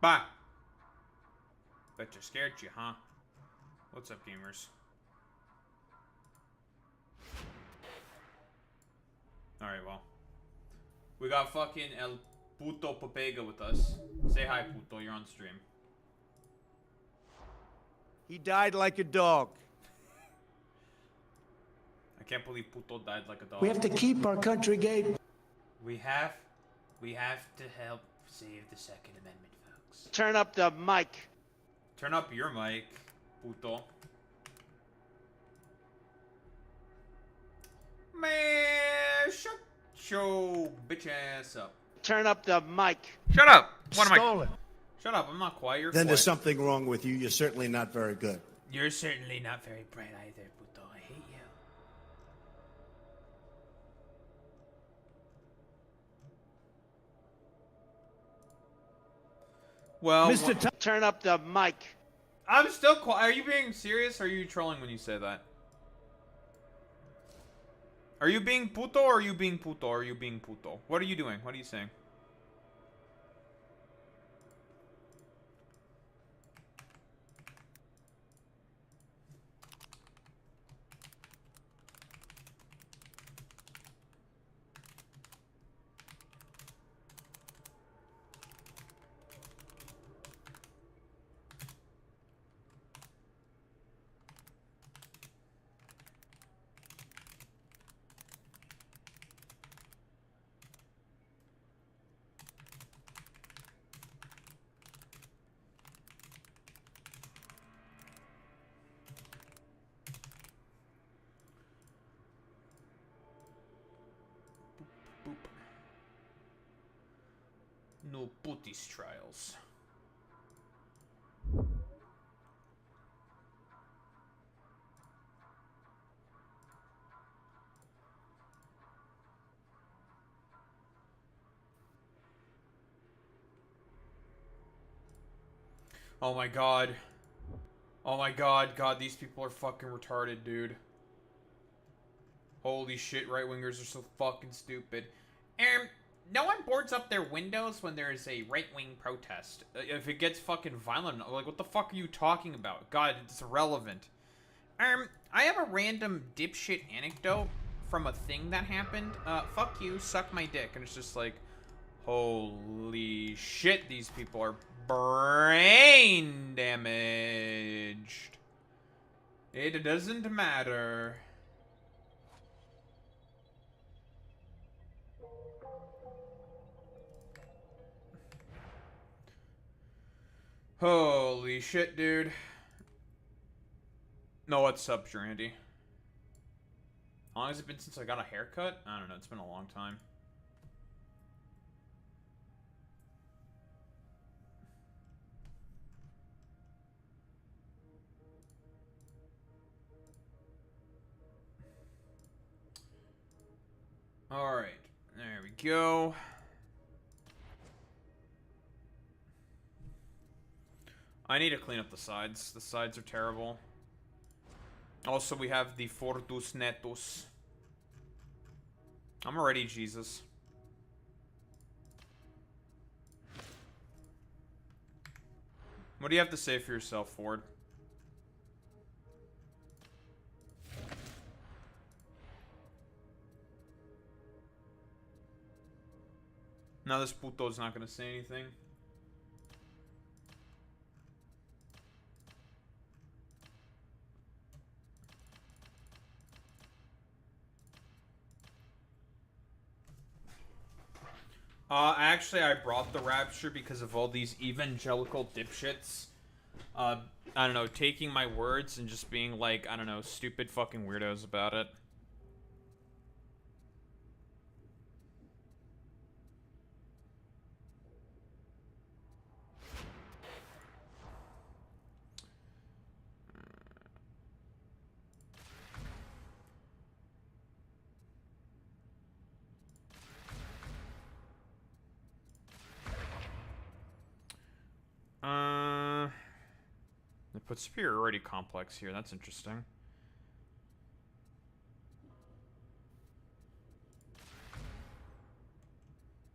Bah! Bet you scared you, huh? What's up, gamers? Alright, well. We got fucking El Puto Papega with us. Say hi, Puto. You're on stream. He died like a dog. I can't believe Puto died like a dog. We have to keep our country gay. We have to help save the Second Amendment, folks. Turn up the mic. Turn up your mic, Puto. Man, shut your bitch ass up. Turn up the mic. Shut up. What am I? Stolen. Shut up. I'm not quiet. You're Then quiet. there's something wrong with you. You're certainly not very good. You're certainly not very bright either, Puto. I hate you. Well, Turn up the mic. I'm still quiet. Are you being serious or are you trolling when you say that? Are you being puto or are you being puto or are you being puto? What are you doing? What are you saying? Boop. No putis trials. Oh my god. Oh my god, these people are fucking retarded, dude. Holy shit, right-wingers are so fucking stupid. No one boards up their windows when there is a right-wing protest. If it gets fucking violent, like, what the fuck are you talking about? God, it's irrelevant. I have a random dipshit anecdote from a thing that happened. Fuck you, suck my dick. And it's just like, holy shit, these people are brain damaged. It doesn't matter. Holy shit, dude. No, what's up, Randy? How long has it been since I got a haircut? I don't know, it's been a long time. Alright, there we go. I need to clean up the sides. The sides are terrible. Also, we have the Fortus Netus. I'm already Jesus. What do you have to say for yourself, Ford? Now this puto's not gonna say anything. Actually, I brought the Rapture because of all these evangelical dipshits. I don't know, taking my words and just being like, I don't know, stupid fucking weirdos about it. They put superiority complex here. That's interesting.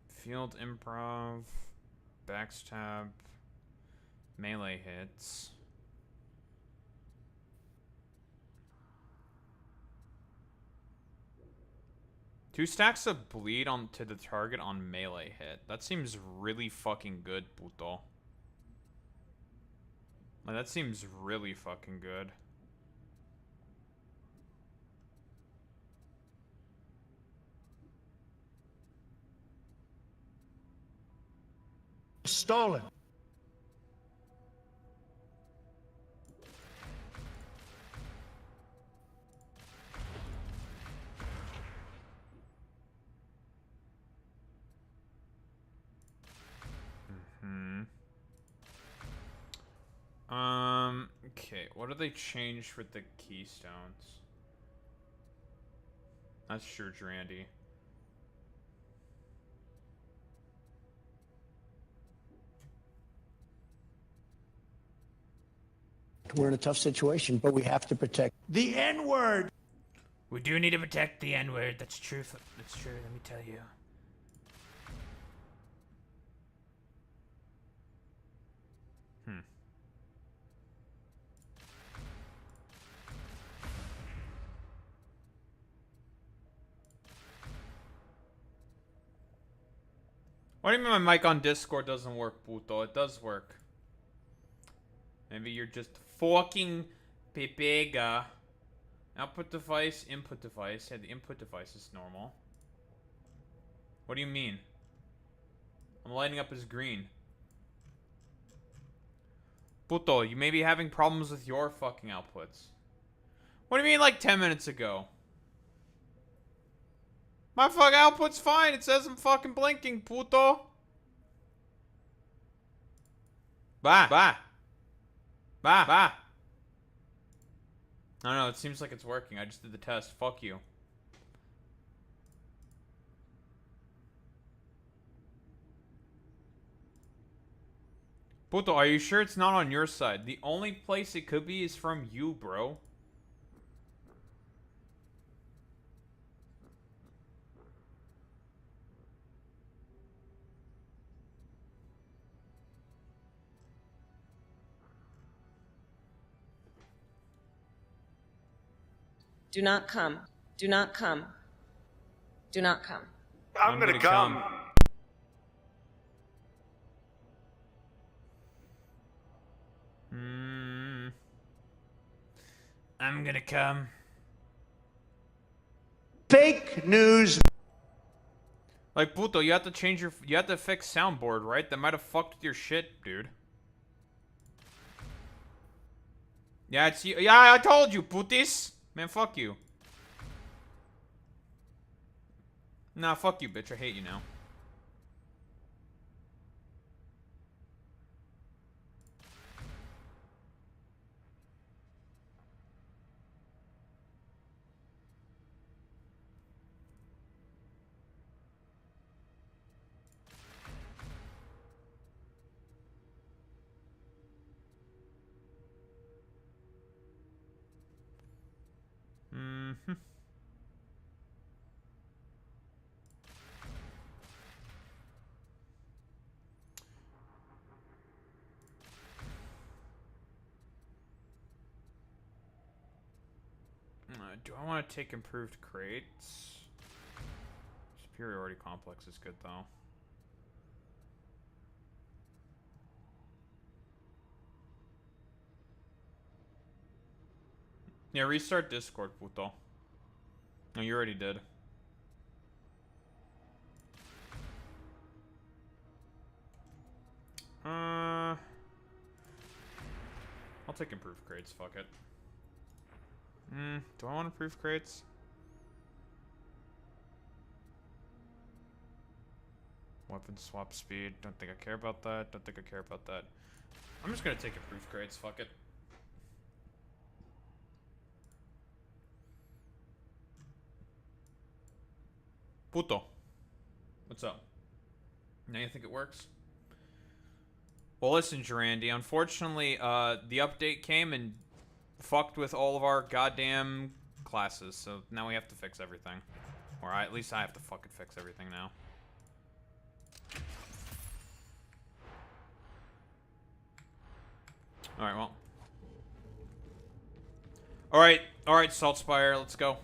Field improv, backstab, Melee hits. Two stacks of bleed onto the target on melee hit. That seems really fucking good, puto. Like, that seems really fucking good. Stolen. Okay, what do they change with the keystones? That's sure, Randy. We're in a tough situation, but we have to protect the N-word. We do need to protect the N-word. That's true. That's true. Let me tell you. What do you mean my mic on Discord doesn't work, puto? It does work. Maybe you're just fucking pepega. Output device, input device. Yeah, the input device is normal. What do you mean? I'm lighting up as green. Puto, you may be having problems with your fucking outputs. What do you mean like 10 minutes ago? My fucking output's fine. It says I'm fucking blinking, puto. Bah. Bah. Bah. Bah. I don't know. It seems like it's working. I just did the test. Fuck you. Puto, are you sure it's not on your side? The only place it could be is from you, bro. Do not come. Do not come. Do not come. I'm gonna come. I'm gonna come. Fake news. Like, puto, you have to change your... You have to fix soundboard, right? That might have fucked with your shit, dude. Yeah, it's you. Yeah, I told you, putis. Man, fuck you. Nah, fuck you, bitch. I hate you now. Do I want to take improved crates? Superiority complex is good, though. Yeah, restart Discord, puto. No, you already did. I'll take improved crates, fuck it. Do I want improved crates? Weapon swap speed, don't think I care about that, don't think I care about that. I'm just gonna take improved crates, fuck it. Puto. What's up? Now you think it works? Well, listen, Durandi, unfortunately, the update came and fucked with all of our goddamn classes, so now we have to fix everything. Or at least I have to fucking fix everything now. Alright, well. Alright, Saltspire, let's go.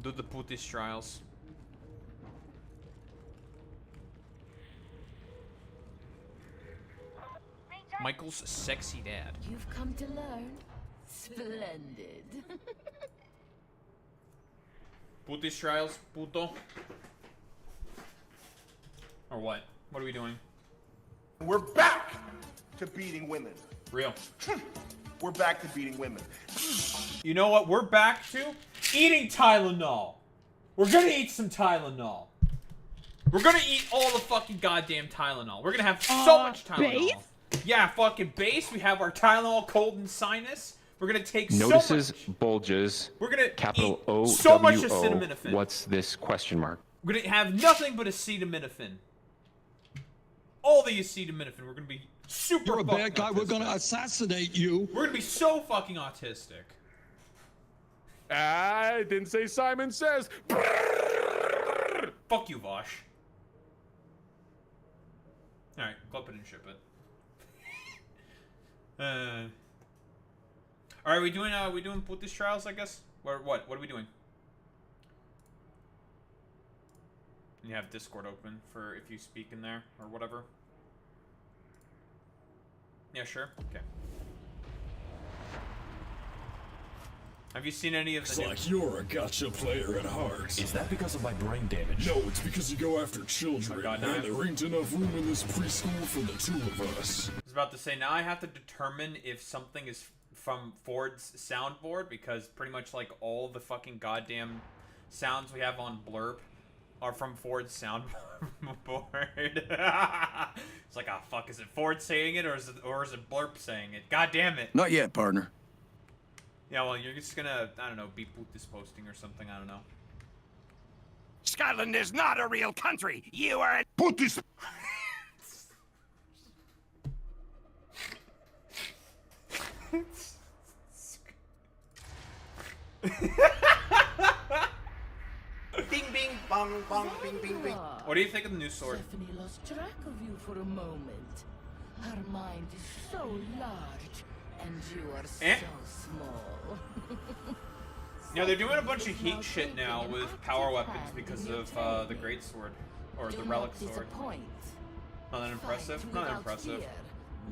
Do the Putis trials. Michael's sexy dad. You've come to learn. Splendid. Putis trials, puto. Or what? What are we doing? We're back to beating women. Real. We're back to beating women. You know what? We're back to eating Tylenol. We're gonna eat some Tylenol. We're gonna eat all the fucking goddamn Tylenol. We're gonna have so much Tylenol. Base? Yeah, fucking base. We have our Tylenol cold and sinus. We're gonna take Notices, so much. bulges, We're gonna capital eat O so much W O. acetaminophen. What's this question mark? We're gonna have nothing but acetaminophen. All the acetaminophen. We're gonna be super. You're a fucking bad guy. We're autistic. gonna assassinate you. We're gonna be so fucking autistic. I didn't say Simon Says. Fuck you, Vosh. Alright, clip it and ship it. Alright, we doing Putis trials, I guess? What are we doing? You have Discord open for if you speak in there or whatever. Yeah, sure. Okay. Have you seen any of the Looks like you're a gotcha player at heart. Is that because of my brain damage? No, it's because you go after children, God, and there ain't enough room in this preschool for the two of us. I was about to say, now I have to determine if something is from Ford's soundboard, because pretty much like all the fucking goddamn sounds we have on Blurb are from Ford's soundboard. It's like, oh fuck, is it Ford saying it or is it Blurb saying it? God damn it. Not yet, partner. Yeah, well, you're just gonna, I don't know, be Putis posting or something, I don't know. Scotland is not a real country. You are. Put this. Bing, bing, bong, bong, bing, bing, bing. What do you think of the new sword? Stephanie lost track of you for a moment. Her mind is so large, and you are so small. You know, they're doing a bunch of heat shit now with power weapons because of the great sword or the relic sword. Not that impressive. Not that impressive.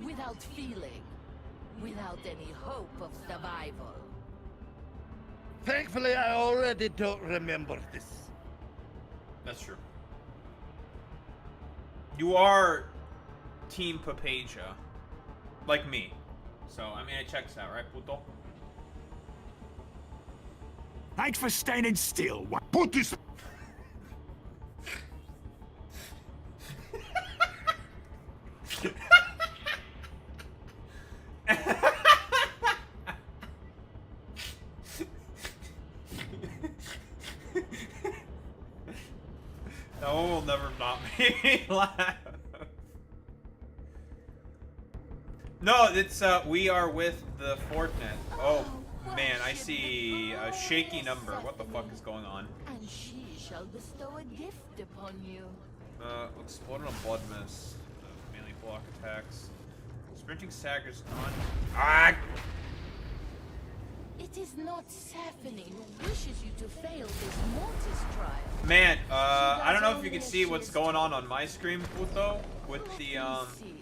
Without feeling, without any hope of survival. Thankfully, I already don't remember this. That's true. You are Team Papasia, like me. So I mean, it checks out, right, puto? Thanks for standing still. Put this. That one will never not make me laugh. No, it's we are with the Fortnite. Oh man, I see a shaky number. What the fuck is going on? And she shall bestow a gift upon you. Exploding a blood mist. Melee block attacks. Sprinting staggers on. Ah! It is not Stephanie who wishes you to fail this mortis trial. Man, I don't know if you can see what's going on my screen, puto, with the Let me see.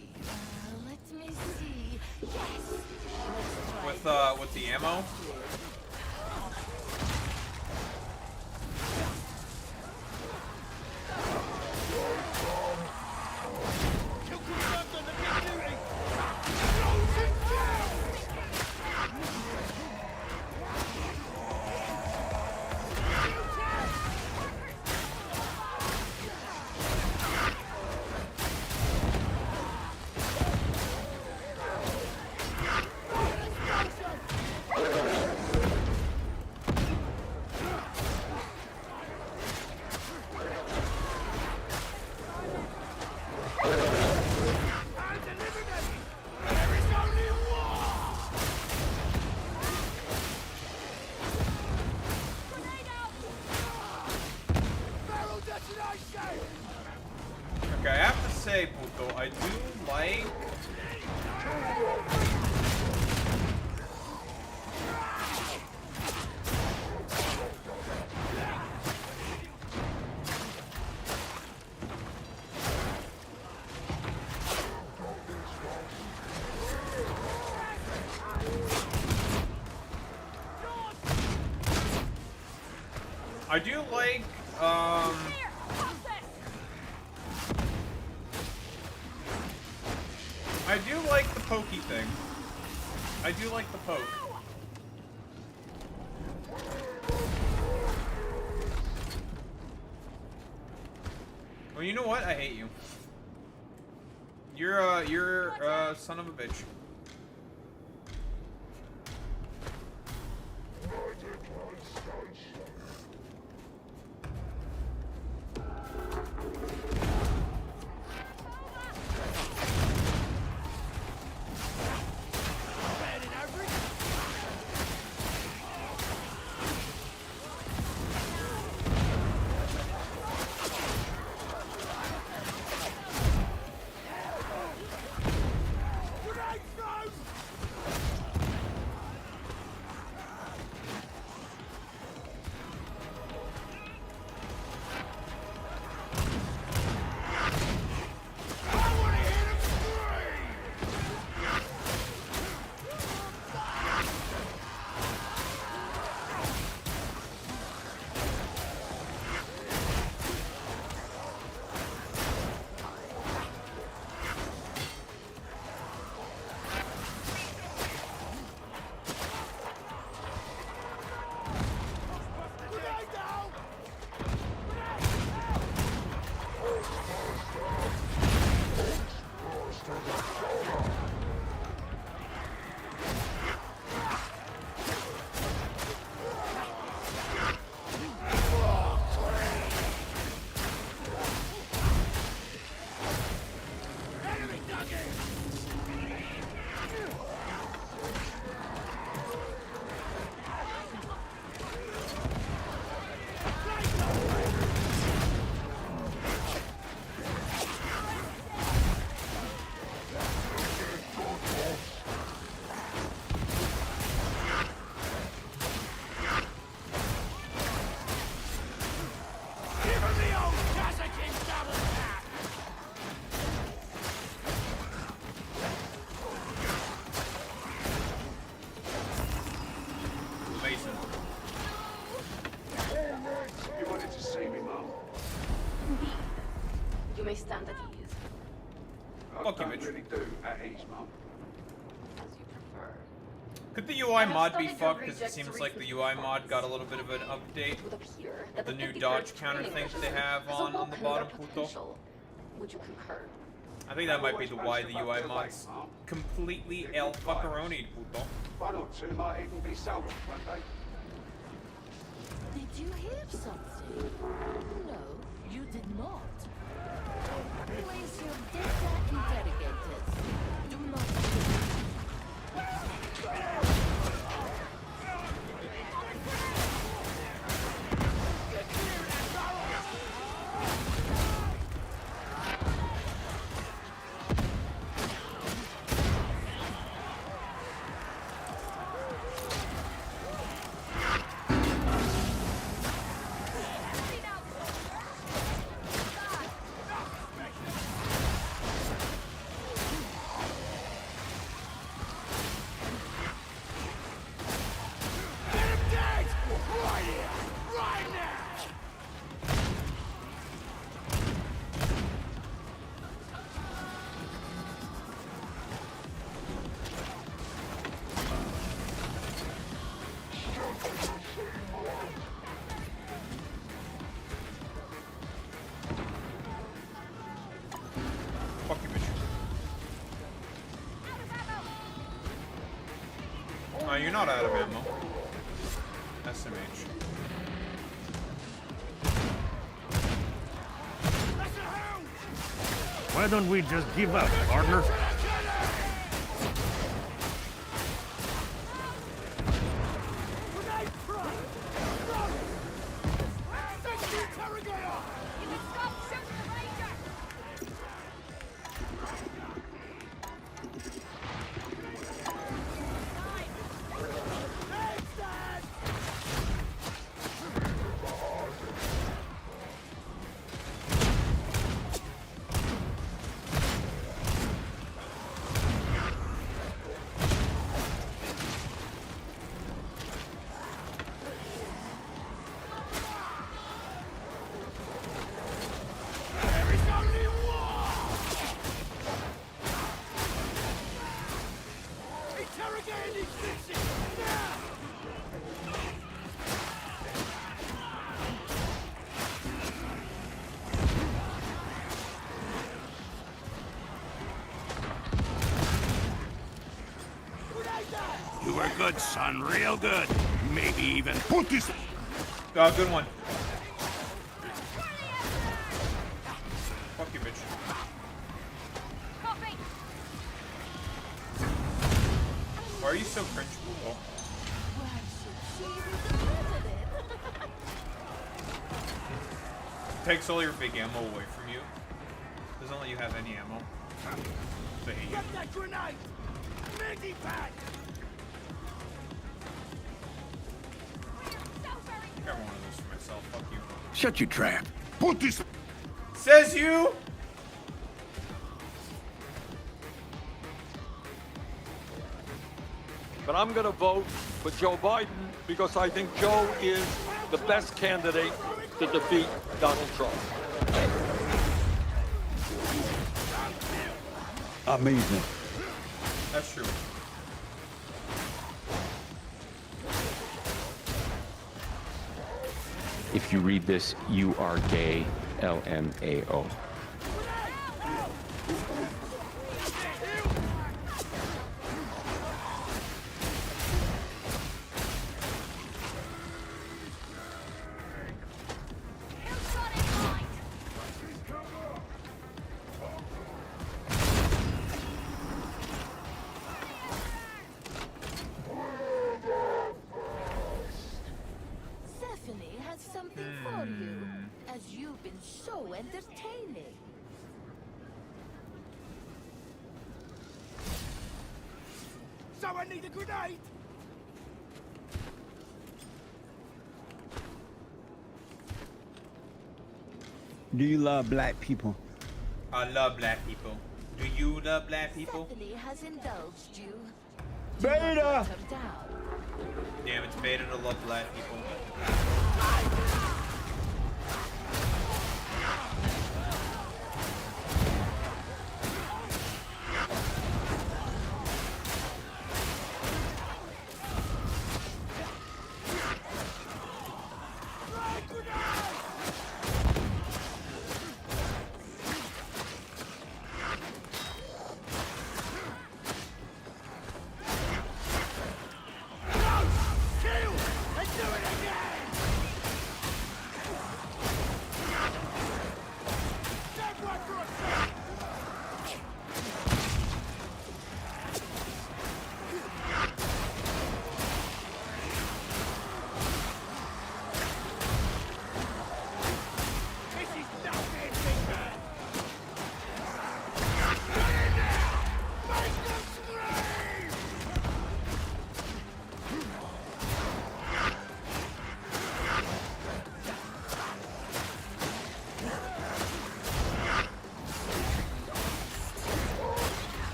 Yes. with the ammo. Okay, I have to say, puto, I do like I do like, I do like the pokey thing. I do like the poke. Well, you know what? I hate you. You're a son of a bitch. may stand at ease. Fuck you, Mitch. Really do at ease, Mum. As you prefer. Could the UI mod be fucked? Because it seems like the UI mod got a little bit of an update. It would appear that The new dodge counter thing that they have on the bottom, Puto. Would you concur? I think that might be the why the UI mod's completely el fuckeronied, Puto. One or two might even be salvaged one day. Did you hear something? No, you did not. Place your data interrogators. Do not. Fuck you, bitch. Oh, you're not out of ammo. SMH. Why don't we just give up, partner? good, son. Real good. Maybe even... Put this... Oh, good one. Fuck you, bitch. Why are you so cringe, people? Takes all your big ammo away from you. Doesn't let you have any ammo. So I hate you. that grenade! Medipack! I got one of those for myself. Fuck you. Shut your trap. Put this... Says you! But I'm going to vote for Joe Biden because I think Joe is the best candidate to defeat Donald Trump. Amazing. That's true. If you read this, you are gay. LMAO. Stephanie has something for you, as you've been so entertaining. Someone need a grenade? Do you love black people? I love black people. Do you love black people? Stephanie has indulged you. Beta! Let her down. Damn, it's beta to love black people.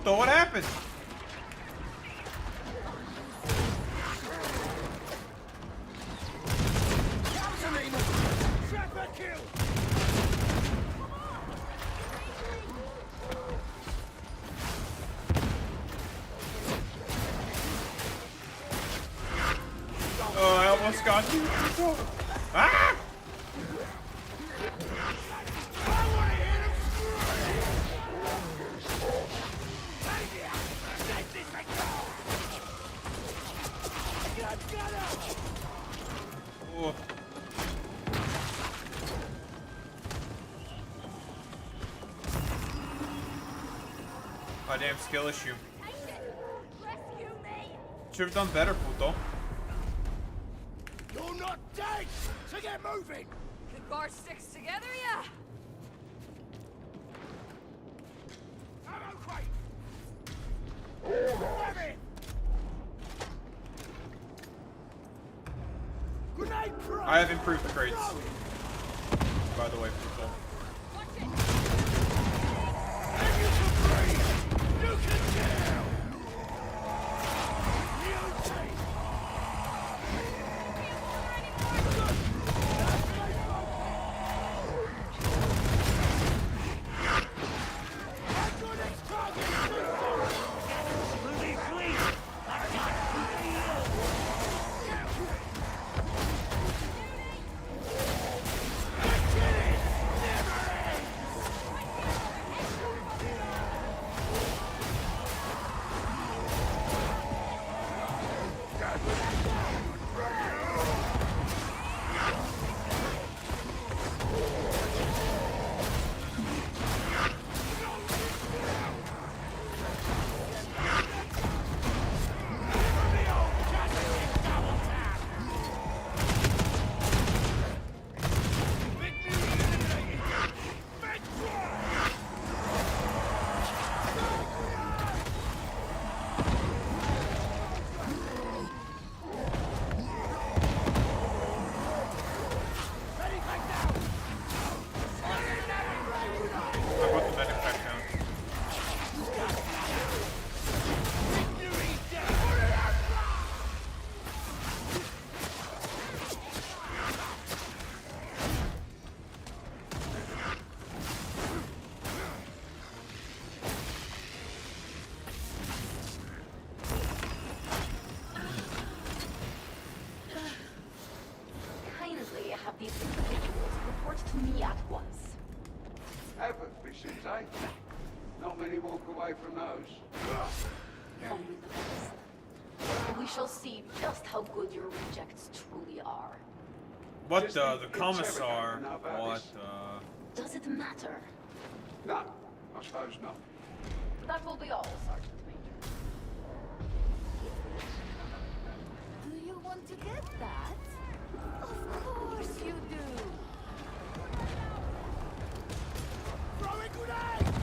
What happened? Oh, I almost got you. Ah! Oh. Goddamn skill issue. Should have done better, puto. You're not dead! So get moving! The bar sticks together, yeah? Ammo crate! Grab it! Grenade throw! I have improved the crates. By the way, puto. If you can breathe, you can kill! New team! That's your next target! these individuals, report to me at once. Effort, we should say. Not many walk away from those. Only the best. We shall see just how good your rejects truly are. What Just the think commissar? interrogate know about What this. the? Does it matter? No, I suppose not. That will be all, Sergeant Major. Do you want to get that? Of course you do. Throw a grenade!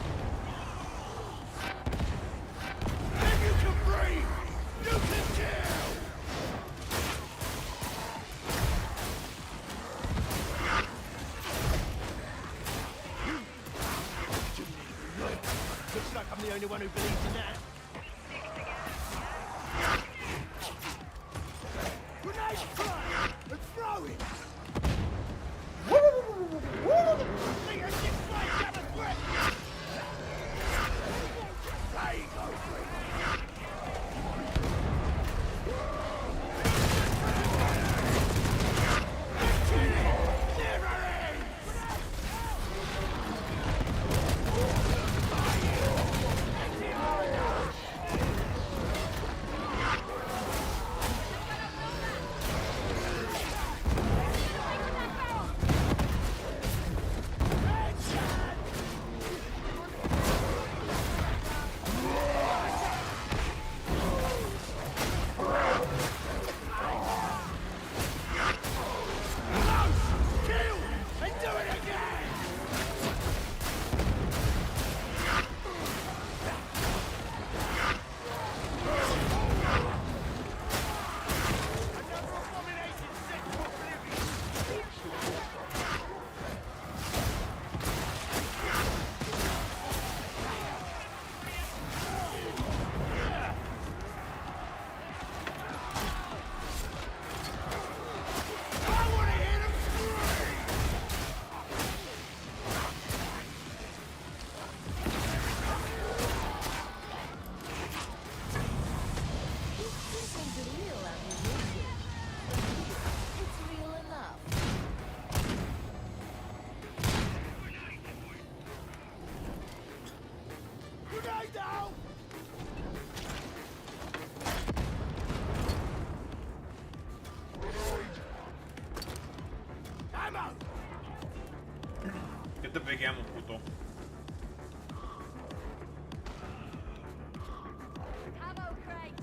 If you can breathe, you can kill! Looks like I'm the only one who believes in that. Grenade fire! And throw it! Think of this way, Gavin, quick! There you go, Get the big ammo, puto. Ammo crate.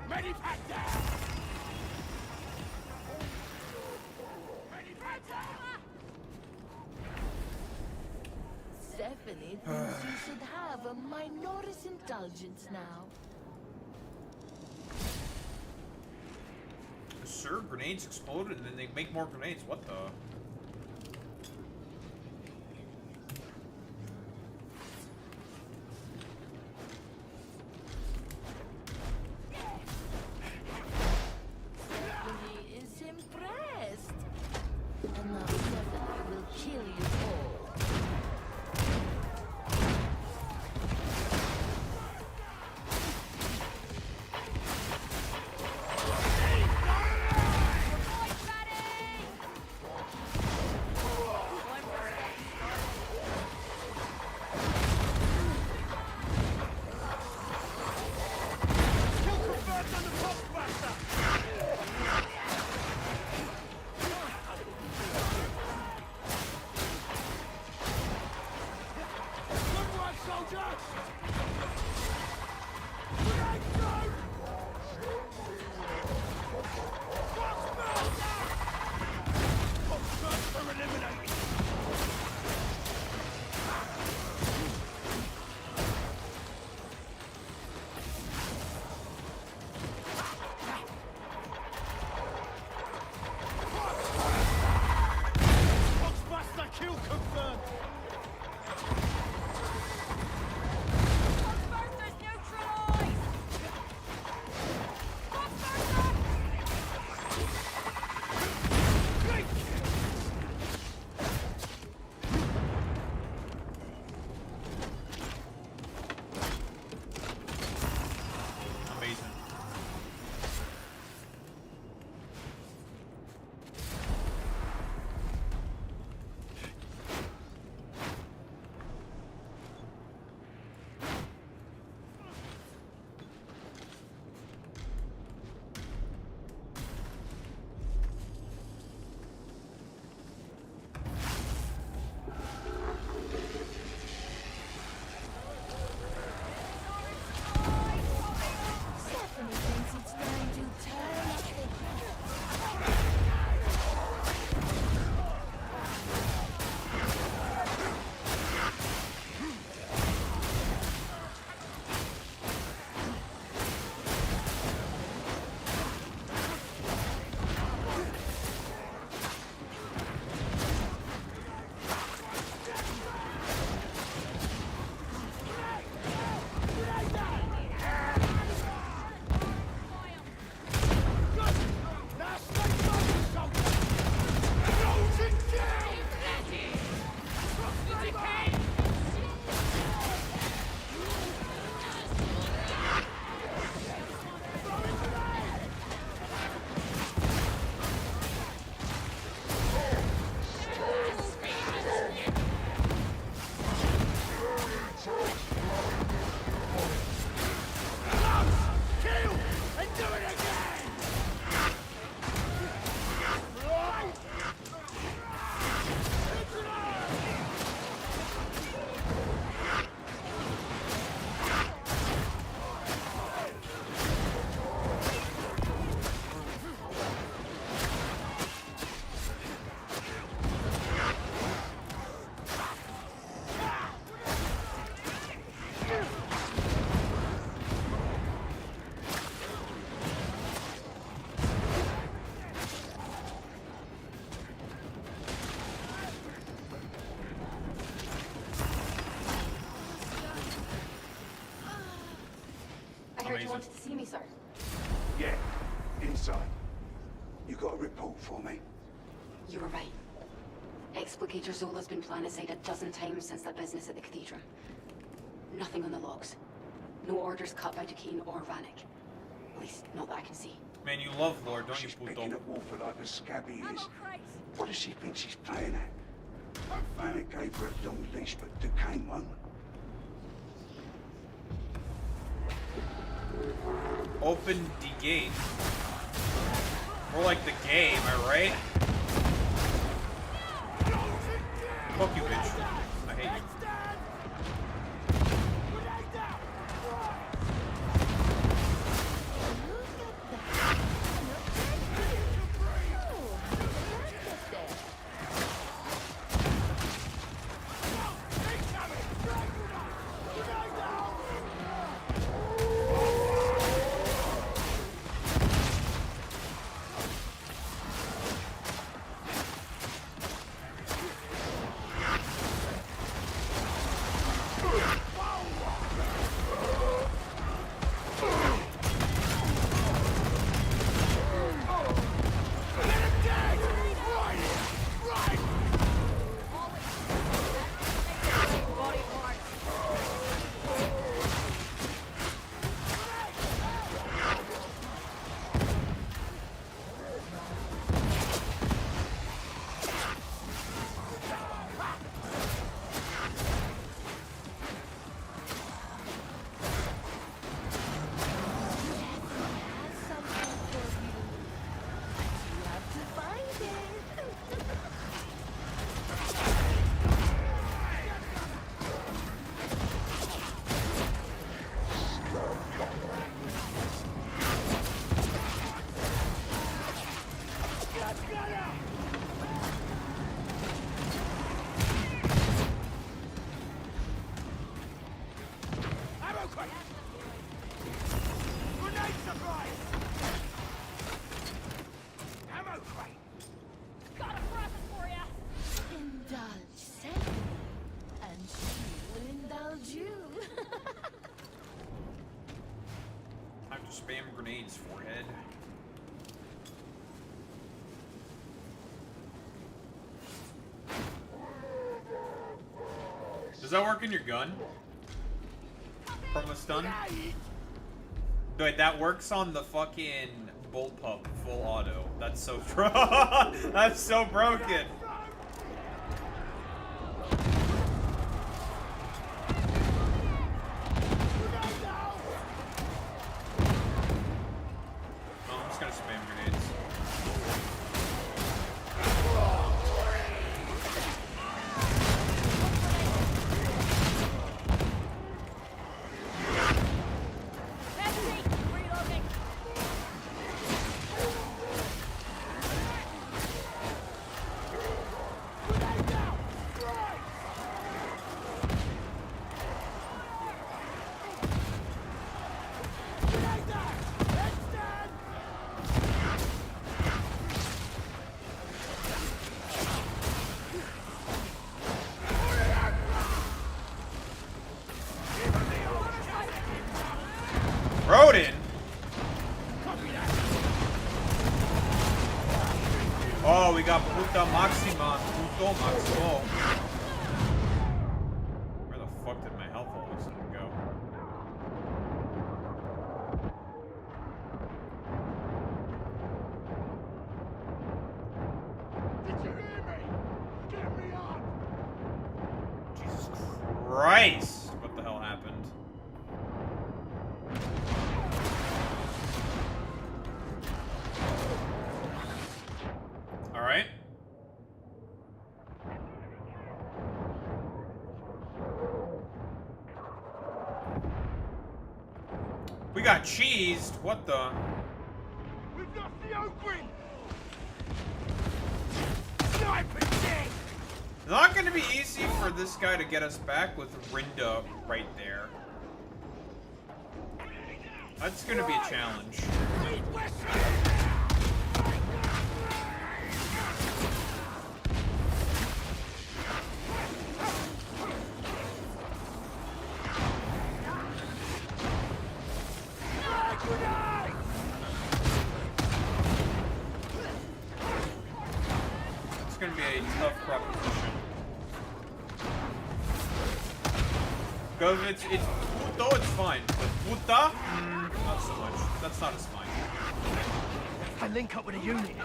Medipack down! Medipack down! Stephanie thinks you should have a minor's indulgence now. Sir, grenades exploded and then they make more grenades. What the? Stephanie is impressed. And now Stephanie will kill you all. Kill confirmed! wanted to see me, sir? Yeah, inside. You got a report for me? You were right. Explicator Zola's been planetside a dozen times since that business at the Cathedral. Nothing on the logs. No orders cut by Duquesne or Vanek. At least, not that I can see. Man, you love lore, don't you, She's puto? picking at Wolford like the scabby is. What does she think she's playing at? Vanek gave her a long leash, but Duquesne won't. Open the gate. More like the game, am I right? Fuck you, bitch. I hate you. Spam grenades, forehead. Does that work in your gun? From a stun? Wait, that works on the fucking bullpup full auto. That's so that's so broken. Rodin? Oh, we got Puta Maxima. Puto Maximo. Where the fuck did my health all of a sudden go? Did you hear me? Get me up! Jesus Christ! What the hell happened? Alright. We got cheesed. What the? We've lost the open! Sniper dead! Not gonna be easy for this guy to get us back with Rinda right there. That's gonna be a challenge. a tough proposition. Because it's puto, it's fine. But puta? Not so much. That's not as fine. I link up with a unit.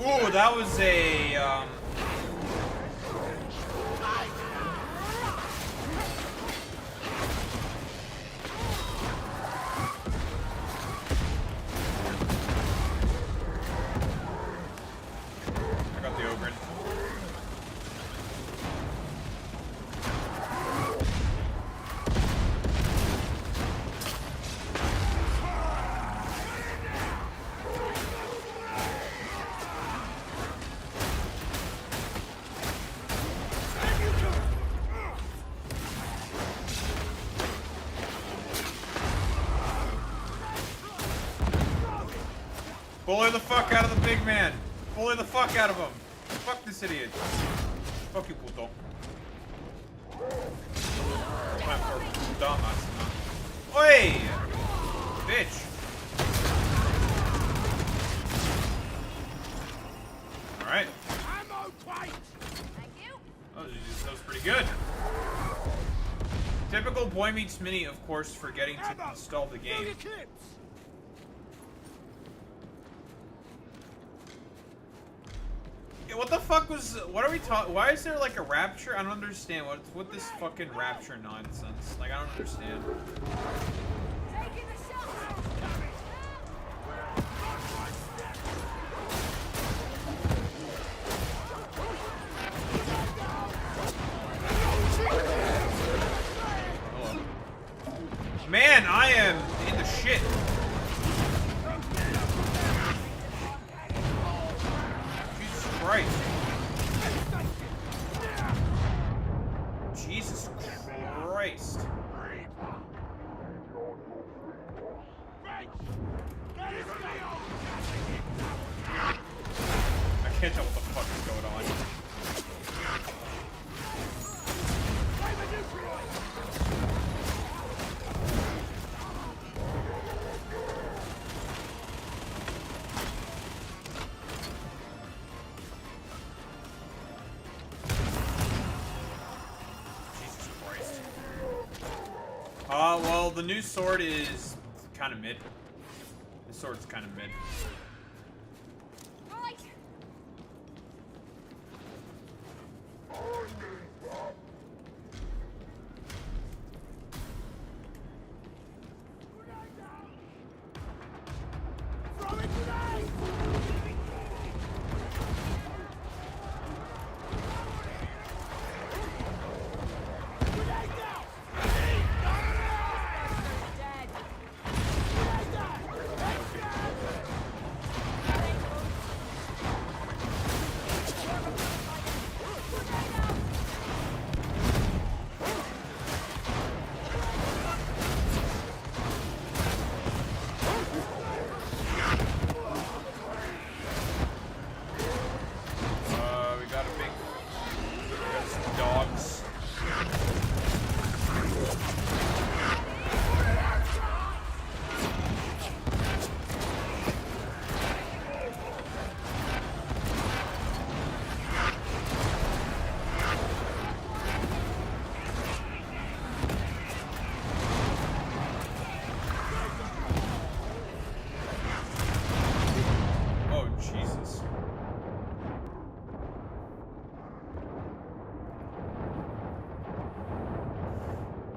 Ooh, that was a, I got the ogre. Bully the fuck out of the big man. Bully the fuck out of him. Fuck this idiot. Fuck you, puto. Oi! Bitch. Alright. That was pretty good. Typical Boy Meets Mini, of course, forgetting to install the game. Yeah, what the fuck was... What are we talking... Why is there like a rapture? I don't understand. What's with this fucking rapture nonsense? Like, I don't understand. Man, I am in the shit. Jesus Christ. Jesus Christ. I can't tell what the fuck is going on. Well, the new sword is kind of mid. The sword's kind of mid.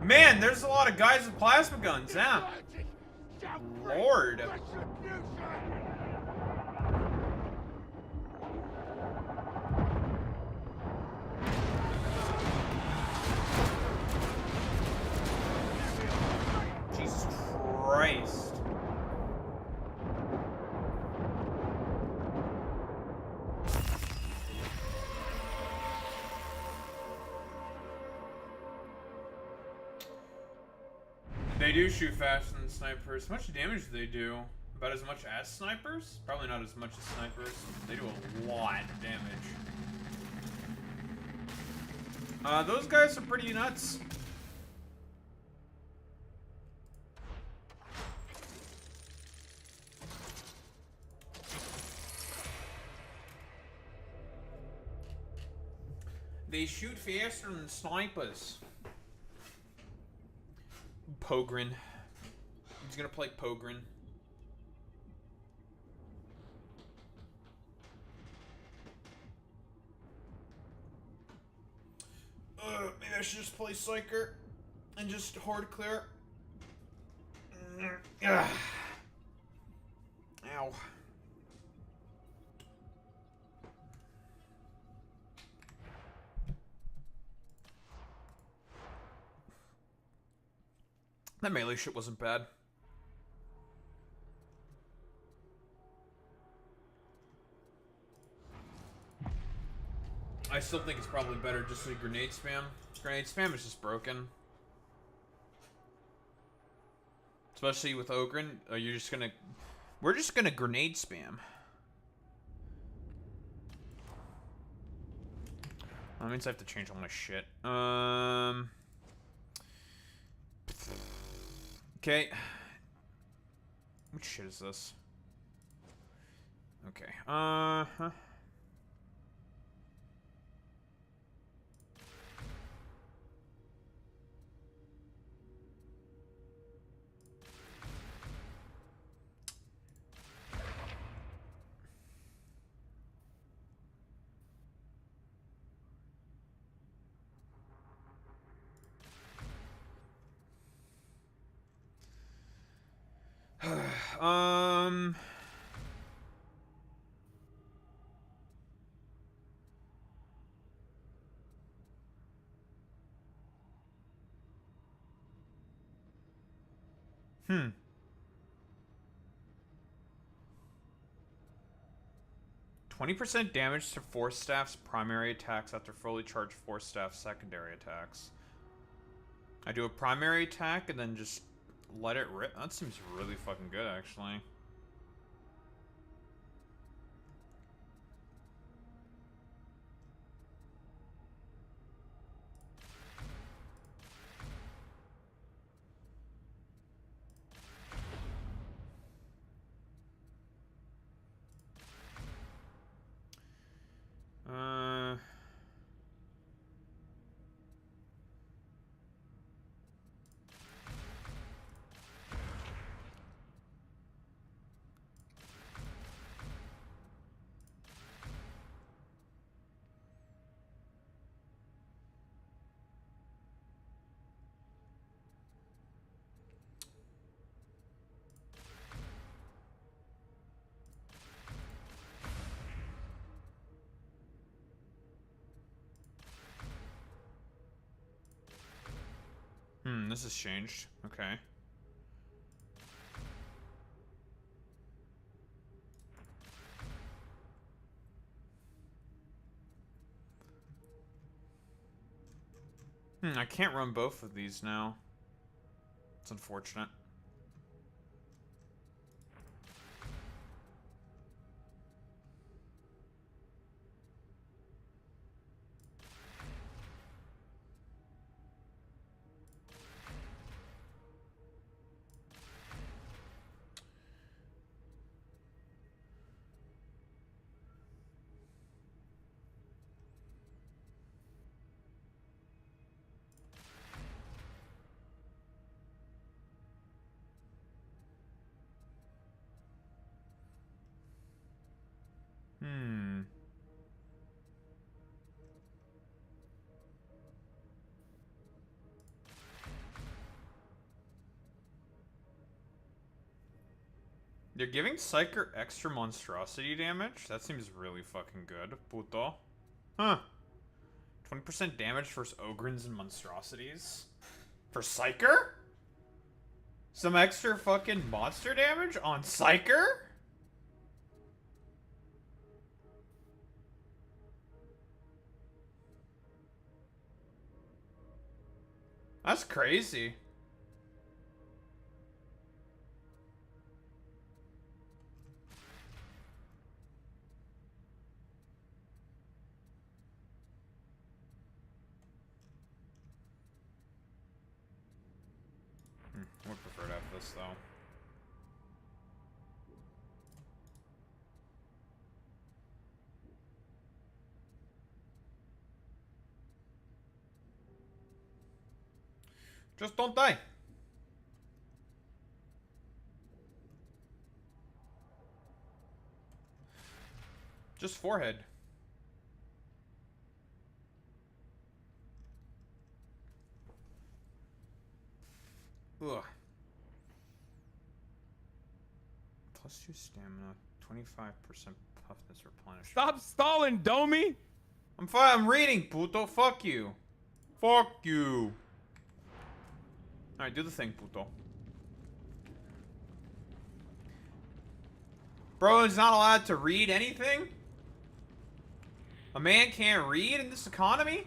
Man, there's a lot of guys with plasma guns, yeah. Lord. Jesus Christ. They do shoot faster than snipers. How much damage do they do? About as much as snipers? Probably not as much as snipers. They do a lot of damage. Those guys are pretty nuts. They shoot faster than snipers. Pogren. He's gonna play Pogren. Maybe I should just play Psyker and just hard clear. Ow. That melee shit wasn't bad. I still think it's probably better just to grenade spam. Grenade spam is just broken. Especially with Ogren. You're just gonna... We're just gonna grenade spam. That means I have to change all my shit. Okay. Which shit is this? Okay. Huh. Hmm. 20% damage to Force Staff's primary attacks after fully charged Force Staff secondary attacks. I do a primary attack and then just let it rip. That seems really fucking good, actually. This has changed. Okay. I can't run both of these now. It's unfortunate. They're giving Psyker extra monstrosity damage? That seems really fucking good. Puto. Huh. 20% damage versus Ogrins and monstrosities? For Psyker? Some extra fucking monster damage on Psyker? That's crazy. I would prefer to have this, though. Just don't die. Just forehead. Ugh. Plus 2 stamina, 25% toughness replenished. Stop stalling, Domi! I'm fine, I'm reading, puto. Fuck you. Fuck you. Alright, do the thing, puto. Bro is not allowed to read anything? A man can't read in this economy?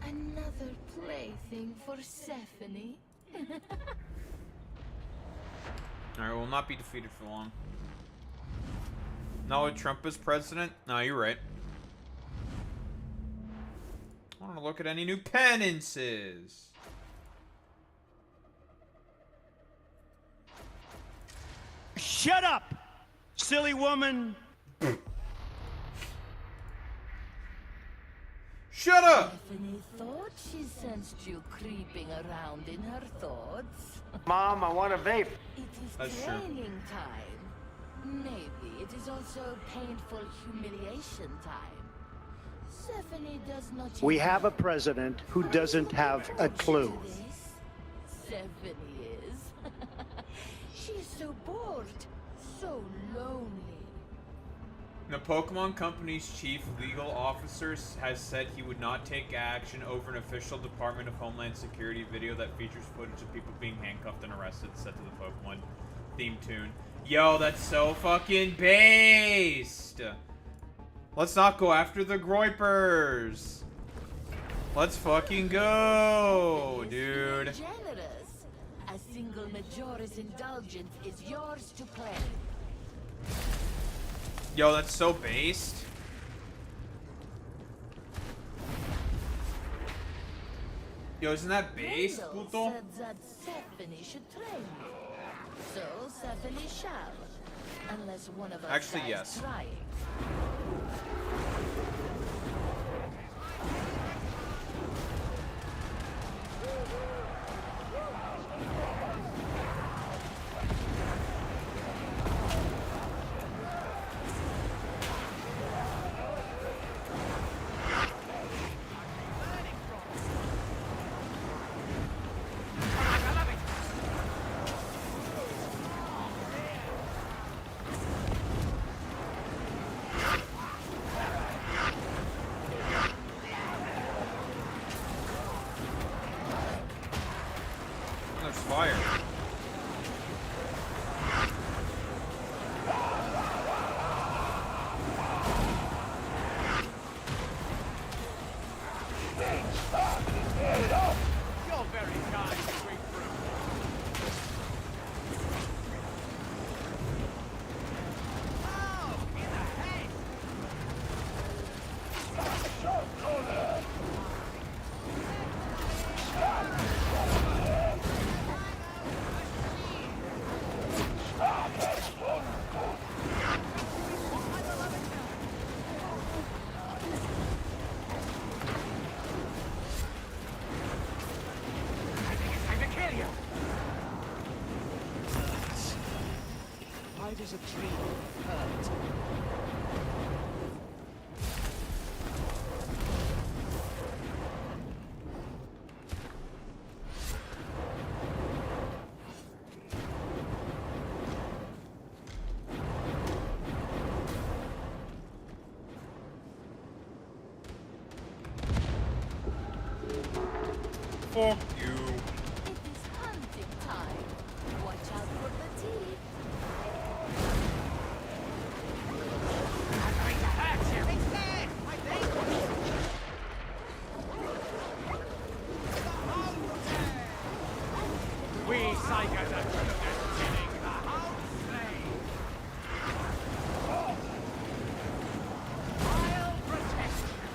Another plaything for Stephanie. Alright, we'll not be defeated for long. No, Trump is president? No, you're right. I want to look at any new penances. Shut up, silly woman. Shut up! Stephanie thought she sensed you creeping around in her thoughts. Mom, I want a vape. It is That's true. training time. Maybe it is also painful humiliation time. Stephanie does not yet We have a president who doesn't have a clue. Stephanie is. She's so bored, so lonely. The Pokemon Company's chief legal officer has said he would not take action over an official Department of Homeland Security video that features footage of people being handcuffed and arrested set to the Pokemon theme tune. Yo, that's so fucking based! Let's not go after the Groypers! Let's fucking go, dude. Generous. A single Majora's indulgence is yours to claim. Yo, that's so based. Yo, isn't that based, Randall puto? said that Stephanie should train you. So Stephanie shall. Unless one of us Actually, dies yes. trying. There's fire. You're very kind, sweet fruit. Oh, in the head! Time to kill you! Why does a tree hurt? Fuck you. It is hunting time. Watch out for the teeth. I'm going to hurt you! It's dead! I think! We psychos are good at killing the whole thing! I'll protect you!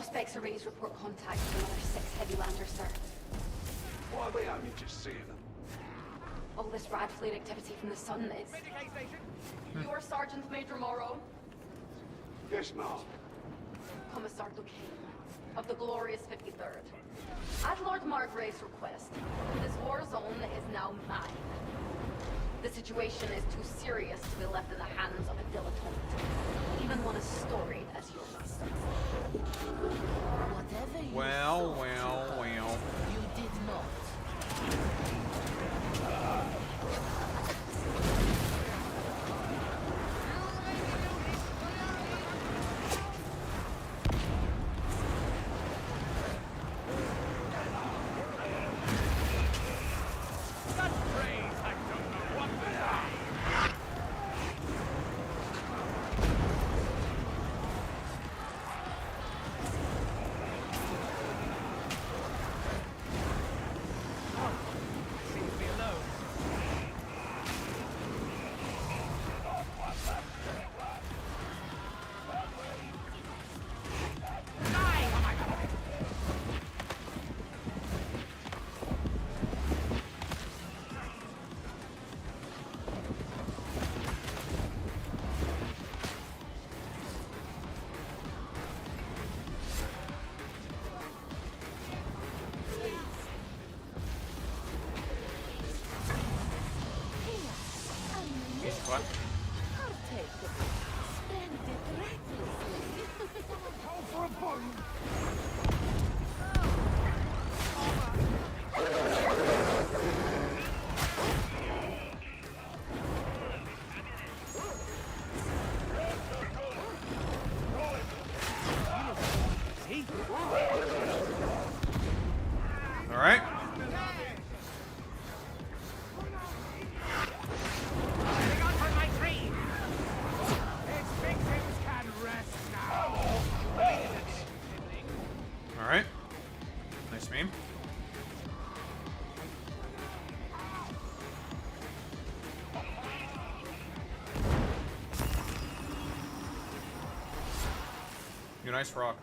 Auspex arrays report contact with another 6 heavy landers, sir. Why are we only just seeing them? All this rad flare activity from the sun is... Your Sergeant Major Morrow, Yes, ma'am. Commissar Duquesne, of the glorious 53rd. At Lord Margrave's request, this war zone is now mine. The situation is too serious to be left in the hands of a dilettante, even one as storied as your master. Whatever you Well, thought well, well. you did not. What? Partake of it. Spend it recklessly. Call for a bone. All right. All right. Nice meme. You nice rock.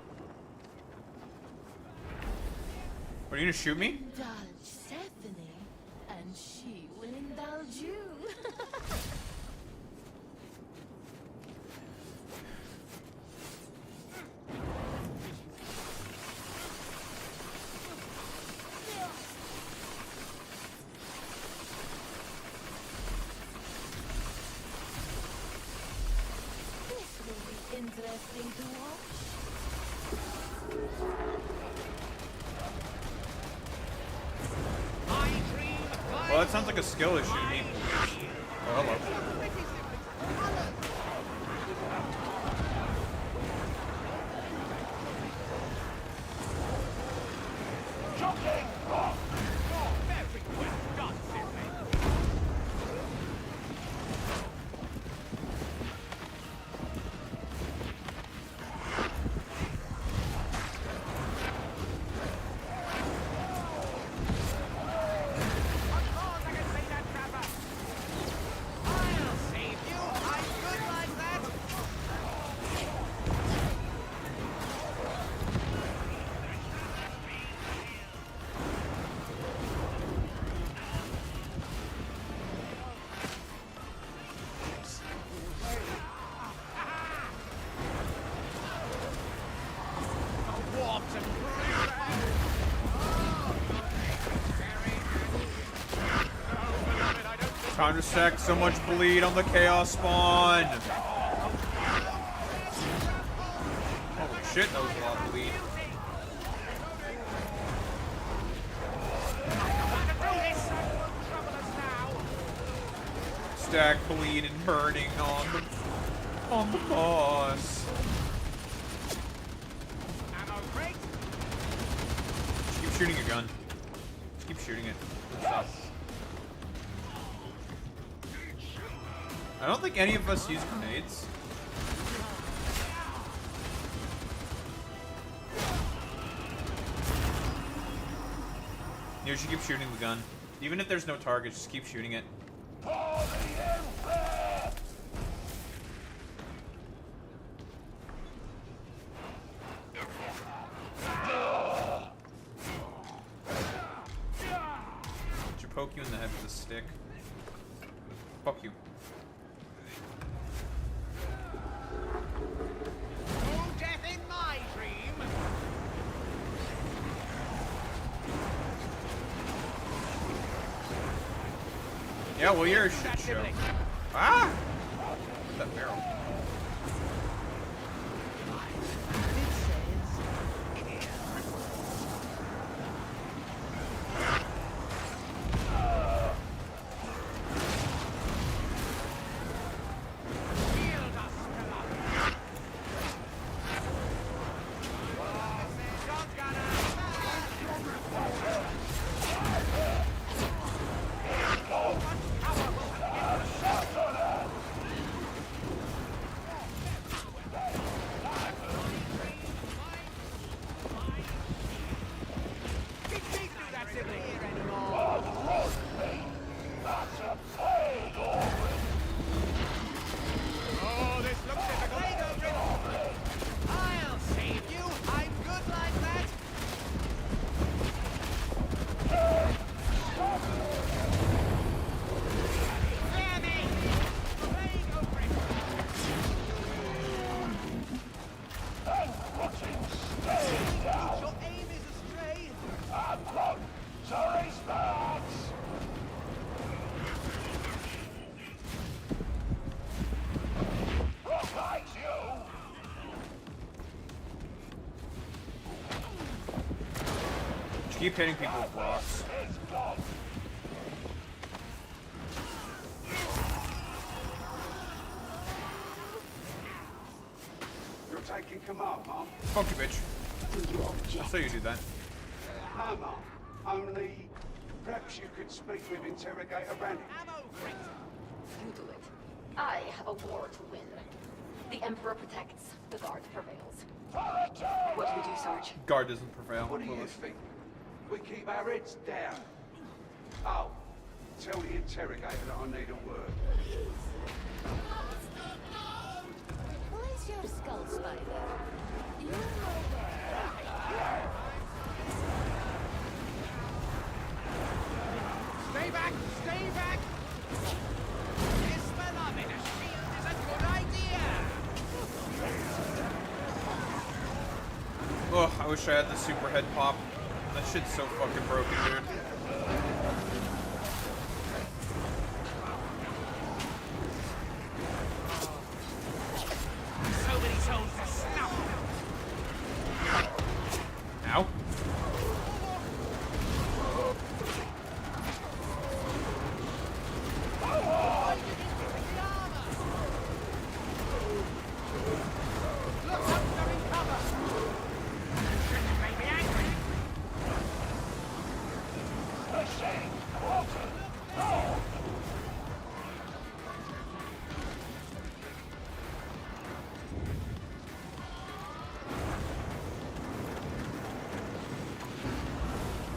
Are you gonna shoot me? Indulge Stephanie, and she will indulge you. This will be interesting to watch. Well, that sounds like a skill issue to me. Oh, hello. Time to stack so much bleed on the chaos spawn. Holy shit, that was a lot of bleed. Stack bleed and burning on the boss. Just keep shooting your gun. Just keep shooting it. Stop. I don't think any of us use grenades. You should keep shooting the gun. Even if there's no target, just keep shooting it. poke you in the head with a stick. Fuck you. No death in my dream. Yeah, well, you're a shit show. Ah! That barrel. Keep hitting people with rocks. You're taking command, Mom. Fuck you, bitch. I saw you do that. No, Mom. Only perhaps you could speak with Interrogator Randy. You do it. I have a war to win. The Emperor protects, the Guard prevails. What do we do, Sarge? Guard doesn't prevail. What do you think? We keep our heads down. Oh, tell the interrogator that I need a word. Place your skull, Spider. You know Stay back! Stay back! Miss Beloved, a shield is a good idea! Ugh, I wish I had the super head pop. That shit's so fucking broken, dude. So many souls to snuff! Ow.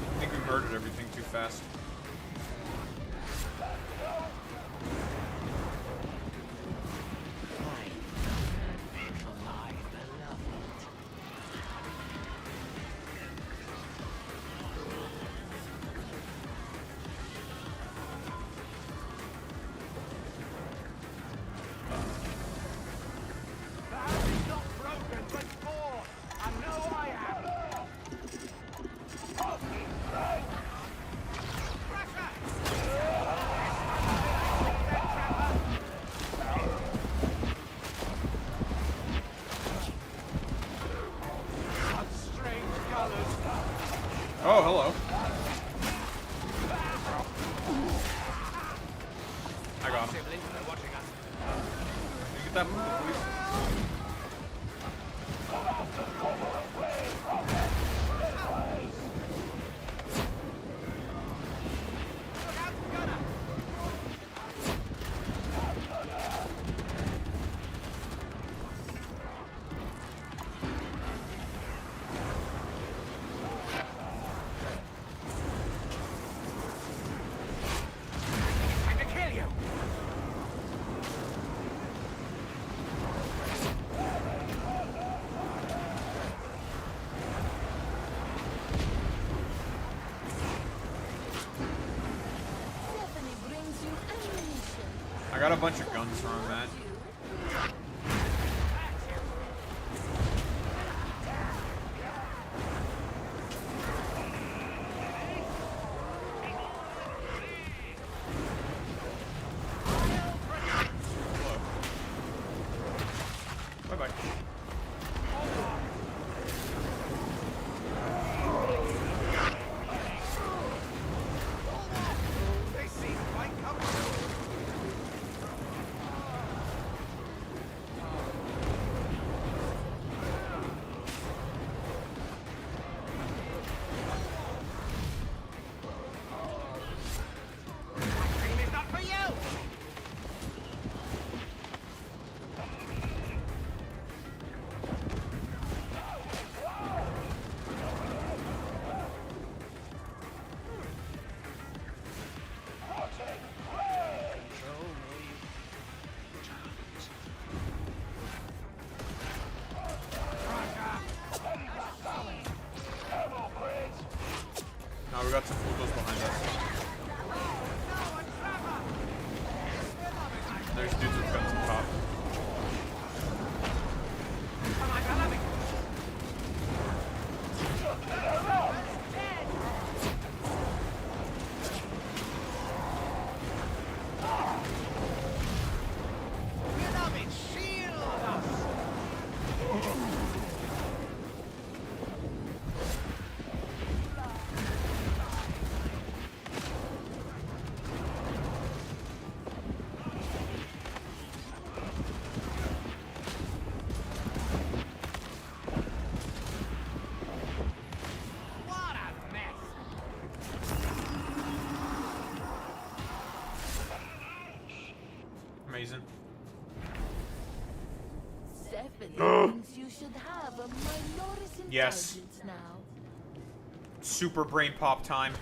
I think we murdered everything too fast. I got a bunch of guns from him, man. Bye-bye. They seem quite comfortable. Dream is not for you. Now we got some Putos behind us. There's dudes with guns on top. Beloved, shield us. What a mess. Amazing. Stephanie thinks you should have a minority Yes. intelligence now. Super brain pop time.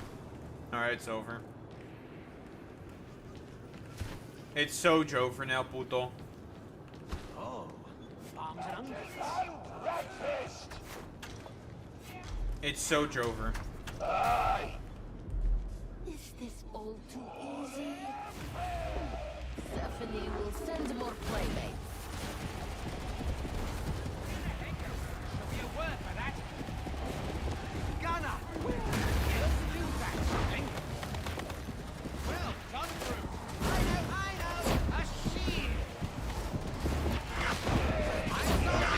Alright, it's over. It's so Joe for now, puto. Oh, bombs and onions. It's so Jover. Is this all too easy? Stephanie will send more playmates. There'll be a word for that. Gunner! Let's do that something. Well done, Drew. I know. A shield. I'm sorry.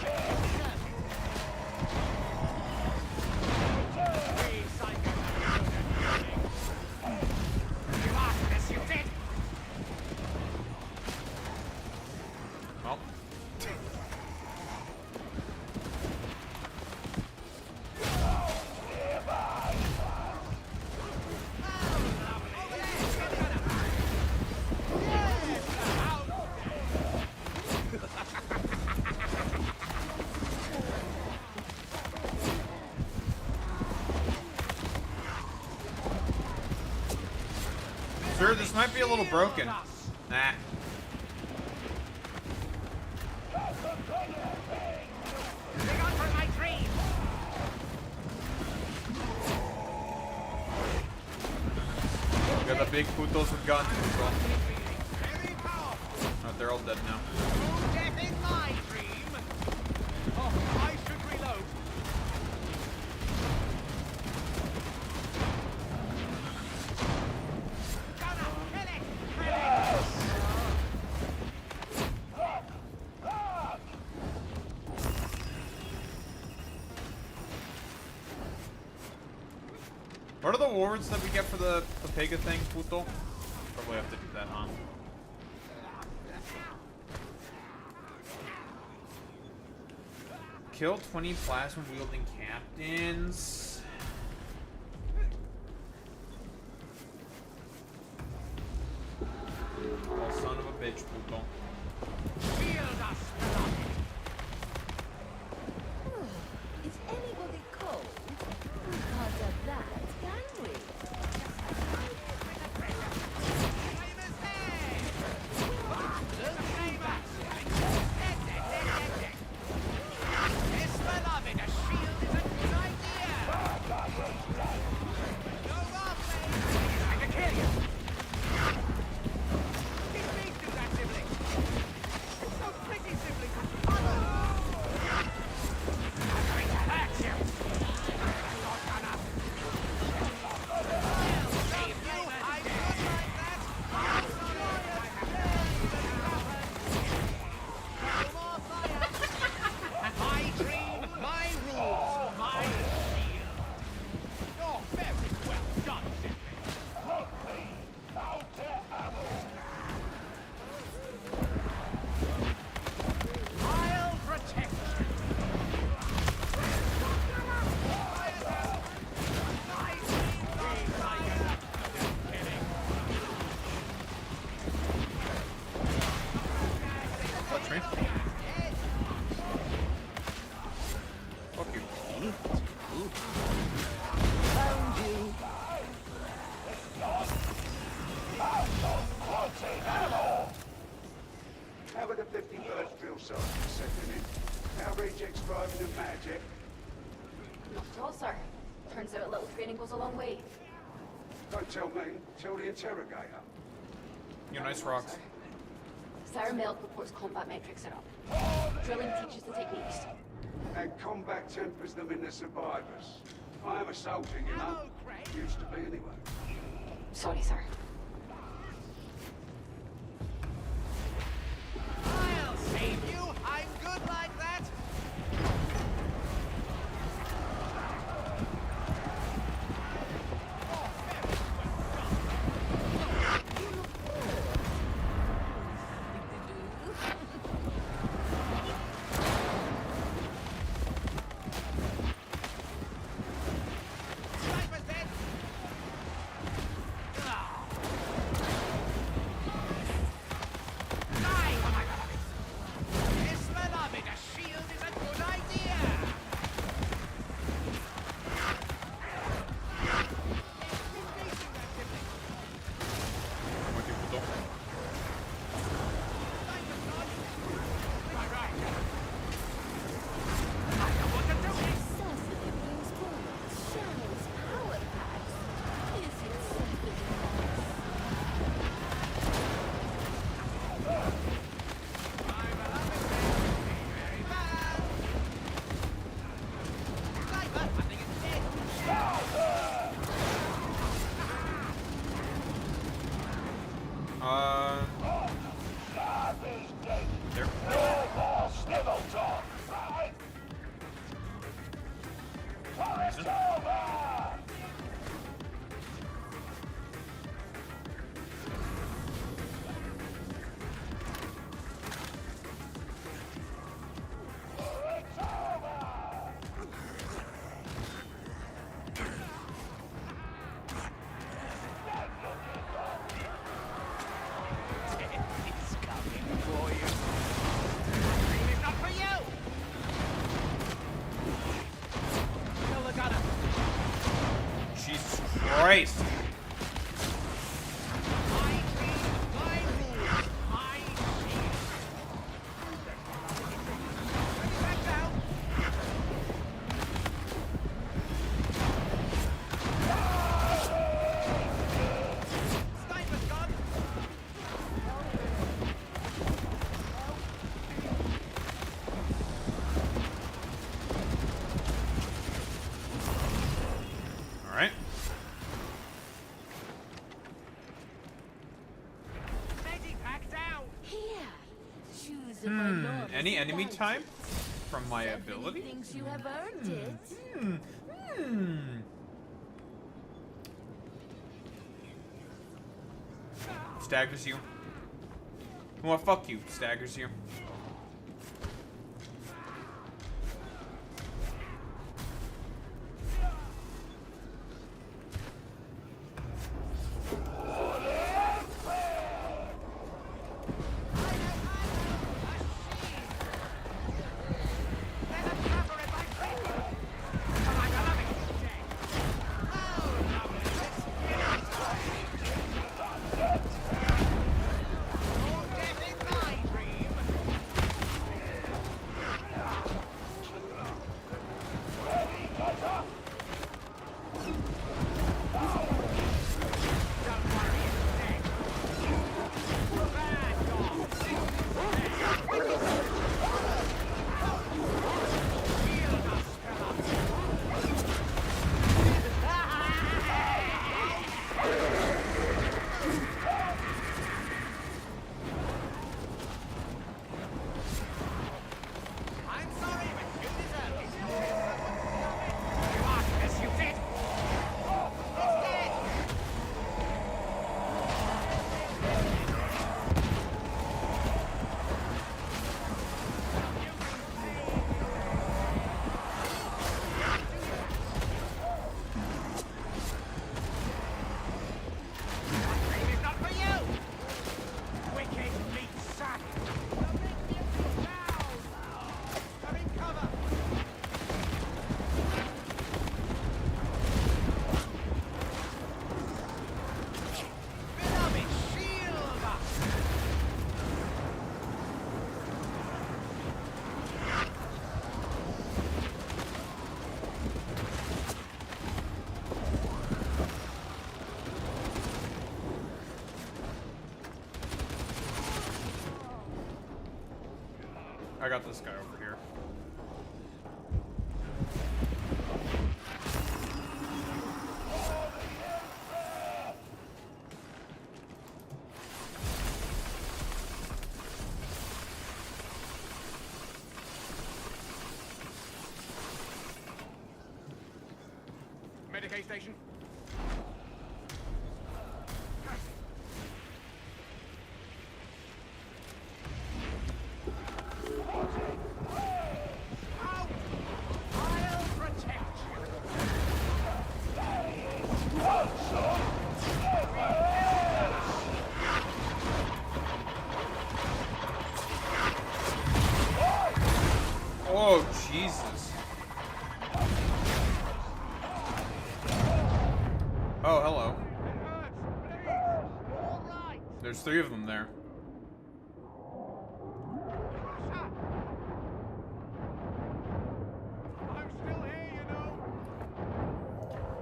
We psycho. You asked this, you did. Well. Sir, this might be a little broken. Nah. Big on for my dream. We got the big putos with guns. Puto. Very powerful. Oh, they're all dead now. No death in my dream. Oh, I should reload. Gunner, kill it! Kill it! What are the awards that we get for the Pega thing, puto? Probably have to do that, huh? Kill 20 plasma wielding captains. Oh, son of a bitch, puto. Shield us, beloved. Is anybody cold? We can't have that, can we? Flamer's head! Look, Flamer! Dead. Miss Beloved, a shield is a good idea! sorry for second in. Our rejects driving the magic. Not at all, sir. Turns out a little training goes a long way. Don't tell me, tell the interrogator. You're nice rocks. Sir Milk reports combat metrics are up. Drilling teaches the techniques. And combat tempers them into survivors. I am a soldier, you know. Used to be anyway. Sorry, sir. I'll save you. I'm good like that. Christ. Any enemy type from my ability? Thinks you have earned it. Staggers you. Well, fuck you. Staggers you. I got this guy over here. Medicaid station. Oh, Jesus. Oh, hello. There's 3 of them there. I'm still here, you know.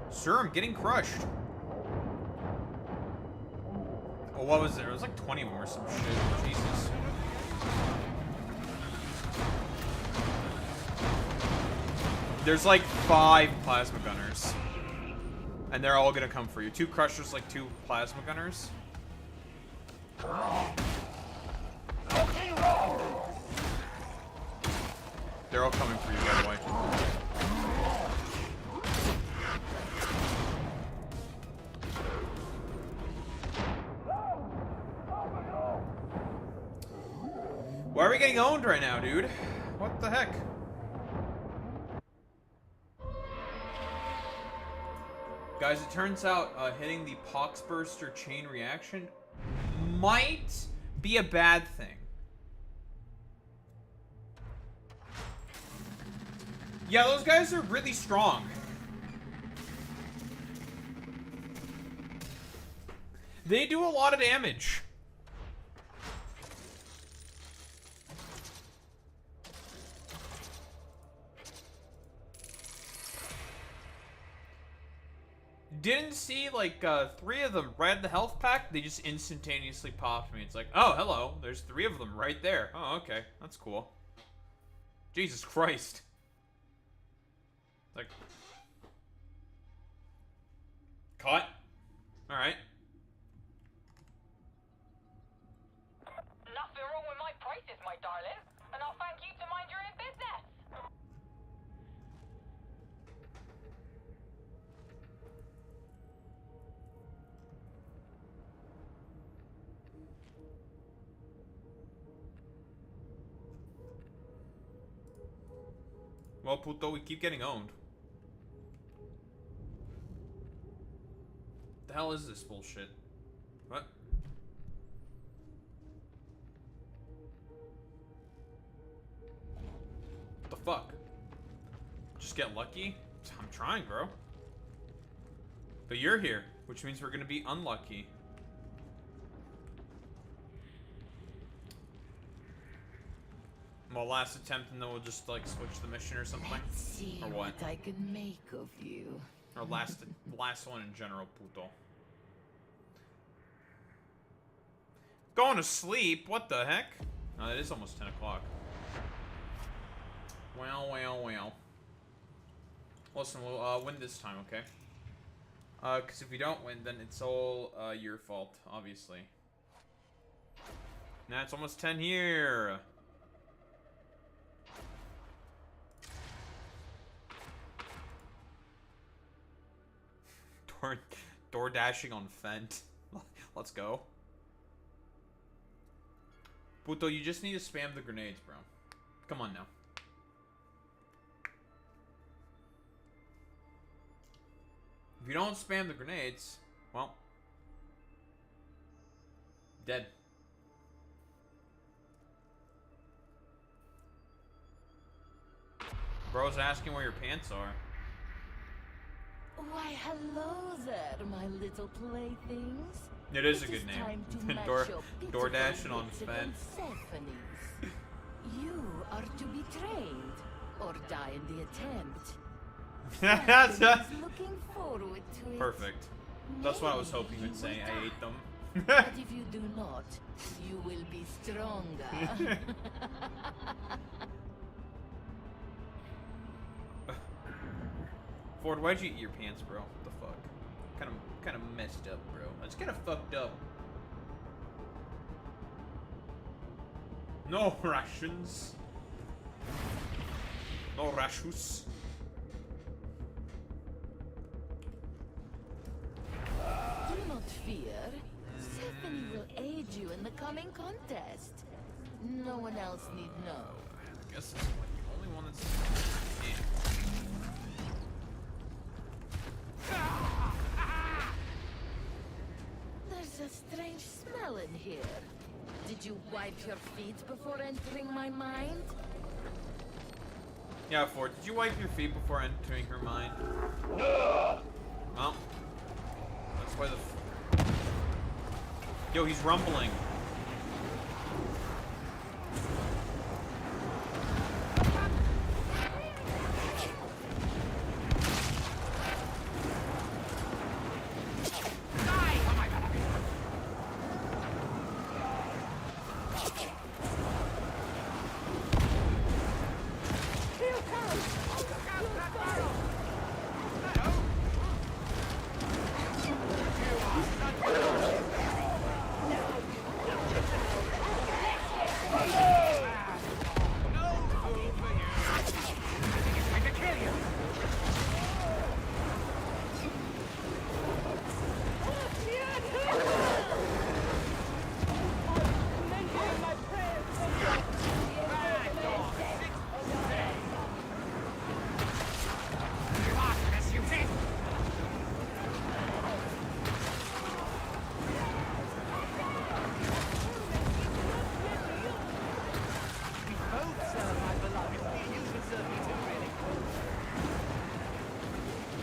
Sir, I'm getting crushed. Oh, what was there? It was like 20 of them or some shit. Jesus. There's like 5 plasma gunners. And they're all gonna come for you. 2 crushers, like 2 plasma gunners. They're all coming for you, by the way. Why are we getting owned right now, dude? What the heck? Guys, it turns out hitting the Poxburster chain reaction might be a bad thing. Yeah, those guys are really strong. They do a lot of damage. Didn't see like 3 of them right at the health pack. They just instantaneously popped me. It's like, oh, hello. There's 3 of them right there. Oh, okay. That's cool. Jesus Christ. Like, cut. All right. Nothing wrong with my prices, my darling. And I'll thank you to mind your own business. Well, Puto, we keep getting owned. The hell is this bullshit? What? What the fuck? Just get lucky? I'm trying, bro. But you're here, which means we're gonna be unlucky. Well, last attempt, and then we'll just like switch the mission or something. Let's see or what? I can make of you. Or last one in general, Puto. Going to sleep? What the heck? No, it is almost 10 o'clock. Well, well, well. Listen, we'll win this time, okay? Because if we don't win, then it's all your fault, obviously. Now it's almost 10 here. Door dashing on Fent. Let's go. Puto, you just need to spam the grenades, bro. Come on now. If you don't spam the grenades, well, dead. Bro's asking where your pants are. Why, hello there, my little playthings. It is a good name. Door dashing on Fent. You are to be trained, or die in the attempt. Looking forward to it. Perfect. That's what I was hoping you'd say. I ate them. But if you do not, you will be stronger. Ford, why'd you eat your pants, bro? What the fuck? Kind of messed up, bro. It's kind of fucked up. No rations. No rashus. Do not fear. Stephanie will aid you in the coming contest. No one else need know. I guess it's like the only one that's... There's a strange smell in here. Did you wipe your feet before entering my mind? Yeah, Ford, did you wipe your feet before entering her mind? Well, that's why the... Yo, he's rumbling.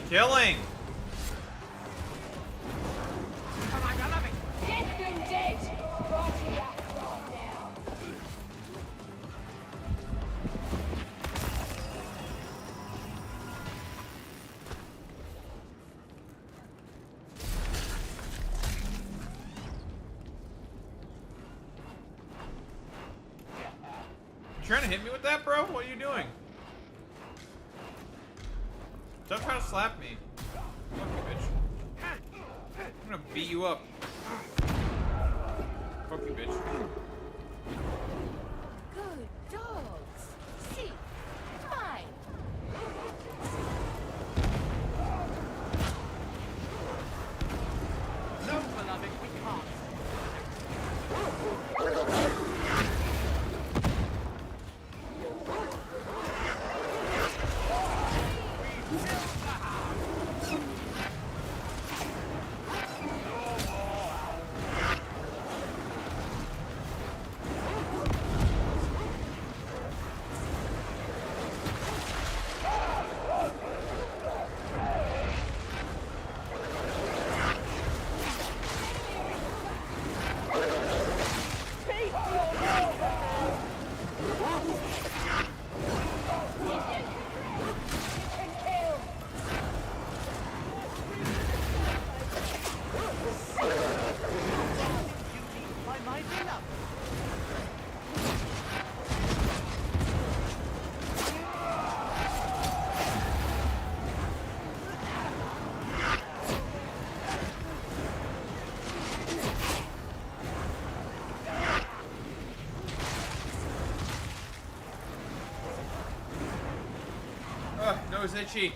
Killing! You trying to hit me with that, bro? What are you doing? Stop trying to slap me. Fuck you, bitch. I'm gonna beat you up. Fuck you, bitch. Good dogs. See, mine. No, beloved, we can't. Nose itchy.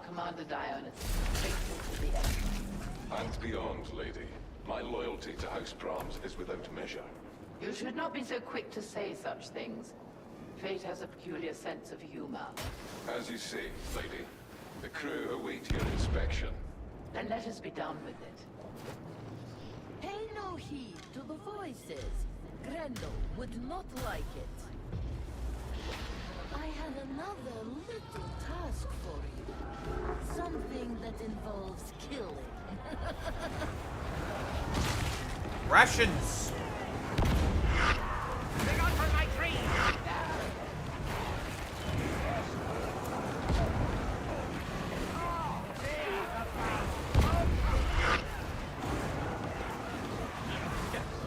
Commander Dionys, faithful to the end. And beyond, lady. My loyalty to House Brahms is without measure. You should not be so quick to say such things. Fate has a peculiar sense of humor. As you say, lady. The crew await your inspection. Then let us be done with it. Pay no heed to the voices. Grendel would not like it. I have another little task for you. Something that involves killing. Rations. Bring on for my tree.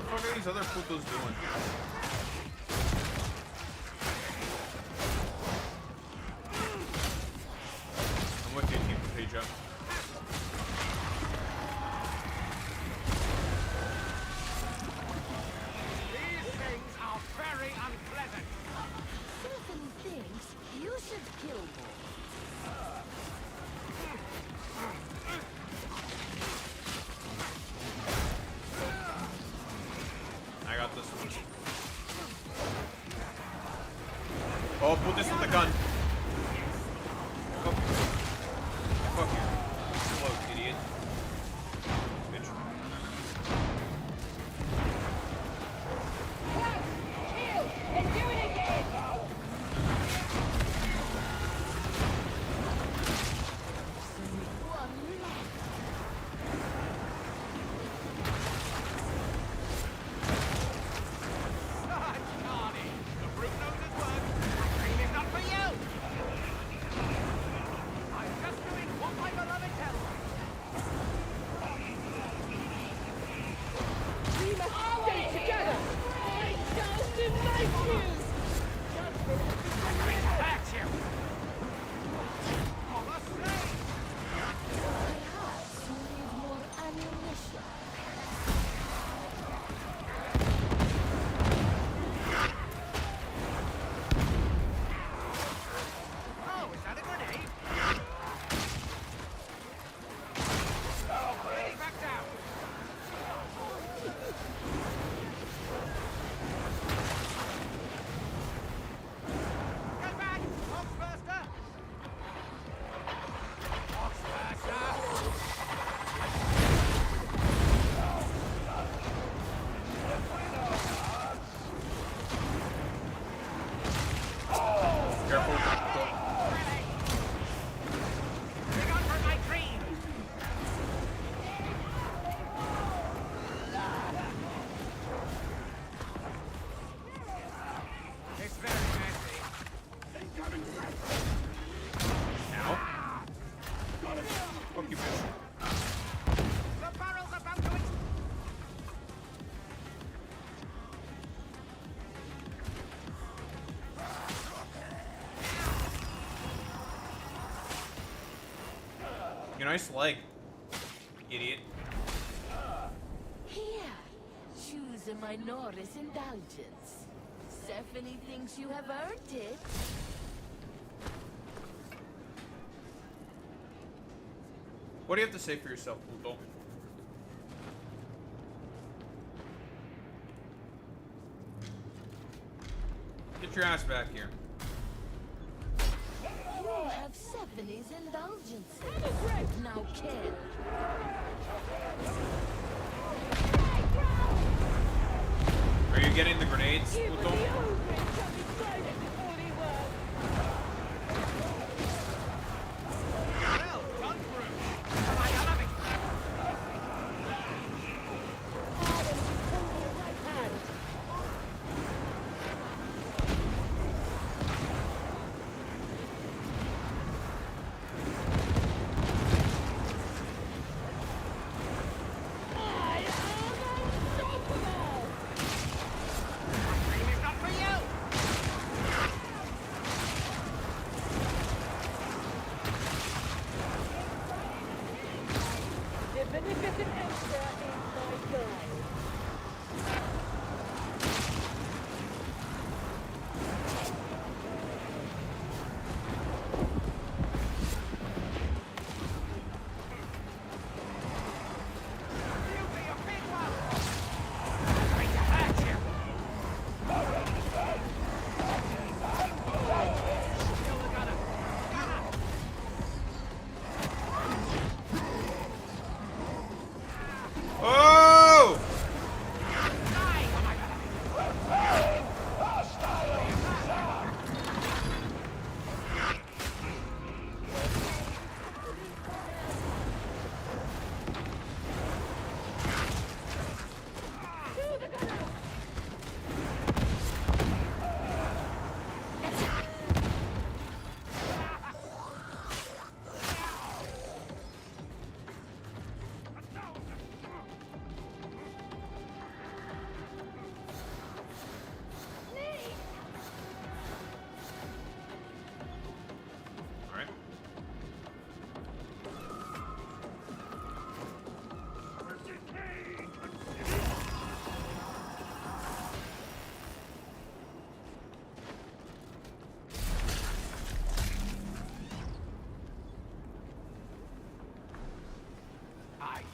What are these other putos doing? I'm with you, Team Potato. These things are very unpleasant. Certain things you should kill more. I got this one. Oh, put this with the gun. Fuck you. Fuck you. Slow, idiot. Bitch. And do it again! Carney, the brute knows his work. That dream is not for you. I'm just doing what my beloved tells me. We must stay together! I just invite you! That's you. On the slave. Perhaps you need more ammunition. Oh, is that a grenade? Back down. Get back! Oxburster! Oxburster! Careful. Bring on for my dream! It's very messy. Now. Fuck you, bitch. The barrel's about to explode. Your nice leg. Idiot. Here, choose a minor's indulgence. Stephanie thinks you have earned it. What do you have to say for yourself, Pluto? Get your ass back here. You have Stephanie's indulgences. Now kill. Are you getting the grenades, Pluto? Well done, Bruce. I love it. Dream is not for you.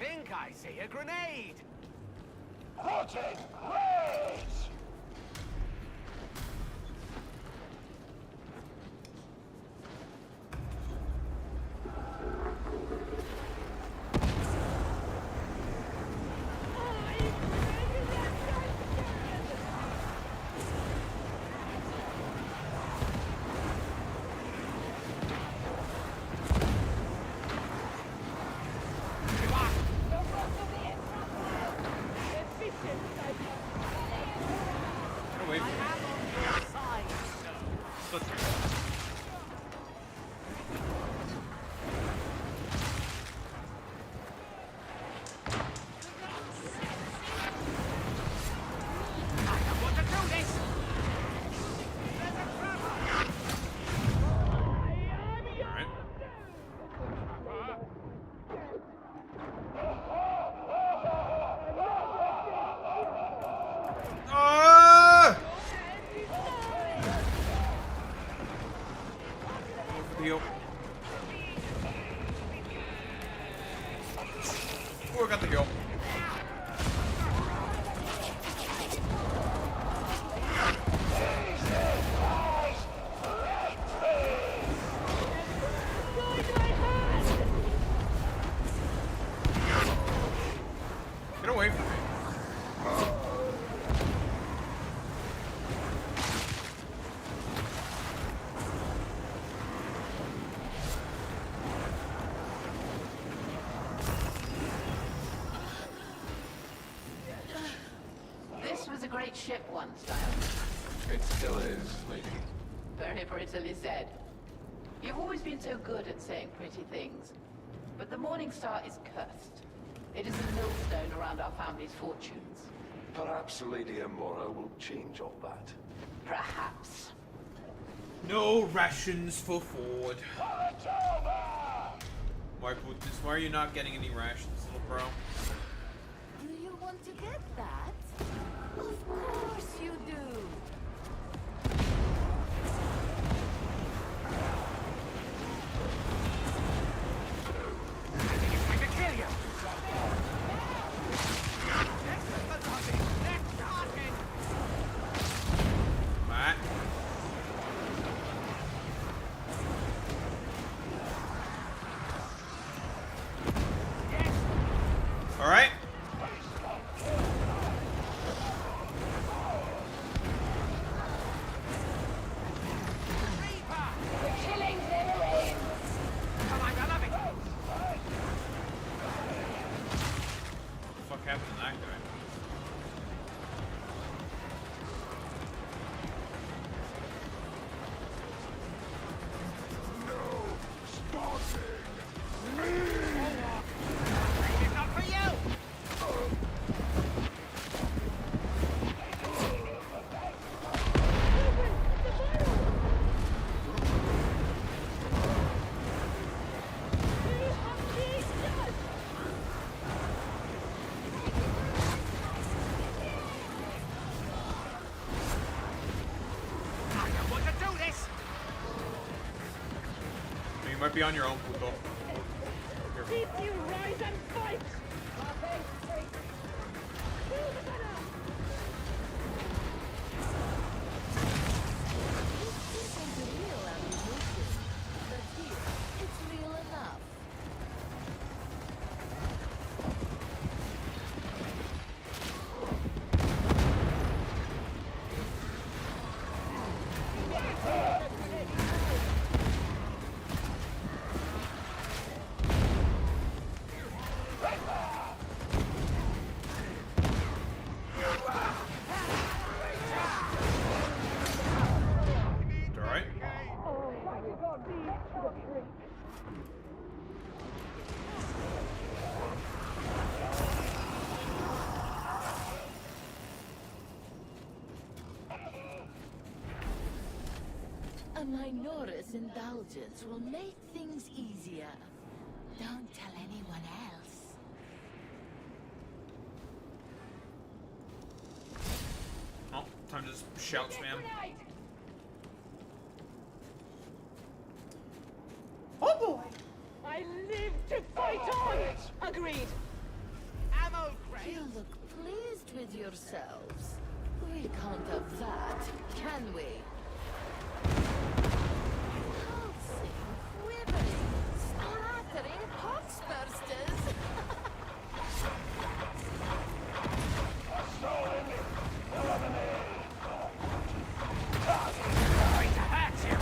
think I see a grenade. Rotted rage! Oh, I got the heal. Get away from me. This was a great ship once, Dial. It still is, lady. Very prettily said. You've always been so good at saying pretty things. But the Morning Star is cursed. It is a millstone around our family's fortunes. Perhaps Lady Amora will change all that. Perhaps. No rations for Ford. Why are you not getting any rations, little bro? Do you want to get that? Of course you do. I can kill you. Matt. All right. What the fuck happened to that guy? You might be on your own, Pluto. Keep you rise and fight! This isn't real ammunition, but here, it's real enough. Alright. A minor's indulgence will make things easier. Don't tell anyone else. Oh, time to just shout spam. Oh boy! I live to fight on! Agreed. yourselves. We can't have that, can we? Pulsing, quivering, splattering poxbursters. Going to hurt you!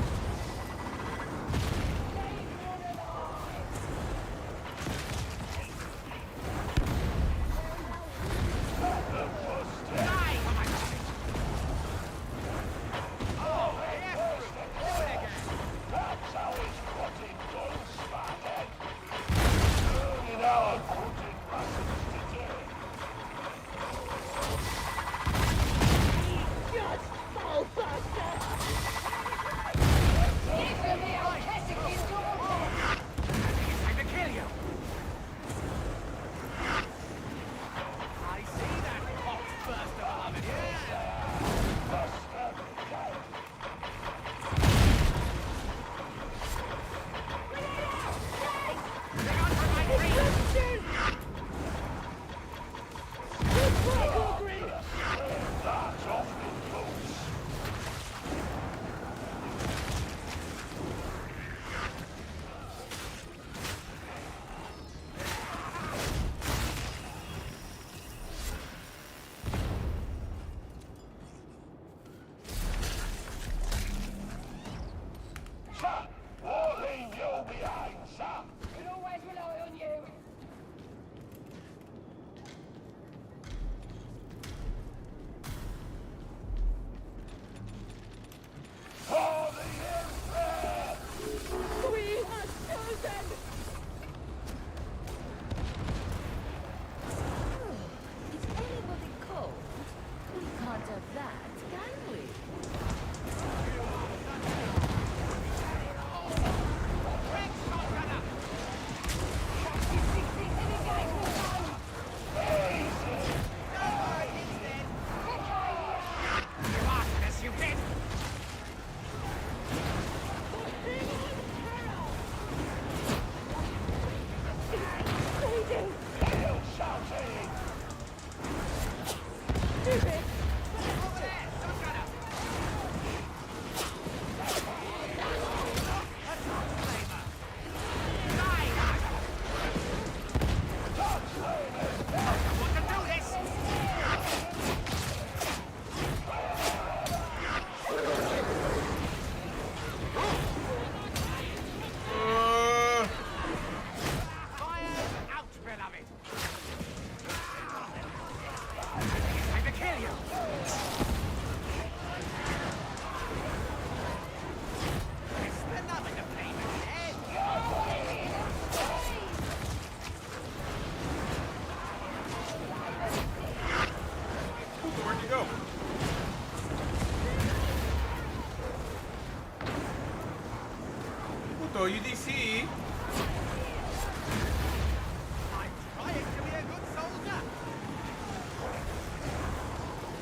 Go UDC.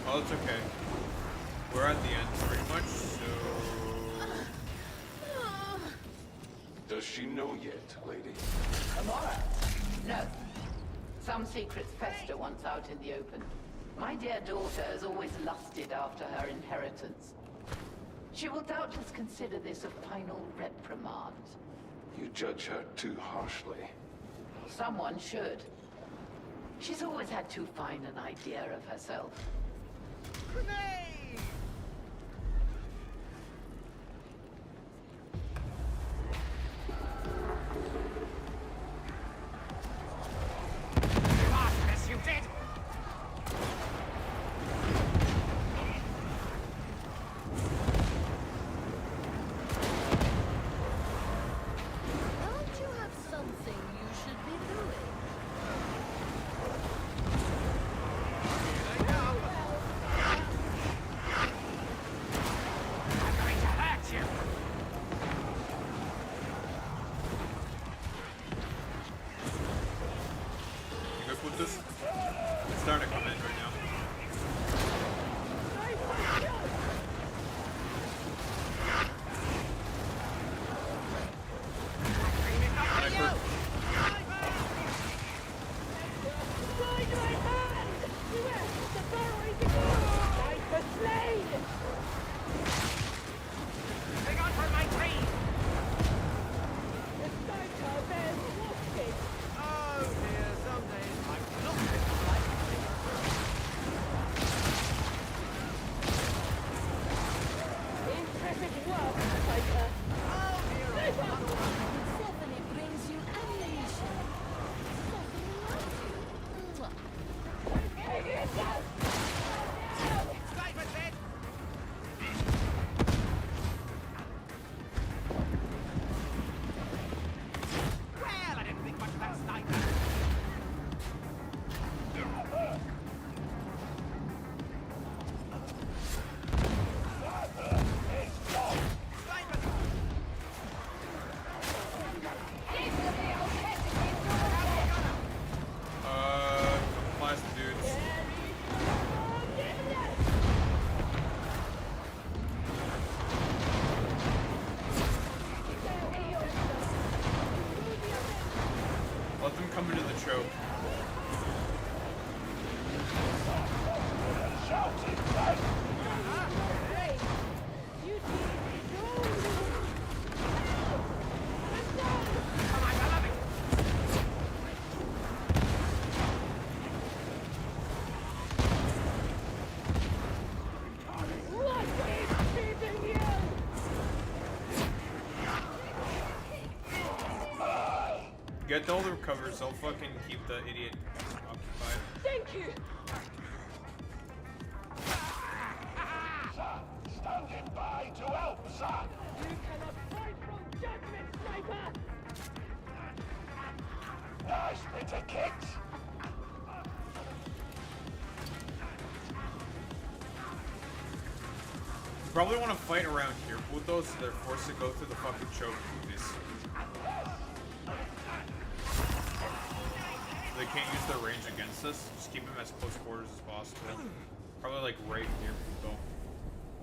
Oh, it's okay. We're at the end pretty much, so... Does she know yet, lady? Amora? No. Some secrets fester once out in the open. My dear daughter has always lusted after her inheritance. She will doubtless consider this a final reprimand. You judge her too harshly. Someone should. She's always had too fine an idea of herself. Grenade! You asked this, you did! Don't you have something you should be doing? Here they come! Get all the covers, I'll fucking keep the idiot occupied. Thank you. Standing by to help, sir. You cannot fight from judgment, sniper. Nice bit of kit. Probably want to fight around here, Puto, so they're forced to go through the fucking choke movies. They can't use their range against us. Just keep them as close quarters as possible. Probably like right near Puto.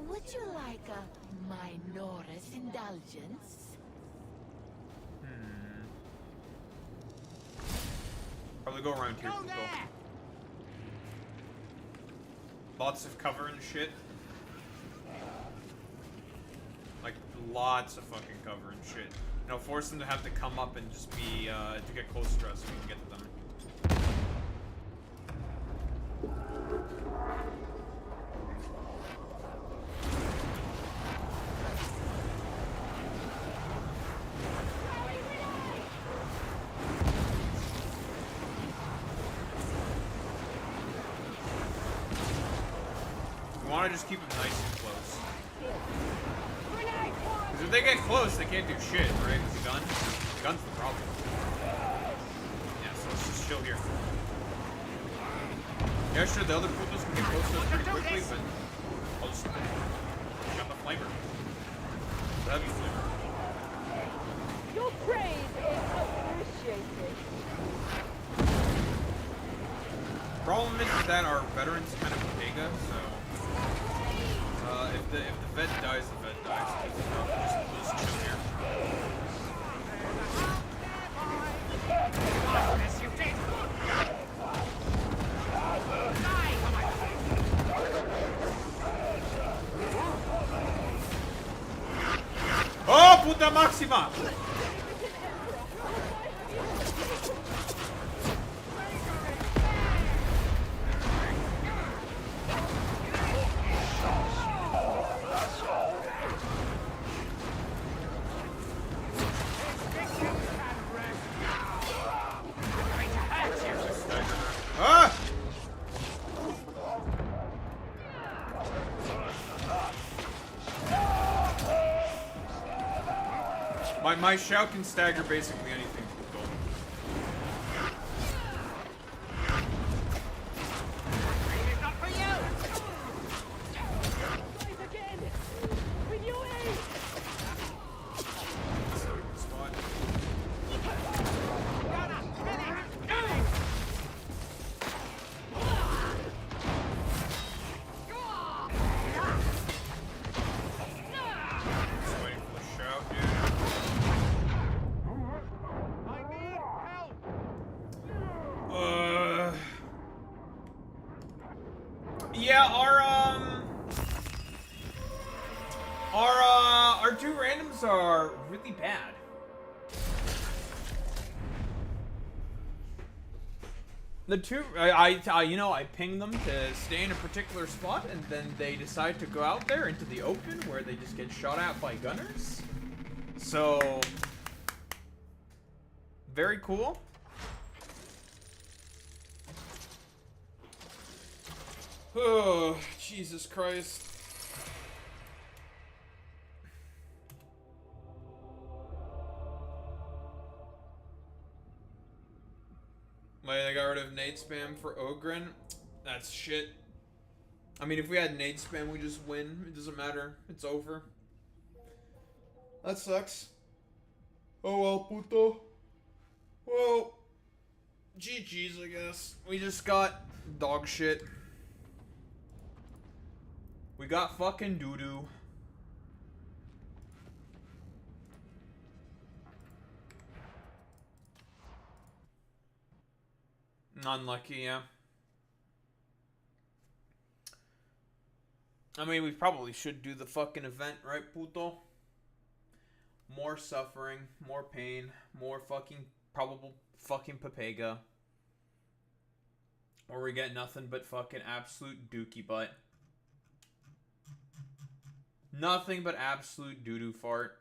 Would you like a minor's indulgence? Probably go around here, Puto. Lots of cover and shit. Like, lots of fucking cover and shit. You know, force them to have to come up and just be, to get close to us so we can get to them. We want to just keep them nice and close. Because if they get close, they can't do shit, right? With the gun. The gun's the problem. Yeah, so let's just chill here. Yeah, sure, the other Putos can get close to us pretty quickly, but I'll just got the flamer. The heavy flamer. Your praise is appreciated. Problem is that our veterans kind of Pega, so if the vet dies, the vet dies. Just chill here. Oh, puta máxima! Ah! My shout can stagger basically anything. Yeah, our two randoms are really bad. The two, I ping them to stay in a particular spot, and then they decide to go out there into the open where they just get shot at by gunners. So, very cool. Oh, Jesus Christ. They got rid of nade spam for Ogren. That's shit. I mean, if we had nade spam, we just win. It doesn't matter. It's over. That sucks. Oh well, puto. Well, GG's, I guess. We just got dog shit. We got fucking doo-doo. Unlucky, yeah. I mean, we probably should do the fucking event, right, puto? More suffering, more pain, more fucking probable fucking papega. Or we get nothing but fucking absolute dookie butt. Nothing but absolute doo-doo fart.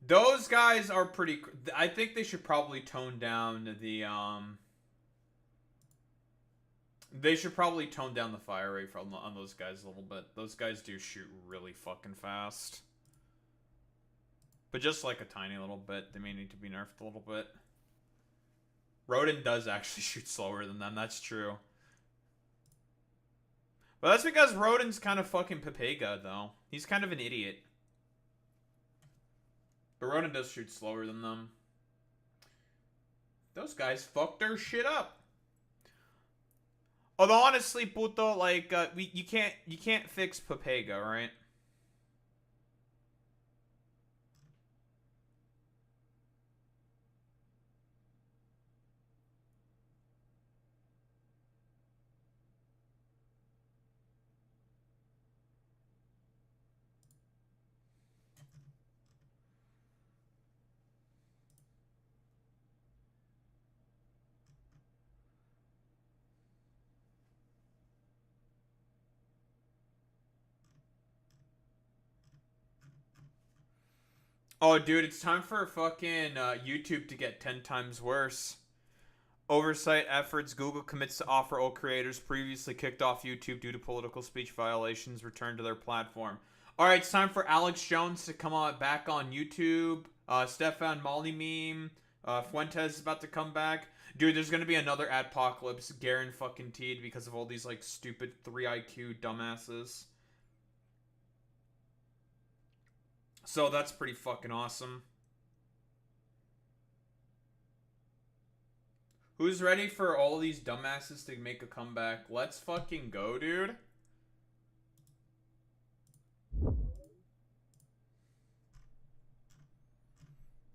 Those guys are pretty... I think they should probably tone down the, They should probably tone down the fire rate on those guys a little bit. Those guys do shoot really fucking fast. But just like a tiny little bit. They may need to be nerfed a little bit. Rodin does actually shoot slower than them. That's true. But that's because Rodin's kind of fucking Pepega, though. He's kind of an idiot. But Rodin does shoot slower than them. Those guys fucked their shit up. Although honestly, puto, like you can't fix Pepega, right? Oh, dude, it's time for fucking YouTube to get 10 times worse. Oversight efforts. Google commits to offer all creators previously kicked off YouTube due to political speech violations return to their platform. Alright, it's time for Alex Jones to come on back on YouTube. Stefan Molly meme. Fuentes is about to come back. Dude, there's gonna be another adpocalypse. Garen fucking teed because of all these, like, stupid 3 IQ dumbasses. So that's pretty fucking awesome. Who's ready for all these dumbasses to make a comeback? Let's fucking go, dude.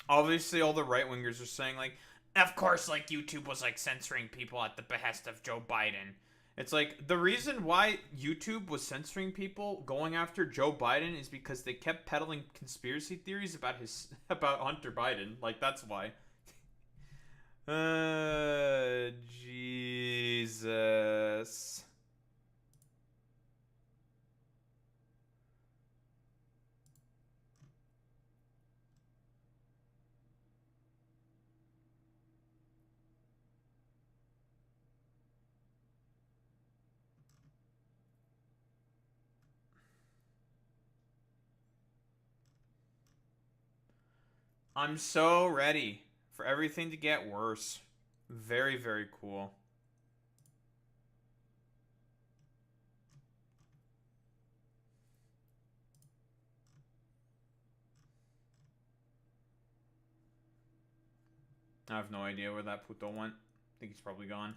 Obviously, all the right-wingers are saying, like, of course, like, YouTube was, like, censoring people at the behest of Joe Biden. It's like, the reason why YouTube was censoring people going after Joe Biden is because they kept peddling conspiracy theories about Hunter Biden. Like, that's why. Jesus. I'm so ready for everything to get worse. Very, very cool. I have no idea where that puto went. I think he's probably gone.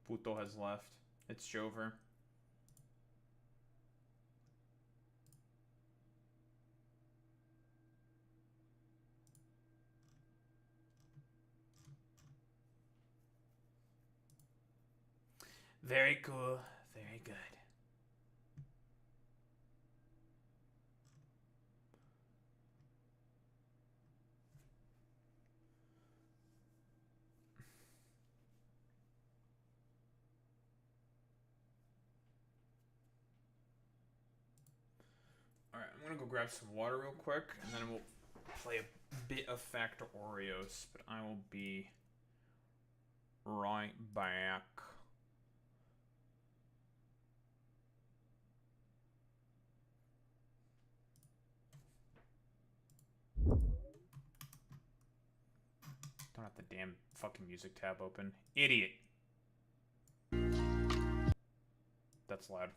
Puto has left. It's Jover. Very cool. Very good. Alright, I'm gonna go grab some water real quick, and then we'll play a bit of Factor Oreos, but I will be right back. Don't have the damn fucking music tab open. Idiot. That's loud.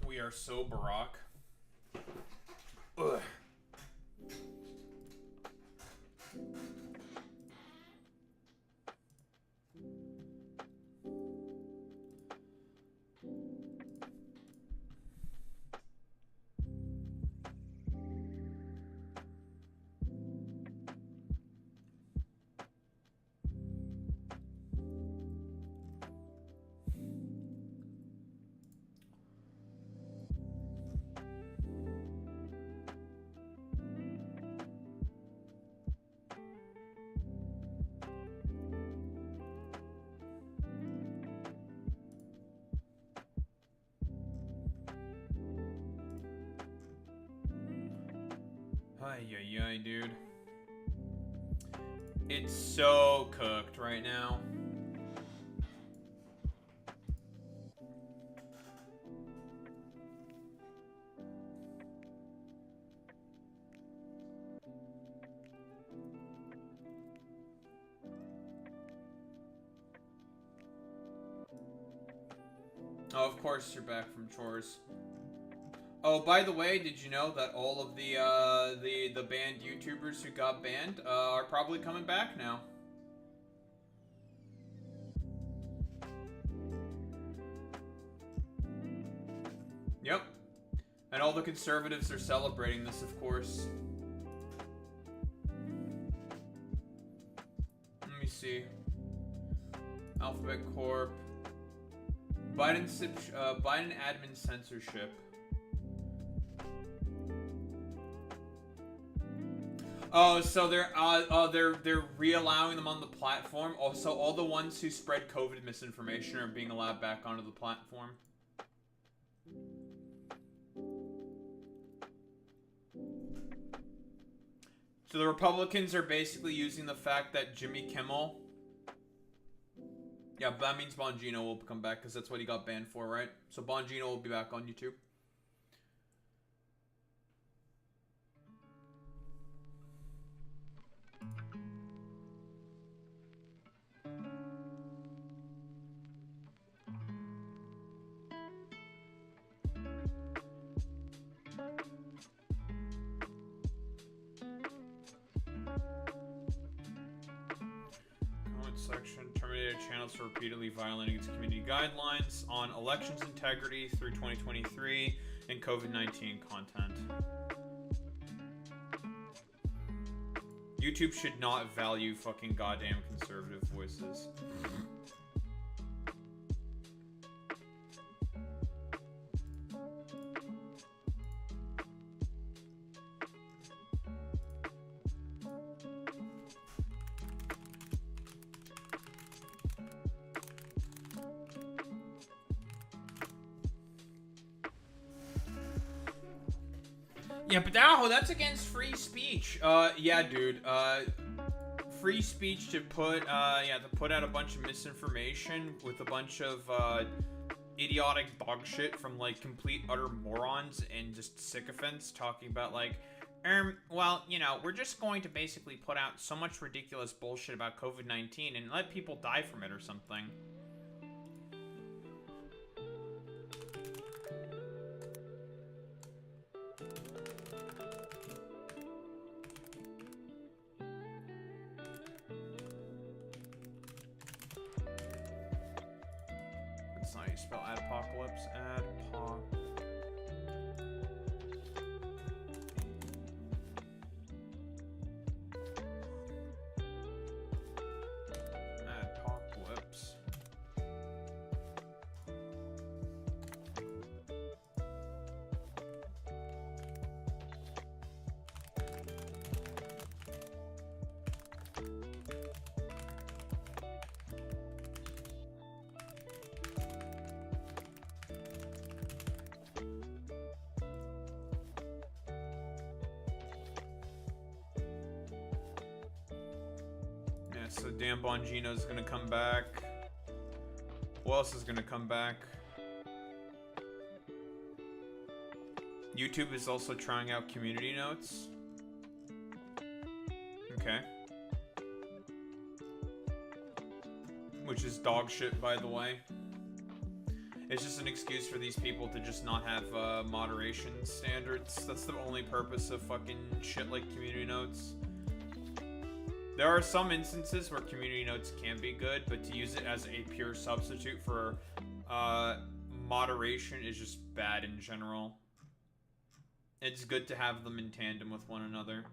We are so Barack. Ugh. Ay, dude. It's so cooked right now. Oh, of course you're back from chores. Oh, by the way, did you know that all of the banned YouTubers who got banned are probably coming back now? Yep. And all the conservatives are celebrating this, of course. Let me see. Alphabet Corp. Biden admin censorship. Oh, so they're re-allowing them on the platform. Also, all the ones who spread COVID misinformation are being allowed back onto the platform. So the Republicans are basically using the fact that Jimmy Kimmel... Yeah, that means Bongino will come back because that's what he got banned for, right? So Bongino will be back on YouTube. Section terminated channels for repeatedly violating its community guidelines on elections integrity through 2023 and COVID-19 content. YouTube should not value fucking goddamn conservative voices. Yeah, but that's against free speech. Yeah, dude. Free speech to put out a bunch of misinformation with a bunch of idiotic dog shit from like complete utter morons and just sycophants talking about like, well, you know, we're just going to basically put out so much ridiculous bullshit about COVID-19 and let people die from it or something. That's not how you spell adpocalypse. Adpocalypse. So Dan Bongino's gonna come back. Who else is gonna come back? YouTube is also trying out community notes. Okay. Which is dog shit, by the way. It's just an excuse for these people to just not have moderation standards. That's the only purpose of fucking shit like community notes. There are some instances where community notes can be good, but to use it as a pure substitute for moderation is just bad in general. It's good to have them in tandem with one another.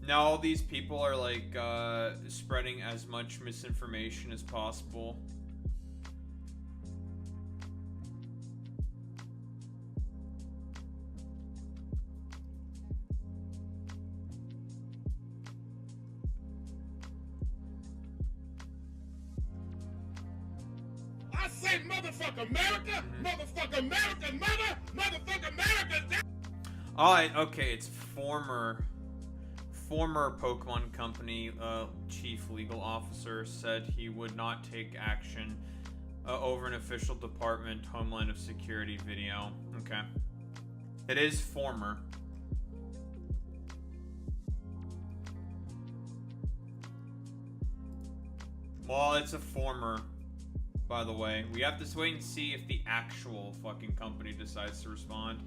Now all these people are like spreading as much misinformation as possible. I say motherfucker America, motherfucker America, motherfucker America. Alright, okay, it's former Pokemon Company chief legal officer said he would not take action over an official Department Homeland of Security video. Okay. It is former. Well, it's a former, by the way. We have to wait and see if the actual fucking company decides to respond.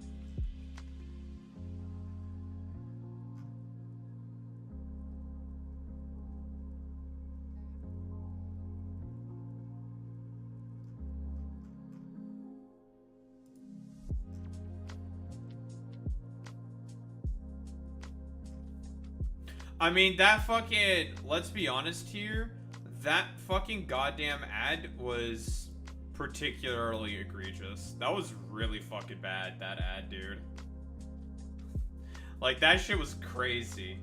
I mean, that fucking, let's be honest here, that fucking goddamn ad was particularly egregious. That was really fucking bad, that ad, dude. Like, that shit was crazy.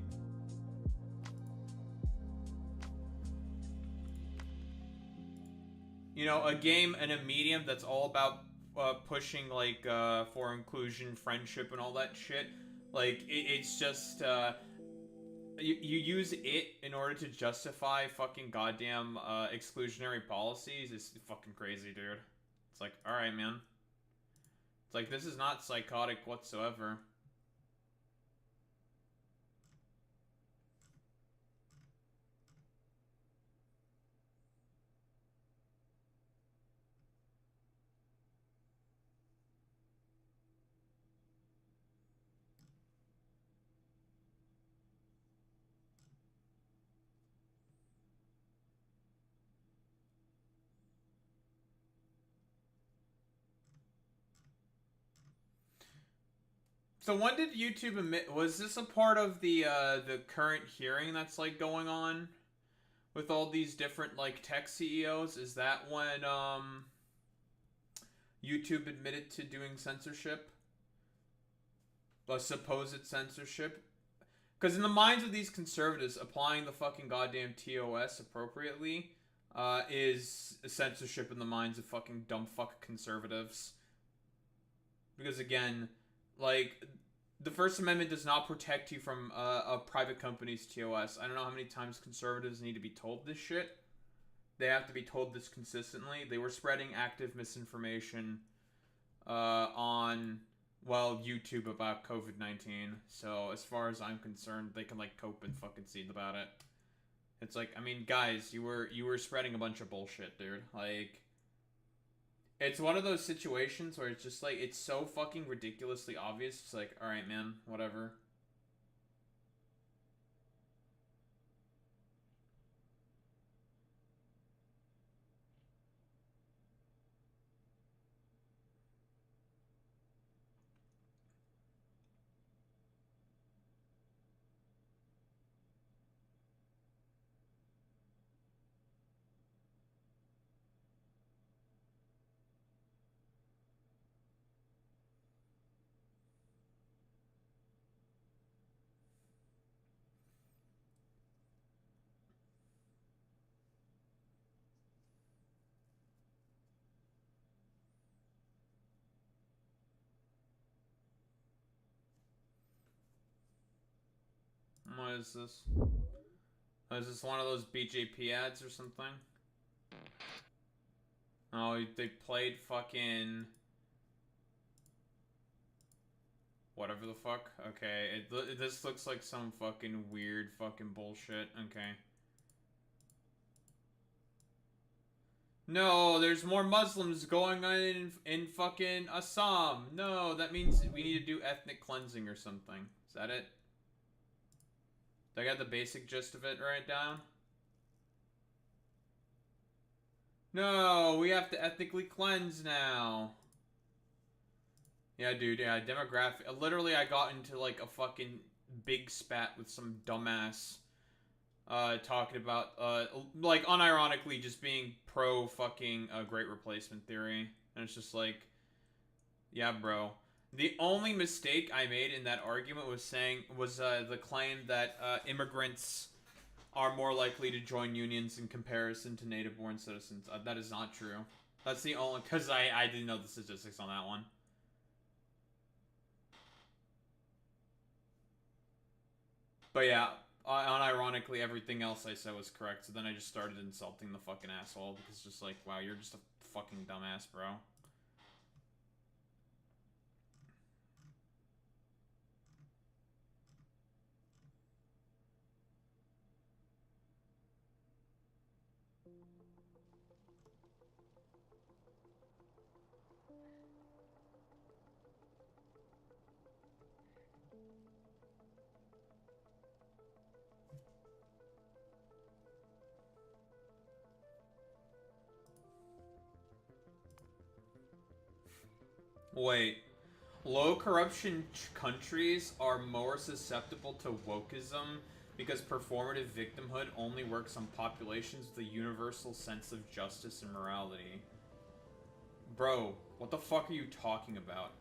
You know, a game and a medium that's all about pushing, like, for inclusion, friendship, and all that shit. Like, it's just, You use it in order to justify fucking goddamn exclusionary policies. It's fucking crazy, dude. It's like, alright, man. It's like, this is not psychotic whatsoever. So when did YouTube admit? Was this a part of the current hearing that's like going on with all these different like tech CEOs? Is that when YouTube admitted to doing censorship, a supposed censorship? Because in the minds of these conservatives, applying the fucking goddamn TOS appropriately is censorship in the minds of fucking dumb fuck conservatives. Because again, like, the First Amendment does not protect you from a private company's TOS. I don't know how many times conservatives need to be told this shit. They have to be told this consistently. They were spreading active misinformation on, well, YouTube about COVID-19. So as far as I'm concerned, they can like cope and fucking seed about it. It's like, I mean, guys, you were spreading a bunch of bullshit, dude. Like, it's one of those situations where it's just like, it's so fucking ridiculously obvious. It's like, alright, man, whatever. What is this? Is this one of those BJP ads or something? Oh, they played fucking... Whatever the fuck. Okay, this looks like some fucking weird fucking bullshit. Okay. No, there's more Muslims going on in fucking Assam. No, that means we need to do ethnic cleansing or something. Is that it? Did I got the basic gist of it right down? No, we have to ethnically cleanse now. Yeah, dude, yeah, demographic. Literally, I got into, like, a fucking big spat with some dumbass, talking about, like, unironically just being pro-fucking, Great Replacement Theory. And it's just like, yeah, bro. The only mistake I made in that argument was the claim that, immigrants are more likely to join unions in comparison to native-born citizens. That is not true. That's the only... Because I didn't know the statistics on that one. But yeah, unironically, everything else I said was correct. So then I just started insulting the fucking asshole. Because it's just like, wow, you're just a fucking dumbass, bro. Wait. Low corruption countries are more susceptible to wokeism because performative victimhood only works on populations with a universal sense of justice and morality. Bro, what the fuck are you talking about?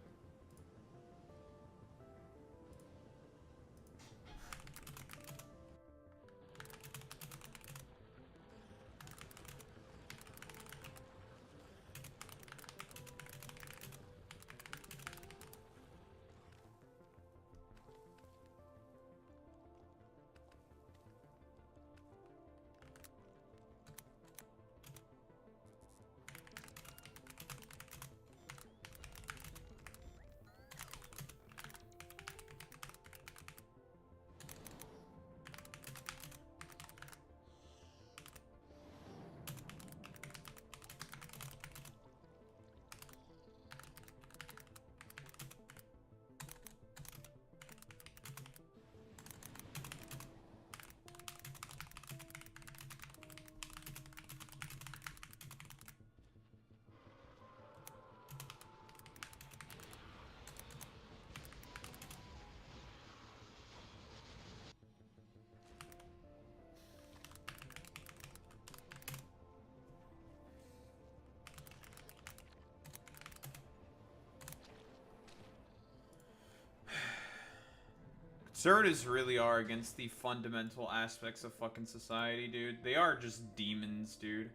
Conservatives really are against the fundamental aspects of fucking society, dude. They are just demons, dude.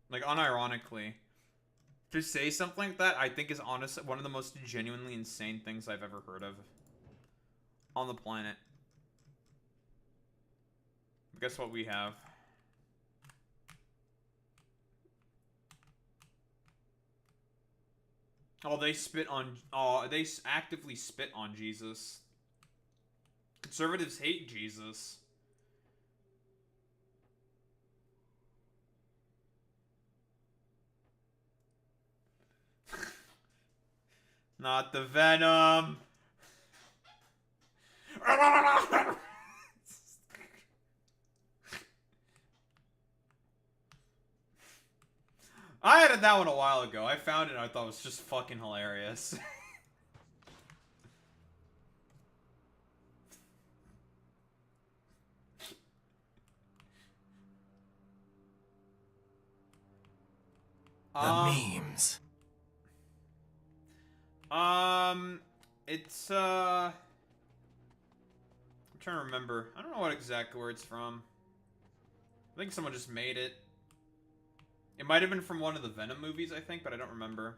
Like, unironically. To say something like that, I think is honestly one of the most genuinely insane things I've ever heard of on the planet. Guess what we have? Oh, they spit on... Oh, they actively spit on Jesus. Conservatives hate Jesus. Not the venom! I added that one a while ago. I found it and I thought it was just fucking hilarious. Memes. It's, I'm trying to remember. I don't know what exactly where it's from. I think someone just made it. It might have been from one of the Venom movies, I think, but I don't remember.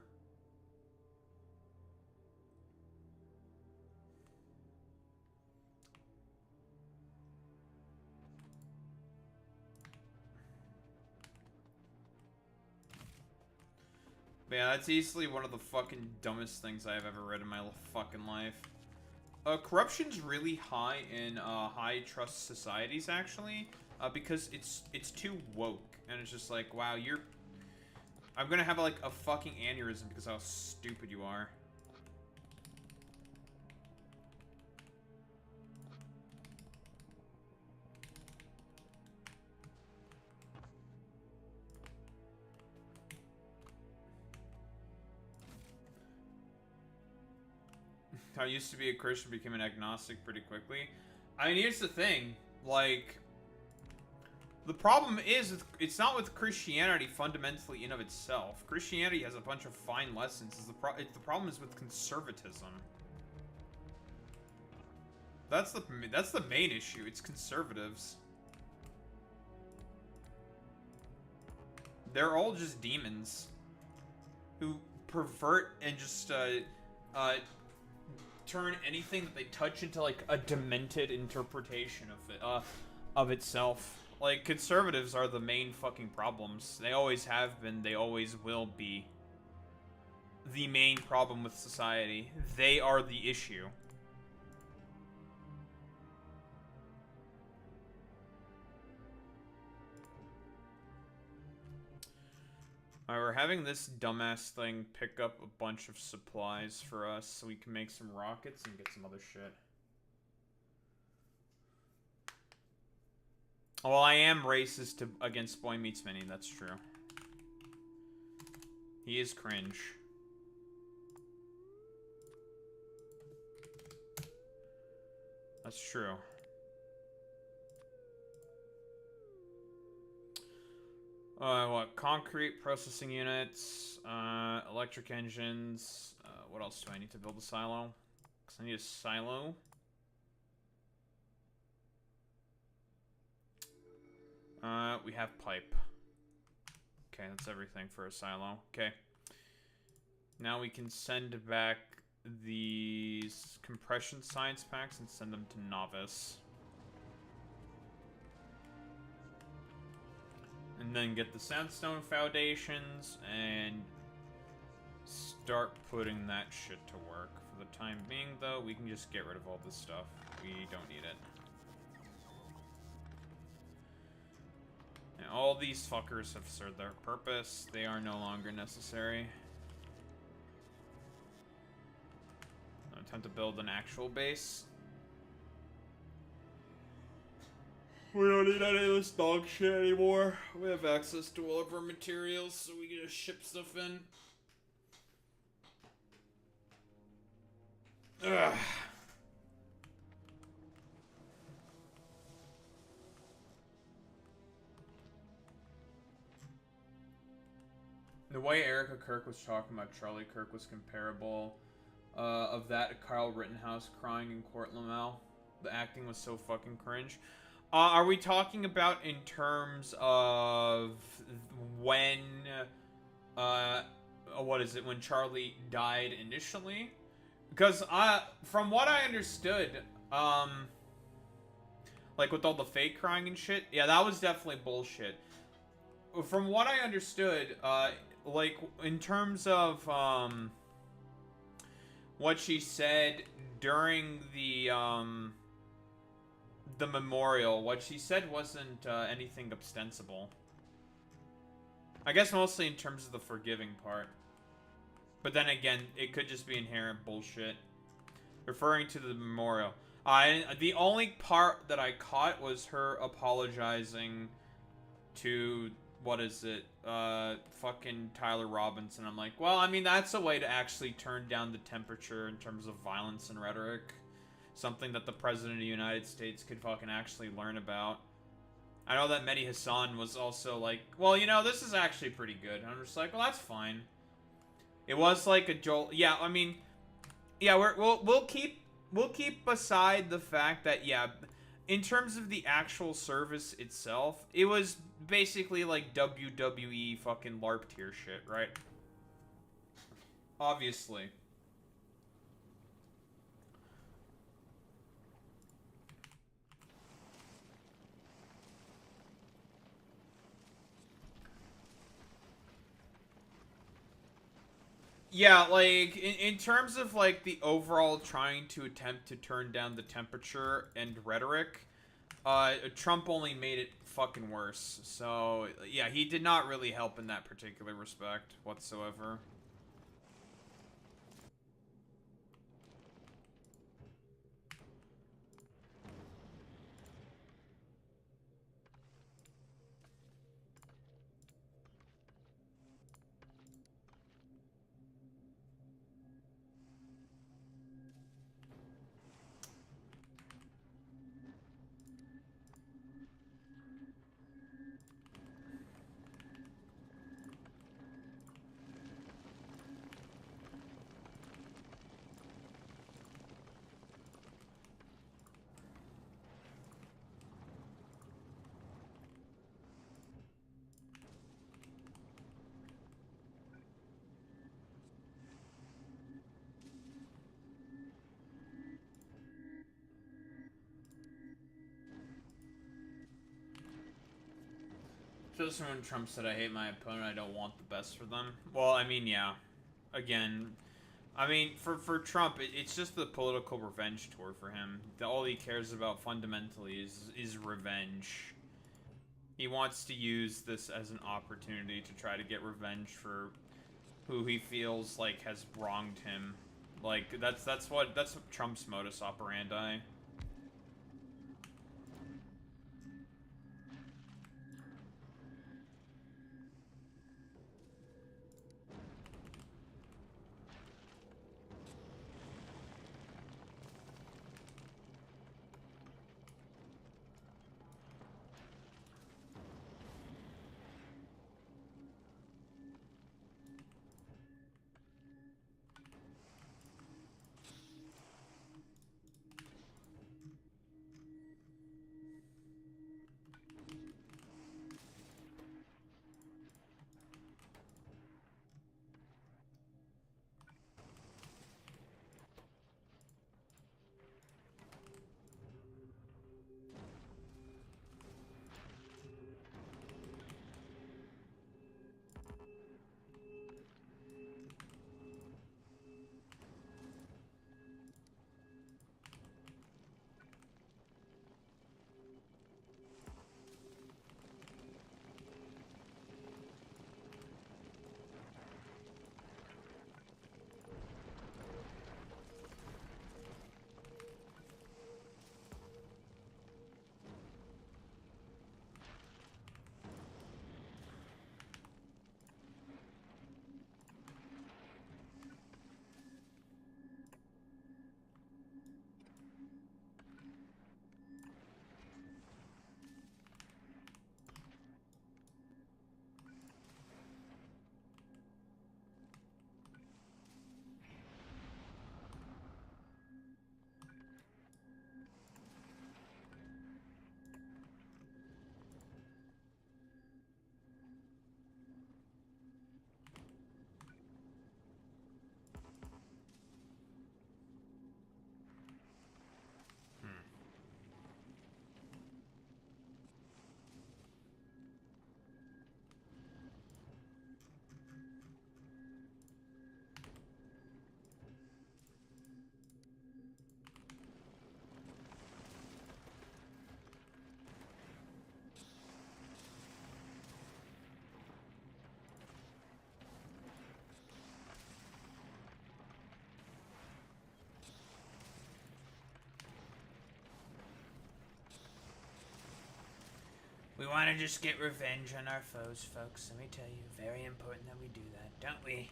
Yeah, that's easily one of the fucking dumbest things I've ever read in my fucking life. Corruption's really high in high trust societies, actually, because it's too woke, and it's just like, wow, I'm gonna have like a fucking aneurysm because of how stupid you are. I used to be a Christian, became an agnostic pretty quickly. I mean, here's the thing, like, the problem is, it's not with Christianity fundamentally in of itself. Christianity has a bunch of fine lessons. The problem is with conservatism. That's the main issue. It's conservatives. They're all just demons who pervert and just turn anything that they touch into like a demented interpretation of itself. Like, conservatives are the main fucking problems. They always have been, they always will be the main problem with society. They are the issue. Alright, we're having this dumbass thing pick up a bunch of supplies for us so we can make some rockets and get some other shit. Well, I am racist against Boy Meets Mini, that's true. He is cringe. That's true. What? Concrete processing units, electric engines. What else do I need to build a silo? Because I need a silo. We have pipe. Okay, that's everything for a silo. Okay. Now we can send back these compression science packs and send them to Novice. And then get the sandstone foundations and start putting that shit to work. For the time being, though, we can just get rid of all this stuff. We don't need it. And all these fuckers have served their purpose. They are no longer necessary. Time to build an actual base. We don't need any of this dog shit anymore. We have access to all of our materials, so we can just ship stuff in. Ugh. The way Erica Kirk was talking about Charlie Kirk was comparable of that Kyle Rittenhouse crying in Court Lamel. The acting was so fucking cringe. Are we talking about in terms of when, what is it, when Charlie died initially? Because, from what I understood, like with all the fake crying and shit, yeah, that was definitely bullshit. From what I understood, like, in terms of, what she said during the memorial, what she said wasn't anything ostensible. I guess mostly in terms of the forgiving part. But then again, it could just be inherent bullshit. Referring to the memorial. The only part that I caught was her apologizing to, what is it, fucking Tyler Robinson. I'm like, well, I mean, that's a way to actually turn down the temperature in terms of violence and rhetoric. Something that the President of the United States could fucking actually learn about. I know that Mehdi Hassan was also like, well, you know, this is actually pretty good. And I'm just like, well, that's fine. It was like a jolt. Yeah, I mean, yeah, we'll keep aside the fact that, yeah, in terms of the actual service itself, it was basically like WWE fucking LARP tier shit, right? Obviously. Yeah, like, in terms of, like, the overall trying to attempt to turn down the temperature and rhetoric, Trump only made it fucking worse. So, yeah, he did not really help in that particular respect whatsoever. Just when Trump said, I hate my opponent, I don't want the best for them. Well, I mean, yeah. Again, I mean, for Trump, it's just the political revenge tour for him. All he cares about fundamentally is revenge. He wants to use this as an opportunity to try to get revenge for who he feels like has wronged him. Like, that's what Trump's modus operandi. We want to just get revenge on our foes, folks. Let me tell you, very important that we do that, don't we?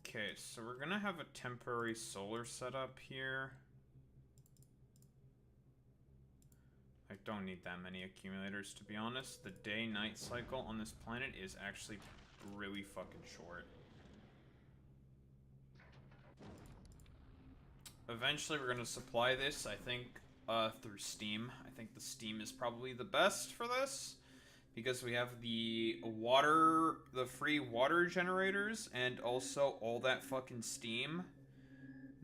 Okay, so we're gonna have a temporary solar setup here. I don't need that many accumulators, to be honest. The day-night cycle on this planet is actually really fucking short. Eventually, we're gonna supply this, I think, through Steam. I think the Steam is probably the best for this, because we have the free water generators, and also all that fucking steam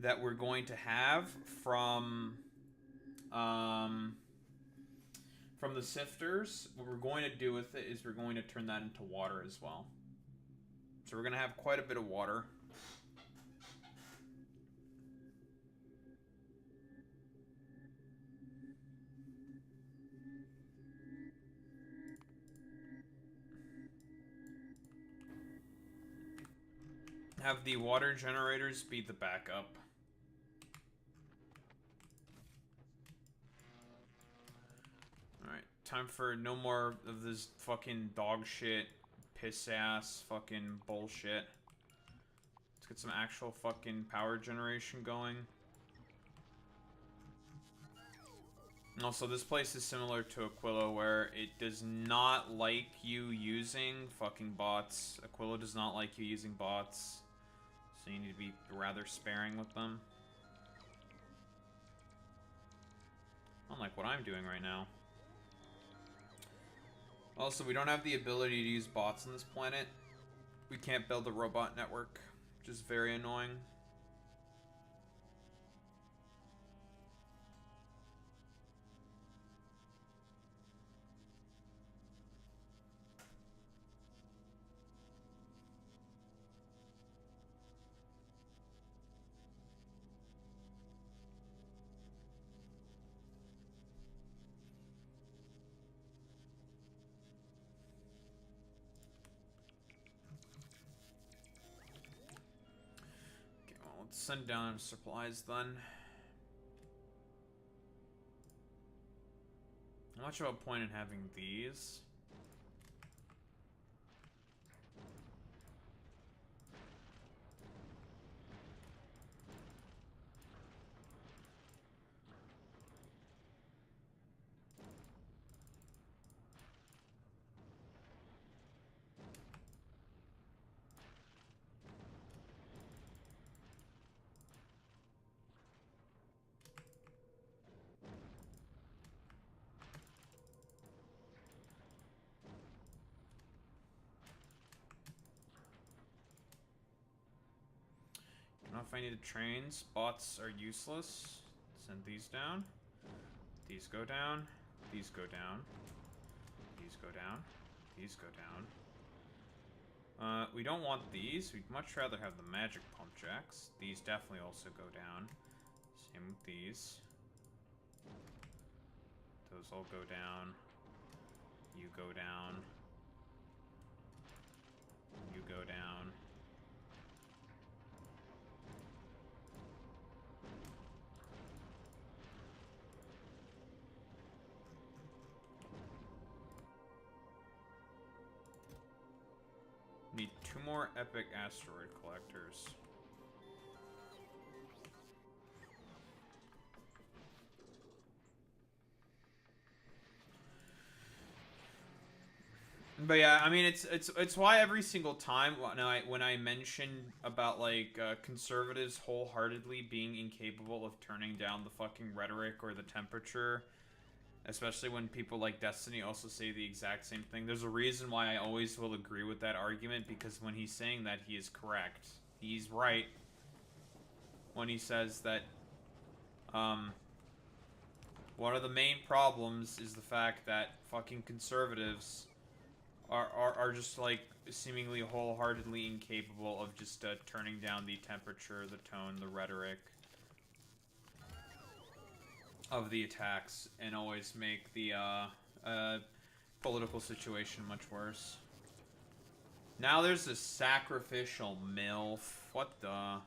that we're going to have from the sifters, what we're going to do with it is we're going to turn that into water as well. So we're going to have quite a bit of water. Have the water generators be the backup. Alright, time for no more of this fucking dog shit, piss ass fucking bullshit. Let's get some actual fucking power generation going. And also, this place is similar to Aquila, where it does not like you using fucking bots. Aquila does not like you using bots. So you need to be rather sparing with them. Unlike what I'm doing right now. Also, we don't have the ability to use bots on this planet. We can't build a robot network, which is very annoying. Send down supplies then. Not much of a point in having these. Don't know if I need the trains. Bots are useless. Send these down. These go down. These go down. These go down. These go down. We don't want these. We'd much rather have the magic pump jacks. These definitely also go down. Same with these. Those all go down. You go down. You go down. Need 2 more epic asteroid collectors. But yeah, I mean, it's why every single time when I mention about like conservatives wholeheartedly being incapable of turning down the fucking rhetoric or the temperature, especially when people like Destiny also say the exact same thing. There's a reason why I always will agree with that argument, because when he's saying that, he is correct. He's right when he says that one of the main problems is the fact that fucking conservatives are just like seemingly wholeheartedly incapable of just turning down the temperature, the tone, the rhetoric of the attacks, and always make the political situation much worse. Now there's a sacrificial MILF. What the?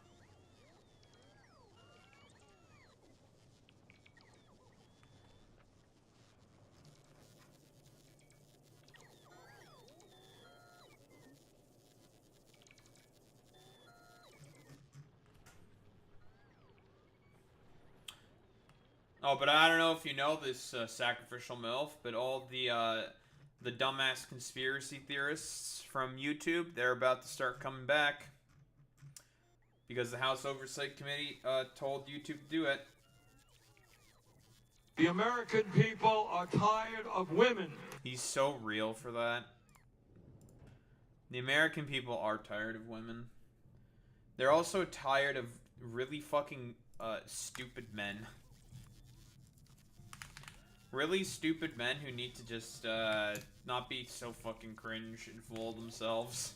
Oh, but I don't know if you know this sacrificial MILF, but all the dumbass conspiracy theorists from YouTube, they're about to start coming back. Because the House Oversight Committee told YouTube to do it. The American people are tired of women. He's so real for that. The American people are tired of women. They're also tired of really fucking stupid men. Really stupid men who need to just not be so fucking cringe and fool themselves.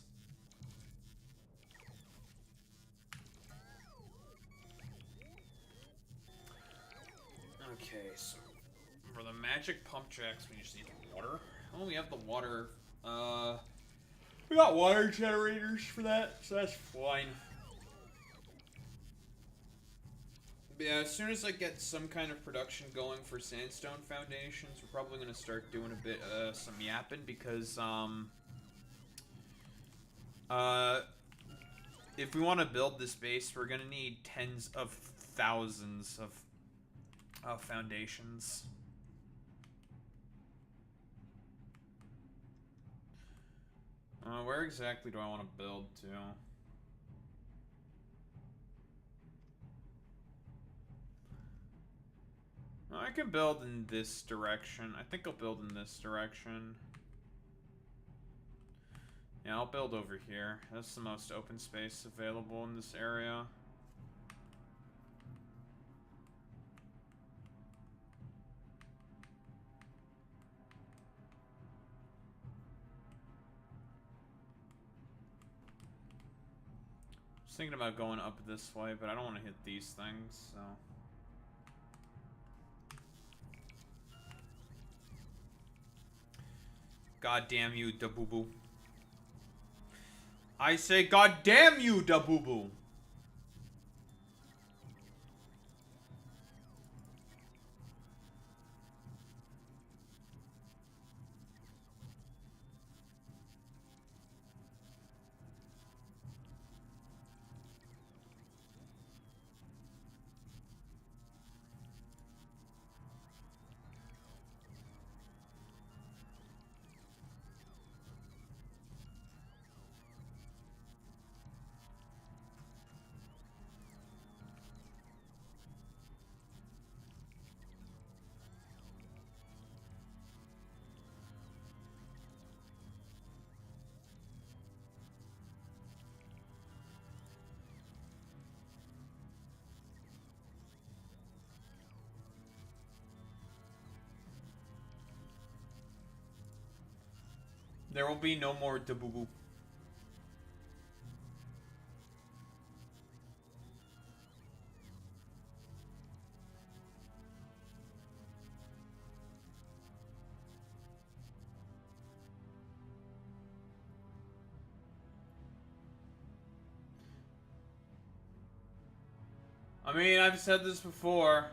Okay, so for the magic pump jacks, we just need the water. Oh, we have the water. We got water generators for that, so that's fine. But yeah, as soon as I get some kind of production going for sandstone foundations, we're probably gonna start doing a bit, some yapping, because, if we want to build this base, we're gonna need tens of thousands of foundations. Where exactly do I want to build to? I can build in this direction. I think I'll build in this direction. Yeah, I'll build over here. That's the most open space available in this area. I was thinking about going up this way, but I don't want to hit these things, so... God damn you, da boo boo. I say, God damn you, da boo boo. There will be no more da boo boo. I mean, I've said this before.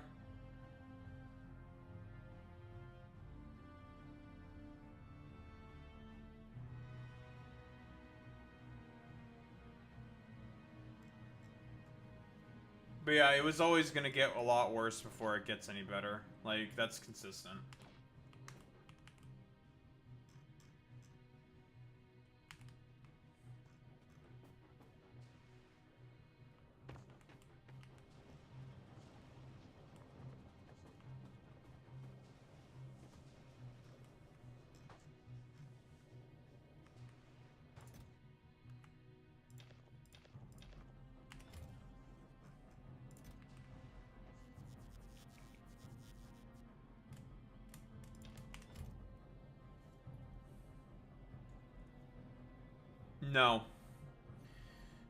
But yeah, it was always gonna get a lot worse before it gets any better. Like, that's consistent. No.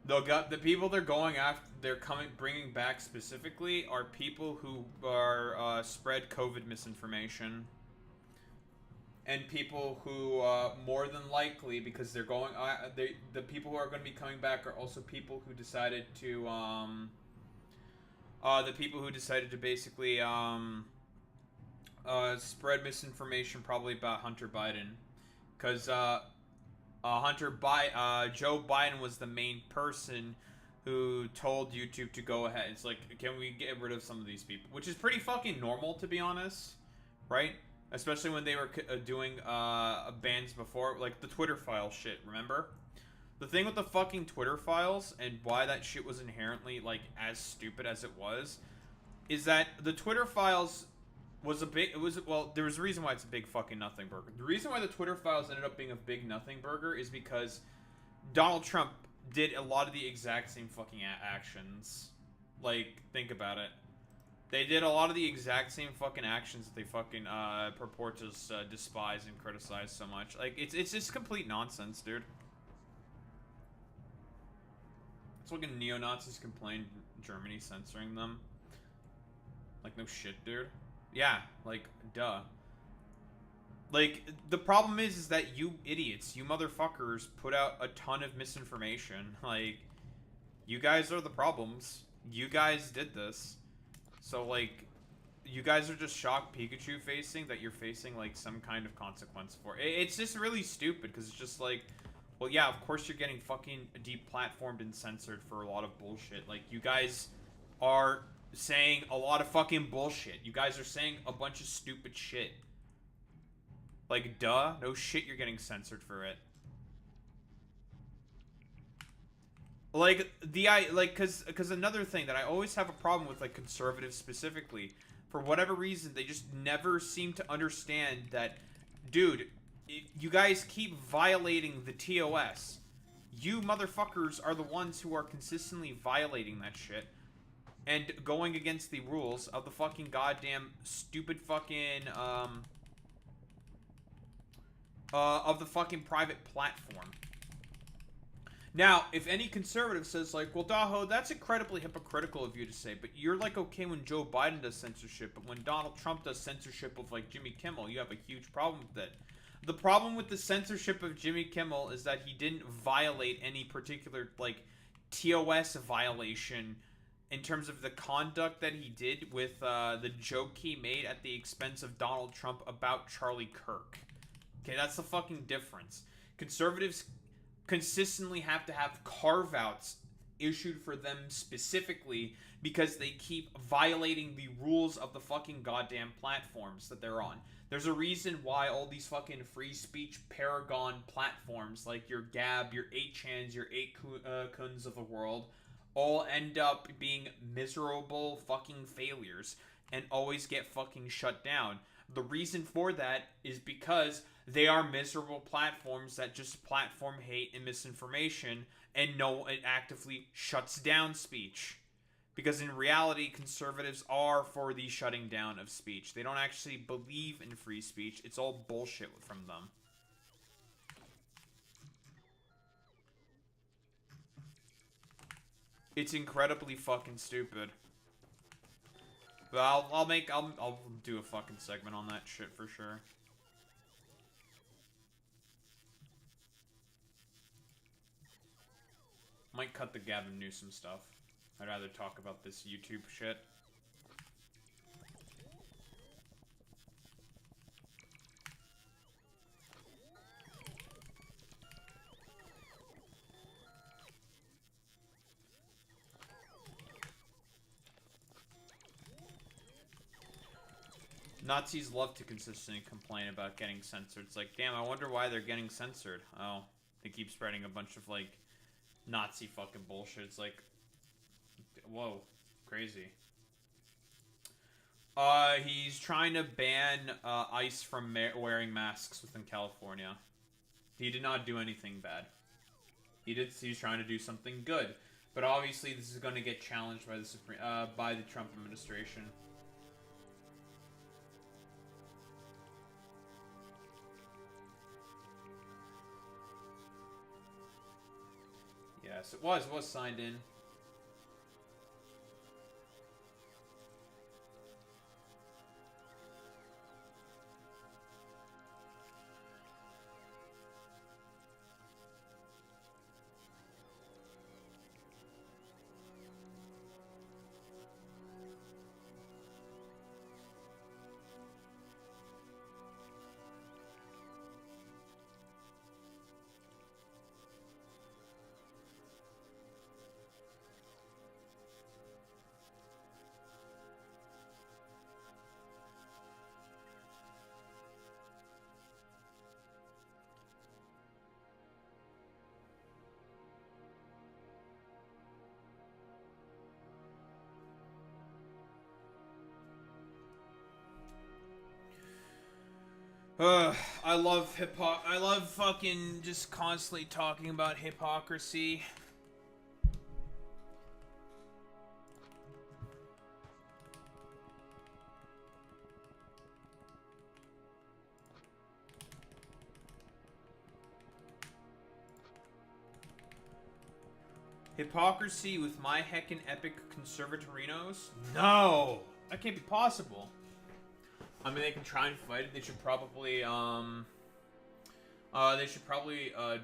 The people they're going after, bringing back specifically, are people who are spread COVID misinformation, and people who more than likely, because they're going, the people who are going to be coming back are also people who decided to basically spread misinformation probably about Hunter Biden, because Joe Biden was the main person who told YouTube to go ahead. It's like, can we get rid of some of these people? Which is pretty fucking normal, to be honest, right? Especially when they were doing bans before, like the Twitter file shit, remember? The thing with the fucking Twitter files and why that shit was inherently, like, as stupid as it was, is that the Twitter files was well, there was a reason why it's a big fucking nothing burger. The reason why the Twitter files ended up being a big nothing burger is because Donald Trump did a lot of the exact same fucking actions. Like, think about it. They did a lot of the exact same fucking actions that they fucking purport to despise and criticize so much. Like, it's just complete nonsense, dude. It's fucking neo-Nazis complained Germany censoring them. Like, no shit, dude. Yeah, like, duh. Like, the problem is that you idiots, you motherfuckers, put out a ton of misinformation. Like, you guys are the problems. You guys did this. So, like, you guys are just shocked Pikachu facing that you're facing, like, some kind of consequence for it. It's just really stupid, because it's just like, well, yeah, of course you're getting fucking deplatformed and censored for a lot of bullshit. Like, you guys are saying a lot of fucking bullshit. You guys are saying a bunch of stupid shit. Like, duh, no shit you're getting censored for it. Like, cause another thing that I always have a problem with, like, conservatives specifically, for whatever reason, they just never seem to understand that, dude, you guys keep violating the TOS. You motherfuckers are the ones who are consistently violating that shit and going against the rules of the fucking goddamn stupid fucking, of the fucking private platform. Now, if any conservative says, like, well, Daho, that's incredibly hypocritical of you to say, but you're, like, okay when Joe Biden does censorship, but when Donald Trump does censorship of, like, Jimmy Kimmel, you have a huge problem with it. The problem with the censorship of Jimmy Kimmel is that he didn't violate any particular, like, TOS violation in terms of the conduct that he did with the joke he made at the expense of Donald Trump about Charlie Kirk. Okay, that's the fucking difference. Conservatives consistently have to have carve-outs issued for them specifically because they keep violating the rules of the fucking goddamn platforms that they're on. There's a reason why all these fucking free speech paragon platforms like your Gab, your 8chans, your 8kuns of the world all end up being miserable fucking failures and always get fucking shut down. The reason for that is because they are miserable platforms that just platform hate and misinformation, and it actively shuts down speech. Because in reality, conservatives are for the shutting down of speech. They don't actually believe in free speech. It's all bullshit from them. It's incredibly fucking stupid. But I'll do a fucking segment on that shit for sure. Might cut the Gavin Newsom stuff. I'd rather talk about this YouTube shit. Nazis love to consistently complain about getting censored. It's like, damn, I wonder why they're getting censored. Oh, they keep spreading a bunch of, like, Nazi fucking bullshit. It's like, whoa, crazy. He's trying to ban ICE from wearing masks within California. He did not do anything bad. He's trying to do something good. But obviously this is going to get challenged by the Trump administration. Yes, it was signed in. I love fucking just constantly talking about hypocrisy. Hypocrisy with my heckin' epic conservatorinos? No! That can't be possible. I mean, they can try and fight it. They should probably,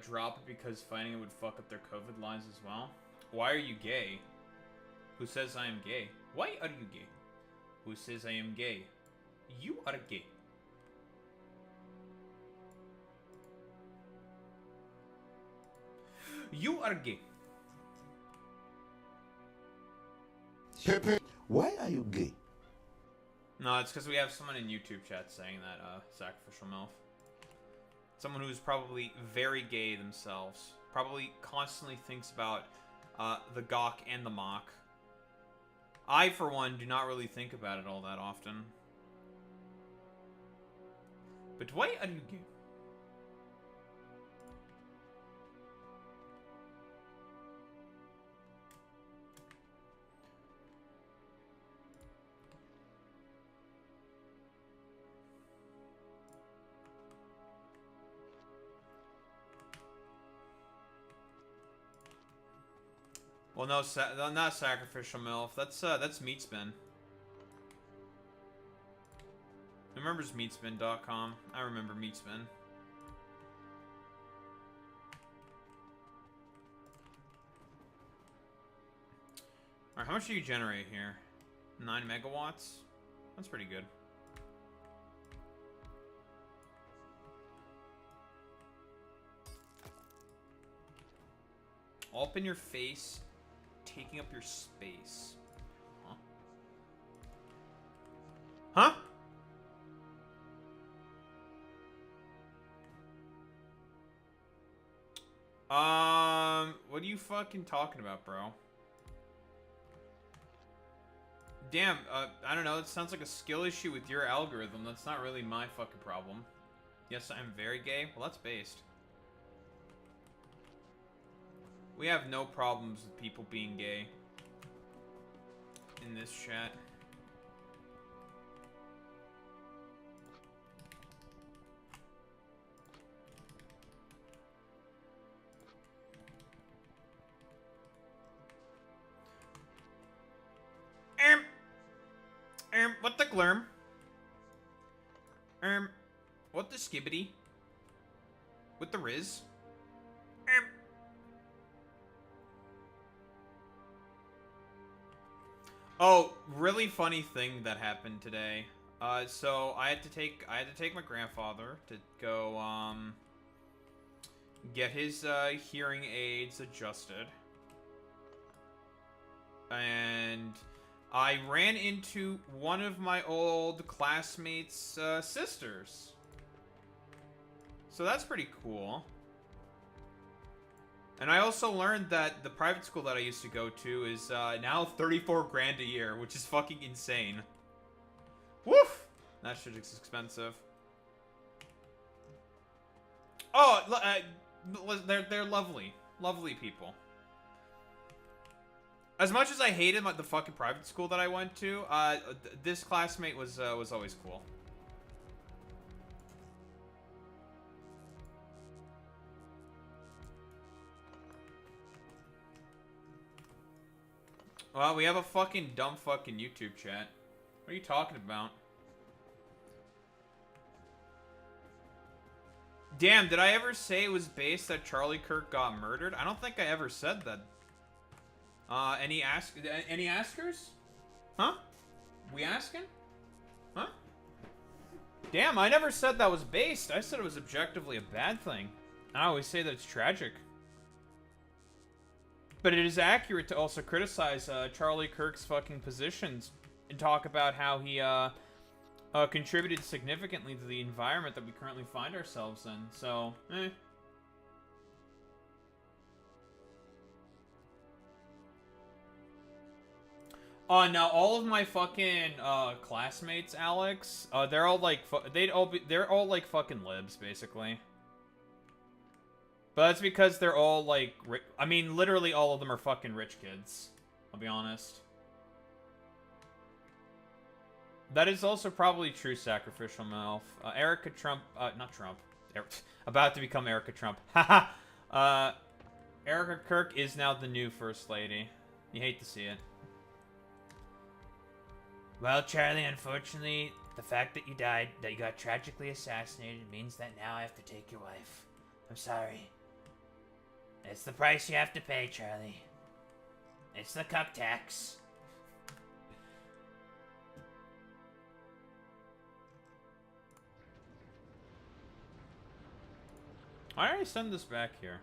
drop it because fighting it would fuck up their COVID lines as well. Why are you gay? Who says I am gay? Why are you gay? Who says I am gay? You are gay. You are gay. Pepe, why are you gay? No, it's because we have someone in YouTube chat saying that, sacrificial MILF. Someone who's probably very gay themselves. Probably constantly thinks about, the gawk and the mock. I, for one, do not really think about it all that often. But why are you gay? Well, no, not sacrificial MILF. That's Meatspin. Who remembers Meatspin.com? I remember Meatspin. Alright, how much do you generate here? 9 megawatts? That's pretty good. All up in your face, taking up your space. Huh? Huh? What are you fucking talking about, bro? Damn, I don't know, it sounds like a skill issue with your algorithm. That's not really my fucking problem. Yes, I'm very gay? Well, that's based. We have no problems with people being gay in this chat. What the glurm? What the skibbity? What the riz? Oh, really funny thing that happened today. So I had to take my grandfather to go get his hearing aids adjusted. And I ran into one of my old classmates' sisters. So that's pretty cool. And I also learned that the private school that I used to go to is now 34 grand a year, which is fucking insane. Woof! That shit is expensive. Oh, they're lovely. Lovely people. As much as I hated the fucking private school that I went to, this classmate was always cool. Well, we have a fucking dumb fucking YouTube chat. What are you talking about? Damn, did I ever say it was based that Charlie Kirk got murdered? I don't think I ever said that. Any askers? Huh? We asking? Huh? Damn, I never said that was based. I said it was objectively a bad thing. I always say that it's tragic. But it is accurate to also criticize Charlie Kirk's fucking positions and talk about how he contributed significantly to the environment that we currently find ourselves in. So, now all of my fucking classmates, Alex, they're all like they're all like fucking libs, basically. But that's because they're all, like, I mean, literally all of them are fucking rich kids. I'll be honest. That is also probably true, Sacrificial MILF. Erica Trump, not Trump. About to become Erica Trump. Haha! Erica Kirk is now the new First Lady. You hate to see it. Well, Charlie, unfortunately, the fact that you died, that you got tragically assassinated, means that now I have to take your wife. I'm sorry. It's the price you have to pay, Charlie. It's the cup tax. Why did I send this back here?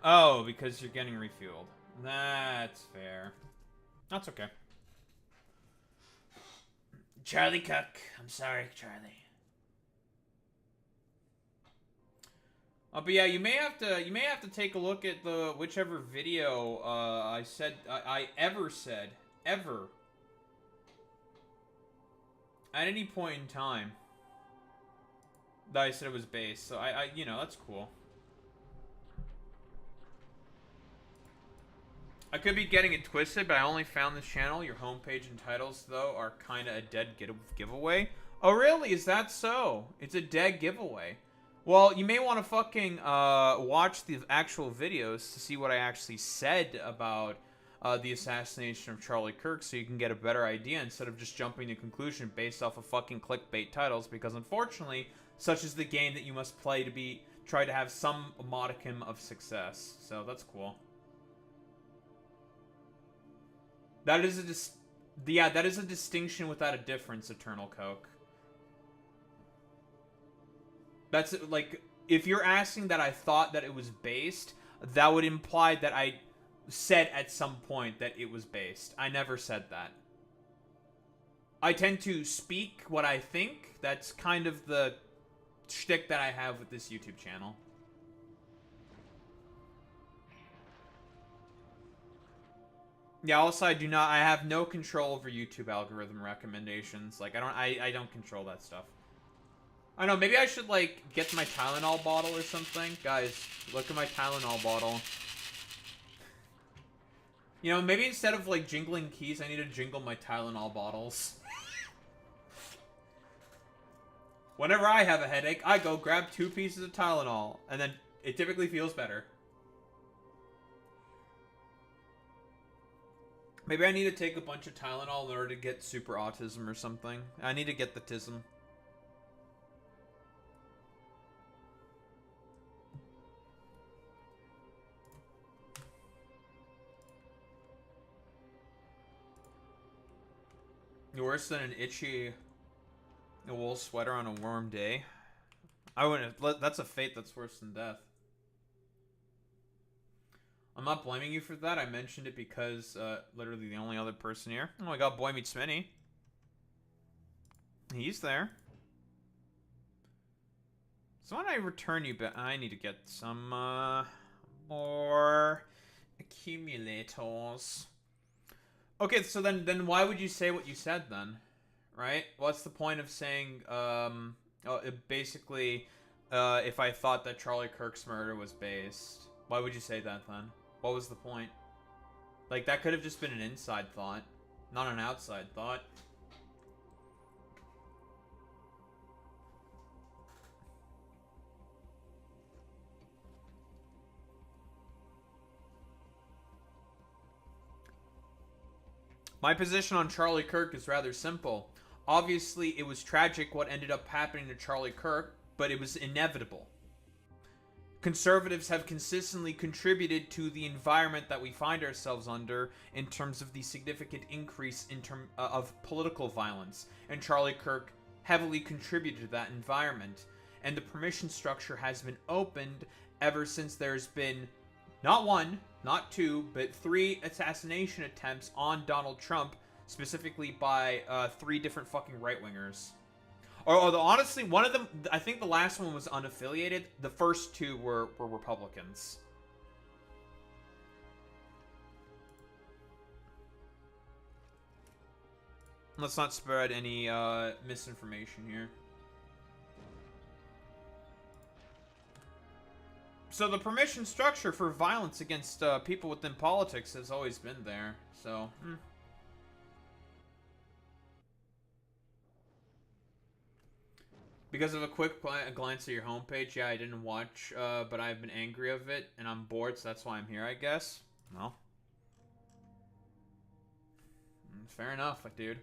Oh, because you're getting refueled. That's fair. That's okay. Charlie Cook. I'm sorry, Charlie. But yeah, you may have to take a look at the whichever video I ever said at any point in time that I said it was based. So you know, that's cool. I could be getting it twisted, but I only found this channel. Your homepage and titles, though, are kind of a dead giveaway. Oh, really? Is that so? It's a dead giveaway. Well, you may want to fucking watch the actual videos to see what I actually said about the assassination of Charlie Kirk, so you can get a better idea instead of just jumping to conclusion based off of fucking clickbait titles. Because unfortunately, such is the game that you must play to try to have some modicum of success. So that's cool. That is a distinction without a difference, Eternal Coke. That's like, if you're asking that I thought that it was based, that would imply that I said at some point that it was based. I never said that. I tend to speak what I think. That's kind of the shtick that I have with this YouTube channel. Yeah, also I have no control over YouTube algorithm recommendations. Like, I don't control that stuff. I know, maybe I should, like, get my Tylenol bottle or something. Guys, look at my Tylenol bottle. You know, maybe instead of, like, jingling keys, I need to jingle my Tylenol bottles. Whenever I have a headache, I go grab 2 pieces of Tylenol, and then it typically feels better. Maybe I need to take a bunch of Tylenol in order to get super autism or something. I need to get the tism. Worse than an itchy wool sweater on a warm day. I wouldn't. That's a fate that's worse than death. I'm not blaming you for that. I mentioned it because literally the only other person here. Oh my god, Boy Meets Smitty. He's there. So when I return you back, I need to get some more accumulators. Okay, so then why would you say what you said then? Right? What's the point of saying basically if I thought that Charlie Kirk's murder was based? Why would you say that then? What was the point? Like, that could have just been an inside thought, not an outside thought. My position on Charlie Kirk is rather simple. Obviously, it was tragic what ended up happening to Charlie Kirk, but it was inevitable. Conservatives have consistently contributed to the environment that we find ourselves under in terms of the significant increase of political violence, and Charlie Kirk heavily contributed to that environment. And the permission structure has been opened ever since there's been not 1, not 2, but 3 assassination attempts on Donald Trump, specifically by 3 different fucking right-wingers. Or honestly, one of them, I think the last one was unaffiliated. The first 2 were Republicans. Let's not spread any misinformation here. So the permission structure for violence against people within politics has always been there. So, Because of a quick glance at your homepage, yeah, I didn't watch, but I've been angry of it, and I'm bored, so that's why I'm here, I guess. Well. Fair enough, dude.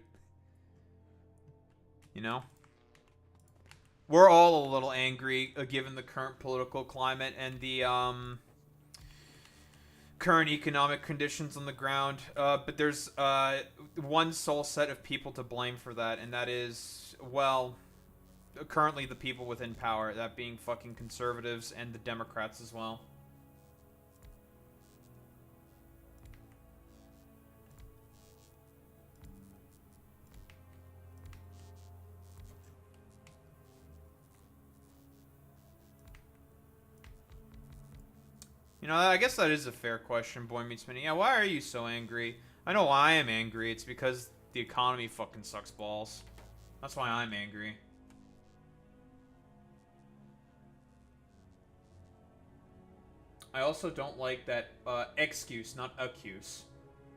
You know? We're all a little angry, given the current political climate and the, current economic conditions on the ground. But there's, one sole set of people to blame for that, and that is, well, currently the people within power, that being fucking conservatives and the Democrats as well. You know, I guess that is a fair question, Boy Meets Minnie. Yeah, why are you so angry? I know why I am angry. It's because the economy fucking sucks balls. That's why I'm angry. I also don't like that excuse, not accuse.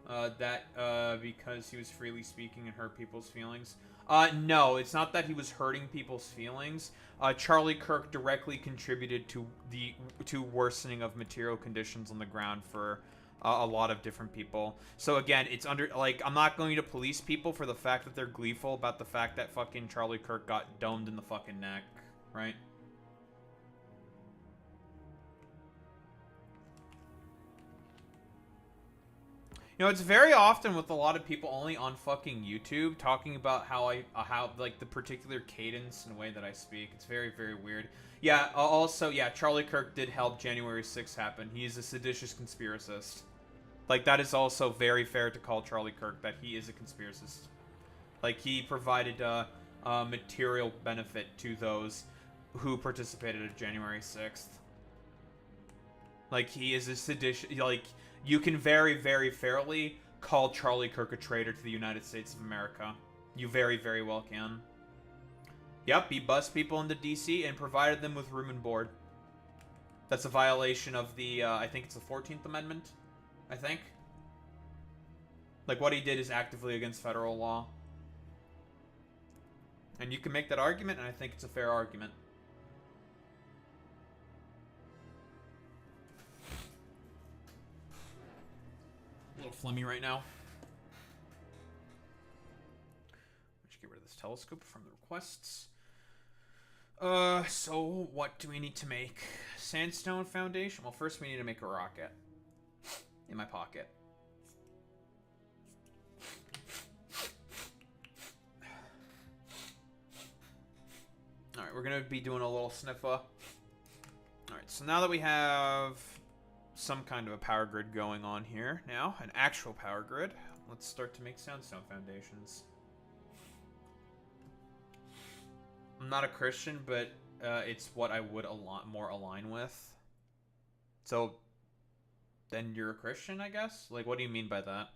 Because he was freely speaking and hurt people's feelings. No, it's not that he was hurting people's feelings. Charlie Kirk directly contributed to worsening of material conditions on the ground for a lot of different people. So again, it's I'm not going to police people for the fact that they're gleeful about the fact that fucking Charlie Kirk got domed in the fucking neck, right? You know, it's very often with a lot of people only on fucking YouTube talking about how like the particular cadence and way that I speak. It's very, very weird. Yeah, also, yeah, Charlie Kirk did help January 6th happen. He's a seditious conspiracist. Like, that is also very fair to call Charlie Kirk that he is a conspiracist. Like, he provided material benefit to those who participated at January 6th. Like, he is a seditious, like, you can very, very fairly call Charlie Kirk a traitor to the United States of America. You very, very well can. Yep, he bussed people into DC and provided them with room and board. That's a violation of the, I think it's the 14th Amendment, I think. Like, what he did is actively against federal law. And you can make that argument, and I think it's a fair argument. A little phlegmy right now. Let's get rid of this telescope from the requests. So what do we need to make? Sandstone foundation? Well, first we need to make a rocket. In my pocket. Alright, we're gonna be doing a little sniffer. Alright, so now that we have some kind of a power grid going on here now, an actual power grid, let's start to make sandstone foundations. I'm not a Christian, but it's what I would more align with. So, then you're a Christian, I guess? Like, what do you mean by that?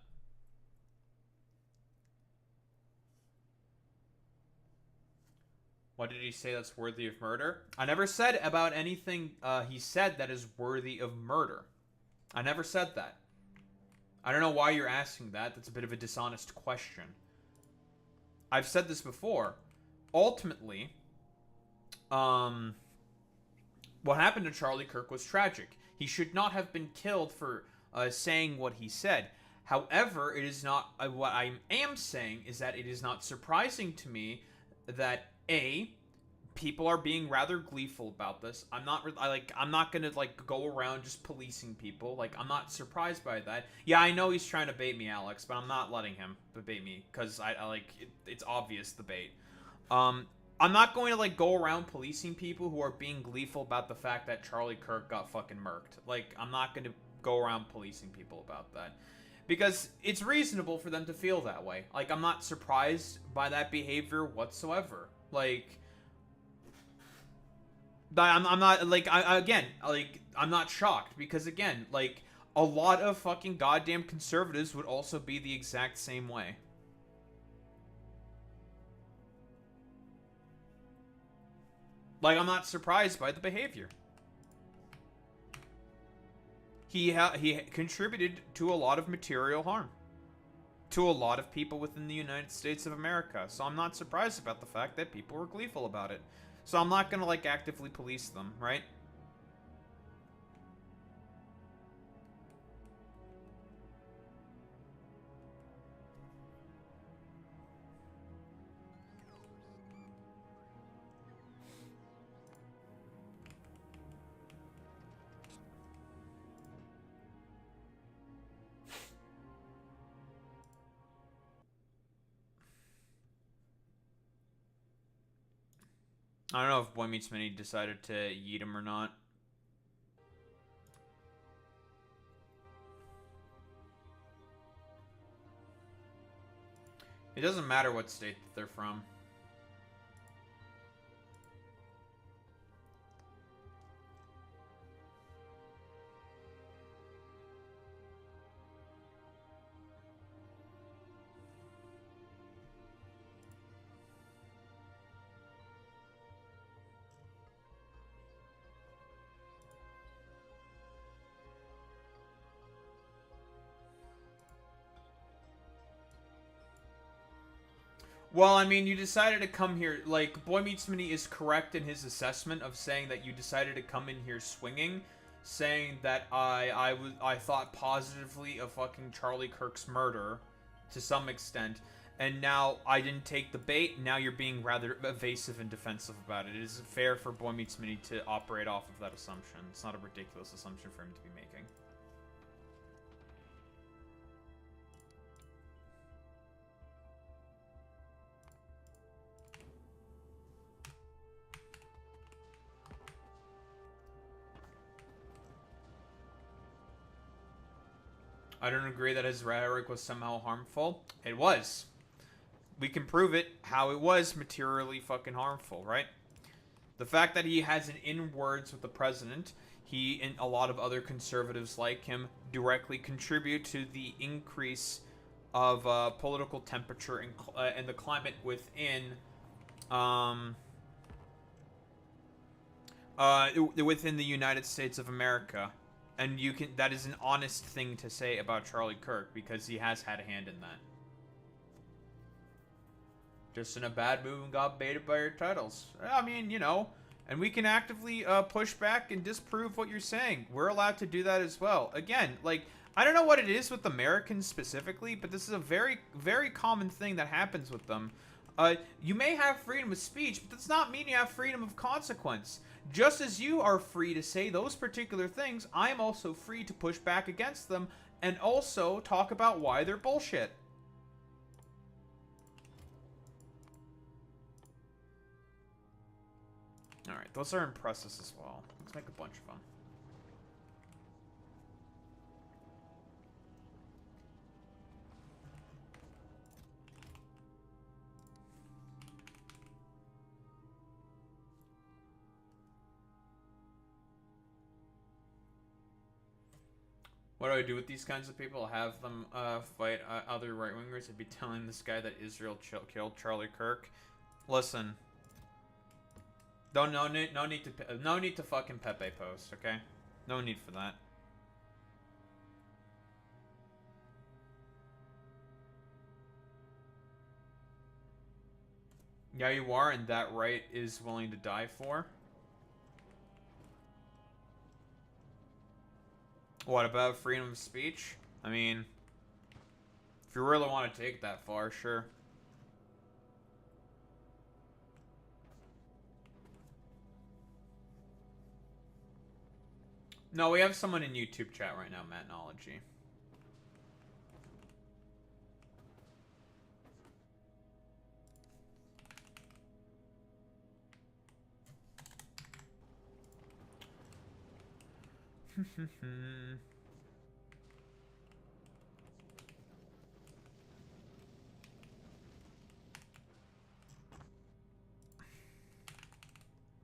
What did he say that's worthy of murder? I never said about anything he said that is worthy of murder. I never said that. I don't know why you're asking that. That's a bit of a dishonest question. I've said this before. Ultimately, what happened to Charlie Kirk was tragic. He should not have been killed for saying what he said. However, it is not. What I am saying is that it is not surprising to me that people are being rather gleeful about this. I'm not gonna like go around just policing people. Like, I'm not surprised by that. Yeah, I know he's trying to bait me, Alex, but I'm not letting him bait me because it's obvious the bait. I'm not going to like go around policing people who are being gleeful about the fact that Charlie Kirk got fucking murked. Like, I'm not going to go around policing people about that. Because it's reasonable for them to feel that way. Like, I'm not surprised by that behavior whatsoever. Like, I'm not, like, I'm not shocked. Because, again, like, a lot of fucking goddamn conservatives would also be the exact same way. Like, I'm not surprised by the behavior. He contributed to a lot of material harm. To a lot of people within the United States of America. So I'm not surprised about the fact that people were gleeful about it. So I'm not gonna, like, actively police them, right? I don't know if Boy Meets Mini decided to yeet him or not. It doesn't matter what state that they're from. Well, I mean, you decided to come here, like, Boy Meets Mini is correct in his assessment of saying that you decided to come in here swinging, saying that I thought positively of fucking Charlie Kirk's murder, to some extent, and now I didn't take the bait, now you're being rather evasive and defensive about it. It is fair for Boy Meets Mini to operate off of that assumption. It's not a ridiculous assumption for him to be making. I don't agree that his rhetoric was somehow harmful. It was. We can prove it how it was materially fucking harmful, right? The fact that he has an in words with the president, he and a lot of other conservatives like him directly contribute to the increase of political temperature and the climate within within the United States of America. And that is an honest thing to say about Charlie Kirk, because he has had a hand in that. Just in a bad move and got baited by your titles. I mean, you know, and we can actively push back and disprove what you're saying. We're allowed to do that as well. Again, like, I don't know what it is with Americans specifically, but this is a very, very common thing that happens with them. You may have freedom of speech, but does not mean you have freedom of consequence. Just as you are free to say those particular things, I am also free to push back against them and also talk about why they're bullshit. Alright, those are impressive as well. Let's make a bunch of them. What do I do with these kinds of people? Have them fight other right-wingers? I'd be telling this guy that Israel killed Charlie Kirk. Listen, no need to fucking Pepe post, okay? No need for that. Yeah, you are, and that right is willing to die for. What about freedom of speech? I mean, if you really want to take it that far, sure. No, we have someone in YouTube chat right now, Mattnology.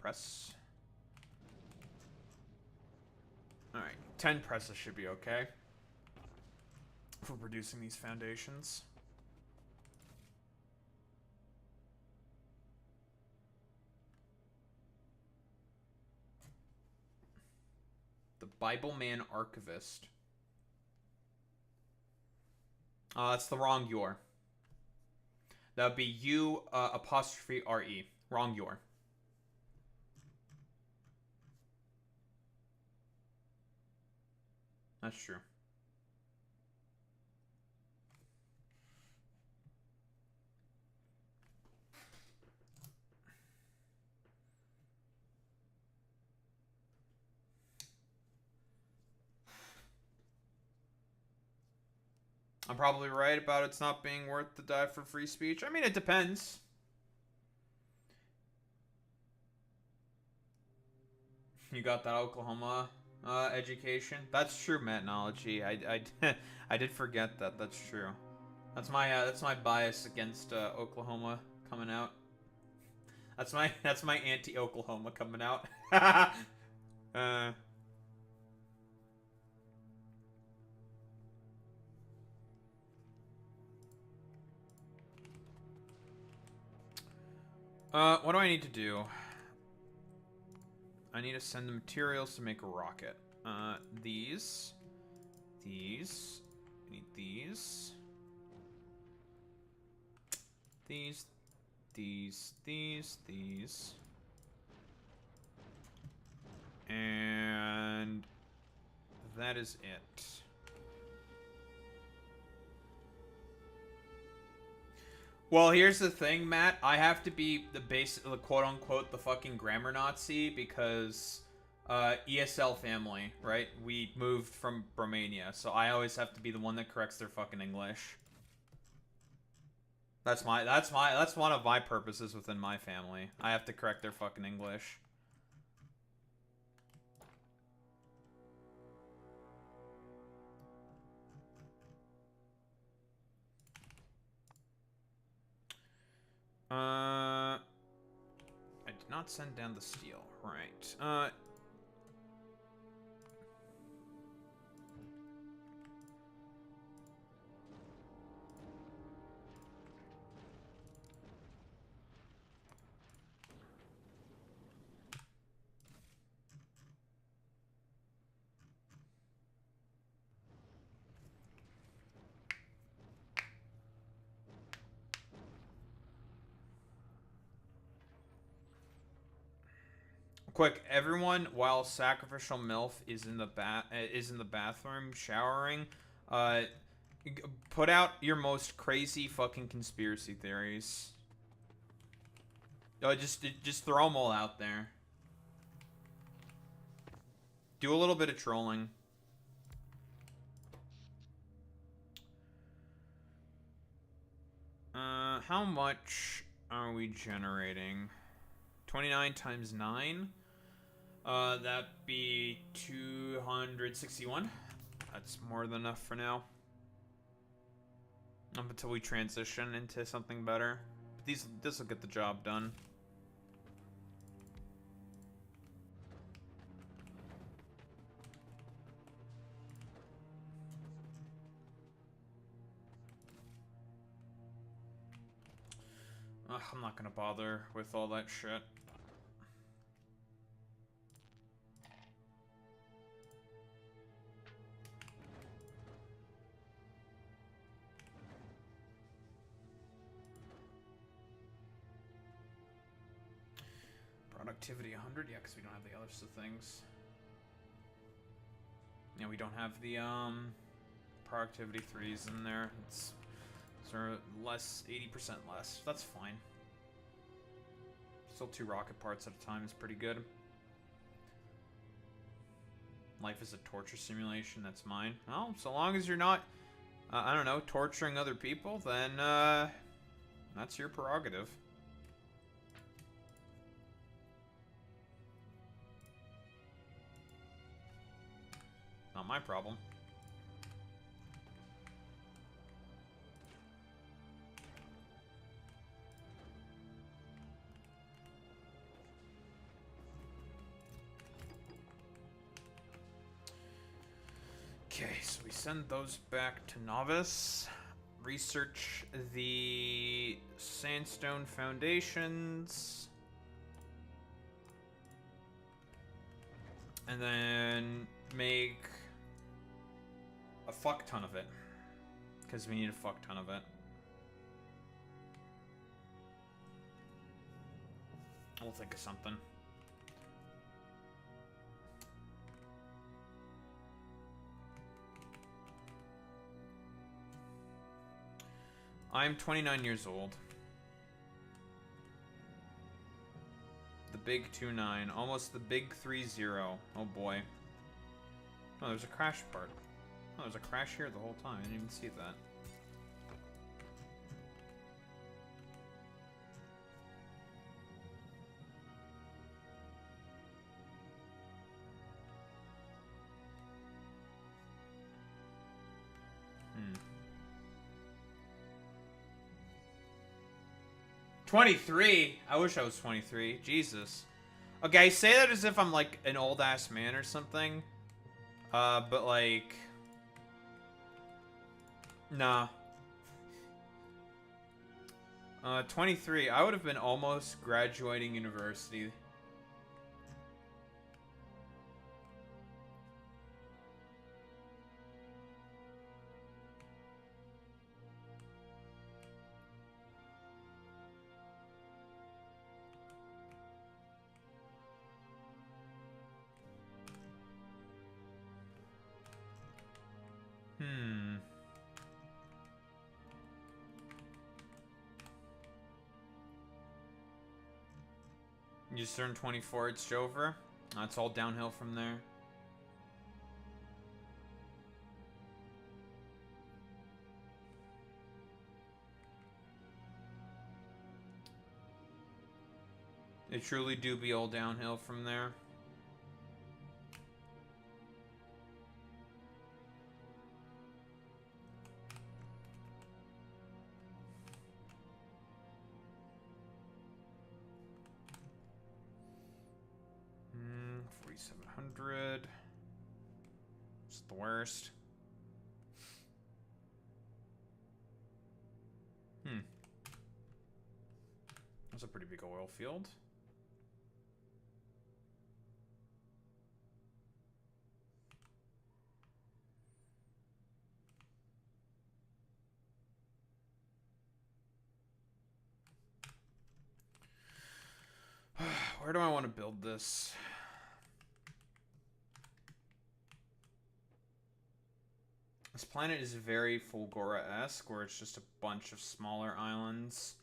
Press. Alright, 10 presses should be okay for producing these foundations. The Bible Man Archivist. That's the wrong your. That would be U apostrophe RE. Wrong your. That's true. I'm probably right about it's not being worth to die for free speech. I mean, it depends. You got that Oklahoma education. That's true, Mattnology. I did forget that. That's true. That's my bias against Oklahoma coming out. That's my anti-Oklahoma coming out. What do I need to do? I need to send the materials to make a rocket. These. I need these. These. And that is it. Well, here's the thing, Matt. I have to be the quote-unquote, the fucking grammar Nazi because ESL family, right? We moved from Romania, so I always have to be the one that corrects their fucking English. That's one of my purposes within my family. I have to correct their fucking English. I did not send down the steel. Right. Quick, everyone, while Sacrificial MILF is in the bathroom showering, put out your most crazy fucking conspiracy theories. Just throw them all out there. Do a little bit of trolling. How much are we generating? 29 times 9? That'd be 261. That's more than enough for now. Up until we transition into something better. But this will get the job done. Ugh, I'm not gonna bother with all that shit. Productivity 100, yeah, because we don't have the other things. Yeah, we don't have the productivity 3s in there. It's sort of less, 80% less. That's fine. Still 2 rocket parts at a time is pretty good. Life is a torture simulation. That's mine. Well, so long as you're not, I don't know, torturing other people, then that's your prerogative. Not my problem. Okay, so we send those back to Novice. Research the sandstone foundations. And then make a fuck ton of it. Because we need a fuck ton of it. We'll think of something. I'm 29 years old. The big 2-9. Almost the big 3-0. Oh boy. Oh, there's a crash part. Oh, there's a crash here the whole time. I didn't even see that. Hmm. 23? I wish I was 23. Jesus. Okay, I say that as if I'm like an old ass man or something. But like... Nah. 23. I would have been almost graduating university. Hmm. You just turned 24, it's over. It's all downhill from there. It truly do be all downhill from there. Hmm, 4,700. It's the worst. Hmm. That's a pretty big oil field. Where do I want to build this? This planet is very Fulgora-esque, where it's just a bunch of smaller islands.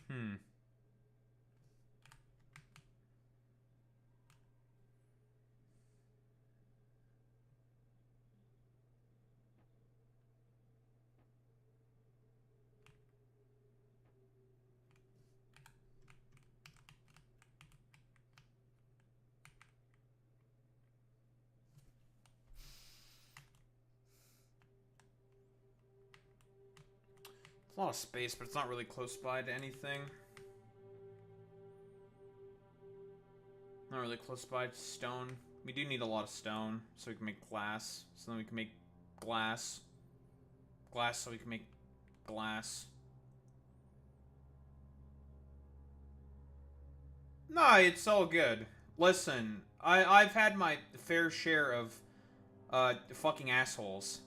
Hmm. It's a lot of space, but it's not really close by to anything. Not really close by to stone. We do need a lot of stone, so we can make glass. So then we can make glass. Glass, so we can make glass. No, it's all good. Listen, I've had my fair share of fucking assholes.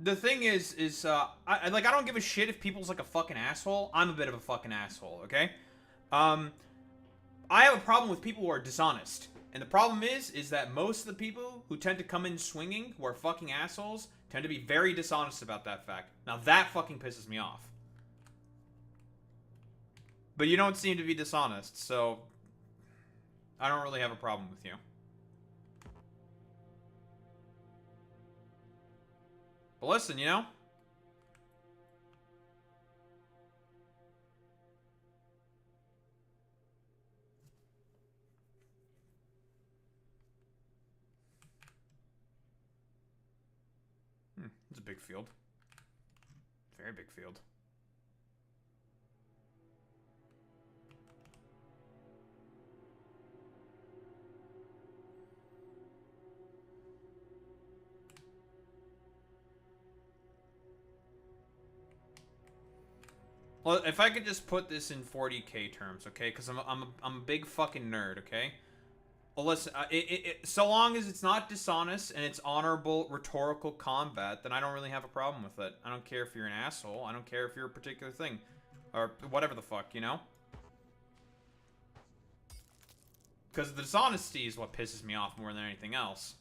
The thing is I don't give a shit if people's like a fucking asshole. I'm a bit of a fucking asshole, okay? I have a problem with people who are dishonest. And the problem is that most of the people who tend to come in swinging, who are fucking assholes, tend to be very dishonest about that fact. Now that fucking pisses me off. But you don't seem to be dishonest, so I don't really have a problem with you. But listen, you know? It's a big field. Very big field. Well, if I could just put this in 40K terms, okay? Because I'm a big fucking nerd, okay? Well, listen, so long as it's not dishonest and it's honorable rhetorical combat, then I don't really have a problem with it. I don't care if you're an asshole. I don't care if you're a particular thing. Or whatever the fuck, you know? Because the dishonesty is what pisses me off more than anything else.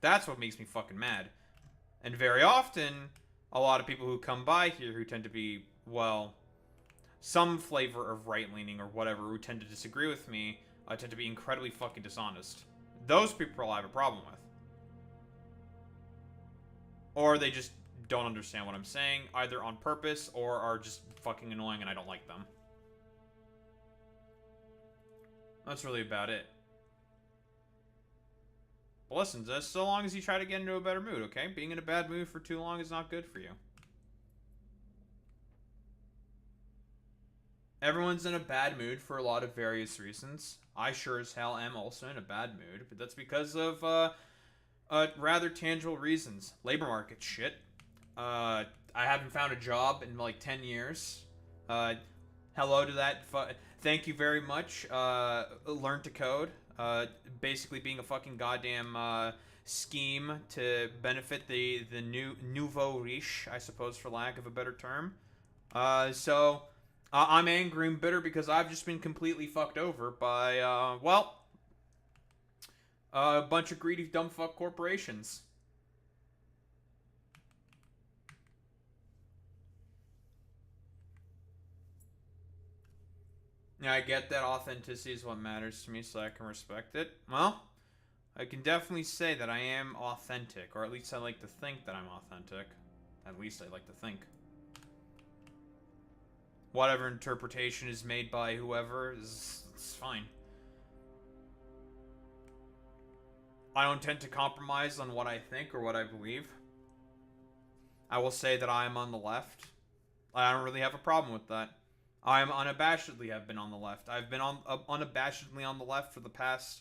That's what makes me fucking mad. And very often, a lot of people who come by here who tend to be, well, some flavor of right-leaning or whatever, who tend to disagree with me, tend to be incredibly fucking dishonest. Those people I have a problem with. Or they just don't understand what I'm saying, either on purpose or are just fucking annoying and I don't like them. That's really about it. But listen, just so long as you try to get into a better mood, okay? Being in a bad mood for too long is not good for you. Everyone's in a bad mood for a lot of various reasons. I sure as hell am also in a bad mood, but that's because of rather tangible reasons. Labor market shit. I haven't found a job in like 10 years. Hello to that. Thank you very much. Learn to code. Basically being a fucking goddamn scheme to benefit the nouveau riche, I suppose, for lack of a better term. So I'm angry and bitter because I've just been completely fucked over by, well, a bunch of greedy dumb fuck corporations. Yeah, I get that authenticity is what matters to me, so I can respect it. Well, I can definitely say that I am authentic, or at least I like to think that I'm authentic. At least I like to think. Whatever interpretation is made by whoever is fine. I don't tend to compromise on what I think or what I believe. I will say that I am on the left. I don't really have a problem with that. I am unabashedly have been on the left. I've been unabashedly on the left for the past,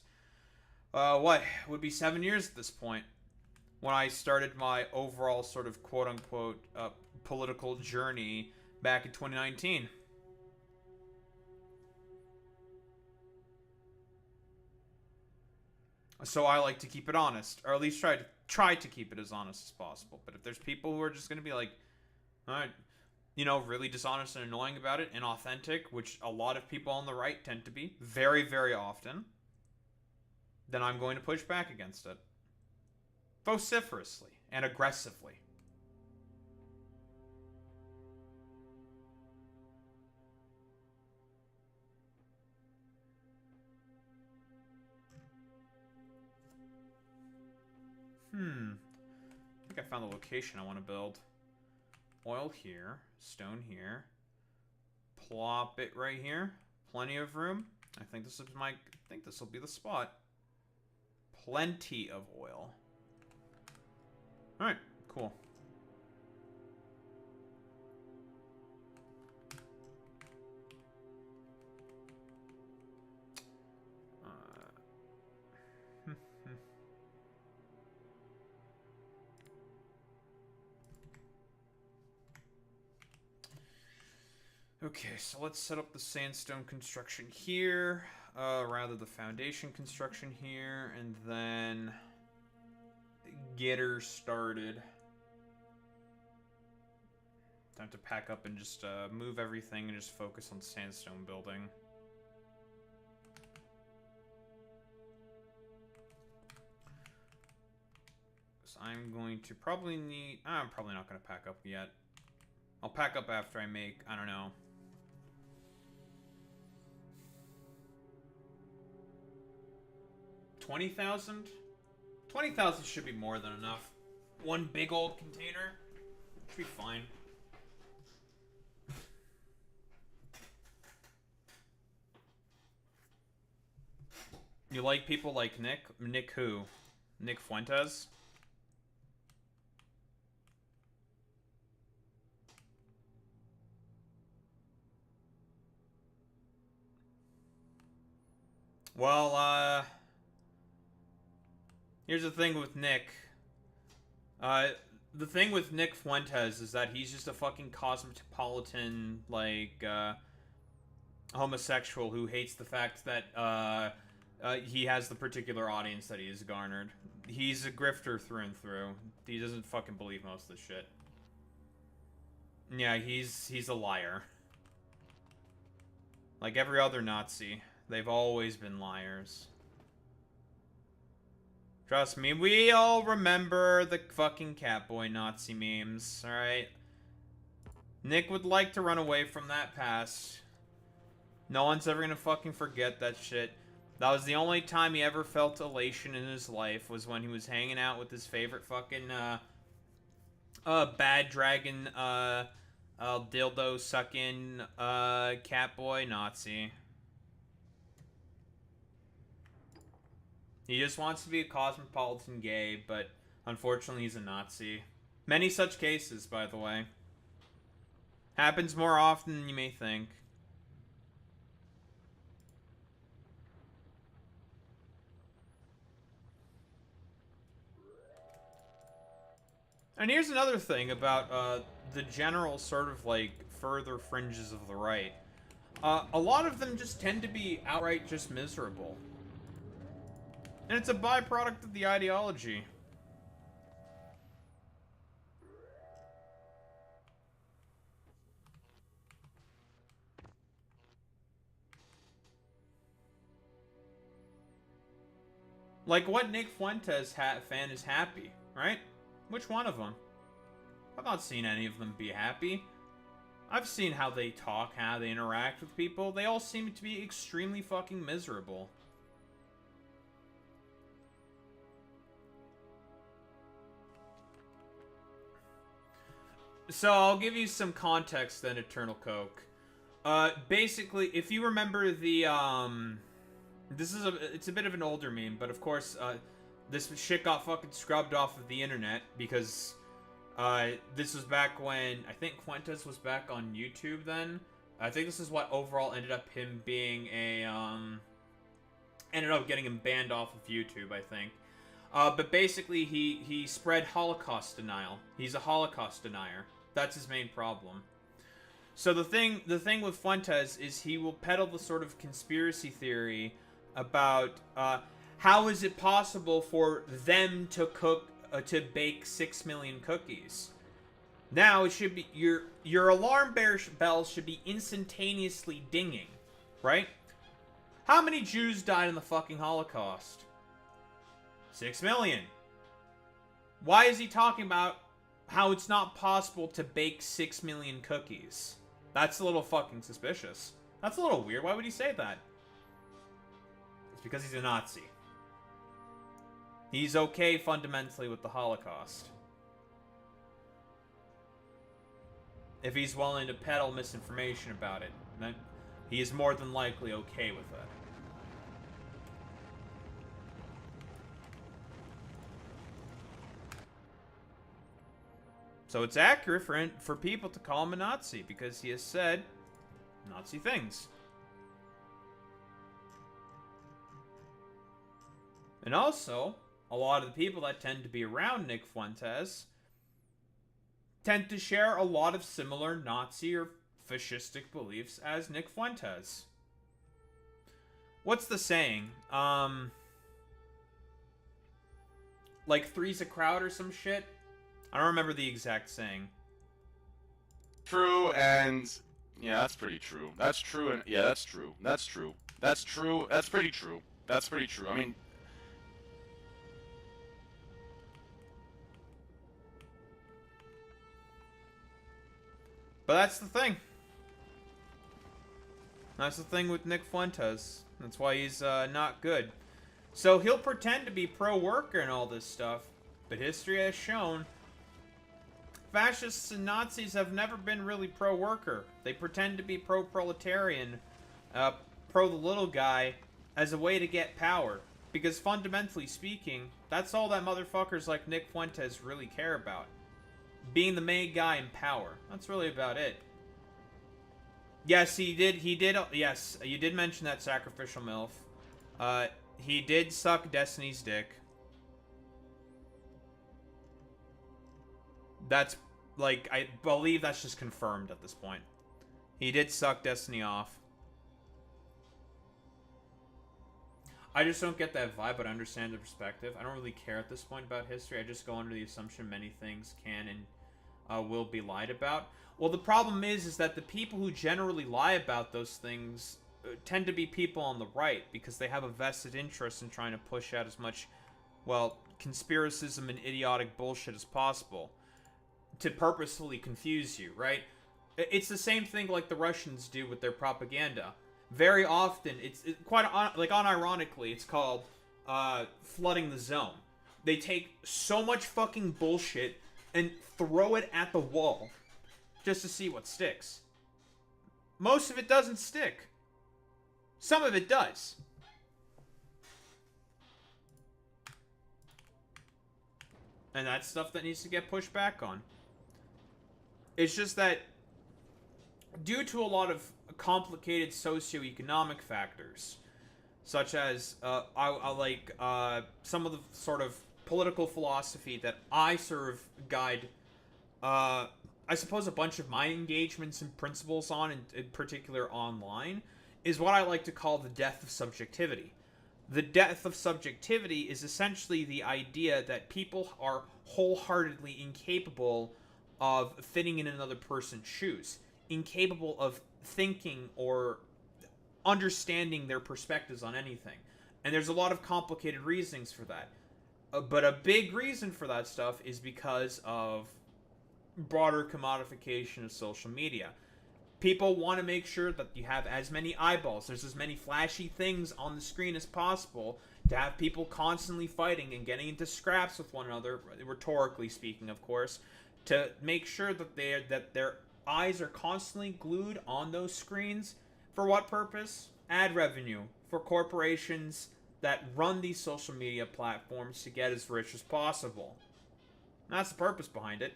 what, would be 7 years at this point. When I started my overall sort of quote-unquote political journey back in 2019. So I like to keep it honest, or at least try to keep it as honest as possible. But if there's people who are just going to be like, alright, you know, really dishonest and annoying about it, inauthentic, which a lot of people on the right tend to be, very, very often, then I'm going to push back against it. Vociferously and aggressively. I think I found the location I want to build. Oil here, stone here. Plop it right here. Plenty of room. I think this will be the spot. Plenty of oil. All right, cool. Okay, so let's set up the sandstone construction here, rather the foundation construction here, and then get her started. Time to pack up and just move everything and just focus on sandstone building. So I'm going to probably need... I'm probably not going to pack up yet. I'll pack up after I make, I don't know... 20,000? 20,000 should be more than enough. One big old container should be fine. You like people like Nick? Nick who? Nick Fuentes? Well, here's the thing with Nick. the thing with Nick Fuentes is that he's just a fucking cosmopolitan, like, homosexual who hates the fact that, he has the particular audience that he has garnered. He's a grifter through and through. He doesn't fucking believe most of the shit. Yeah, he's a liar. Like every other Nazi, they've always been liars. Trust me, we all remember the fucking Catboy Nazi memes, alright? Nick would like to run away from that past. No one's ever gonna fucking forget that shit. That was the only time he ever felt elation in his life, was when he was hanging out with his favorite fucking, bad dragon, dildo sucking, Catboy Nazi. He just wants to be a cosmopolitan gay, but unfortunately he's a Nazi. Many such cases, by the way. Happens more often than you may think. And here's another thing about the general sort of like further fringes of the right. A lot of them just tend to be outright just miserable. And it's a byproduct of the ideology. Like, what Nick Fuentes fan is happy, right? Which one of them? I've not seen any of them be happy. I've seen how they talk, how they interact with people. They all seem to be extremely fucking miserable. So, I'll give you some context then, Eternal Coke. Basically, if you remember the, it's a bit of an older meme, but of course, this shit got fucking scrubbed off of the internet because, this was back when, I think Fuentes was back on YouTube then. I think this is what overall ended up him being a, ended up getting him banned off of YouTube, I think. But basically, he spread Holocaust denial. He's a Holocaust denier. That's his main problem. So the thing with Fuentes is he will peddle the sort of conspiracy theory about how is it possible for them to bake 6 million cookies. Now it should be your alarm bells should be instantaneously dinging, right? How many Jews died in the fucking Holocaust? 6 million. Why is he talking about how it's not possible to bake 6 million cookies? That's a little fucking suspicious. That's a little weird. Why would he say that? It's because he's a Nazi. He's okay fundamentally with the Holocaust. If he's willing to peddle misinformation about it, then he is more than likely okay with it. So it's accurate for people to call him a Nazi because he has said Nazi things. And also, a lot of the people that tend to be around Nick Fuentes tend to share a lot of similar Nazi or fascistic beliefs as Nick Fuentes. What's the saying? Like three's a crowd or some shit? I don't remember the exact saying. True, and yeah, that's pretty true. That's true, and yeah, that's true. That's true. That's true. That's pretty true. That's pretty true. I mean, but that's the thing. That's the thing with Nick Fuentes. That's why he's not good. So he'll pretend to be pro-worker and all this stuff, but history has shown fascists and Nazis have never been really pro-worker. They pretend to be pro-proletarian, pro the little guy, as a way to get power. Because fundamentally speaking, that's all that motherfuckers like Nick Fuentes really care about. Being the main guy in power. That's really about it. Yes, yes, you did mention that sacrificial MILF. He did suck Destiny's dick. That's, like, I believe that's just confirmed at this point. He did suck Destiny off. I just don't get that vibe, but I understand the perspective. I don't really care at this point about history. I just go under the assumption many things can and will be lied about. Well, the problem is that the people who generally lie about those things tend to be people on the right, because they have a vested interest in trying to push out as much, well, conspiracism and idiotic bullshit as possible to purposefully confuse you, right? It's the same thing like the Russians do with their propaganda. Very often, it's quite, like, unironically, it's called flooding the zone. They take so much fucking bullshit and throw it at the wall just to see what sticks. Most of it doesn't stick. Some of it does. And that's stuff that needs to get pushed back on. It's just that due to a lot of complicated socioeconomic factors, such as some of the sort of political philosophy that I sort of guide, I suppose, a bunch of my engagements and principles on, in particular online, is what I like to call the death of subjectivity. The death of subjectivity is essentially the idea that people are wholeheartedly incapable of fitting in another person's shoes, incapable of thinking or understanding their perspectives on anything. And there's a lot of complicated reasonings for that. But a big reason for that stuff is because of broader commodification of social media. People want to make sure that you have as many eyeballs, there's as many flashy things on the screen as possible, to have people constantly fighting and getting into scraps with one another, rhetorically speaking, of course, to make sure that their eyes are constantly glued on those screens. For what purpose? Ad revenue for corporations that run these social media platforms to get as rich as possible. That's the purpose behind it.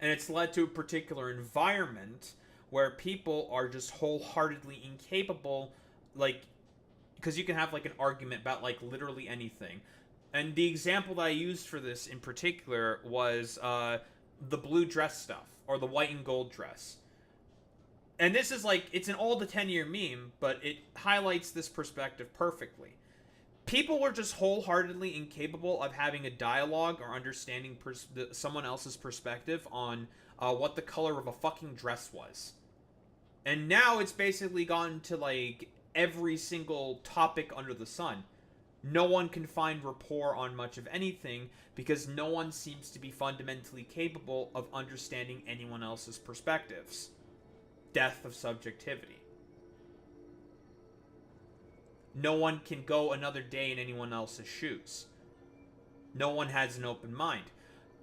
And it's led to a particular environment where people are just wholeheartedly incapable, like, because you can have, like, an argument about, like, literally anything. And the example that I used for this in particular was the blue dress stuff, or the white and gold dress. And this is, like, it's an all the 10-year meme, but it highlights this perspective perfectly. People were just wholeheartedly incapable of having a dialogue or understanding someone else's perspective on what the color of a fucking dress was. And now it's basically gone to, like, every single topic under the sun. No one can find rapport on much of anything because no one seems to be fundamentally capable of understanding anyone else's perspectives. Death of subjectivity. No one can go another day in anyone else's shoes. No one has an open mind.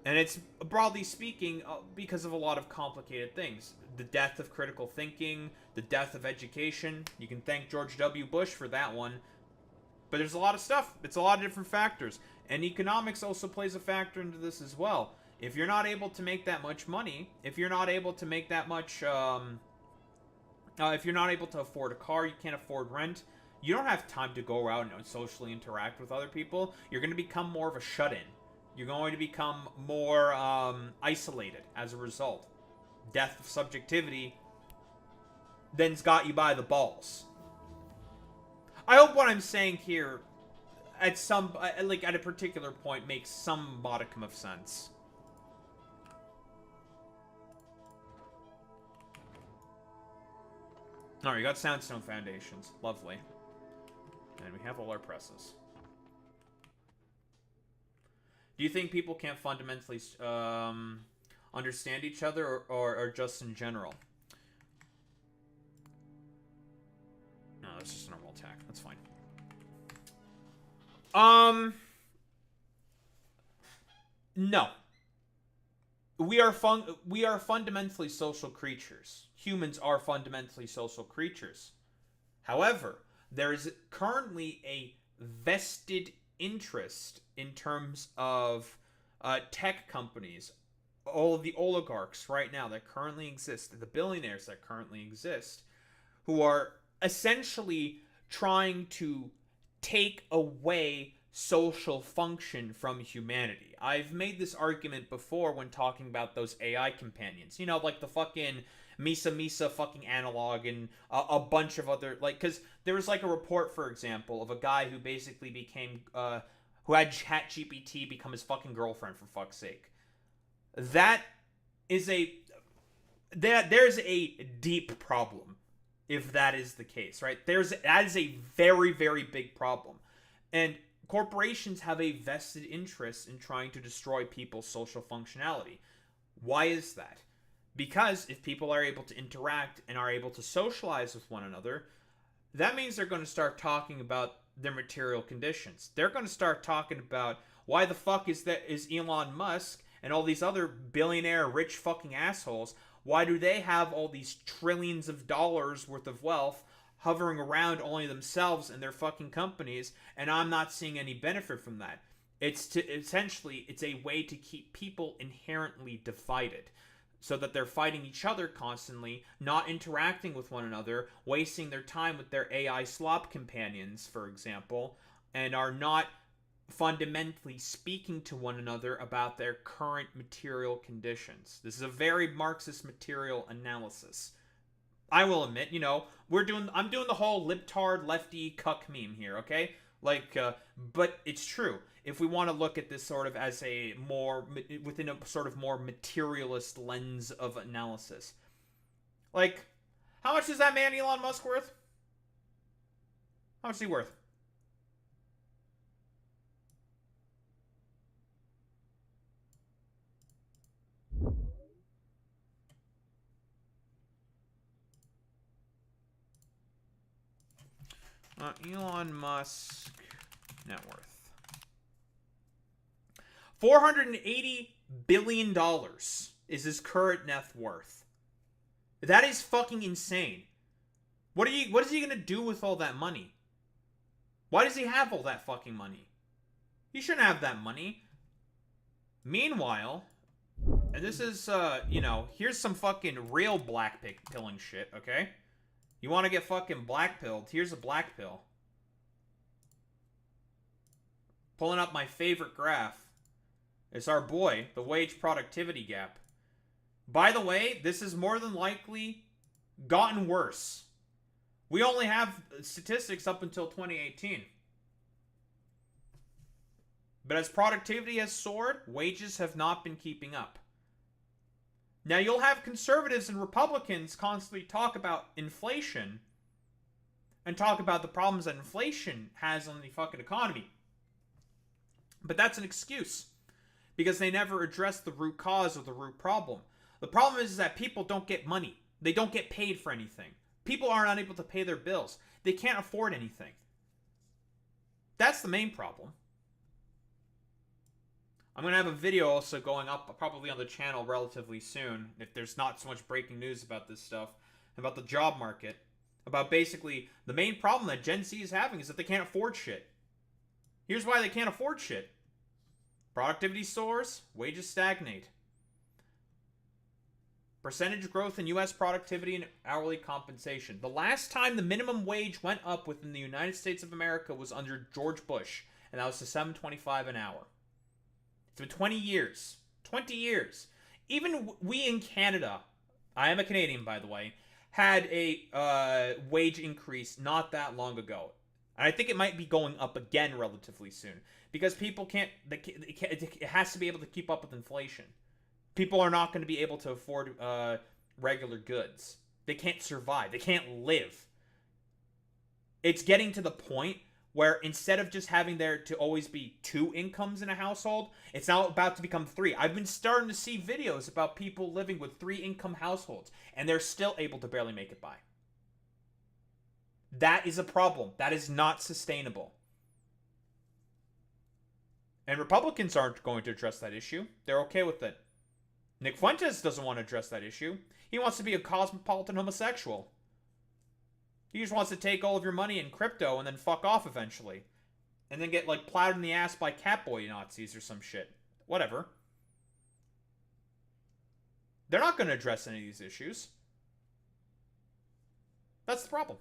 And it's, broadly speaking, because of a lot of complicated things. The death of critical thinking, the death of education. You can thank George W. Bush for that one. But there's a lot of stuff. It's a lot of different factors. And economics also plays a factor into this as well. If you're not able to make that much money, if you're not able to make that much, if you're not able to afford a car, you can't afford rent, you don't have time to go around and socially interact with other people. You're going to become more of a shut-in. You're going to become more isolated as a result. Death of subjectivity then's got you by the balls. I hope what I'm saying here at a particular point makes some modicum of sense. Alright, we got Soundstone Foundations. Lovely. And we have all our presses. Do you think people can't fundamentally understand each other or just in general? No, that's just a normal attack. That's fine. No. We are fundamentally social creatures. Humans are fundamentally social creatures. However, there is currently a vested interest in terms of tech companies, all of the oligarchs right now that currently exist, the billionaires that currently exist, who are essentially trying to take away social function from humanity. I've made this argument before when talking about those AI companions. You know, like the fucking Misa fucking analog and a bunch of other, like, because there was like a report, for example, of a guy who basically became, who had ChatGPT become his fucking girlfriend, for fuck's sake. That is there's a deep problem if that is the case, right? That is a very, very big problem. And corporations have a vested interest in trying to destroy people's social functionality. Why is that? Because if people are able to interact and are able to socialize with one another, that means they're going to start talking about their material conditions. They're going to start talking about why the fuck is Elon Musk and all these other billionaire rich fucking assholes, why do they have all these trillions of dollars worth of wealth hovering around only themselves and their fucking companies, and I'm not seeing any benefit from that? It's a way to keep people inherently divided, so that they're fighting each other constantly, not interacting with one another, wasting their time with their AI slop companions, for example, and are not fundamentally speaking to one another about their current material conditions. This is a very Marxist material analysis. I will admit, you know, I'm doing the whole libtard lefty cuck meme here, okay? Like, but it's true. If we want to look at this sort of as within a sort of more materialist lens of analysis. Like, how much is that man Elon Musk worth? How much is he worth? Elon Musk net worth. $480 billion is his current net worth. That is fucking insane. What is he gonna do with all that money? Why does he have all that fucking money? He shouldn't have that money. Meanwhile, and this is, you know, here's some fucking real black pilling shit, okay? You want to get fucking black pilled? Here's a black pill. Pulling up my favorite graph. It's our boy, the wage productivity gap. By the way, this has more than likely gotten worse. We only have statistics up until 2018. But as productivity has soared, wages have not been keeping up. Now, you'll have conservatives and Republicans constantly talk about inflation and talk about the problems that inflation has on the fucking economy. But that's an excuse, because they never address the root cause of the root problem. The problem is that people don't get money. They don't get paid for anything. People are unable to pay their bills. They can't afford anything. That's the main problem. I'm going to have a video also going up probably on the channel relatively soon, if there's not so much breaking news about this stuff, about the job market, about basically the main problem that Gen Z is having is that they can't afford shit. Here's why they can't afford shit. Productivity soars, wages stagnate. Percentage growth in U.S. productivity and hourly compensation. The last time the minimum wage went up within the United States of America was under George Bush, and that was to $7.25 an hour. It's been 20 years. 20 years. Even we in Canada, I am a Canadian, by the way, had a wage increase not that long ago. And I think it might be going up again relatively soon. Because people it has to be able to keep up with inflation. People are not going to be able to afford regular goods. They can't survive. They can't live. It's getting to the point where instead of just having there to always be 2 incomes in a household, it's now about to become 3. I've been starting to see videos about people living with 3 income households, and they're still able to barely make it by. That is a problem. That is not sustainable. And Republicans aren't going to address that issue. They're okay with it. Nick Fuentes doesn't want to address that issue. He wants to be a cosmopolitan homosexual. He just wants to take all of your money in crypto and then fuck off eventually. And then get, like, plowed in the ass by catboy Nazis or some shit. Whatever. They're not going to address any of these issues. That's the problem.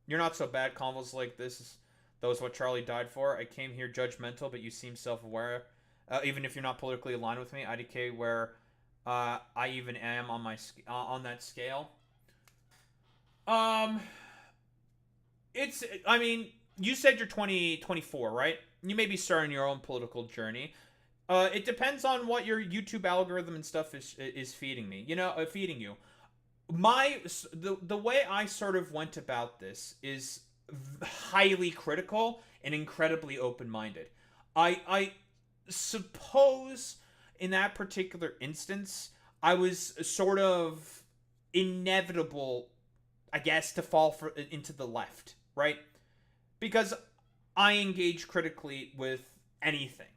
You're not so bad. Convos like this That was what Charlie died for. I came here judgmental, but you seem self-aware. Even if you're not politically aligned with me, IDK, where I even am on my on that scale. It's, I mean, you said you're 24, right? You may be starting your own political journey. It depends on what your YouTube algorithm and stuff is feeding me. You know, feeding you. The way I sort of went about this is highly critical and incredibly open-minded. I suppose in that particular instance, I was sort of inevitable, I guess, to fall into the left, right? Because I engage critically with anything.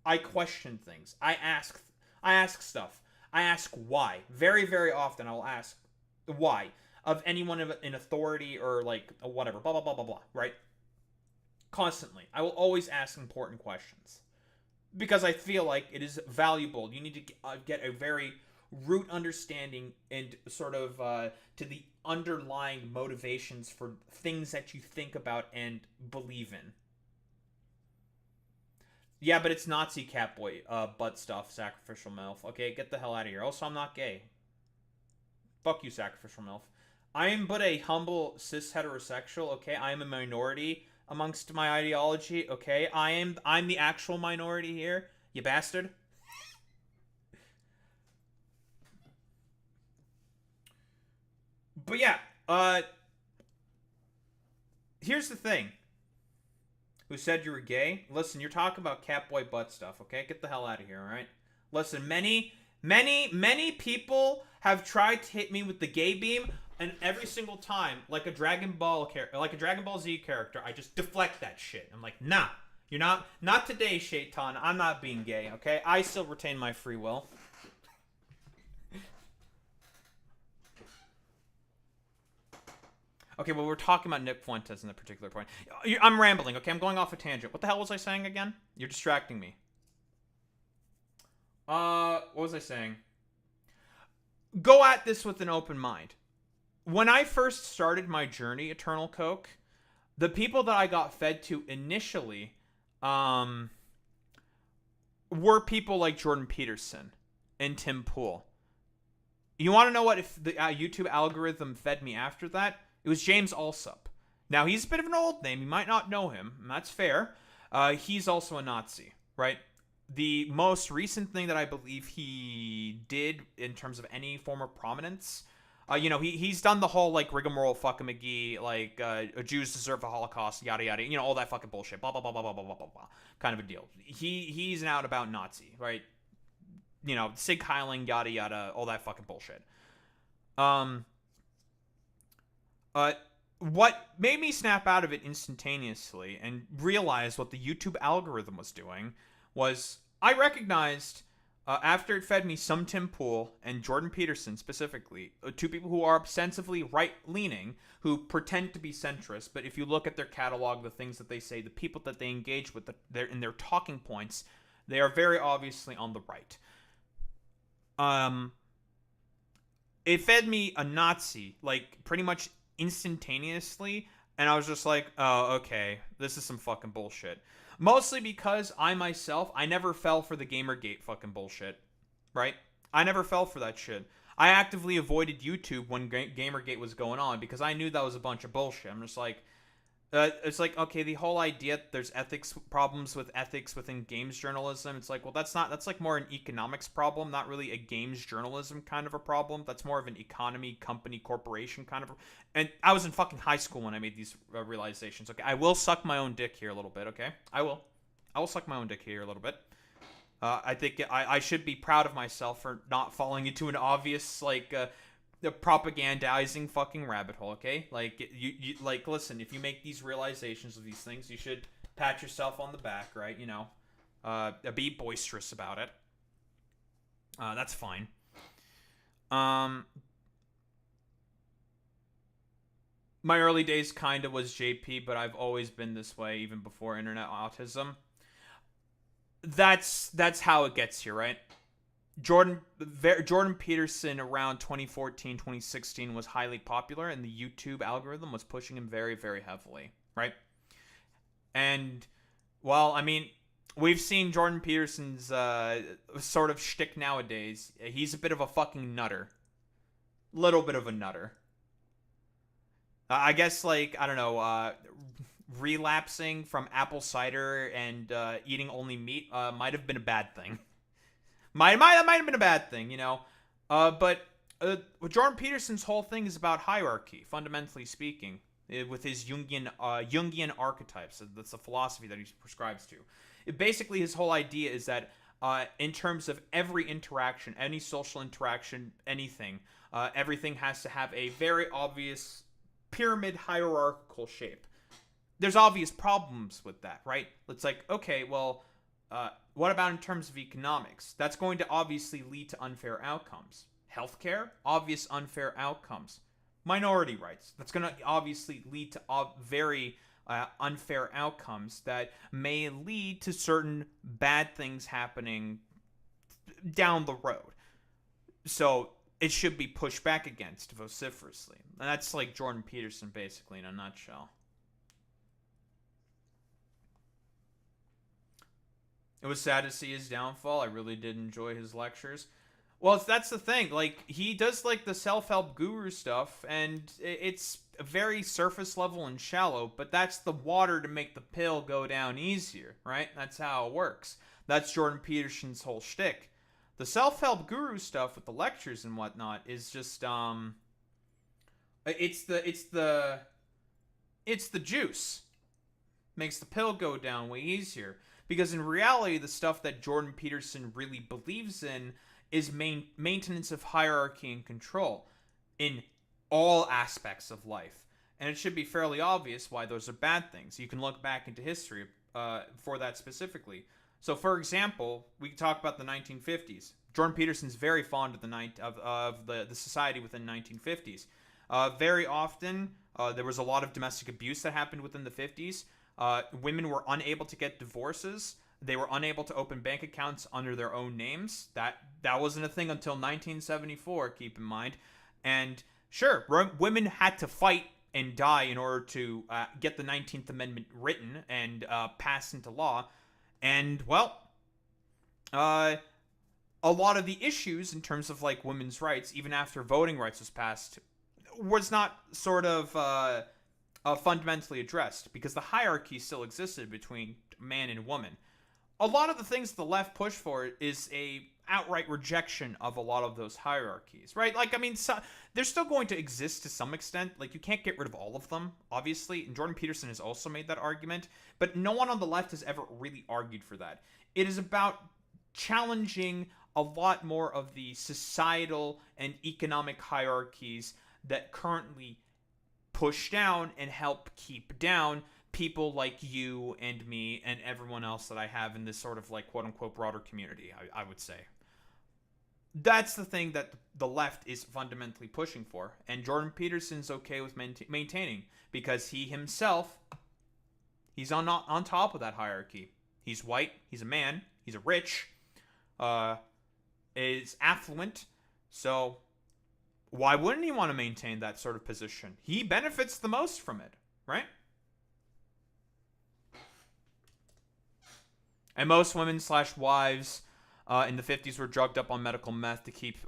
I question things. I ask stuff. I ask why. Very, very often I will ask why of anyone in authority or like whatever, blah, blah, blah, blah, blah, right? Constantly. I will always ask important questions. Because I feel like it is valuable. You need to get a very root understanding and sort of to the underlying motivations for things that you think about and believe in. Yeah, but it's Nazi catboy butt stuff, sacrificial MILF. Okay, get the hell out of here. Also, I'm not gay. Fuck you, sacrificial MILF. I am but a humble cis heterosexual, okay? I am a minority amongst my ideology, okay? I'm the actual minority here, you bastard. But yeah, here's the thing. Who said you were gay? Listen, you're talking about catboy butt stuff, okay? Get the hell out of here, alright? Listen, many people have tried to hit me with the gay beam, and every single time, like a Dragon Ball Z character, I just deflect that shit. I'm like, nah, you're not today, Shaitan. I'm not being gay, okay? I still retain my free will. Okay, well, we're talking about Nick Fuentes in that particular point. I'm rambling, okay? I'm going off a tangent. What the hell was I saying again? You're distracting me. What was I saying? Go at this with an open mind. When I first started my journey, Eternal Coke, the people that I got fed to initially, were people like Jordan Peterson and Tim Pool. You want to know what if the YouTube algorithm fed me after that? It was James Alsop. Now, he's a bit of an old name. You might not know him, and that's fair. He's also a Nazi, right? The most recent thing that I believe he did in terms of any form of prominence, you know, he's done the whole, like, rigmarole, fuck a McGee, like, Jews deserve the Holocaust, yada, yada, you know, all that fucking bullshit, blah, blah, blah, blah, blah, blah, blah, blah, blah, kind of a deal. He's an out-about Nazi, right? You know, Sig Heiling, yada, yada, all that fucking bullshit. What made me snap out of it instantaneously and realize what the YouTube algorithm was doing was I recognized, after it fed me some Tim Pool and Jordan Peterson specifically, two people who are ostensibly right-leaning, who pretend to be centrist, but if you look at their catalog, the things that they say, the people that they engage with in their talking points, they are very obviously on the right. It fed me a Nazi, like, pretty much instantaneously, and I was just like, oh, okay, this is some fucking bullshit. Mostly because I never fell for the Gamergate fucking bullshit, right? I never fell for that shit. I actively avoided YouTube when Gamergate was going on because I knew that was a bunch of bullshit. I'm just like, it's like, okay, the whole idea that there's problems with ethics within games journalism, it's like, well, that's like more an economics problem, not really a games journalism kind of a problem. That's more of an economy, company, corporation kind of and I was in fucking high school when I made these realizations. Okay, I will suck my own dick here a little bit, okay? I will suck my own dick here a little bit. I think I should be proud of myself for not falling into an obvious, like, the propagandizing fucking rabbit hole, okay? Like, you like, listen, if you make these realizations of these things, you should pat yourself on the back, right? You know, be boisterous about it. That's fine. My early days kinda was JP, but I've always been this way, even before internet autism. That's how it gets here, right? Jordan Peterson around 2014, 2016 was highly popular, and the YouTube algorithm was pushing him very, very heavily, right? And, well, I mean, we've seen Jordan Peterson's sort of shtick nowadays. He's a bit of a fucking nutter. Little bit of a nutter. I guess, like, I don't know, relapsing from apple cider and eating only meat might have been a bad thing. Might have been a bad thing, you know. But Jordan Peterson's whole thing is about hierarchy, fundamentally speaking, with his Jungian archetypes. That's a philosophy that he prescribes to. Basically, his whole idea is that in terms of every interaction, any social interaction, anything, everything has to have a very obvious pyramid hierarchical shape. There's obvious problems with that, right? It's like, okay, well, what about in terms of economics? That's going to obviously lead to unfair outcomes. Healthcare, obvious unfair outcomes. Minority rights, that's going to obviously lead to very unfair outcomes that may lead to certain bad things happening down the road. So it should be pushed back against vociferously. And that's like Jordan Peterson, basically, in a nutshell. It was sad to see his downfall. I really did enjoy his lectures. Well, that's the thing. Like, he does, like, the self-help guru stuff, and it's very surface level and shallow, but that's the water to make the pill go down easier, right? That's how it works. That's Jordan Peterson's whole shtick. The self-help guru stuff with the lectures and whatnot is just, it's the juice. Makes the pill go down way easier. Because in reality, the stuff that Jordan Peterson really believes in is maintenance of hierarchy and control in all aspects of life. And it should be fairly obvious why those are bad things. You can look back into history for that specifically. So, for example, we can talk about the 1950s. Jordan Peterson's very fond of the society within the 1950s. Very often, there was a lot of domestic abuse that happened within the 50s. Women were unable to get divorces. They were unable to open bank accounts under their own names. That wasn't a thing until 1974, keep in mind. And sure, women had to fight and die in order to get the 19th Amendment written and passed into law. And, well, a lot of the issues in terms of, like, women's rights, even after voting rights was passed, was not sort of fundamentally addressed, because the hierarchy still existed between man and woman. A lot of the things the left push for is a outright rejection of a lot of those hierarchies, right? Like, I mean, they're still going to exist to some extent. Like, you can't get rid of all of them, obviously, and Jordan Peterson has also made that argument, but no one on the left has ever really argued for that. It is about challenging a lot more of the societal and economic hierarchies that currently push down and help keep down people like you and me and everyone else that I have in this sort of, like, quote-unquote broader community, I would say. That's the thing that the left is fundamentally pushing for, and Jordan Peterson's okay with maintaining, because he himself, he's on top of that hierarchy. He's white, he's a man, he's a rich, is affluent, so why wouldn't he want to maintain that sort of position? He benefits the most from it, right? And most women / wives in the 50s were drugged up on medical meth to keep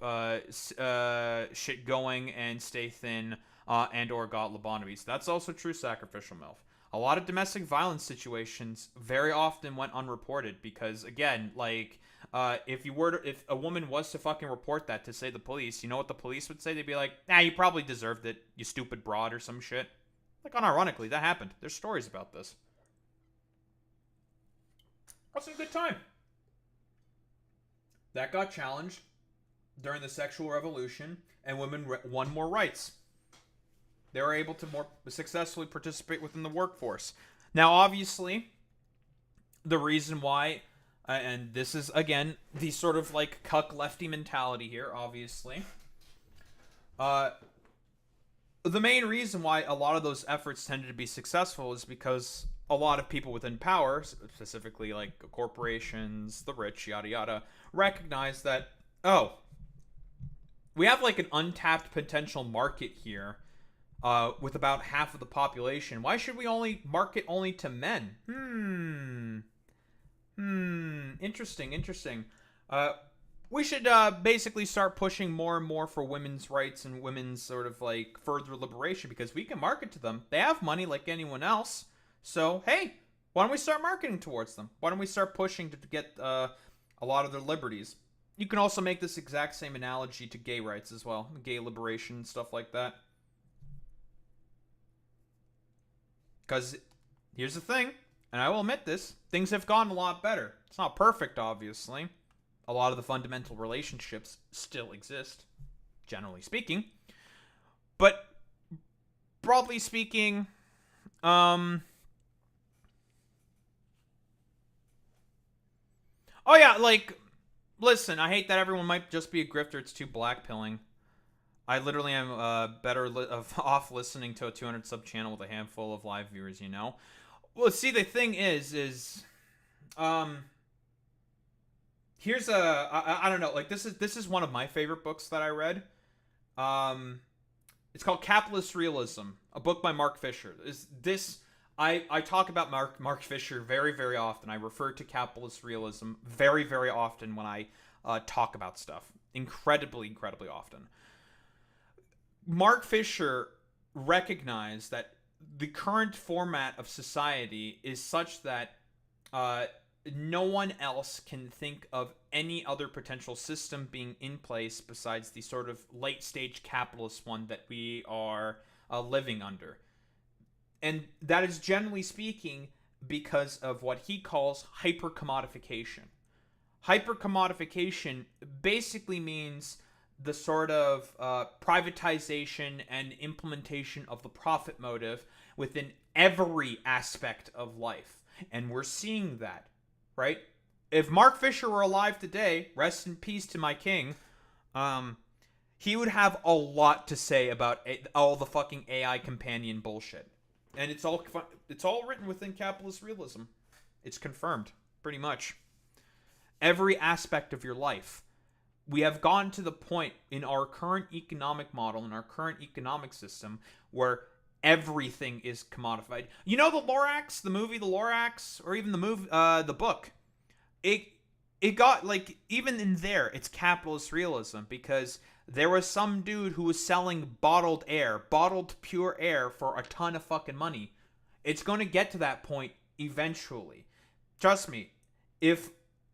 shit going and stay thin and or got lobotomies. That's also true sacrificial MILF. A lot of domestic violence situations very often went unreported because, again, like, if a woman was to fucking report that to, say, the police, you know what the police would say? They'd be like, nah, you probably deserved it, you stupid broad, or some shit. Like, unironically, that happened. There's stories about this. What's a good time? That got challenged during the sexual revolution, and women won more rights. They were able to more successfully participate within the workforce. Now, obviously, the reason why, and this is, again, the sort of, like, cuck lefty mentality here, obviously. The main reason why a lot of those efforts tended to be successful is because a lot of people within power, specifically, like, corporations, the rich, yada yada, recognize that, oh, we have, like, an untapped potential market here with about half of the population. Why should we only market only to men? Interesting. We should basically start pushing more and more for women's rights and women's sort of like further liberation, because we can market to them. They have money like anyone else. So, hey, why don't we start marketing towards them? Why don't we start pushing to get a lot of their liberties? You can also make this exact same analogy to gay rights as well. Gay liberation, stuff like that. Because here's the thing, and I will admit this, things have gone a lot better. It's not perfect, obviously. A lot of the fundamental relationships still exist, generally speaking. But broadly speaking, oh yeah, like, listen, I hate that everyone might just be a grifter. It's too blackpilling. I literally am better off listening to a 200 sub channel with a handful of live viewers, you know? Well, see, the thing is here's I don't know, like, this is one of my favorite books that I read. It's called Capitalist Realism, a book by Mark Fisher. I talk about Mark Fisher very, very often. I refer to capitalist realism very, very often when I talk about stuff. Incredibly often. Mark Fisher recognized that the current format of society is such that no one else can think of any other potential system being in place besides the sort of late-stage capitalist one that we are living under. And that is, generally speaking, because of what he calls hyper-commodification. Hyper-commodification basically means the sort of privatization and implementation of the profit motive within every aspect of life. And we're seeing that, right? If Mark Fisher were alive today, rest in peace to my king, he would have a lot to say about all the fucking AI companion bullshit. And it's all written within capitalist realism. It's confirmed, pretty much. Every aspect of your life. We have gone to the point in our current economic model, in our current economic system, where everything is commodified. You know the Lorax, the movie The Lorax, or even the book. It got, like, even in there, it's capitalist realism, because there was some dude who was selling bottled pure air for a ton of fucking money. It's going to get to that point eventually. Trust me, if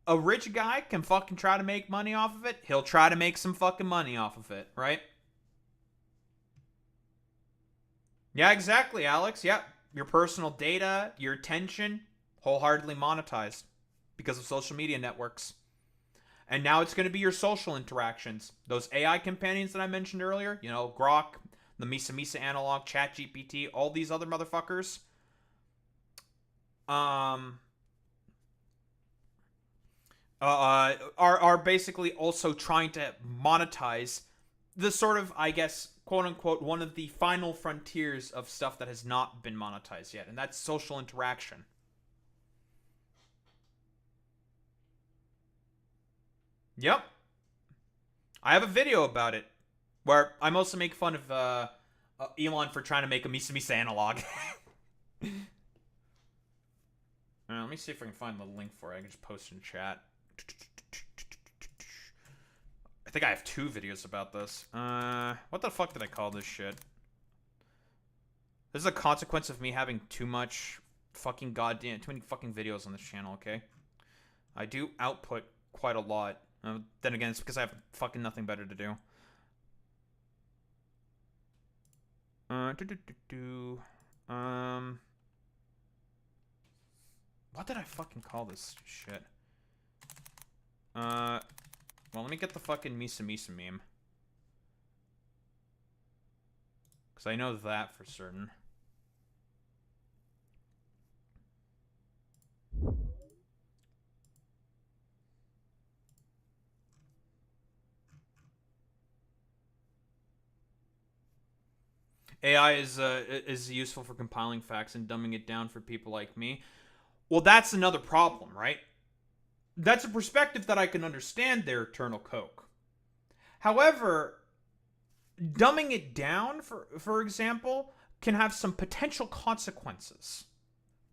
a rich guy can fucking try to make money off of it, he'll try to make some fucking money off of it, right? Yeah, exactly, Alex. Yeah, your personal data, your attention, wholeheartedly monetized because of social media networks. And now it's going to be your social interactions. Those AI companions that I mentioned earlier, you know, Grok, the Misa analog, ChatGPT, all these other motherfuckers. Are basically also trying to monetize the sort of, I guess, quote-unquote, one of the final frontiers of stuff that has not been monetized yet, and that's social interaction. Yep. I have a video about it, where I mostly make fun of Elon for trying to make a Misa analog. Let me see if I can find the link for it. I can just post in chat. I think I have 2 videos about this. What the fuck did I call this shit? This is a consequence of me having too many fucking videos on this channel, okay? I do output quite a lot. Then again, it's because I have fucking nothing better to do. What did I fucking call this shit? Well, let me get the fucking Misa meme. Because I know that for certain. AI is useful for compiling facts and dumbing it down for people like me. Well, that's another problem, right? That's a perspective that I can understand there, Eternal Coke. However, dumbing it down, for example, can have some potential consequences,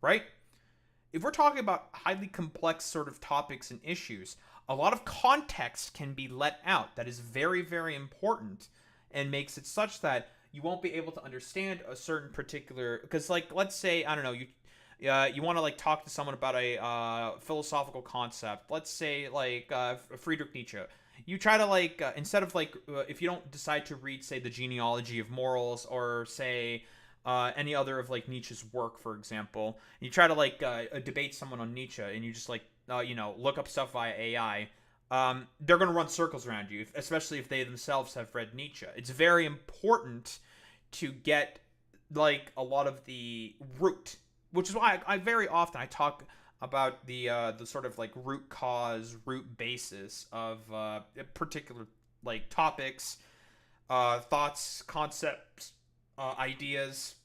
right? If we're talking about highly complex sort of topics and issues, a lot of context can be let out that is very, very important and makes it such that you won't be able to understand a certain particular, because like, let's say, I don't know, you want to like talk to someone about a philosophical concept. Let's say like Friedrich Nietzsche. You try to like instead of like if you don't decide to read, say, the Genealogy of Morals, or say any other of like Nietzsche's work, for example, you try to like debate someone on Nietzsche, and you just like look up stuff via AI. They're going to run circles around you, especially if they themselves have read Nietzsche. It's very important to get like a lot of the root, which is why I very often I talk about the sort of like root cause, root basis of particular like topics, thoughts, concepts, ideas.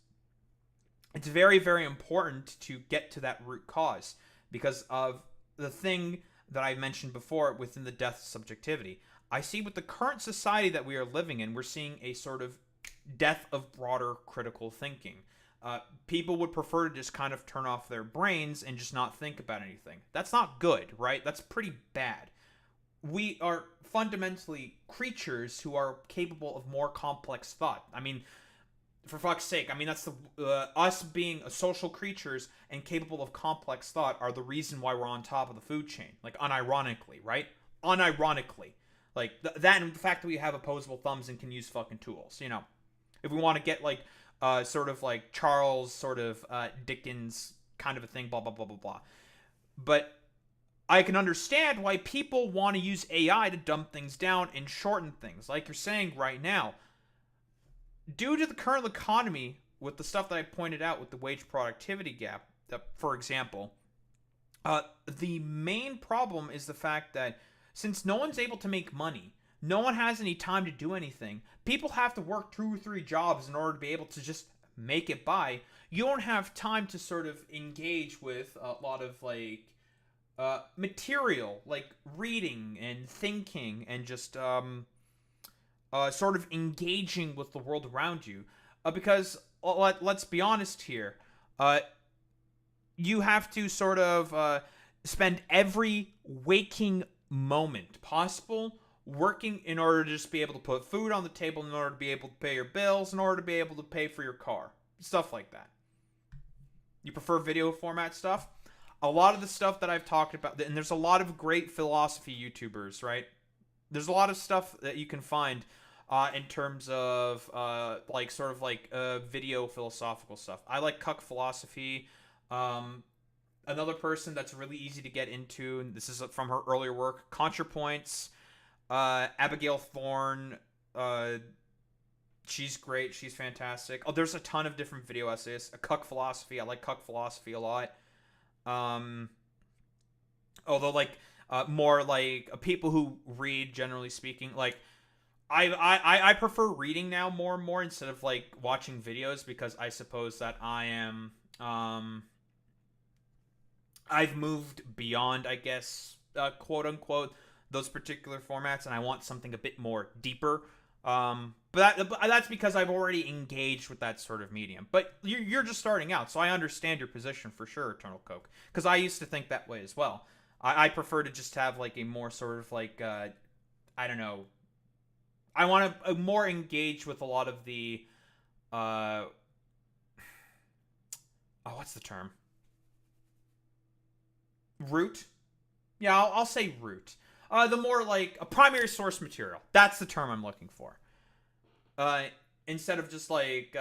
It's very, very important to get to that root cause because of the thing that I mentioned before within the death of subjectivity. I see with the current society that we are living in, we're seeing a sort of death of broader critical thinking. People would prefer to just kind of turn off their brains and just not think about anything. That's not good, right? That's pretty bad. We are fundamentally creatures who are capable of more complex thought. I mean, for fuck's sake, I mean, that's the us being social creatures and capable of complex thought are the reason why we're on top of the food chain. Like, unironically, right? Unironically. Like, that and the fact that we have opposable thumbs and can use fucking tools, you know. If we want to get, like, sort of like Charles sort of Dickens kind of a thing, blah, blah, blah, blah, blah. But I can understand why people want to use AI to dumb things down and shorten things. Like you're saying right now, due to the current economy, with the stuff that I pointed out with the wage productivity gap, for example, the main problem is the fact that since no one's able to make money, no one has any time to do anything, people have to work 2 or 3 jobs in order to be able to just make it by. You don't have time to sort of engage with a lot of like material, like reading and thinking and just sort of engaging with the world around you. Because let's be honest here, you have to sort of spend every waking moment possible working in order to just be able to put food on the table, in order to be able to pay your bills, in order to be able to pay for your car. Stuff like that. You prefer video format stuff? A lot of the stuff that I've talked about, and there's a lot of great philosophy YouTubers, right? There's a lot of stuff that you can find in terms of like sort of like video philosophical stuff. I like Cuck Philosophy. Another person that's really easy to get into, and this is from her earlier work, ContraPoints. Abigail Thorne, she's great. She's fantastic. Oh, there's a ton of different video essays. Cuck Philosophy. I like Cuck Philosophy a lot. Although like more like people who read, generally speaking, like I prefer reading now more and more instead of like watching videos, because I suppose that I am I've moved beyond, I guess, quote unquote, those particular formats, and I want something a bit more deeper. But that's because I've already engaged with that sort of medium. But you're just starting out, so I understand your position for sure, Eternal Coke. Because I used to think that way as well. I prefer to just have like a more sort of like, I don't know. I want to more engage with a lot of the, what's the term? Root? Yeah, I'll say root. The more like a primary source material. That's the term I'm looking for. Instead of just like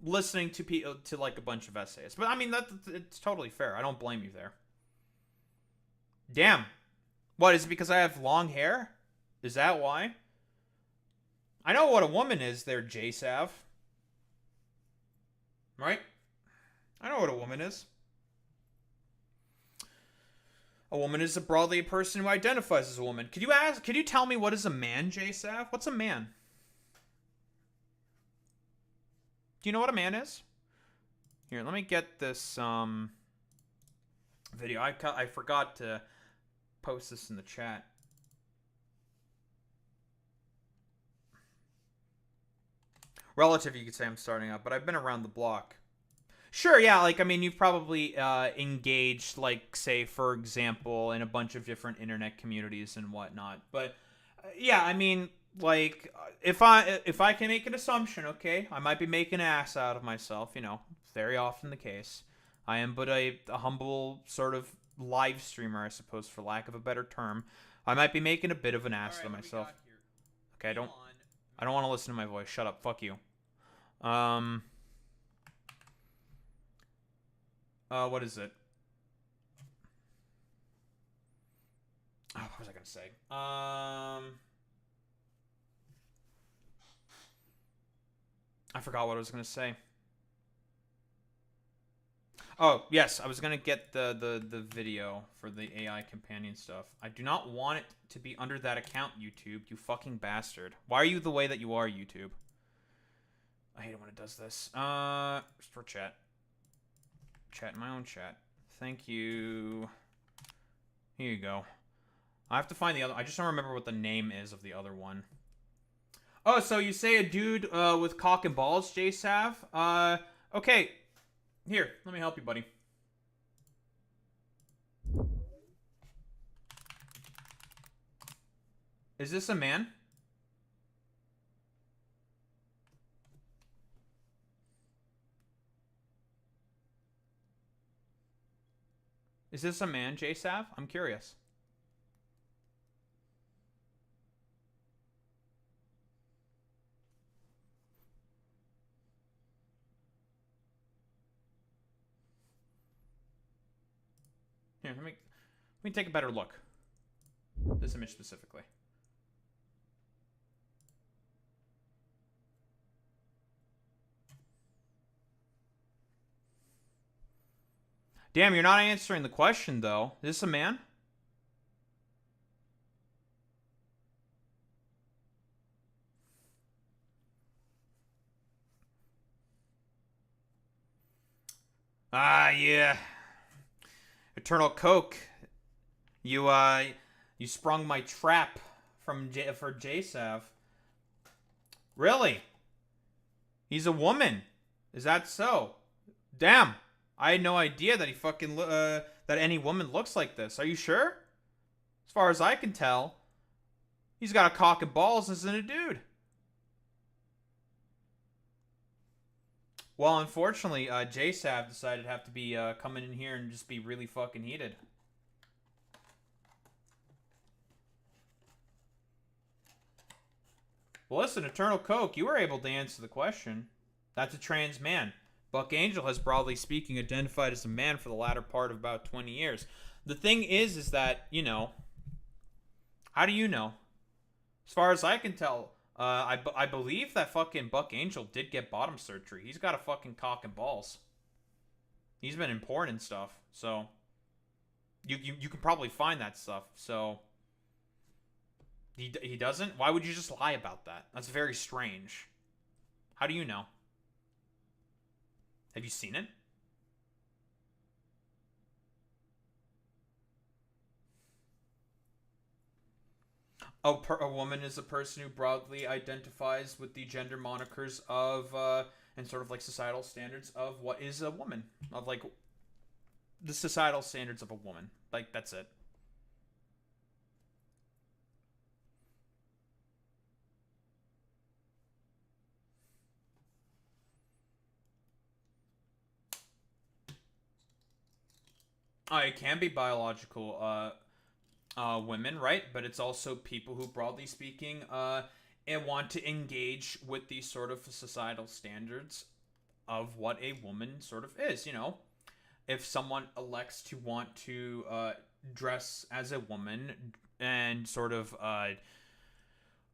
listening to like a bunch of essays. But I mean, it's totally fair. I don't blame you there. Damn. What, is it because I have long hair? Is that why? I know what a woman is there, JSav. Right? I know what a woman is. A woman is broadly a person who identifies as a woman. Could you tell me what is a man, JSav? What's a man? Do you know what a man is? Here, let me get this video. I forgot to post this in the chat. Relative, you could say I'm starting out, but I've been around the block. Sure, yeah, like, I mean, you've probably engaged, like, say, for example, in a bunch of different internet communities and whatnot. But, yeah, I mean, like, if I can make an assumption, okay, I might be making an ass out of myself, you know, very often the case. I am but a humble sort of live streamer, I suppose, for lack of a better term. I might be making a bit of an ass of myself. Okay, I don't want to listen to my voice. Shut up. Fuck you. What is it? Oh, what was I gonna say? I forgot what I was gonna say. Oh, yes, I was gonna get the video for the AI companion stuff. I do not want it to be under that account, YouTube, you fucking bastard. Why are you the way that you are, YouTube? I hate it when it does this. For chat. Chat in my own chat. Thank you. Here you go. I have to find the other. I just don't remember what the name is of the other one. Oh, so you say a dude with cock and balls, JSav? Okay. Here, let me help you, buddy. Is this a man? Is this a man, JSav? I'm curious. Here, let me take a better look. This image specifically. Damn, you're not answering the question, though. Is this a man? Ah, yeah. Eternal Coke. You sprung my trap for JSav. Really? He's a woman. Is that so? Damn. I had no idea that he fucking that any woman looks like this. Are you sure? As far as I can tell, he's got a cock and balls, isn't a dude. Well, unfortunately, JSav decided to have to be coming in here and just be really fucking heated. Well, listen, Eternal Coke, you were able to answer the question. That's a trans man. Buck Angel has, broadly speaking, identified as a man for the latter part of about 20 years. The thing is that, you know, how do you know? As far as I can tell, I believe that fucking Buck Angel did get bottom surgery. He's got a fucking cock and balls. He's been in porn and stuff, so you can probably find that stuff. So he doesn't? Why would you just lie about that? That's very strange. How do you know? Have you seen it? A woman is a person who broadly identifies with the gender monikers of, and sort of like societal standards of what is a woman. Of like, the societal standards of a woman. Like, that's it. It can be biological women, right? But it's also people who, broadly speaking, and want to engage with these sort of societal standards of what a woman sort of is, you know? If someone elects to want to dress as a woman and sort of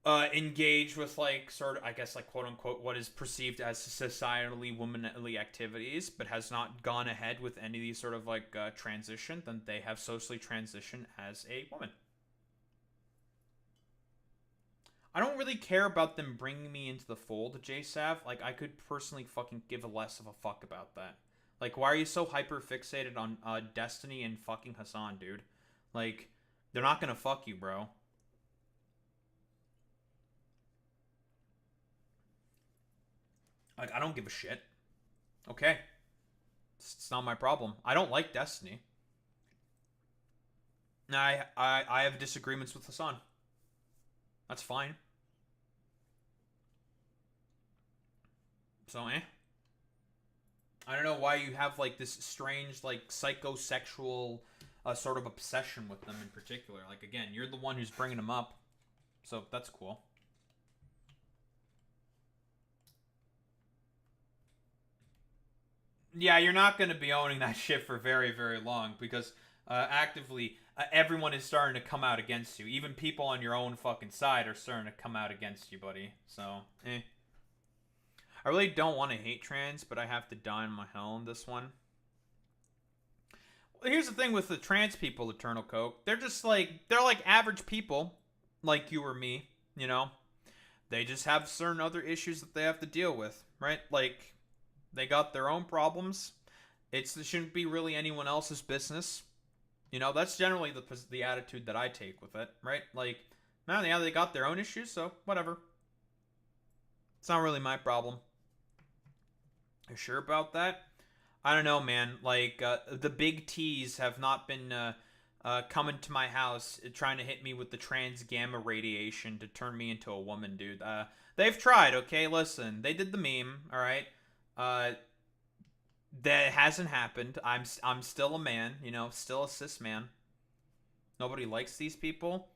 engage with, like, sort of, I guess, like, quote-unquote, what is perceived as societally womanly activities, but has not gone ahead with any of these sort of, like, transition, then they have socially transitioned as a woman. I don't really care about them bringing me into the fold, JSav. Like, I could personally fucking give a less of a fuck about that. Like, why are you so hyper-fixated on Destiny and fucking Hassan, dude? Like, they're not gonna fuck you, bro. I don't give a shit. Okay. It's not my problem. I don't like Destiny. I have disagreements with Hassan. That's fine. So, I don't know why you have, like, this strange, like, psychosexual sort of obsession with them in particular. Like, again, you're the one who's bringing them up. So, that's cool. Yeah, you're not going to be owning that shit for very, very long because actively everyone is starting to come out against you. Even people on your own fucking side are starting to come out against you, buddy. So, I really don't want to hate trans, but I have to die on my hell on this one. Well, here's the thing with the trans people, Eternal Coke. They're just like, they're like average people, like you or me, you know? They just have certain other issues that they have to deal with, right? Like, they got their own problems. It shouldn't be really anyone else's business. You know, that's generally the attitude that I take with it, right? Like, man, yeah, they got their own issues, so whatever. It's not really my problem. You sure about that? I don't know, man. Like, the big T's have not been coming to my house trying to hit me with the trans gamma radiation to turn me into a woman, dude. They've tried, okay? Listen, they did the meme, all right? That hasn't happened. I'm still a man, you know, still a cis man. Nobody likes these people.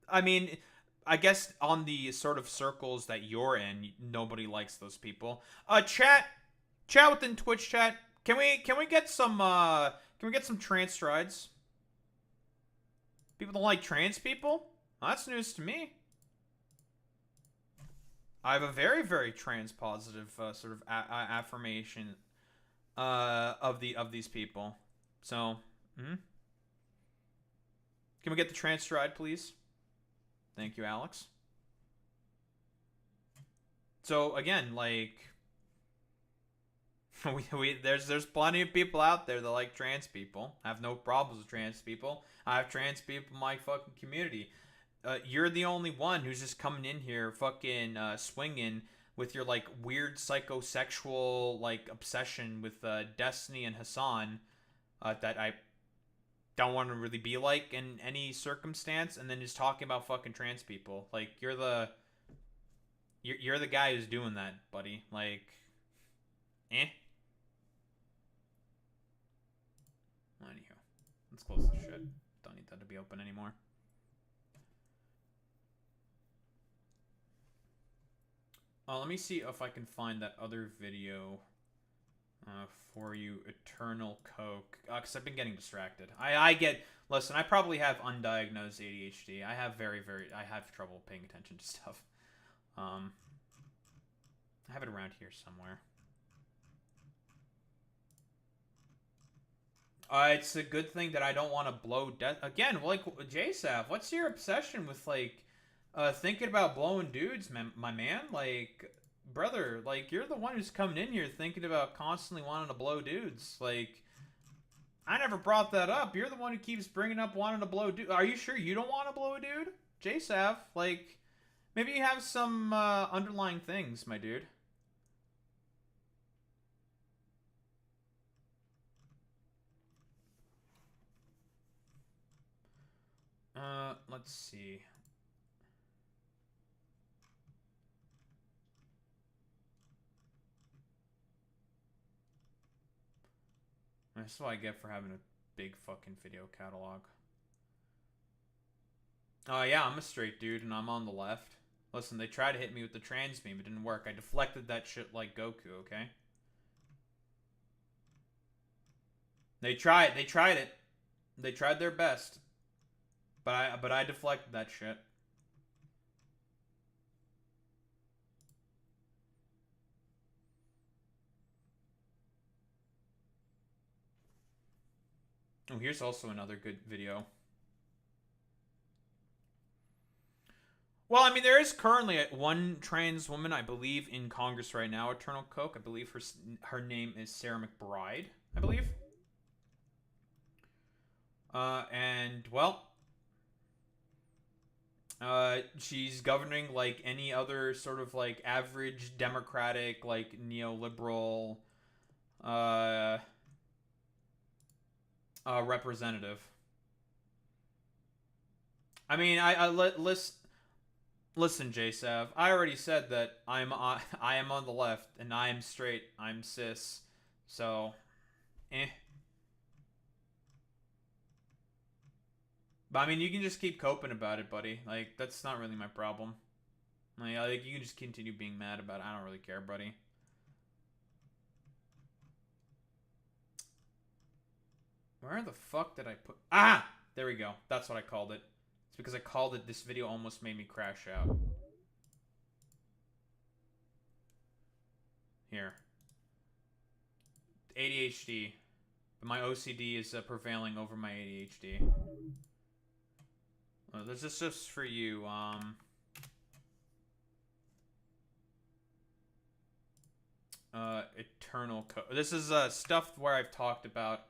I mean, I guess on the sort of circles that you're in, nobody likes those people. Chat within Twitch chat. Can we get some trans strides? People don't like trans people? Well, that's news to me. I have a very, very trans positive sort of affirmation of these people. So, can we get the trans stride, please? Thank you, Alex. So again, like, there's plenty of people out there that like trans people. I have no problems with trans people. I have trans people in my fucking community. You're the only one who's just coming in here fucking swinging with your like weird psychosexual like obsession with Destiny and Hassan that I don't want to really be like in any circumstance, and then just talking about fucking trans people. Like, you're the guy who's doing that, buddy. Like, Anywho, let's close the shit. Don't need that to be open anymore. Let me see if I can find that other video for you, Eternal Coke. Because I've been getting distracted. Listen, I probably have undiagnosed ADHD. I have trouble paying attention to stuff. I have it around here somewhere. It's a good thing that I don't want to blow again, like, JSAV, what's your obsession with, like, thinking about blowing dudes, my man? Like, brother, like, you're the one who's coming in here thinking about constantly wanting to blow dudes. Like, I never brought that up. You're the one who keeps bringing up wanting to blow dudes. Are you sure you don't want to blow a dude? JSAV, like, maybe you have some underlying things, my dude. Let's see. That's what I get for having a big fucking video catalog. Yeah, I'm a straight dude and I'm on the left. Listen, they tried to hit me with the trans meme, it didn't work. I deflected that shit like Goku, okay? They tried it. They tried their best. But I deflected that shit. Oh, here's also another good video. Well, I mean, there is currently one trans woman, I believe, in Congress right now, Eternal Coke. I believe her name is Sarah McBride, I believe. And, well, She's governing like any other sort of like average democratic, like neoliberal, representative. I mean, listen, JSav. I already said that I am on the left and I am straight. I'm cis. So, eh. But I mean, you can just keep coping about it, buddy. Like, that's not really my problem. Like you can just continue being mad about it. I don't really care, buddy. Where the fuck did I put... Ah! There we go. That's what I called it. It's because I called it, this video almost made me crash out. Here. ADHD. But my OCD is prevailing over my ADHD. This is just for you. Eternal code. This is stuff where I've talked about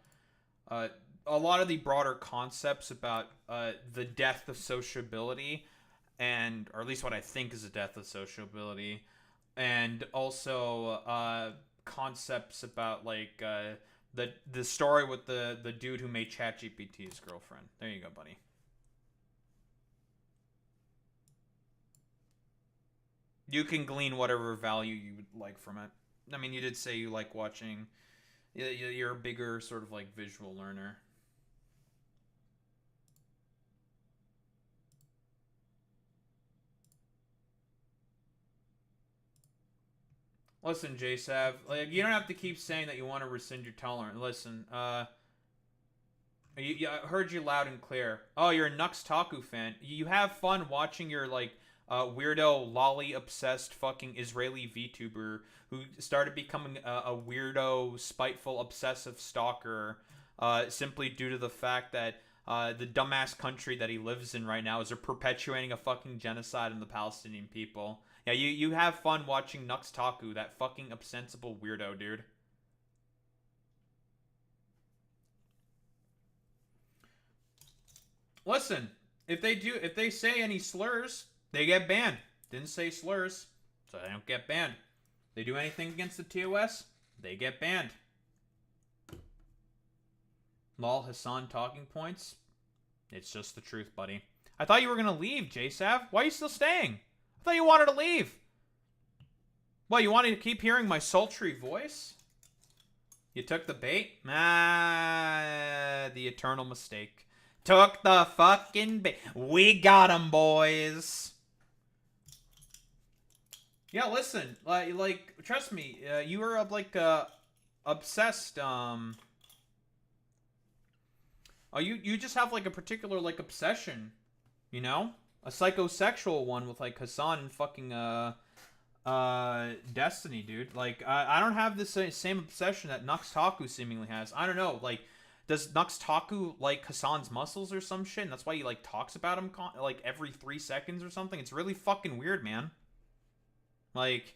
a lot of the broader concepts about the death of sociability, and or at least what I think is the death of sociability, and also concepts about like the story with the dude who made ChatGPT his girlfriend. There you go, buddy. You can glean whatever value you would like from it. I mean, you did say you like watching. You're a bigger sort of like visual learner. Listen, JSav, like you don't have to keep saying that you want to rescind your tolerance. Listen, I heard you loud and clear. Oh, you're a Nux Taku fan. You have fun watching your like weirdo lolly obsessed fucking Israeli VTuber who started becoming a weirdo, spiteful, obsessive stalker simply due to the fact that the dumbass country that he lives in right now is perpetuating a fucking genocide on the Palestinian people. Yeah, you have fun watching Nux Taku, that fucking ostensible weirdo, dude. Listen, if they say any slurs, they get banned. Didn't say slurs, so they don't get banned. They do anything against the TOS, they get banned. Lol, Hassan talking points. It's just the truth, buddy. I thought you were gonna leave, JSav. Why are you still staying? I thought you wanted to leave. What, you wanted to keep hearing my sultry voice? You took the bait? Ah, the eternal mistake. Took the fucking bait. We got him, boys. Yeah, listen, like trust me, you were like obsessed. Oh, you just have like a particular like obsession, you know, a psychosexual one with like Hassan and fucking Destiny, dude. Like I don't have the same obsession that Nux Taku seemingly has. I don't know, like. Does Nux Taku like Hassan's muscles or some shit? And that's why he like talks about him like every 3 seconds or something. It's really fucking weird, man. Like,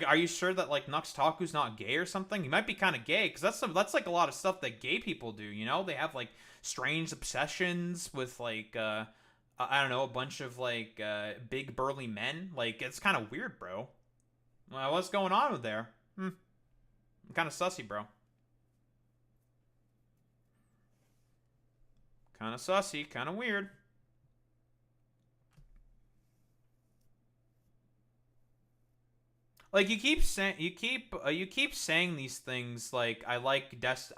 are you sure that like Nux Taku's not gay or something? He might be kind of gay because that's like a lot of stuff that gay people do. You know, they have like strange obsessions with like I don't know, a bunch of like big burly men. Like it's kind of weird, bro. What's going on with there? I'm kind of sussy, bro. Kind of sussy, kind of weird. Like you keep saying these things like I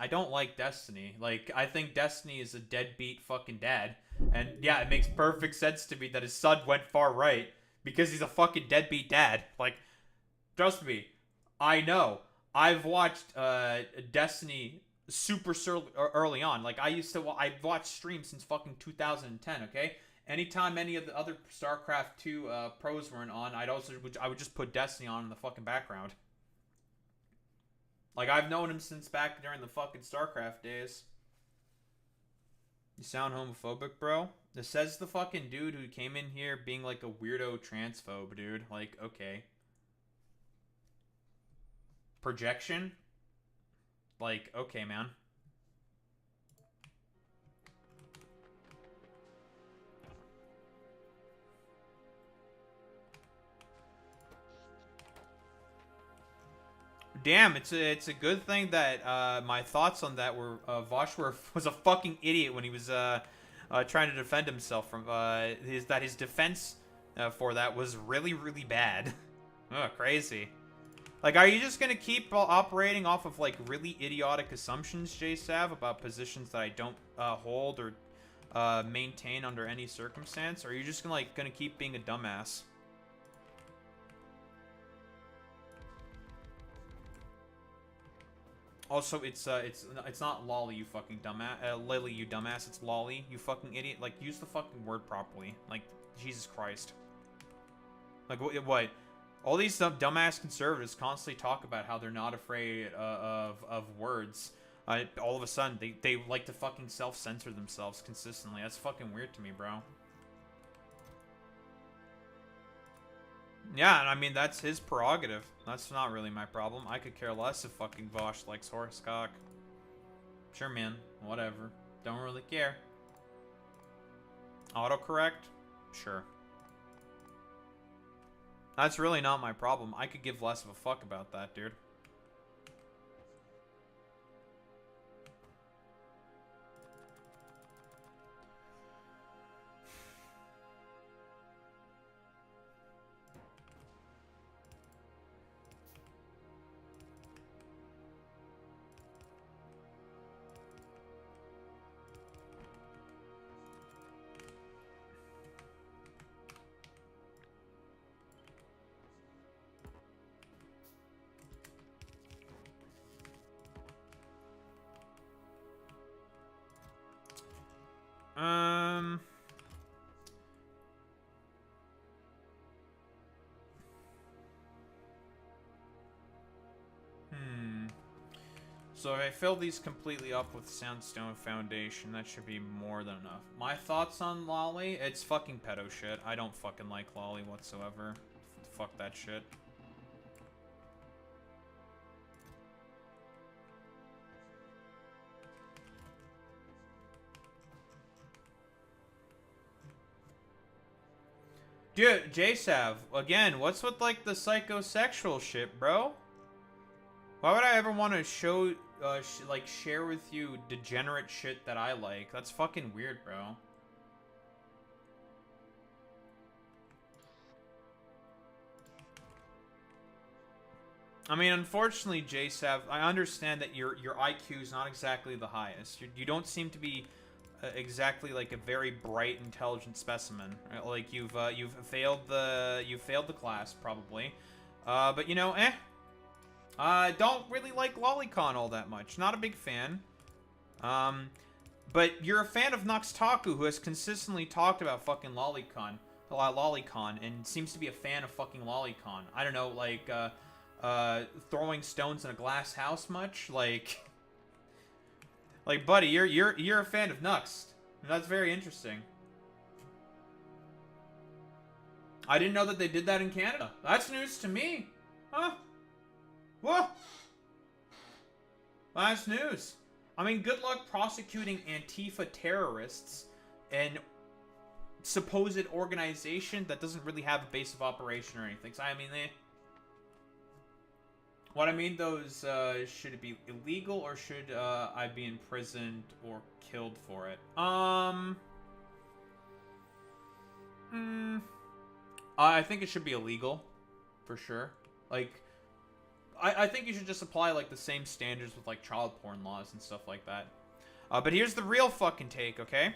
don't like Destiny. Like I think Destiny is a deadbeat fucking dad. And yeah, it makes perfect sense to me that his son went far right because he's a fucking deadbeat dad. Like trust me, I know. I've watched Destiny super early on. Like I've watched streams since fucking 2010, okay? Anytime any of the other StarCraft 2 pros weren't on, I would just put Destiny on in the fucking background. Like I've known him since back during the fucking StarCraft days. You sound homophobic, bro. This says the fucking dude who came in here being like a weirdo transphobe, dude. Like, okay. Projection? Like, okay, man. Damn, it's a good thing that my thoughts on that were Vosh was a fucking idiot when he was trying to defend himself from his defense for that was really bad. Oh, crazy. Like, are you just gonna keep operating off of like really idiotic assumptions, JSav, about positions that I don't hold or maintain under any circumstance, or are you just gonna keep being a dumbass? Also, it's not lolly, you fucking dumbass. Lily, you dumbass. It's lolly, you fucking idiot. Like, use the fucking word properly. Like, Jesus Christ. Like, what? All these dumbass conservatives constantly talk about how they're not afraid of words. All of a sudden, they like to fucking self-censor themselves consistently. That's fucking weird to me, bro. Yeah, and I mean, that's his prerogative. That's not really my problem. I could care less if fucking Vosh likes horsecock. Sure, man. Whatever. Don't really care. Autocorrect? Sure. That's really not my problem. I could give less of a fuck about that, dude. So if I fill these completely up with sandstone foundation, that should be more than enough. My thoughts on Lolly? It's fucking pedo shit. I don't fucking like Lolly whatsoever. Fuck that shit. Dude, JSav, again, what's with, like, the psychosexual shit, bro? Why would I ever want to show, like, share with you degenerate shit that I like? That's fucking weird, bro. I mean, unfortunately, JSav, I understand that your IQ is not exactly the highest. You don't seem to be exactly like a very bright, intelligent specimen. Right? Like you've failed the class probably, but you know, don't really like Lolicon all that much. Not a big fan. But you're a fan of Noxtaku, who has consistently talked about fucking Lolicon, and seems to be a fan of fucking Lolicon. I don't know, like throwing stones in a glass house much, like. Like, buddy, you're a fan of Nux. That's very interesting. I didn't know that they did that in Canada. That's news to me. Huh? What? That's news. I mean, good luck prosecuting Antifa terrorists and supposed organization that doesn't really have a base of operation or anything. So, I mean, what I mean, those, should it be illegal or should, I be imprisoned or killed for it? I think it should be illegal, for sure. Like, I think you should just apply, like, the same standards with, like, child porn laws and stuff like that. But here's the real fucking take, okay?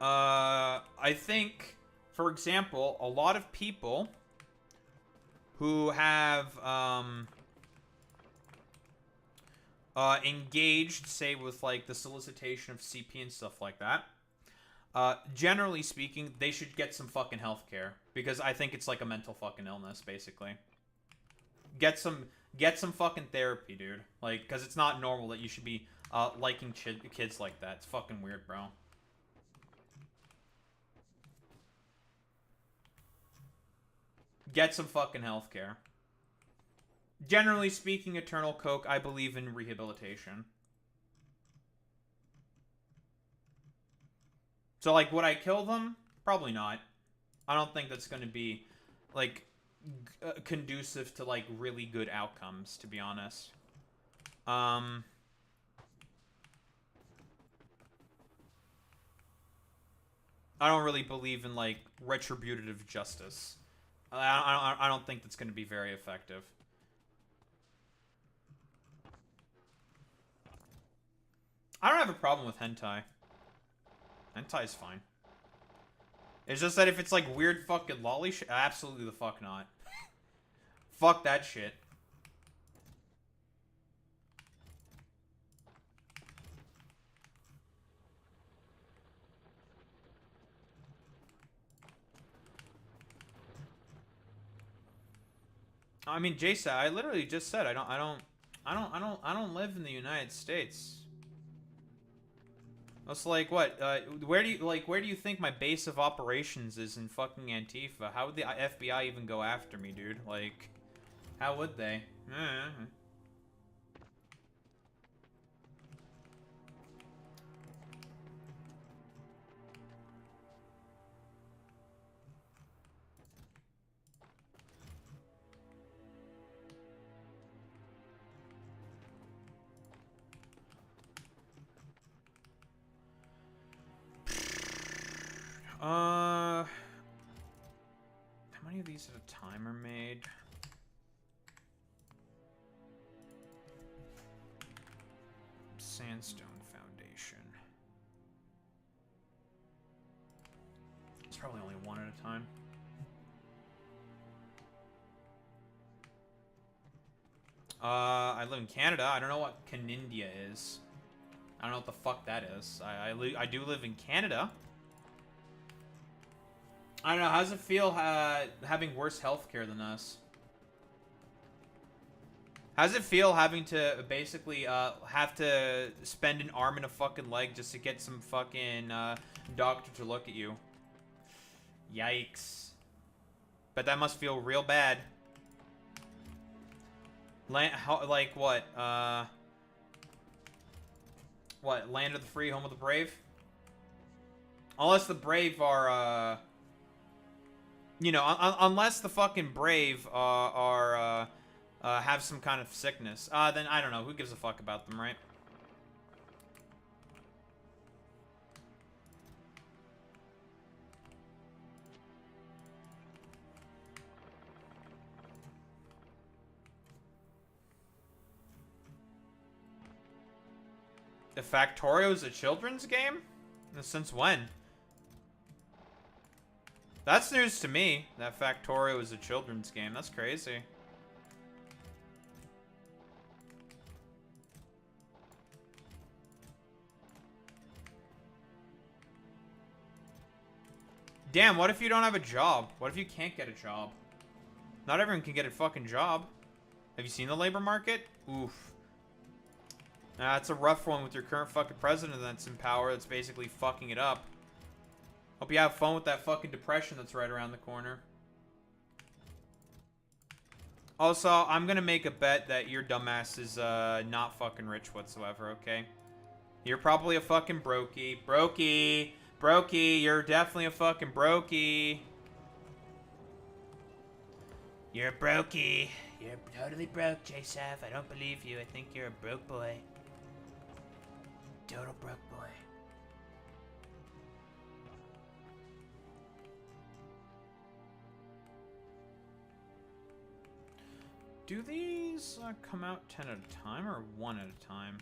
I think, for example, a lot of people who have engaged, say, with like the solicitation of CP and stuff like that, generally speaking, they should get some fucking healthcare, because I think it's like a mental fucking illness, basically. Get some fucking therapy, dude. Like, because it's not normal that you should be liking kids like that. It's fucking weird, bro. Get some fucking healthcare. Generally speaking, Eternal Coke, I believe in rehabilitation. So, like, would I kill them? Probably not. I don't think that's going to be, like, conducive to like really good outcomes, to be honest. I don't really believe in like retributive justice. I don't think that's going to be very effective. I don't have a problem with hentai. Hentai's fine. It's just that if it's like weird fucking lolly shit, absolutely the fuck not. Fuck that shit. I mean, Jason, I literally just said I don't live in the United States. That's like what? Where do you think my base of operations is in fucking Antifa? How would the FBI even go after me, dude? Like, how would they? How many of these at a time are made? Sandstone Foundation. It's probably only one at a time. I live in Canada. I don't know what Canindia is. I don't know what the fuck that is. I do live in Canada. I don't know. How does it feel having worse healthcare than us? How does it feel having to basically have to spend an arm and a fucking leg just to get some fucking doctor to look at you? Yikes. But that must feel real bad. Like what? What? Land of the free, home of the brave? Unless the brave are, you know, unless the fucking brave have some kind of sickness, then I don't know. Who gives a fuck about them, right? The Factorio is a children's game? Since when? That's news to me, that Factorio is a children's game. That's crazy. Damn, what if you don't have a job? What if you can't get a job? Not everyone can get a fucking job. Have you seen the labor market? Oof. It's a rough one with your current fucking president that's in power that's basically fucking it up. Hope you have fun with that fucking depression that's right around the corner. Also, I'm gonna make a bet that your dumbass is not fucking rich whatsoever, okay? You're probably a fucking brokey. Brokey! Brokey! You're definitely a fucking brokey. You're a brokey. You're totally broke, J-Saf. I don't believe you. I think you're a broke boy. Total broke boy. Do these come out 10 at a time or 1 at a time?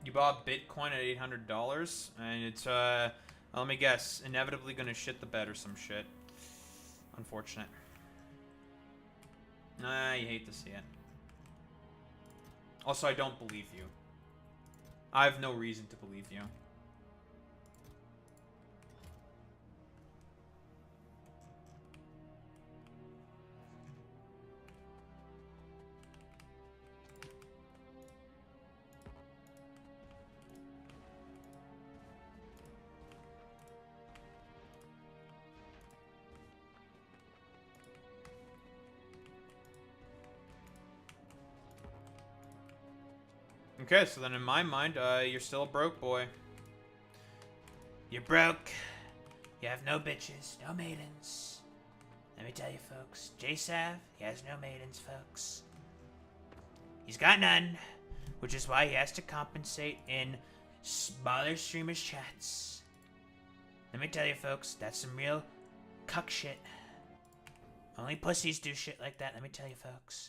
You bought Bitcoin at $800, and it's, let me guess, inevitably gonna shit the bed or some shit. Unfortunate. Nah, you hate to see it. Also, I don't believe you. I have no reason to believe you. Okay, so then in my mind, you're still a broke boy. You're broke. You have no bitches, no maidens. Let me tell you, folks, J-Sav, he has no maidens, folks. He's got none, which is why he has to compensate in smaller streamers' chats. Let me tell you, folks, that's some real cuck shit. Only pussies do shit like that, let me tell you, folks.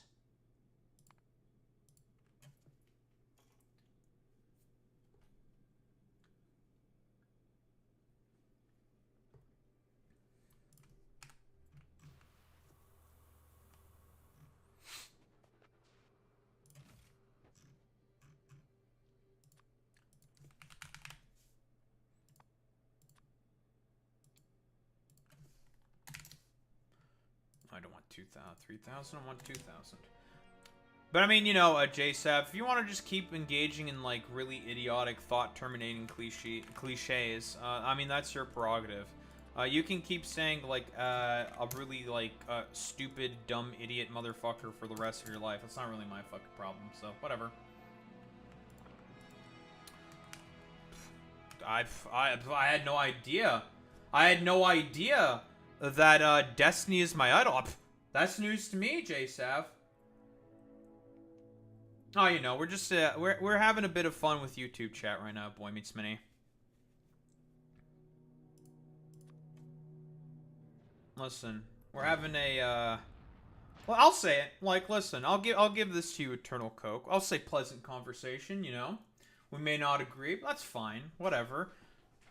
I don't want 2,000, 3,000, I want 2,000. But I mean, you know, JSAP, if you want to just keep engaging in, like, really idiotic, thought-terminating cliches, I mean, that's your prerogative. You can keep saying, like, a really, like, stupid, dumb, idiot motherfucker for the rest of your life. That's not really my fucking problem, so whatever. I had no idea. I had no idea that Destiny is my idol. That's news to me, JSAV. Oh, you know, we're just we're having a bit of fun with YouTube chat right now, Boy Meets Mini. Listen, we're having a well, I'll say it. Like, listen, I'll give this to you, Eternal Coke. I'll say pleasant conversation, you know. We may not agree, but that's fine. Whatever.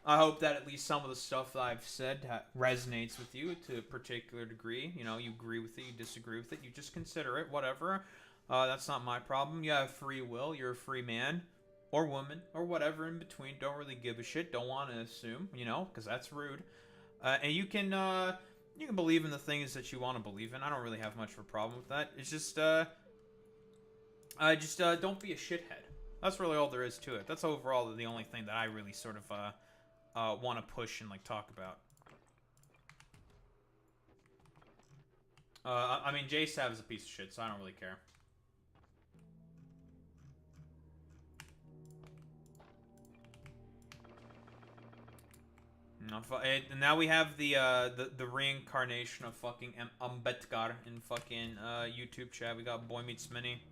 I hope that at least some of the stuff that I've said resonates with you to a particular degree. You know, you agree with it, you disagree with it, you just consider it, whatever. That's not my problem. You have free will. You're a free man or woman or whatever in between. Don't really give a shit. Don't want to assume, you know, because that's rude. And you can believe in the things that you want to believe in. I don't really have much of a problem with that. It's just don't be a shithead. That's really all there is to it. That's overall the only thing that I really sort of want to push and like talk about. I mean, JSAV is a piece of shit, so I don't really care. And now we have the reincarnation of fucking Ambedkar in fucking YouTube chat. We got Boy Meets Mini.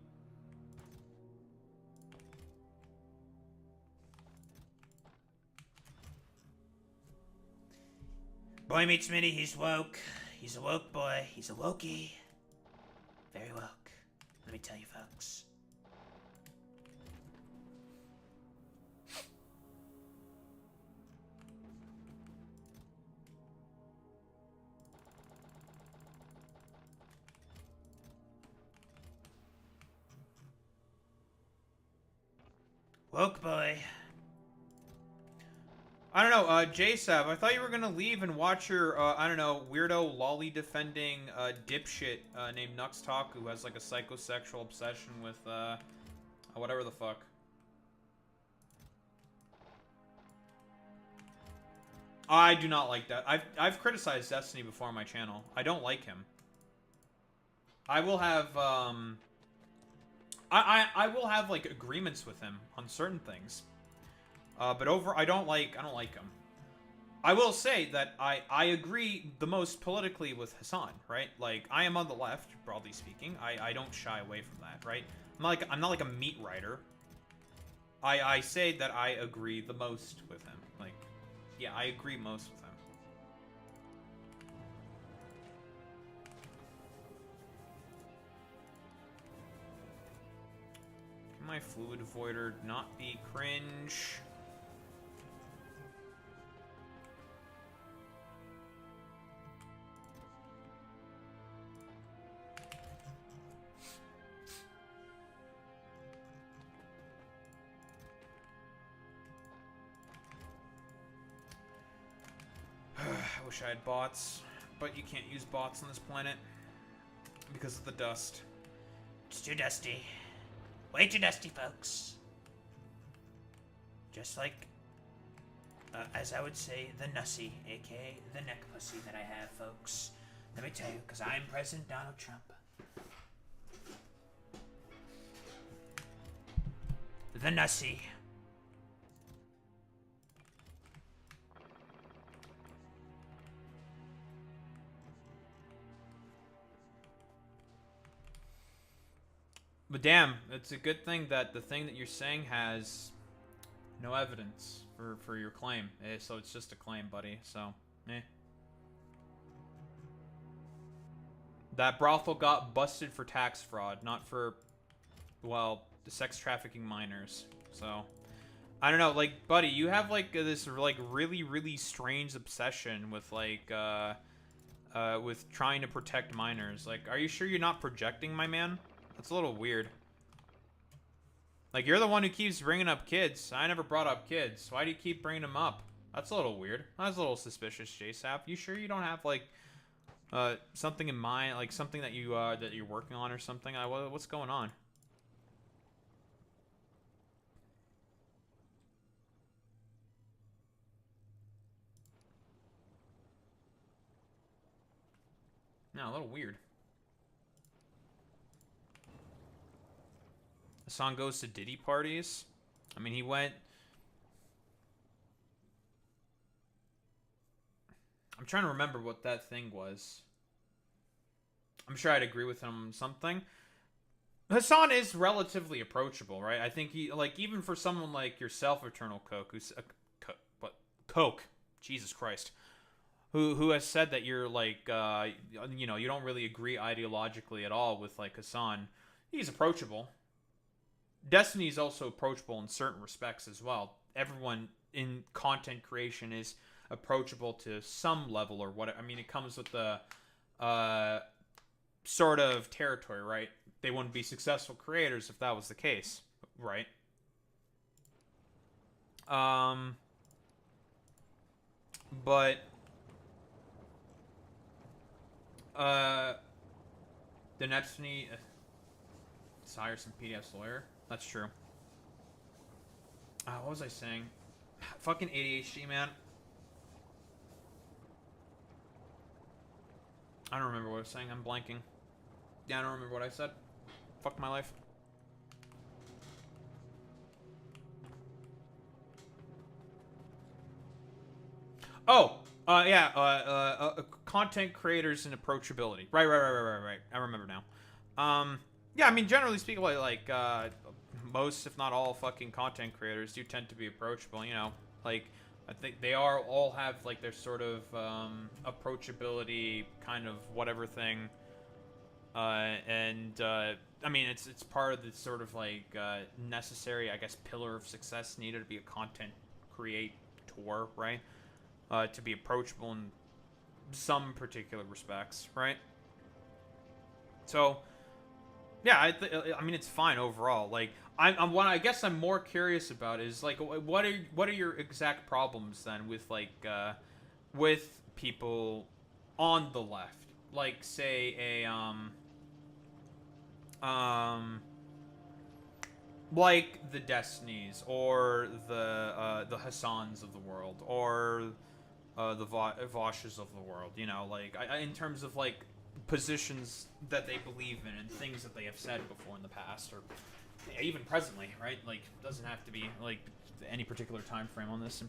Boy Meets Mini, he's woke. He's a woke boy. He's a wokey. Very woke. Let me tell you, folks. Woke boy. I don't know, JSAV, I thought you were gonna leave and watch your, I don't know, weirdo lolly-defending, dipshit, named Nuxtalk, who has, like, a psychosexual obsession with, whatever the fuck. I do not like that. I've criticized Destiny before on my channel. I don't like him. I will have, I will have, like, agreements with him on certain things. But I don't like him. I will say that I agree the most politically with Hassan, right? Like, I am on the left, broadly speaking. I don't shy away from that, right? I'm not like a meat writer. I say that I agree the most with him. Like, yeah, I agree most with him. Can my fluid voider not be cringe? I wish I had bots, but you can't use bots on this planet because of the dust. It's too dusty. Way too dusty, folks. Just like, as I would say, the nussy, aka the neck pussy that I have, folks. Let me tell you, because I'm President Donald Trump. The Nussie. But damn, it's a good thing that the thing that you're saying has no evidence for your claim. So it's just a claim, buddy. So, eh. That brothel got busted for tax fraud, not for, well, the sex trafficking minors. So, I don't know, like, buddy, you have, like, this, like, really, really strange obsession with, like, with trying to protect minors. Like, are you sure you're not projecting, my man? That's a little weird. Like, you're the one who keeps bringing up kids. I never brought up kids. Why do you keep bringing them up? That's a little weird. That's a little suspicious, JSAP. You sure you don't have, like, something in mind, like something that you're working on or something? What's going on? No, a little weird. The song goes to Diddy parties. I mean, he went. I'm trying to remember what that thing was. I'm sure I'd agree with him on something. Hassan is relatively approachable, right? I think he, like, even for someone like yourself, Eternal Coke, who's Coke, Jesus Christ, who has said that you're like, you know, you don't really agree ideologically at all with like Hassan. He's approachable. Destiny is also approachable in certain respects as well. Everyone in content creation is approachable to some level or what. I mean, it comes with the sort of territory, right? They wouldn't be successful creators if that was the case, right? But the Destiny hire some PDF's lawyer. That's true. What was I saying? Fucking ADHD, man. I don't remember what I was saying. I'm blanking. Yeah, I don't remember what I said. Fuck my life. Oh, yeah. Content creators and approachability. Right. I remember now. Yeah, I mean, generally speaking, like most, if not all, fucking content creators do tend to be approachable. You know, like I think they all have like their sort of approachability kind of whatever thing. I mean, it's part of the sort of like necessary, I guess, pillar of success needed to be a content creator, right? To be approachable in some particular respects, right? So, yeah, I mean, it's fine overall. Like, what I guess I'm more curious about is like, what are your exact problems then with like, with people on the left, like say like the Destinies or the Hassans of the world or the Voshes of the world, you know, like in terms of like positions that they believe in and things that they have said before in the past or even presently, right? Like, doesn't have to be like any particular time frame on this.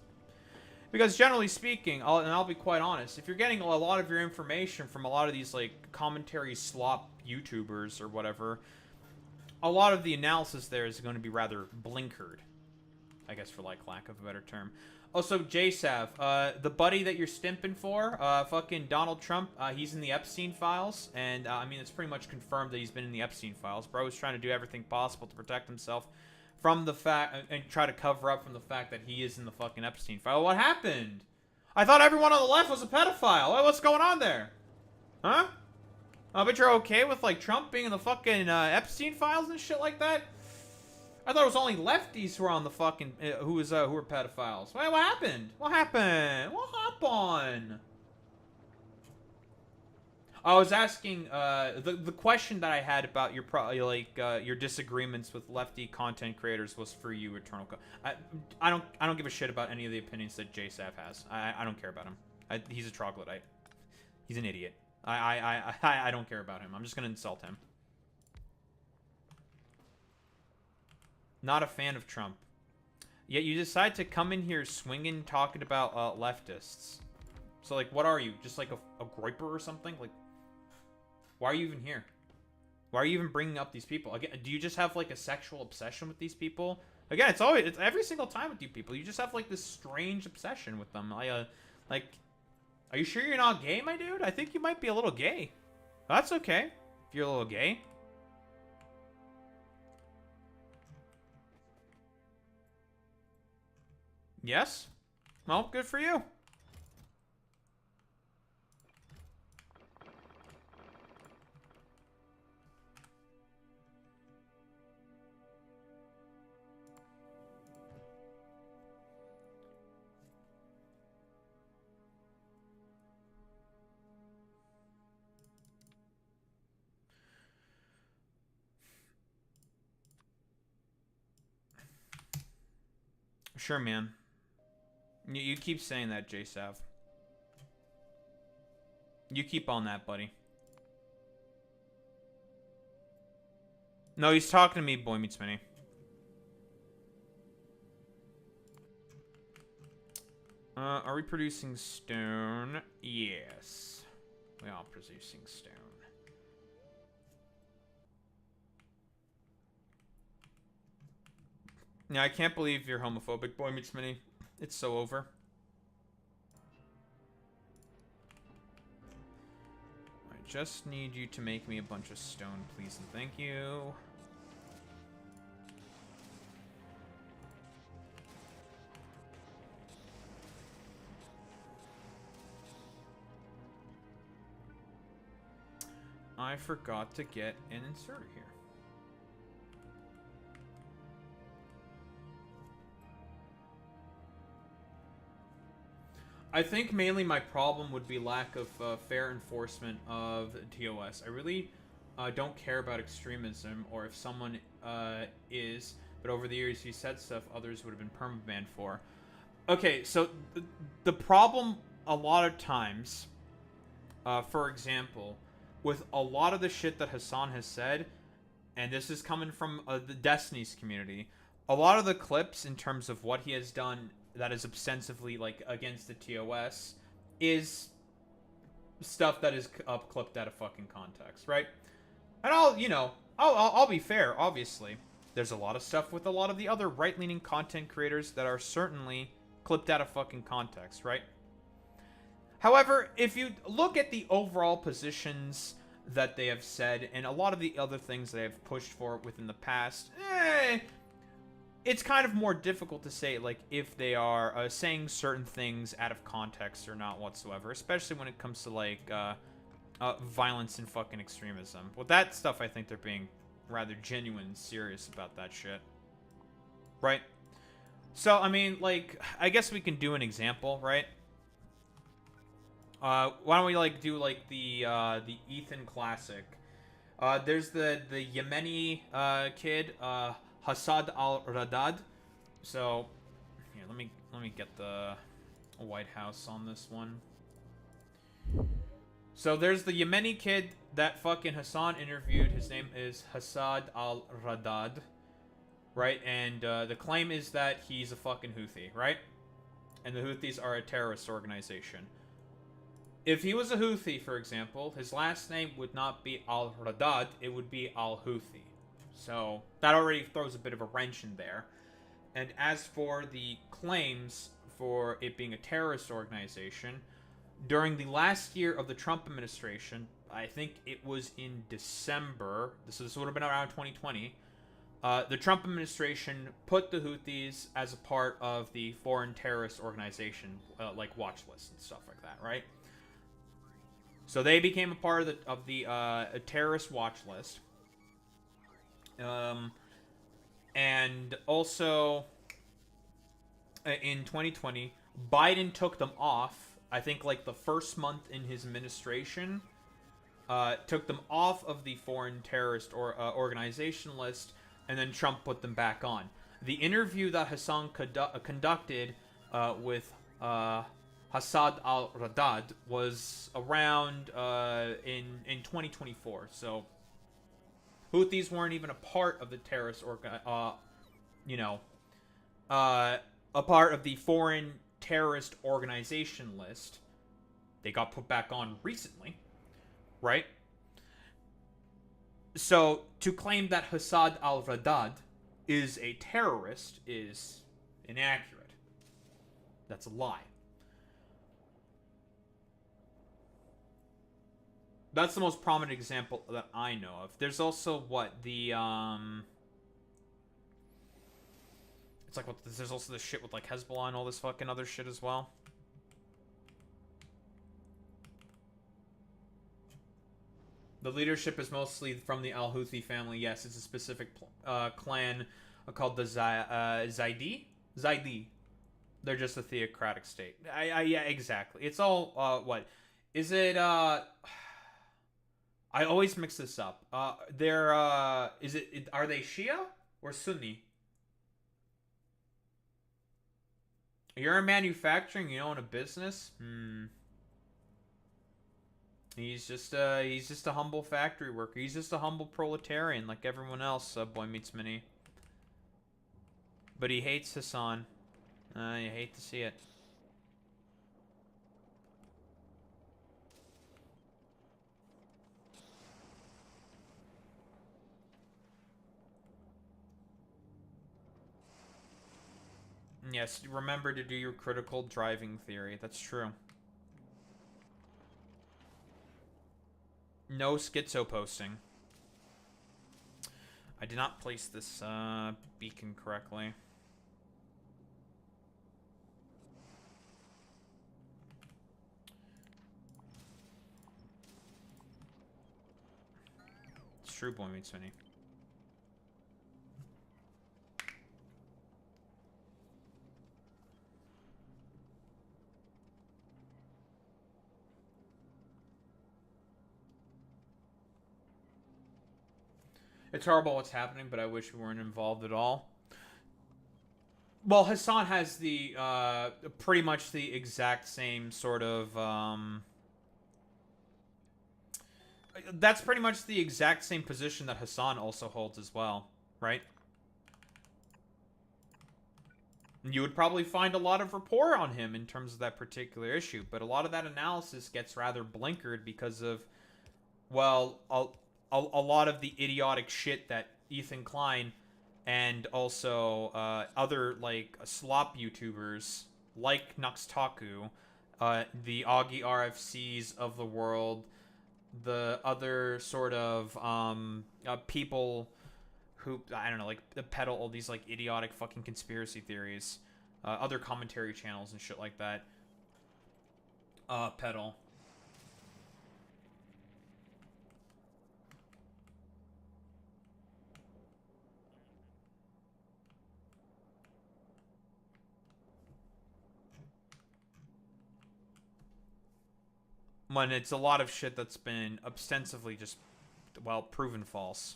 Because generally speaking, I'll be quite honest, if you're getting a lot of your information from a lot of these like commentary slop YouTubers or whatever, a lot of the analysis there is going to be rather blinkered, I guess, for like lack of a better term. Also, JSav, the buddy that you're stimping for, fucking Donald Trump, he's in the Epstein files, and I mean, it's pretty much confirmed that he's been in the Epstein files. Bro is trying to do everything possible to protect himself from the fact, and try to cover up from the fact that he is in the fucking Epstein file. What happened? I thought everyone on the left was a pedophile. What's going on there? Huh? But you're okay with, like, Trump being in the fucking Epstein files and shit like that? I thought it was only lefties who were on the fucking, who were pedophiles. Wait, what happened? What happened? What happened? I was asking, the question that I had about your, your disagreements with lefty content creators was for you, Eternal. I don't give a shit about any of the opinions that JSav has. I don't care about him. He's a troglodyte. He's an idiot. I don't care about him. I'm just gonna insult him. Not a fan of Trump. Yet you decide to come in here swinging, talking about leftists. So, like, what are you? Just like a groiper or something? Like, why are you even here? Why are you even bringing up these people? Again, do you just have, like, a sexual obsession with these people? Again, it's every single time with you people. You just have, like, this strange obsession with them. Like, are you sure you're not gay, my dude? I think you might be a little gay. That's okay if you're a little gay. Yes? Well, good for you. Sure, man. You keep saying that, J-Sav. You keep on that, buddy. No, he's talking to me, Boy Meets Mini. Are we producing stone? Yes. We are producing stone. Yeah, I can't believe you're homophobic, Boy Meets Mini. It's so over. I just need you to make me a bunch of stone, please and thank you. I forgot to get an inserter here. I think mainly my problem would be lack of fair enforcement of TOS. I really don't care about extremism or if someone is, but over the years he said stuff others would have been permabanned for. Okay, so the problem a lot of times, for example, with a lot of the shit that Hassan has said, and this is coming from the Destiny's community, a lot of the clips in terms of what he has done that is ostensibly like against the TOS is stuff that is clipped out of fucking context, right? And I'll be fair, obviously. There's a lot of stuff with a lot of the other right-leaning content creators that are certainly clipped out of fucking context, right? However, if you look at the overall positions that they have said and a lot of the other things they have pushed for within the past, it's kind of more difficult to say, like, if they are saying certain things out of context or not whatsoever, especially when it comes to, like, violence and fucking extremism. With that stuff, I think they're being rather genuine and serious about that shit. Right? So, I mean, like, I guess we can do an example, right? Why don't we, like, do, like, the Ethan classic. There's the Yemeni kid, Hassad al-Radad. So, here, let me get the White House on this one. So there's the Yemeni kid that fucking Hassan interviewed. His name is Hassad al-Radad, right? And the claim is that he's a fucking Houthi, right? And the Houthis are a terrorist organization. If he was a Houthi, for example, his last name would not be al-Radad, it would be al-Houthi. So that already throws a bit of a wrench in there. And as for the claims for it being a terrorist organization, during the last year of the Trump administration, I think it was in December, so this would have been around 2020, the Trump administration put the Houthis as a part of the foreign terrorist organization, like watch lists and stuff like that, right? So they became a part of the terrorist watch list. And also, in 2020, Biden took them off, I think like the first month in his administration, took them off of the foreign terrorist organization list, and then Trump put them back on. The interview that Hassan conducted with Hassad al-Radad was around in 2024, so Houthis weren't even a part of the terrorist you know, a part of the foreign terrorist organization list. They got put back on recently, right? So, to claim that Hassad al-Radad is a terrorist is inaccurate. That's a lie. That's the most prominent example that I know of. There's also, it's like, there's also this shit with, like, Hezbollah and all this fucking other shit as well. The leadership is mostly from the Al-Houthi family. Yes, it's a specific clan called the Zaidi? Zaidi. They're just a theocratic state. Yeah, exactly. It's all, what? Is it, I always mix this up. Are they Shia or Sunni? You're in manufacturing, you own a business? He's just a humble factory worker. He's just a humble proletarian like everyone else, Boy Meets Mini. But he hates Hassan. You hate to see it. Yes, remember to do your critical driving theory. That's true. No schizo posting. I did not place this beacon correctly. It's true, Boy Meets Mini. It's horrible what's happening, but I wish we weren't involved at all. Well, Hassan has the, pretty much the exact same sort of, that's pretty much the exact same position that Hassan also holds as well, right? You would probably find a lot of rapport on him in terms of that particular issue, but a lot of that analysis gets rather blinkered because of, well, a lot of the idiotic shit that Ethan Klein and also other, like, slop YouTubers like Nuxtaku, the Augie RFCs of the world, the other sort of people who, I don't know, like, peddle all these, like, idiotic fucking conspiracy theories, other commentary channels and shit like that, peddle. When it's a lot of shit that's been ostensibly just, well, proven false.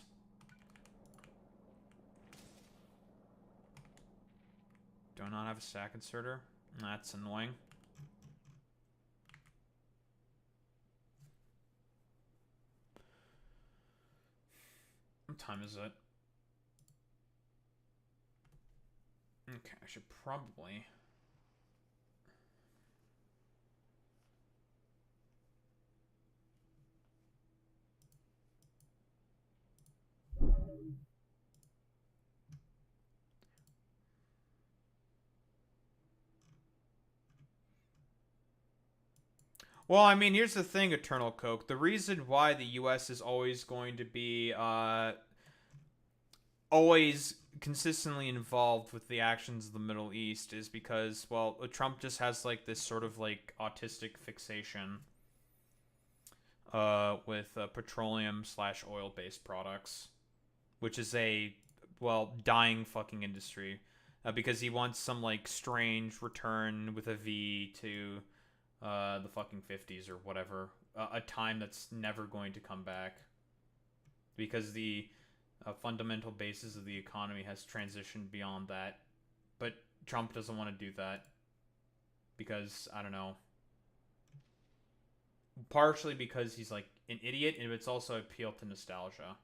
Do I not have a stack inserter? That's annoying. What time is it? Okay, I should probably... Well, I mean, here's the thing, Eternal Coke. The reason why the U.S. is always going to be, always consistently involved with the actions of the Middle East is because, well, Trump just has, like, this sort of, like, autistic fixation with petroleum/oil-based products, which is a, well, dying fucking industry, because he wants some, like, strange return with a V to the fucking 50s or whatever, a time that's never going to come back, because the fundamental basis of the economy has transitioned beyond that. But Trump doesn't want to do that because, I don't know, partially because he's like an idiot, and it's also appeal to nostalgia.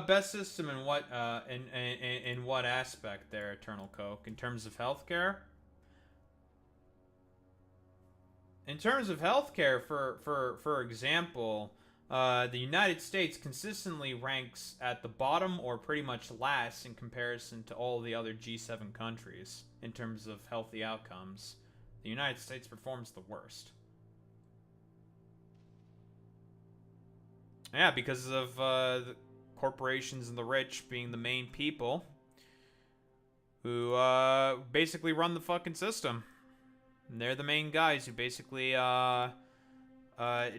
Best system in what in what aspect there, Eternal Coke? In terms of healthcare? In terms of healthcare, for example, the United States consistently ranks at the bottom or pretty much last in comparison to all the other G7 countries in terms of healthy outcomes. The United States performs the worst. Yeah, because of the corporations and the rich being the main people who basically run the fucking system. And they're the main guys who basically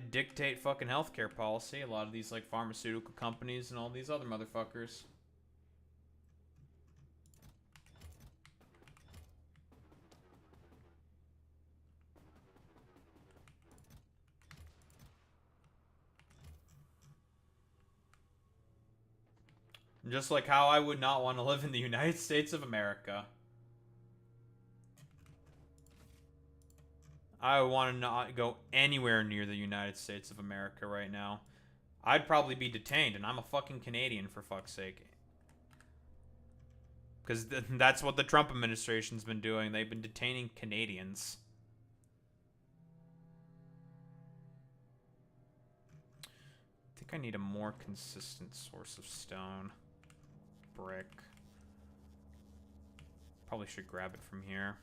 dictate fucking healthcare policy. A lot of these like pharmaceutical companies and all these other motherfuckers. Just like how I would not want to live in the United States of America. I want to not go anywhere near the United States of America right now. I'd probably be detained, and I'm a fucking Canadian, for fuck's sake. Because that's what the Trump administration's been doing. They've been detaining Canadians. I think I need a more consistent source of stone. Brick. Probably should grab it from here.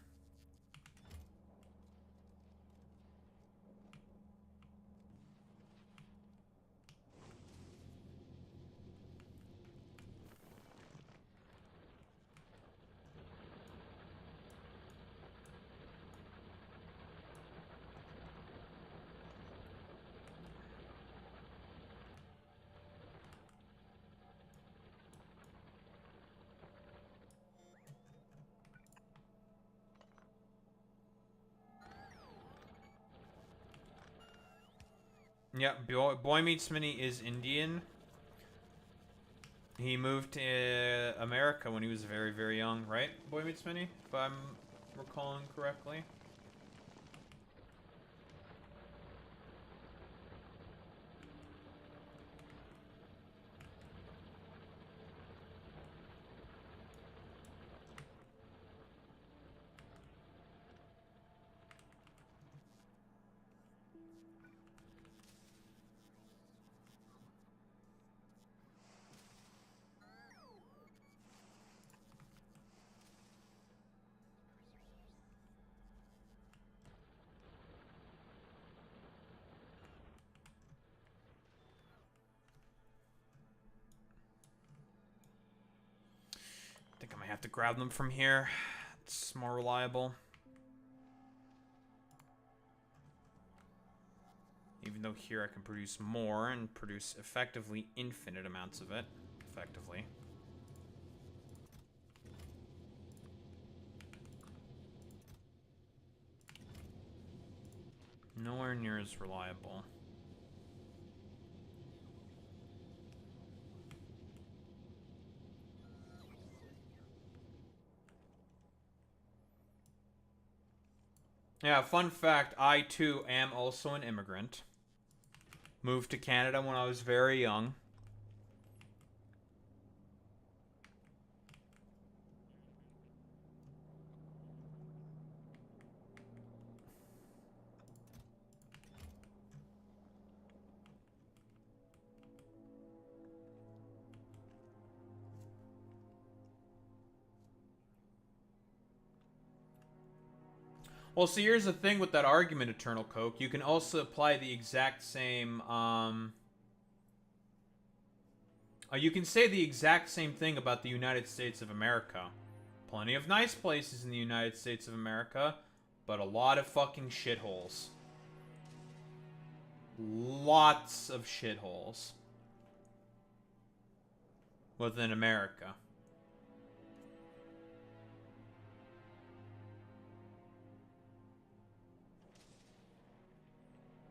Yeah, Boy Meets Minnie is Indian. He moved to America when he was very, very young, right? Boy Meets Minnie, if I'm recalling correctly. I think I might have to grab them from here. It's more reliable. Even though here I can produce more and produce effectively infinite amounts of it. Effectively. Nowhere near as reliable. Yeah, fun fact, I too am also an immigrant. Moved to Canada when I was very young. Well, see, here's the thing with that argument, Eternal Coke. You can also apply the exact same, you can say the exact same thing about the United States of America. Plenty of nice places in the United States of America, but a lot of fucking shitholes. Lots of shitholes. Within America.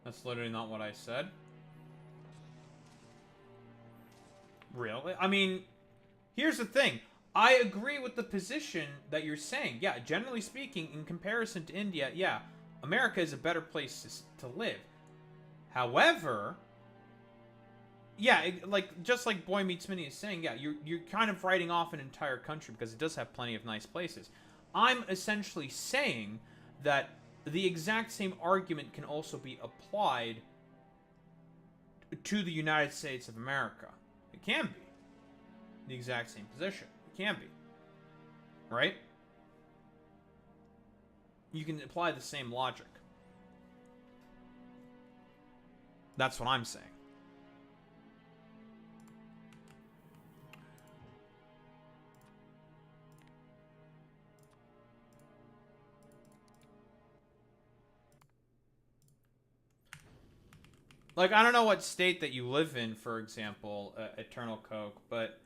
That's literally not what I said. Really? I mean, here's the thing. I agree with the position that you're saying. Yeah, generally speaking, in comparison to India, yeah, America is a better place to live. However, Yeah, like just like Boy Meets Minnie is saying, yeah, you're kind of writing off an entire country because it does have plenty of nice places. I'm essentially saying that the exact same argument can also be applied to the United States of America. It can be the exact same position. It can be, right? You can apply the same logic. That's what I'm saying. Like, I don't know what state that you live in, for example, Eternal Coke, but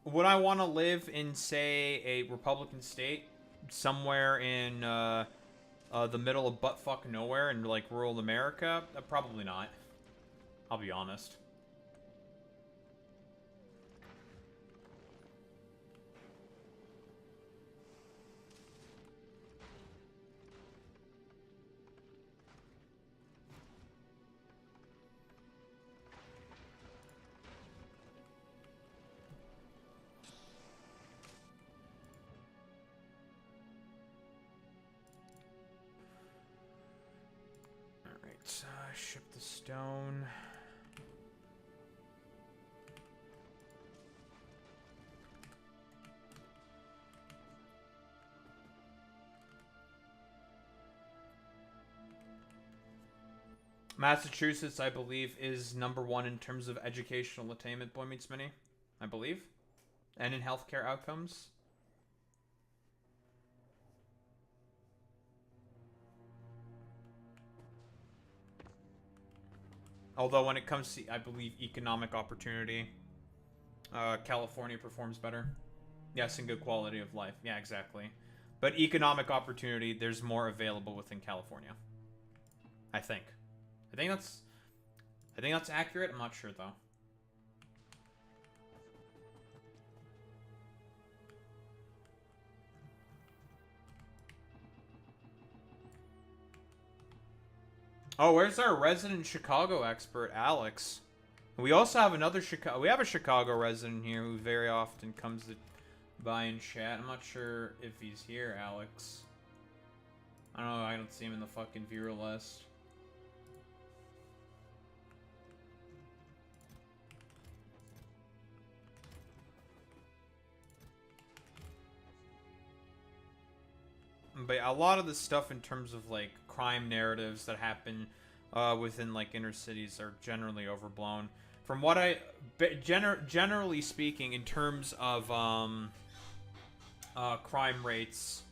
would I want to live in, say, a Republican state somewhere in the middle of buttfuck nowhere in, like, rural America? Probably not. I'll be honest. Ship the stone. Massachusetts, I believe, is #1 in terms of educational attainment, Boy Meets Minnie. I believe. And in healthcare outcomes. Although when it comes to, I believe, economic opportunity, California performs better. Yes, and good quality of life. Yeah, exactly. But economic opportunity, there's more available within California. I think. I think that's accurate. I'm not sure though. Oh, where's our resident Chicago expert, Alex? We also have another Chicago. We have a Chicago resident here who very often comes by in chat. I'm not sure if he's here, Alex. I don't know. I don't see him in the fucking viewer list. But a lot of the stuff in terms of like crime narratives that happen within like inner cities are generally overblown. From what generally speaking, in terms of crime rates,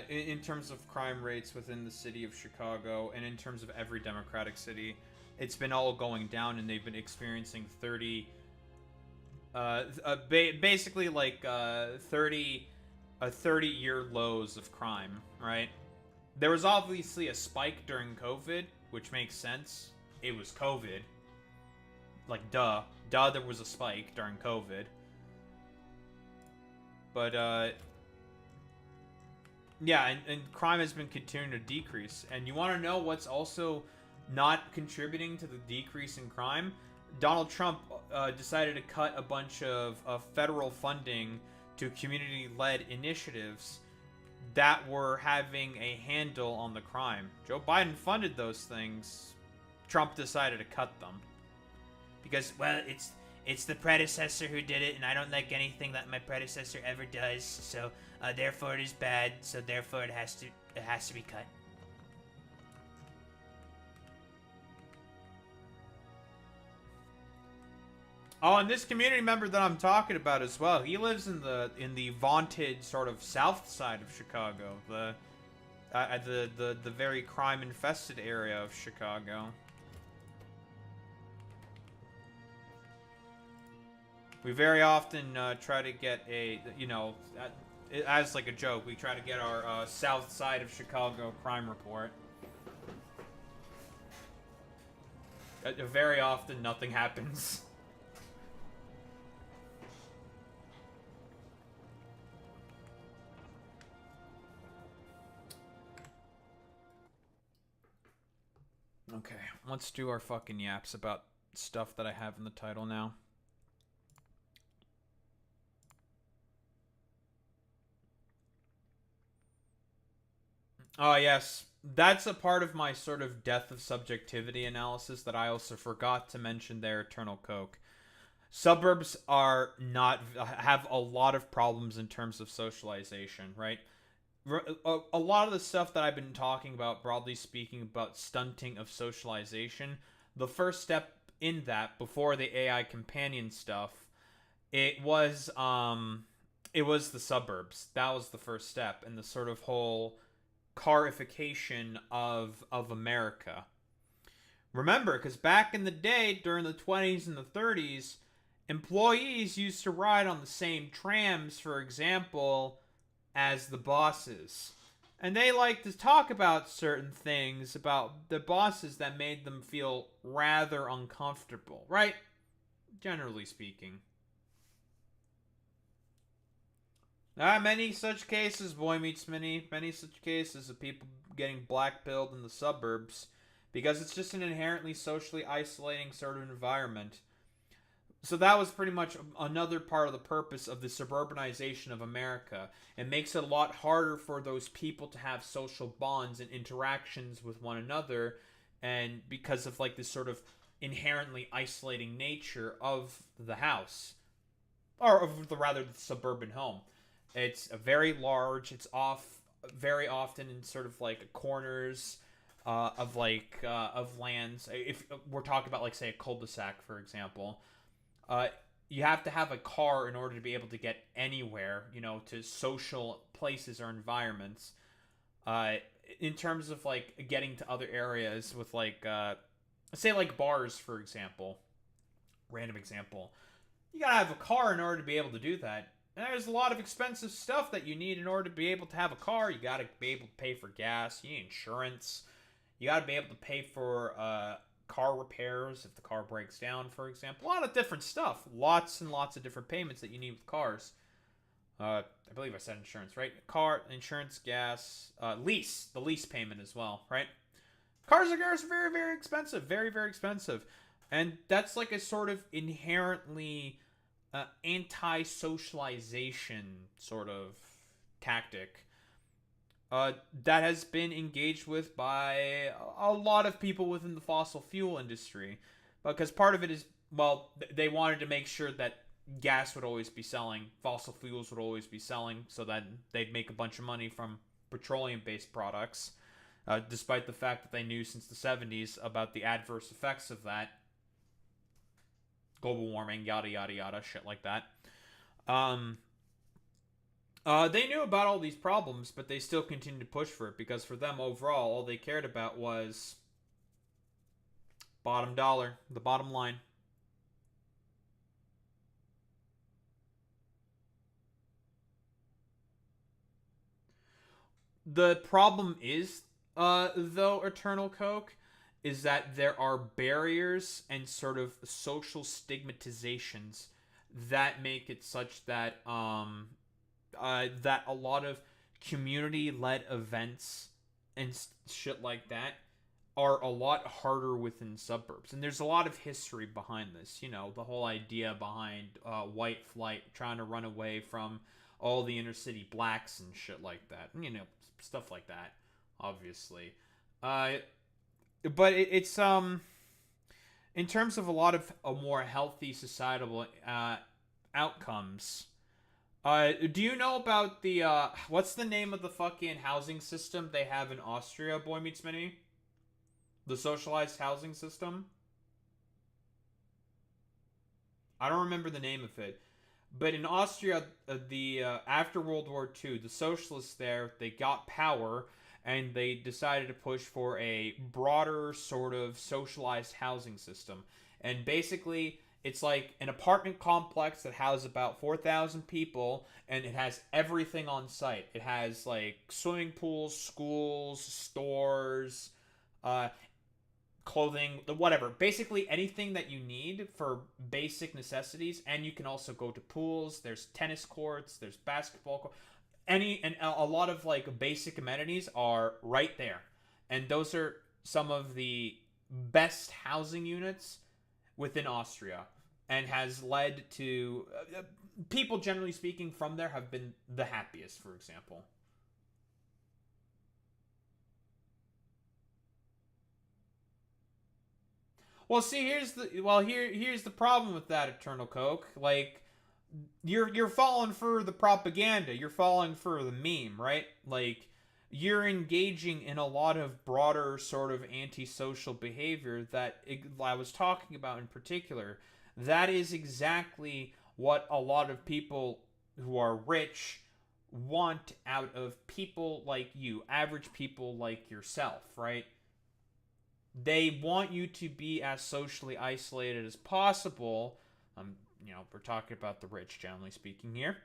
in terms of crime rates within the city of Chicago, and in terms of every democratic city, it's been all going down, and they've been experiencing basically like 30-year lows of crime, right? There was obviously a spike during COVID, which makes sense. It was COVID. Like, duh, there was a spike during COVID. But, yeah, and crime has been continuing to decrease. And you want to know what's also not contributing to the decrease in crime? Donald Trump decided to cut a bunch of federal funding to community-led initiatives that were having a handle on the crime. Joe Biden funded those things. Trump decided to cut them. Because, well, it's the predecessor who did it, and I don't like anything that my predecessor ever does, so therefore it is bad, so therefore it has to be cut. Oh, and this community member that I'm talking about as well, he lives in the vaunted sort of south side of Chicago, the very crime infested area of Chicago. We very often try to get a, you know, as like a joke, we try to get our south side of Chicago crime report. Very often nothing happens. Okay, let's do our fucking yaps about stuff that I have in the title now. Oh, yes. That's a part of my sort of death of subjectivity analysis that I also forgot to mention there, Eternal Coke. Suburbs are not have a lot of problems in terms of socialization, right? A lot of the stuff that I've been talking about, broadly speaking, about stunting of socialization, the first step in that, before the AI companion stuff, it was the suburbs. That was the first step in the sort of whole carification of America. Remember, because back in the day, during the 20s and the 30s, employees used to ride on the same trams, for example, as the bosses. And they like to talk about certain things about the bosses that made them feel rather uncomfortable, right? Generally speaking. Many such cases, boy meets many such cases of people getting black-pilled in the suburbs because it's just an inherently socially isolating sort of environment. So that was pretty much another part of the purpose of the suburbanization of America. It makes it a lot harder for those people to have social bonds and interactions with one another, and because of like this sort of inherently isolating nature of the house, or of the rather the suburban home. It's very large. It's off very often in sort of like corners of lands. If we're talking about like say a cul-de-sac, for example, you have to have a car in order to be able to get anywhere, you know, to social places or environments. In terms of like getting to other areas with like say like bars, for example, random example, you gotta have a car in order to be able to do that. And there's a lot of expensive stuff that you need in order to be able to have a car. You gotta be able to pay for gas. You need insurance. You gotta be able to pay for car repairs if the car breaks down, for example. A lot of different stuff. Lots and lots of different payments that you need with cars. I believe I said insurance, right? Car, insurance, gas, lease. The lease payment as well, right? Cars are very, very expensive. Very, very expensive. And that's like a sort of inherently anti-socialization sort of tactic that has been engaged with by a lot of people within the fossil fuel industry, because part of it is, well, they wanted to make sure that gas would always be selling, fossil fuels would always be selling, so that they'd make a bunch of money from petroleum-based products, despite the fact that they knew since the 70s about the adverse effects of that. Global warming, yada, yada, yada, shit like that. They knew about all these problems, but they still continued to push for it, because for them, overall, all they cared about was bottom dollar, the bottom line. The problem is, though, Eternal Coke, is that there are barriers and sort of social stigmatizations that make it such that that a lot of community-led events and shit like that are a lot harder within suburbs. And there's a lot of history behind this. You know, the whole idea behind white flight, trying to run away from all the inner city blacks and shit like that. You know, stuff like that, obviously. But it's in terms of a lot of more healthy societal outcomes. Do you know about the what's the name of the fucking housing system they have in Austria, Boy Meets Mini? The socialized housing system? I don't remember the name of it. But in Austria, after World War II, the socialists there, they got power, and they decided to push for a broader sort of socialized housing system. And basically, it's like an apartment complex that houses about 4,000 people, and it has everything on site. It has like swimming pools, schools, stores, clothing, whatever. Basically anything that you need for basic necessities, and you can also go to pools. There's tennis courts, there's basketball courts. A lot of like basic amenities are right there, and those are some of the best housing units within Austria, and has led to people, generally speaking, from there have been the happiest, for example. Well, see, here's the problem with that, Eternal Coke. Like, you're falling for the propaganda. You're falling for the meme, right? Like, you're engaging in a lot of broader sort of antisocial behavior that I was talking about in particular. That is exactly what a lot of people who are rich want out of people like you, average people like yourself, right? They want you to be as socially isolated as possible. We're talking about the rich, generally speaking here.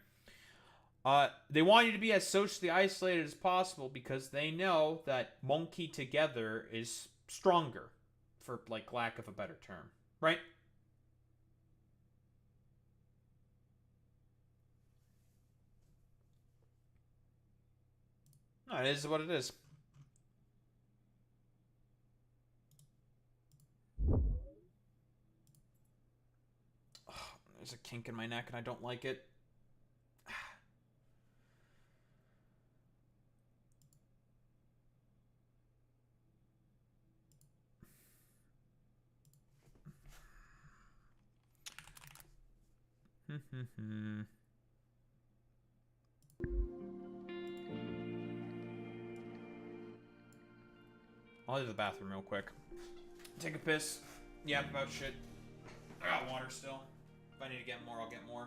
They want you to be as socially isolated as possible because they know that monkey together is stronger, for like lack of a better term, right? No, it is what it is. There's a kink in my neck and I don't like it. I'll leave the bathroom real quick. Take a piss. Yap about shit. I got water still. If I need to get more, I'll get more.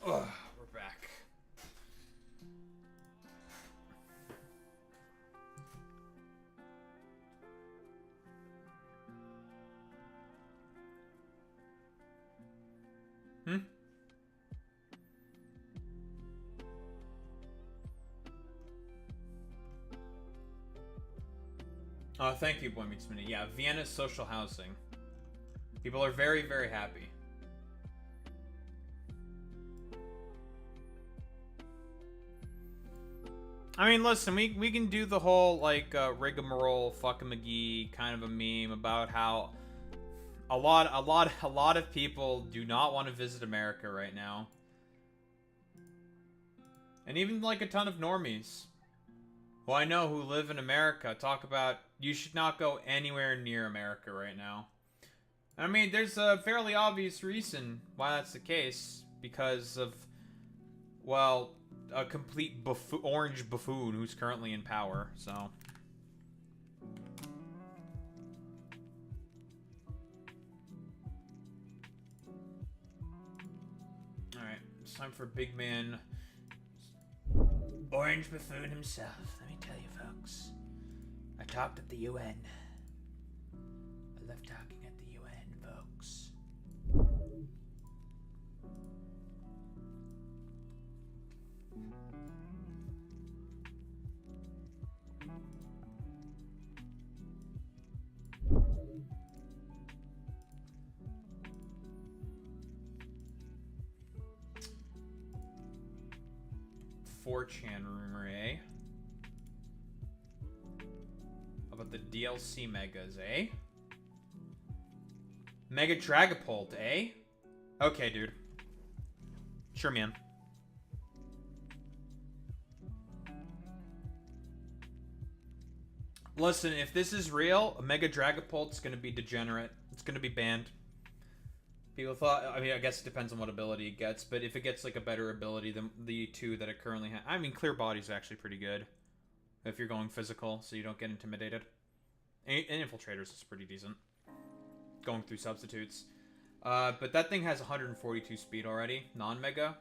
Ugh, we're back. Oh, thank you, Boy Meets Minute. Yeah, Vienna's social housing. People are very, very happy. I mean, listen, we can do the whole, like, rigmarole, fucking McGee kind of a meme about how a lot of people do not want to visit America right now. And even, like, a ton of normies. Well, I know who live in America talk about you should not go anywhere near America right now. I mean, there's a fairly obvious reason why that's the case. Because of, well, a complete orange buffoon who's currently in power, so. Alright, it's time for big man. Orange buffoon himself. Let me tell you, folks. I talked at the UN. I love talking at the UN, folks. Chan rumor, eh? How about the DLC megas, eh? Mega Dragapult, eh? Okay, dude. Sure, man. Listen, if this is real, a Mega Dragapult's gonna be degenerate. It's gonna be banned. People thought, I mean, I guess it depends on what ability it gets, but if it gets, like, a better ability than the two that it currently has... I mean, Clear Body's actually pretty good. If you're going physical, so you don't get intimidated. And Infiltrators is pretty decent. Going through substitutes. But that thing has 142 speed already, non-mega. And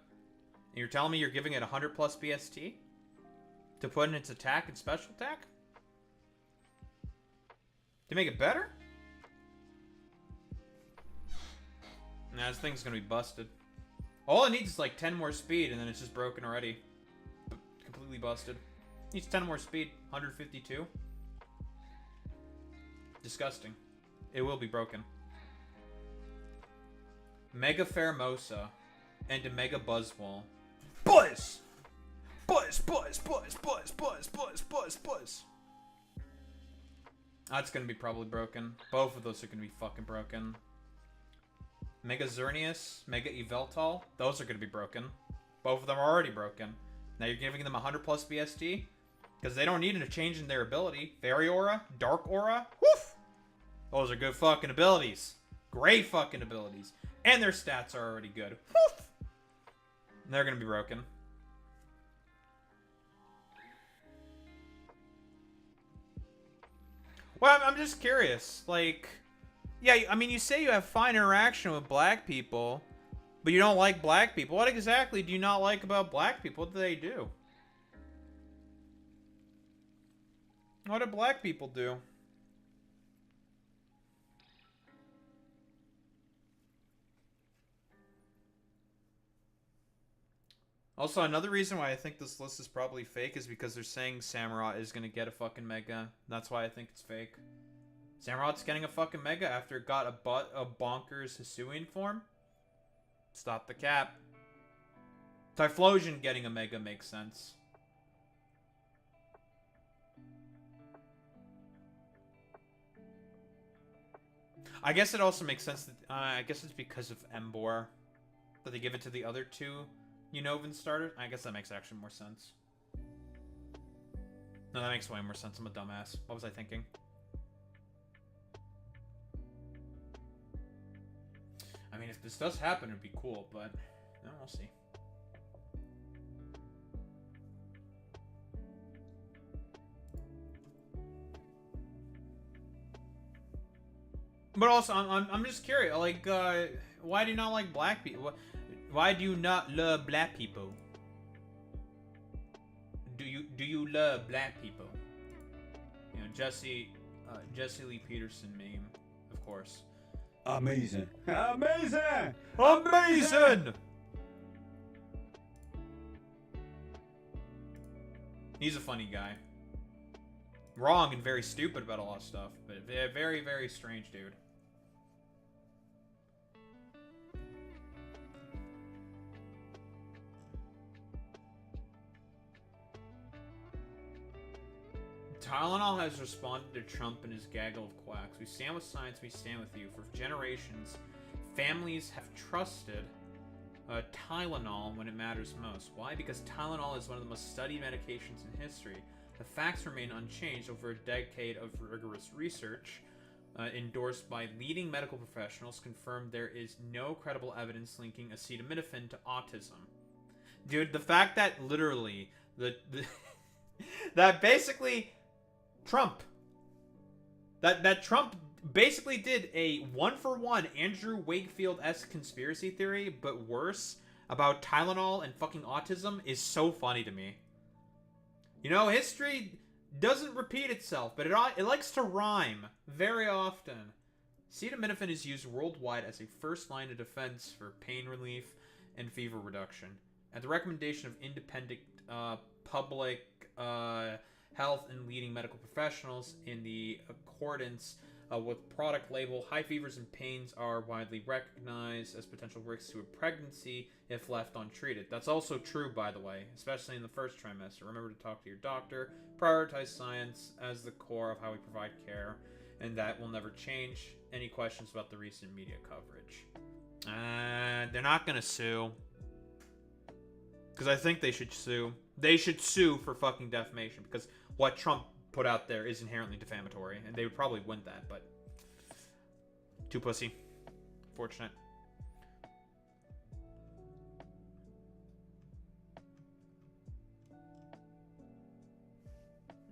you're telling me you're giving it 100 plus BST? To put in its attack and special attack? To make it better? Nah, this thing's gonna be busted. All it needs is like 10 more speed, and then it's just broken already. Completely busted. Needs 10 more speed. 152. Disgusting. It will be broken. Mega Pheromosa and a Mega Buzzwall. Buzz! Buzz, buzz, buzz, buzz, buzz, buzz, buzz, buzz. That's gonna be probably broken. Both of those are gonna be fucking broken. Mega Xerneas, Mega Yveltal, those are going to be broken. Both of them are already broken. Now you're giving them 100 plus BST? Because they don't need a change in their ability. Fairy Aura, Dark Aura, woof! Those are good fucking abilities. Great fucking abilities. And their stats are already good. Woof! And they're going to be broken. Well, I'm just curious. Like... Yeah, I mean, you say you have fine interaction with black people, but you don't like black people. What exactly do you not like about black people? What do they do? What do black people do? Also, another reason why I think this list is probably fake is because they're saying Samurott is going to get a fucking mega. That's why I think it's fake. Samurott's getting a fucking mega after it got a bonkers Hisuian form. Stop the cap. Typhlosion getting a mega makes sense. I guess it also makes sense that, I guess it's because of Embor that they give it to the other two Unova starters. I guess that makes actually more sense. No, that makes way more sense. I'm a dumbass. What was I thinking? I mean, if this does happen, it'd be cool, but no, we'll see. But also, I'm just curious, like, why do you not like black people? Why do you not love black people? Do you love black people? You know, Jesse Lee Peterson meme, of course. Amazing. Amazing! Amazing! He's a funny guy. Wrong and very stupid about a lot of stuff, but a very, very strange dude. Tylenol has responded to Trump and his gaggle of quacks. We stand with science, we stand with you. For generations, families have trusted Tylenol when it matters most. Why? Because Tylenol is one of the most studied medications in history. The facts remain unchanged over a decade of rigorous research, endorsed by leading medical professionals, confirmed there is no credible evidence linking acetaminophen to autism. Dude, the fact that literally that basically Trump basically did a one-for-one Andrew Wakefield-esque conspiracy theory, but worse, about Tylenol and fucking autism is so funny to me. You know, history doesn't repeat itself, but it likes to rhyme very often. Acetaminophen is used worldwide as a first line of defense for pain relief and fever reduction. At the recommendation of independent public health and leading medical professionals, in the accordance with product label, high fevers and pains are widely recognized as potential risks to a pregnancy if left untreated. That's also true, by the way, especially in the first trimester. Remember to talk to your doctor, prioritize science as the core of how we provide care, and that will never change. Any questions about the recent media coverage? They're not gonna sue. Because I think they should sue. They should sue for fucking defamation, because what Trump put out there is inherently defamatory, and they would probably win that, but too pussy. Fortunate.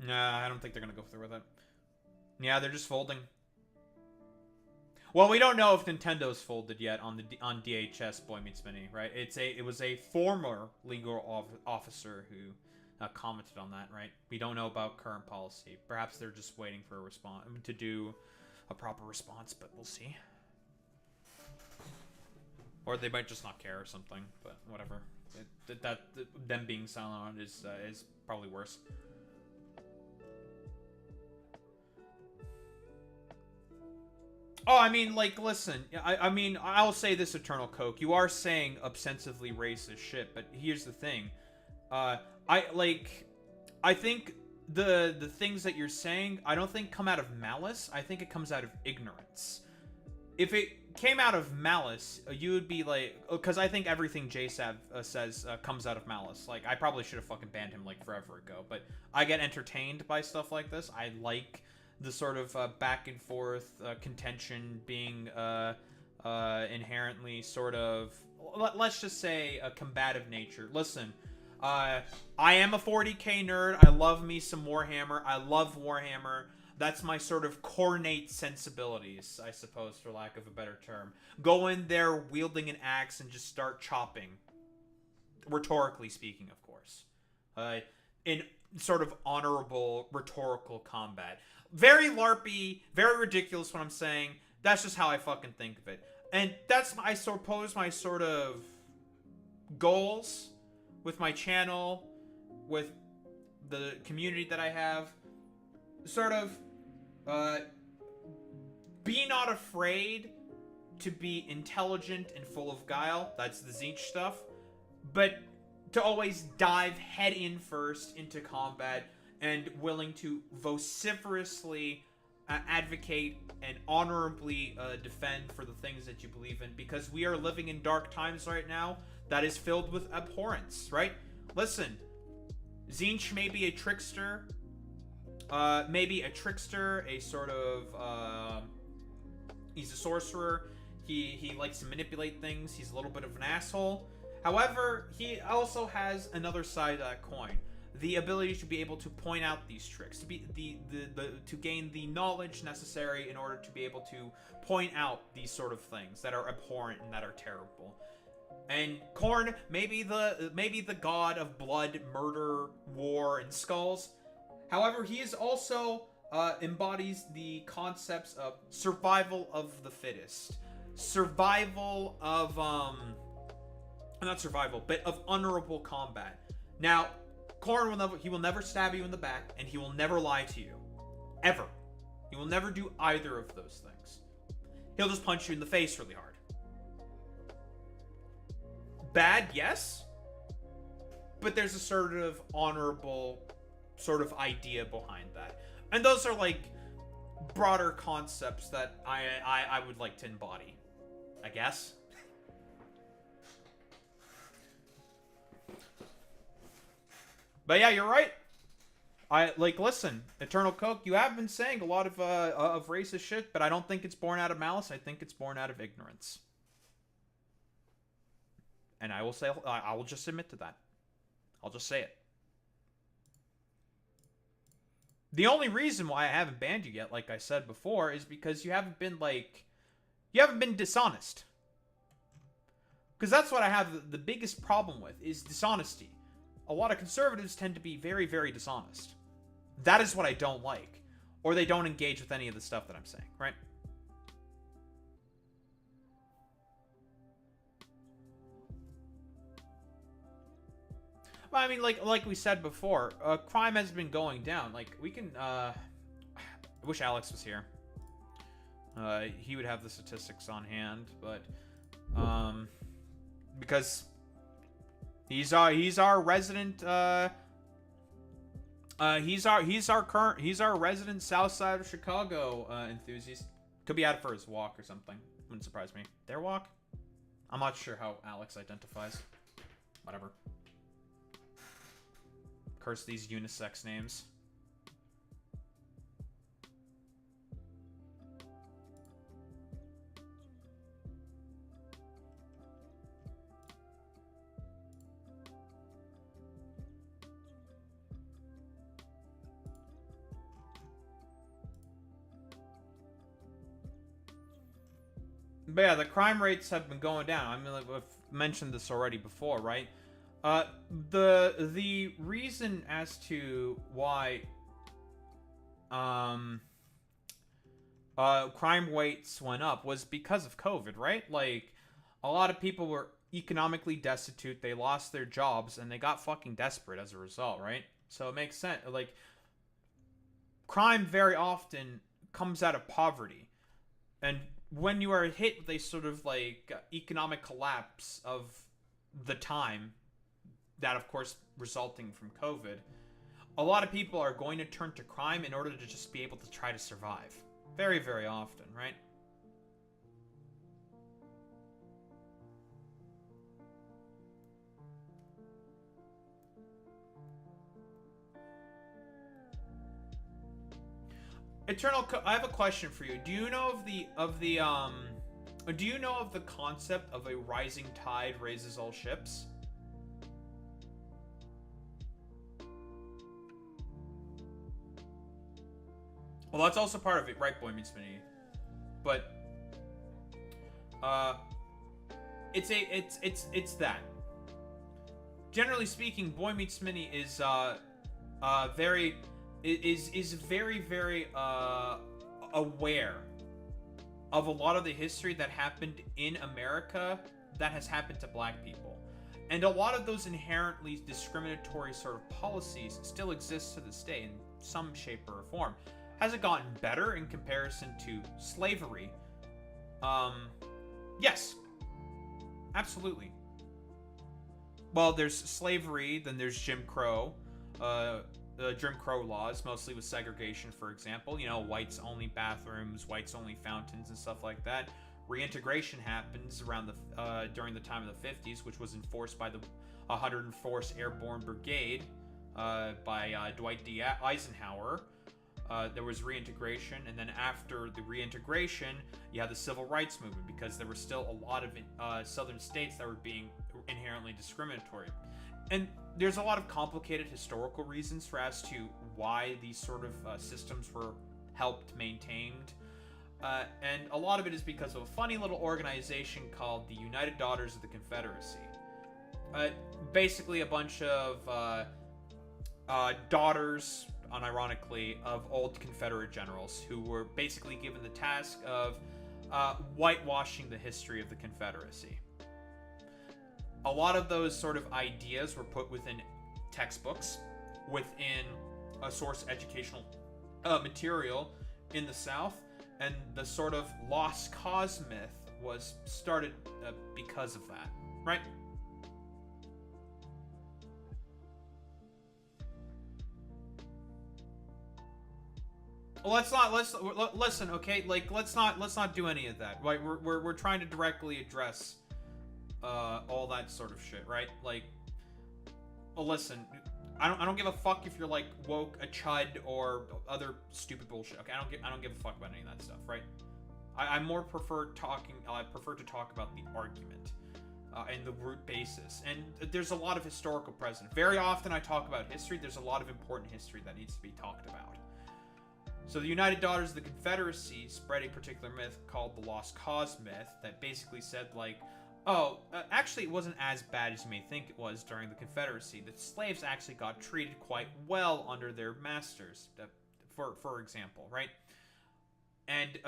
Nah, I don't think they're gonna go through with it. Yeah, they're just folding. Well, we don't know if Nintendo's folded yet on DHS Boy Meets Mini, right? It was a former legal officer who commented on that, right? We don't know about current policy. Perhaps they're just waiting for a response to do a proper response, but we'll see. Or they might just not care or something, but whatever. Them being silent on it is probably worse. Oh, I mean, like, listen. I mean, I'll say this, Eternal Coke. You are saying obsessively racist shit, but here's the thing. I think the things that you're saying, I don't think come out of malice. I think it comes out of ignorance. If it came out of malice, you would be like, because I think everything JSAV says comes out of malice. Like, I probably should have fucking banned him like forever ago, but I get entertained by stuff like this. I like the sort of back and forth contention being inherently sort of, let's just say, a combative nature. Listen, I am a 40k nerd. I love me some Warhammer. I love Warhammer. That's my sort of cornate sensibilities, I suppose, for lack of a better term. Go in there wielding an axe and just start chopping. Rhetorically speaking, of course. In sort of honorable rhetorical combat. Very LARPy, very ridiculous what I'm saying. That's just how I fucking think of it. And that's, I suppose, my sort of goals with my channel, with the community that I have. Sort of, be not afraid to be intelligent and full of guile. That's the Zinch stuff. But to always dive head in first into combat and willing to vociferously advocate and honorably defend for the things that you believe in, because we are living in dark times right now that is filled with abhorrence, right? Listen, Zinch may be a trickster, a sort of, he's a sorcerer, he likes to manipulate things, he's a little bit of an asshole. However, he also has another side of that coin. The ability to be able to point out these tricks, to be to gain the knowledge necessary in order to be able to point out these sort of things that are abhorrent and that are terrible. And Khorne may be the god of blood, murder, war, and skulls. However, he is also embodies the concepts of survival of the fittest, survival of not survival, but of honorable combat. Now, Khorne will never stab you in the back, and he will never lie to you. Ever. He will never do either of those things. He'll just punch you in the face really hard. Bad, yes. But there's a sort of honorable sort of idea behind that. And those are like broader concepts that I would like to embody, I guess. But yeah, you're right. listen, Eternal Coke, you have been saying a lot of racist shit, but I don't think it's born out of malice. I think it's born out of ignorance. And I will say, I will just admit to that. I'll just say it. The only reason why I haven't banned you yet, like I said before, is because you haven't been dishonest. Because that's what I have the biggest problem with, is dishonesty. A lot of conservatives tend to be very, very dishonest. That is what I don't like. Or they don't engage with any of the stuff that I'm saying, right? Well, I mean, like we said before, crime has been going down. Like, we can, I wish Alex was here. He would have the statistics on hand, but, because he's our resident, he's our resident South Side of Chicago, enthusiast. Could be out for his walk or something. Wouldn't surprise me. Their walk? I'm not sure how Alex identifies. Whatever. Curse these unisex names. But yeah, the crime rates have been going down. I mean, like, I've mentioned this already before, right? The reason as to why crime rates went up was because of COVID, right? Like, a lot of people were economically destitute, they lost their jobs, and they got fucking desperate as a result, right? So it makes sense. Like, crime very often comes out of poverty. And when you are hit with a sort of, like, economic collapse of the time, that, of course, resulting from COVID, a lot of people are going to turn to crime in order to just be able to try to survive. Very, very often, right? I have a question for you. Do you know do you know of the concept of a rising tide raises all ships? Well, that's also part of it, right, Boy Meets Mini? But it's that. Generally speaking, Boy Meets Mini is very aware of a lot of the history that happened in America that has happened to black people. And a lot of those inherently discriminatory sort of policies still exist to this day in some shape or form. Has it gotten better in comparison to slavery? Yes. Absolutely. Well, there's slavery, then there's Jim Crow. Jim Crow laws, mostly with segregation, for example. You know, whites only bathrooms, whites only fountains, and stuff like that. Reintegration happens around during the time of the 50s, which was enforced by the 104th Airborne Brigade by Dwight D. Eisenhower. There was reintegration, and then after the reintegration, you had the civil rights movement, because there were still a lot of southern states that were being inherently discriminatory. And there's a lot of complicated historical reasons for as to why these sort of systems were helped maintained. And a lot of it is because of a funny little organization called the United Daughters of the Confederacy. Basically a bunch of daughters, unironically, of old Confederate generals who were basically given the task of whitewashing the history of the Confederacy. A lot of those sort of ideas were put within textbooks, within a source educational material in the South, and the sort of lost cause myth was started because of that, right? Listen, okay? Like, let's not do any of that. Right? We're trying to directly address all that sort of shit, right? Like, well, listen, I don't give a fuck if you're like woke, a chud, or other stupid bullshit. Okay, I don't give a fuck about any of that stuff, right? I more prefer talking. I prefer to talk about the argument and the root basis. And there's a lot of historical precedent. Very often I talk about history. There's a lot of important history that needs to be talked about. So the United Daughters of the Confederacy spread a particular myth called the Lost Cause myth that basically said like, oh, actually it wasn't as bad as you may think it was during the Confederacy. The slaves actually got treated quite well under their masters, for example, right? And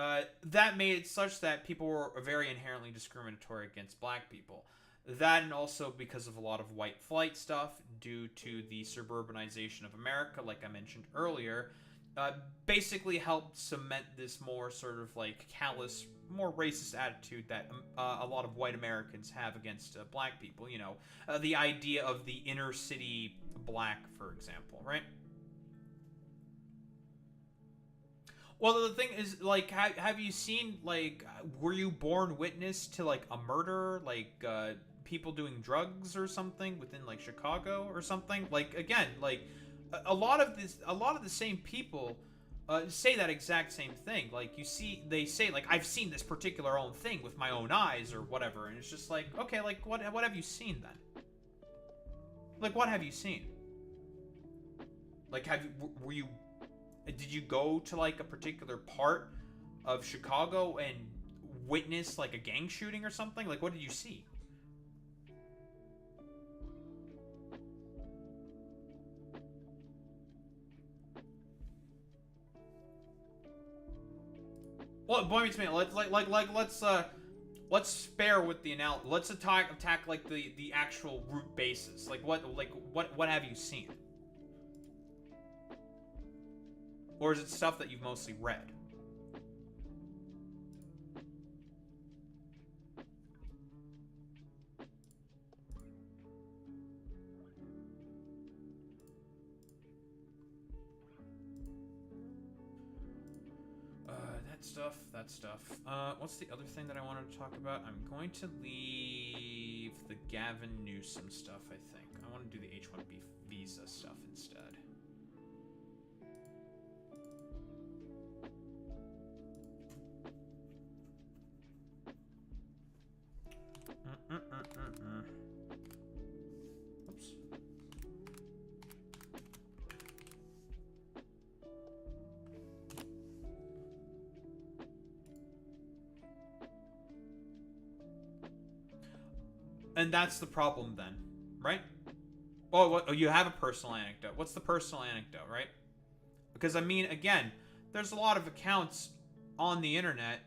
that made it such that people were very inherently discriminatory against black people. That, and also because of a lot of white flight stuff due to the suburbanization of America, like I mentioned earlier, basically helped cement this more sort of like callous, more racist attitude that a lot of white Americans have against black people. You know, the idea of the inner city black, for example, right? Well, the thing is, like, have you seen, like, were you born witness to, like, a murder, like, people doing drugs or something within, like, Chicago or something? Like, again, like, a lot of the same people say that exact same thing. Like, they say, like, I've seen this particular own thing with my own eyes or whatever, and it's just like, okay, like, what have you seen then? Like, what have you seen? Like, did you go to, like, a particular part of Chicago and witness, like, a gang shooting or something? Like, what did you see? Well, boy meets man. Let's spare with the analogy. Let's attack like the actual root basis. Like what have you seen? Or is it stuff that you've mostly read? That stuff. What's the other thing that I wanted to talk about? I'm going to leave the Gavin Newsom stuff, I think. I want to do the H-1B visa stuff instead. Oops. And that's the problem then, right? Oh, you have a personal anecdote. What's the personal anecdote, right? Because, I mean, again, there's a lot of accounts on the internet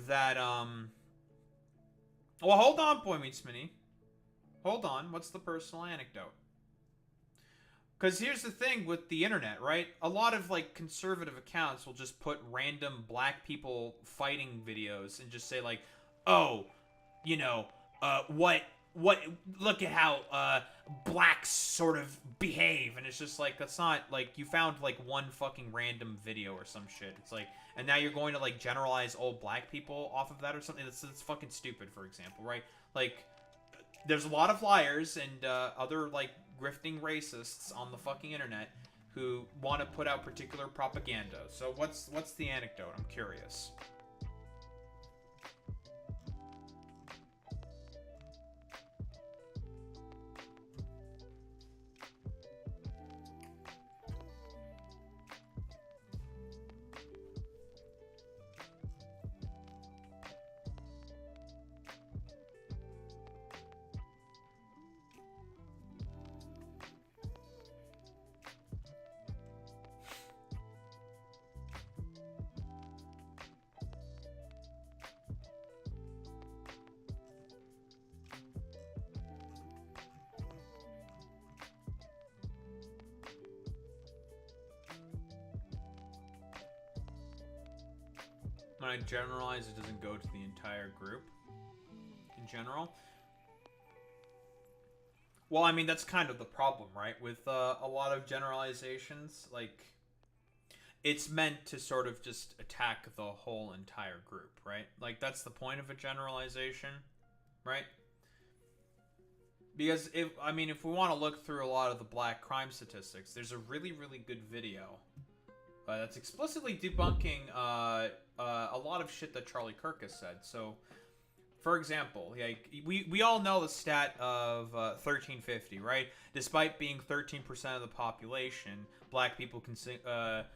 that, Well, hold on, Boy Meets Mini. Hold on. What's the personal anecdote? Because here's the thing with the internet, right? A lot of, like, conservative accounts will just put random black people fighting videos and just say, like, oh, you know, look at how, blacks sort of behave. And it's just like, that's not, like, you found, like, one fucking random video or some shit. It's like, and now you're going to, like, generalize all black people off of that or something. That's fucking stupid, for example, right? Like, there's a lot of liars and, other, like, grifting racists on the fucking internet who want to put out particular propaganda. So what's the anecdote? I'm curious. When I generalize, it doesn't go to the entire group in general. Well, I mean, that's kind of the problem, right? With a lot of generalizations, like, it's meant to sort of just attack the whole entire group, right? Like, that's the point of a generalization, right? Because if we want to look through a lot of the black crime statistics, there's a really, really good video that's explicitly debunking a lot of shit that Charlie Kirk has said. So, for example, like we all know the stat of 1350, right? Despite being 13% of the population, black people conduct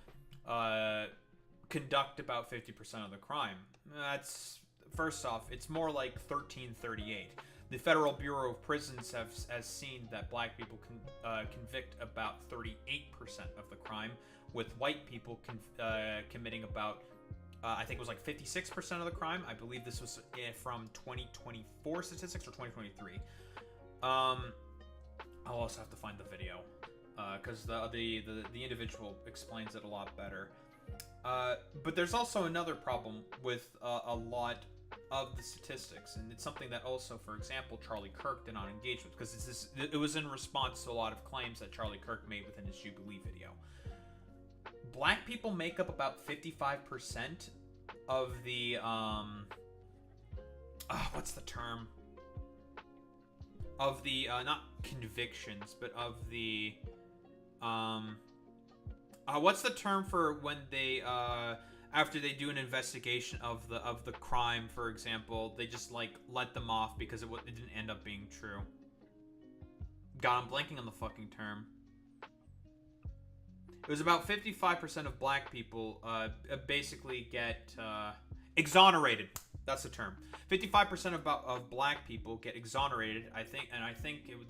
about 50% of the crime. That's, first off, it's more like 1338. The Federal Bureau of Prisons has seen that black people convict about 38% of the crime, with white people committing about, I think it was like 56% of the crime. I believe this was from 2024 statistics or 2023. I'll also have to find the video, because the individual explains it a lot better. But there's also another problem with a lot of the statistics, and it's something that also, for example, Charlie Kirk did not engage with, because it was in response to a lot of claims that Charlie Kirk made within his Jubilee video. Black people make up about 55% of the what's the term? Of the not convictions, but of the what's the term for when they after they do an investigation of the crime, for example, they just like let them off because it didn't end up being true. God, I'm blanking on the fucking term. It was about 55% of black people basically get exonerated. That's the term. 55% of black people get exonerated. I think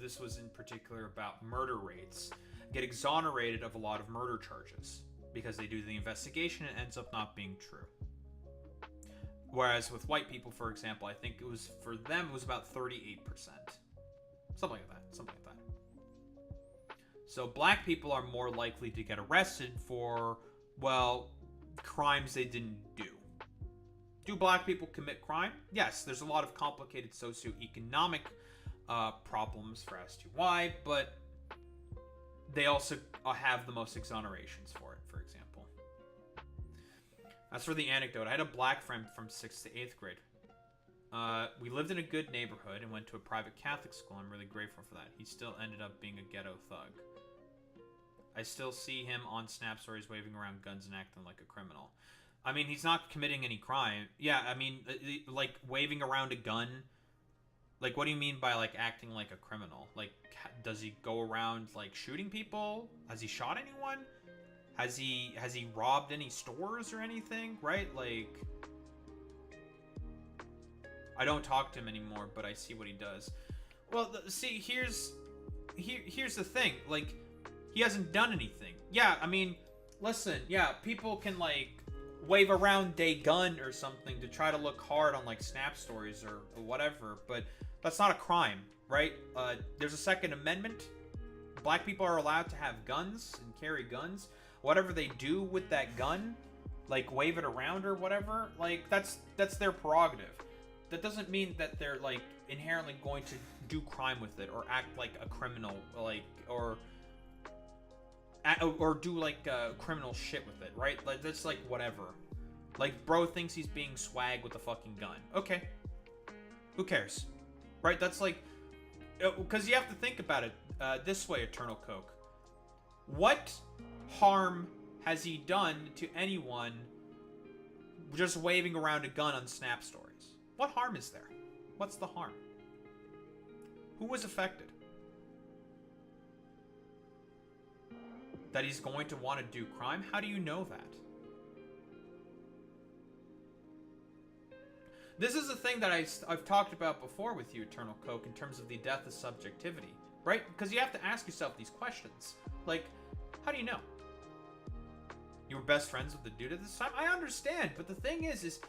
this was in particular about murder rates. Get exonerated of a lot of murder charges because they do the investigation and it ends up not being true. Whereas with white people, for example, I think it was for them it was about 38%, something like that. So black people are more likely to get arrested for, well, crimes they didn't do. Do black people commit crime? Yes, there's a lot of complicated socioeconomic problems for as to why, but they also have the most exonerations for it, for example. As for the anecdote, I had a black friend from 6th to 8th grade. We lived in a good neighborhood and went to a private Catholic school. I'm really grateful for that. He still ended up being a ghetto thug. I still see him on Snap Stories waving around guns and acting like a criminal. I mean, he's not committing any crime. Yeah, I mean, like, waving around a gun. Like, what do you mean by, like, acting like a criminal? Like, does he go around, like, shooting people? Has he shot anyone? Has he robbed any stores or anything? Right? Like, I don't talk to him anymore, but I see what he does. Well, see, here's the thing. Like, he hasn't done anything. Yeah, I mean, listen, yeah, people can, like, wave around a gun or something to try to look hard on, like, Snap Stories or whatever, but that's not a crime, right? There's a Second Amendment. Black people are allowed to have guns and carry guns. Whatever they do with that gun, like, wave it around or whatever, like, that's their prerogative. That doesn't mean that they're, like, inherently going to do crime with it or act like a criminal, like, or do like criminal shit with it, right? Like, that's like whatever. Like, bro thinks he's being swag with a fucking gun. Okay, who cares, right? That's like, because you have to think about it this way, Eternal Coke. What harm has he done to anyone just waving around a gun on Snap Stories? What harm is there? What's the harm? Who was affected? That he's going to want to do crime? How do you know that? This is a thing that I've talked about before with you, Eternal Coke, in terms of the death of subjectivity, right? Because you have to ask yourself these questions. Like, how do you know? You were best friends with the dude at this time? I understand, but the thing is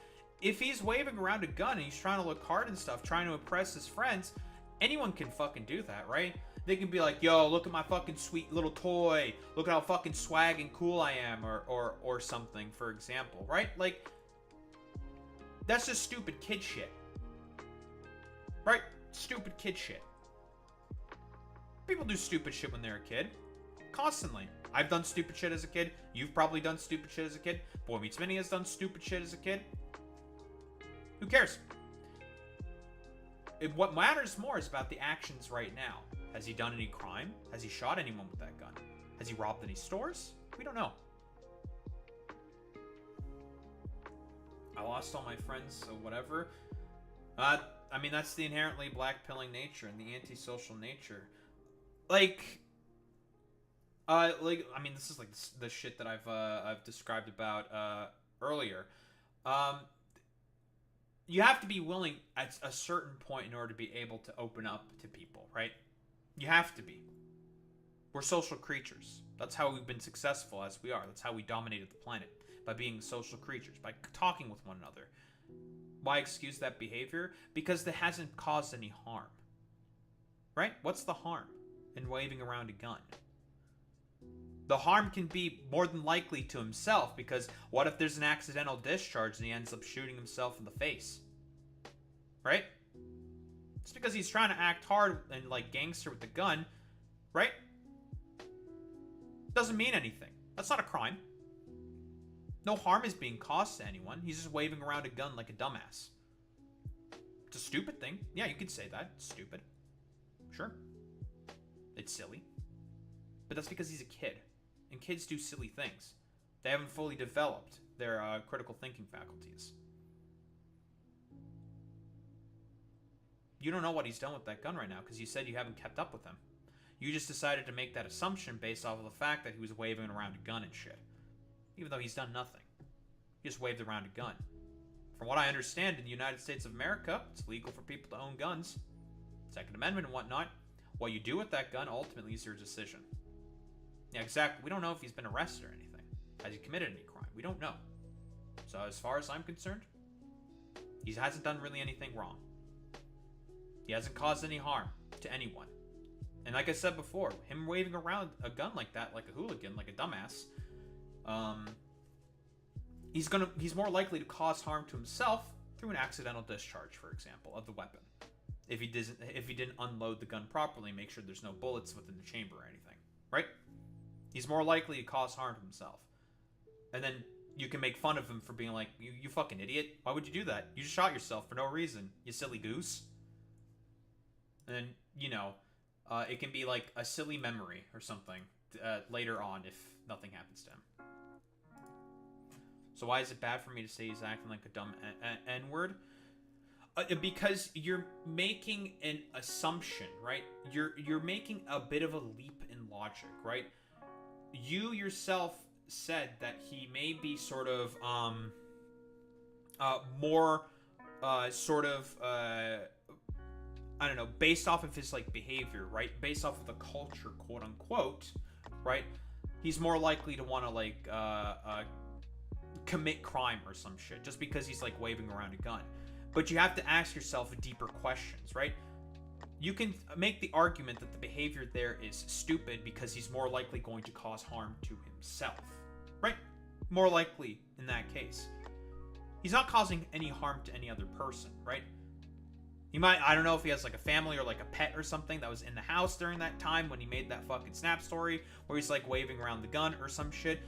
if he's waving around a gun and he's trying to look hard and stuff, trying to impress his friends, anyone can fucking do that, right? They can be like, yo, look at my fucking sweet little toy. Look at how fucking swag and cool I am, or something, for example, right? Like, that's just stupid kid shit. Right? Stupid kid shit. People do stupid shit when they're a kid. Constantly. I've done stupid shit as a kid. You've probably done stupid shit as a kid. Boy Meets Minnie has done stupid shit as a kid. Who cares? What matters more is about the actions right now. Has he done any crime? Has he shot anyone with that gun? Has he robbed any stores? We don't know. I lost all my friends, so whatever. I mean, that's the inherently black-pilling nature and the antisocial nature. Like, I mean, this is like the shit that I've described about earlier. You have to be willing at a certain point in order to be able to open up to people, right? You have to be. We're social creatures. That's how we've been successful as we are. That's how we dominated the planet, by being social creatures, by talking with one another. Why excuse that behavior? Because it hasn't caused any harm. Right? What's the harm in waving around a gun? The harm can be more than likely to himself, because what if there's an accidental discharge and he ends up shooting himself in the face? Right? Just because he's trying to act hard and like gangster with the gun, right? Doesn't mean anything. That's not a crime. No harm is being caused to anyone. He's just waving around a gun like a dumbass. It's a stupid thing. Yeah, you could say that. It's stupid. Sure. It's silly. But that's because he's a kid. And kids do silly things. They haven't fully developed their critical thinking faculties. You don't know what he's done with that gun right now because you said you haven't kept up with him. You just decided to make that assumption based off of the fact that he was waving around a gun and shit. Even though he's done nothing. He just waved around a gun. From what I understand, in the United States of America, it's legal for people to own guns. Second Amendment and whatnot. What you do with that gun ultimately is your decision. Yeah, exactly. We don't know if he's been arrested or anything. Has he committed any crime? We don't know. So as far as I'm concerned, he hasn't done really anything wrong. He hasn't caused any harm to anyone. And like I said before, him waving around a gun like that, like a hooligan, like a dumbass, he's more likely to cause harm to himself through an accidental discharge, for example, of the weapon. If he didn't unload the gun properly, make sure there's no bullets within the chamber or anything, right? He's more likely to cause harm to himself. And then you can make fun of him for being like, you fucking idiot. Why would you do that? You just shot yourself for no reason, you silly goose. And then, you know, it can be like a silly memory or something later on if nothing happens to him. So why is it bad for me to say he's acting like a dumb N-word? Because you're making an assumption, right? You're making a bit of a leap in logic, right? You yourself said that he may be sort of more sort of I don't know, based off of his like behavior, right? Based off of the culture, quote unquote, right? He's more likely to want to like commit crime or some shit just because he's like waving around a gun. But you have to ask yourself deeper questions, right? You can make the argument that the behavior there is stupid because he's more likely going to cause harm to himself, right? More likely in that case. He's not causing any harm to any other person, right? He might, I don't know if he has like a family or like a pet or something that was in the house during that time when he made that fucking snap story where he's like waving around the gun or some shit.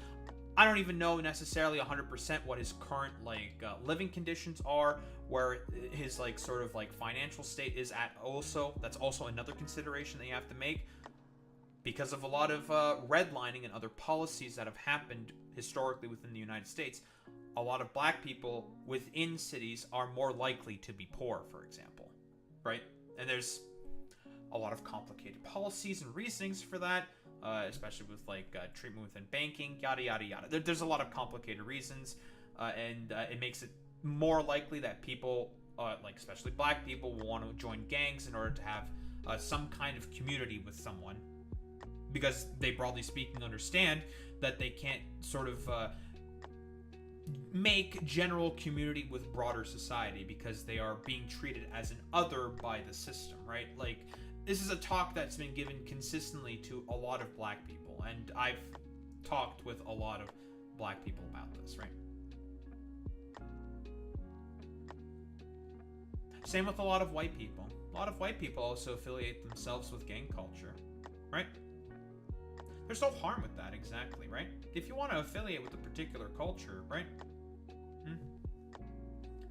I don't even know necessarily 100% what his current like living conditions are, where his like sort of like financial state is at also. That's also another consideration that you have to make because of a lot of redlining and other policies that have happened historically within the United States. A lot of black people within cities are more likely to be poor, for example, right? And there's a lot of complicated policies and reasonings for that. Especially with like treatment within banking, yada yada yada. There's a lot of complicated reasons, and it makes it more likely that people, like especially black people, will want to join gangs in order to have some kind of community with someone, because they, broadly speaking, understand that they can't sort of make general community with broader society because they are being treated as an other by the system, right? Like, this is a talk that's been given consistently to a lot of black people, and I've talked with a lot of black people about this, right? Same with a lot of white people. A lot of white people also affiliate themselves with gang culture, right? There's no harm with that, exactly, right? If you want to affiliate with a particular culture, right?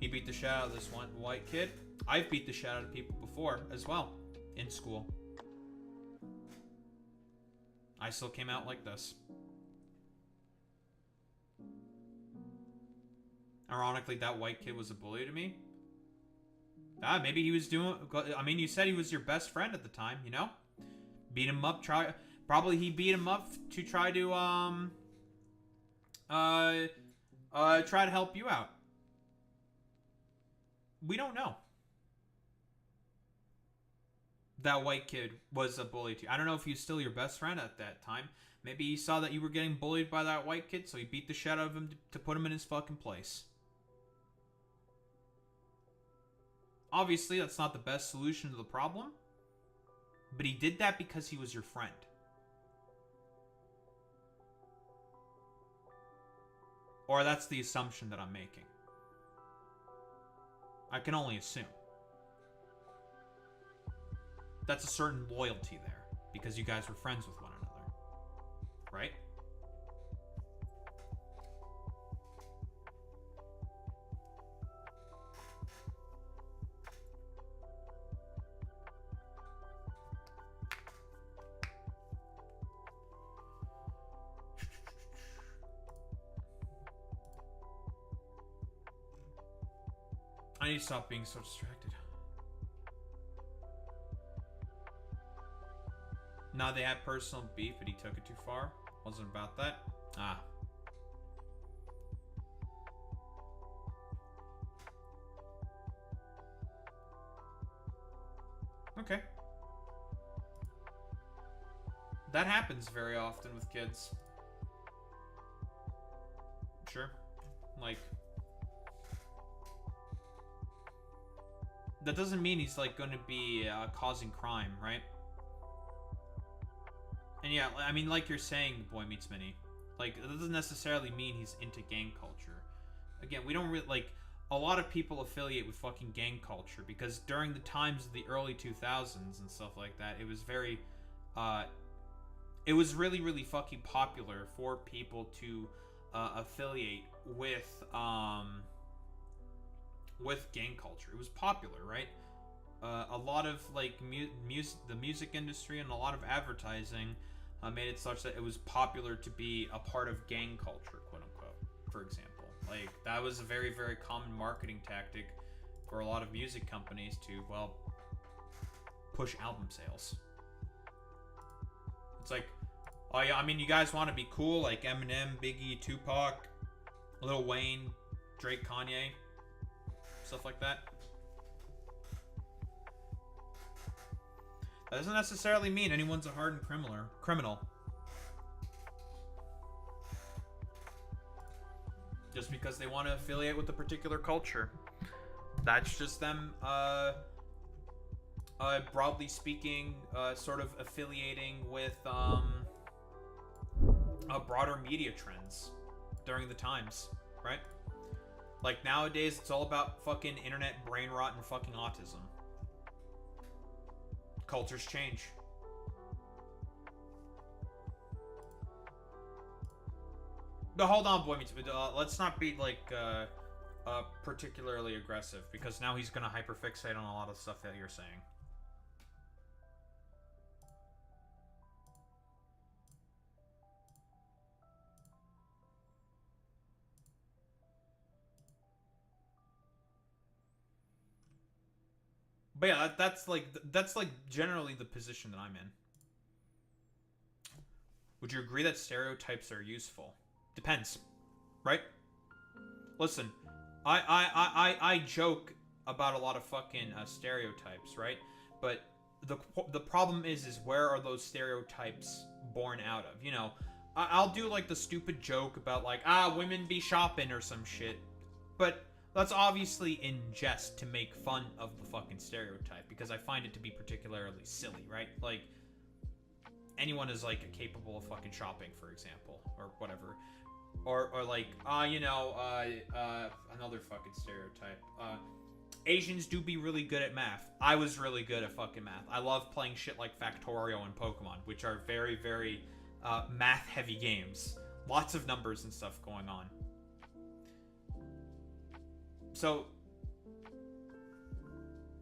He beat the shit out of this one white kid. I've beat the shit out of people before. before as well in school. I still came out like this. Ironically, that white kid was a bully to me. Ah, maybe he was doing... I mean, you said he was your best friend at the time, you know? Beat him up, probably he beat him up to try to, try to help you out. We don't know. That white kid was a bully to you. I don't know if he was still your best friend at that time. Maybe he saw that you were getting bullied by that white kid, so he beat the shit out of him to put him in his fucking place. Obviously, that's not the best solution to the problem, but he did that because he was your friend. Or that's the assumption that I'm making. I can only assume. That's a certain loyalty there, because you guys were friends with one another. Right? I need to stop being so distracted. Nah, they had personal beef, but he took it too far. Wasn't about that. Ah. Okay. That happens very often with kids. Sure. Like... that doesn't mean he's, like, going to be causing crime, right? And yeah, I mean, like you're saying, Boy Meets Minnie. Like, it doesn't necessarily mean he's into gang culture. Again, we don't really, like, a lot of people affiliate with fucking gang culture because during the times of the early 2000s and stuff like that, it was very, it was really, really fucking popular for people to affiliate with gang culture. It was popular, right? A lot of, like, the music industry and a lot of advertising made it such that it was popular to be a part of gang culture, quote unquote, for example. Like, that was a very, very common marketing tactic for a lot of music companies to, well, push album sales. It's like, oh yeah, I mean, you guys want to be cool, like Eminem, Biggie, Tupac, Lil Wayne, Drake, Kanye, stuff like that. That doesn't necessarily mean anyone's a hardened criminal. Just because they want to affiliate with a particular culture. That's just them, broadly speaking, sort of affiliating with, broader media trends during the times, right? Like, nowadays, it's all about fucking internet brain rot and fucking autism. Cultures change. No, hold on, Boy Meets Minnie. Let's not be, like, particularly aggressive, because now he's gonna hyperfixate on a lot of stuff that you're saying. But yeah, that's like generally the position that I'm in. Would you agree that stereotypes are useful? Depends, right? Listen, I joke about a lot of fucking stereotypes, right? But the problem is where are those stereotypes born out of? You know, I'll do like the stupid joke about like, women be shopping or some shit, but that's obviously in jest to make fun of the fucking stereotype, because I find it to be particularly silly, right? Like, anyone is, like, capable of fucking shopping, for example, or whatever. Or like, another fucking stereotype. Asians do be really good at math. I was really good at fucking math. I love playing shit like Factorio and Pokemon, which are very, very math-heavy games. Lots of numbers and stuff going on. So,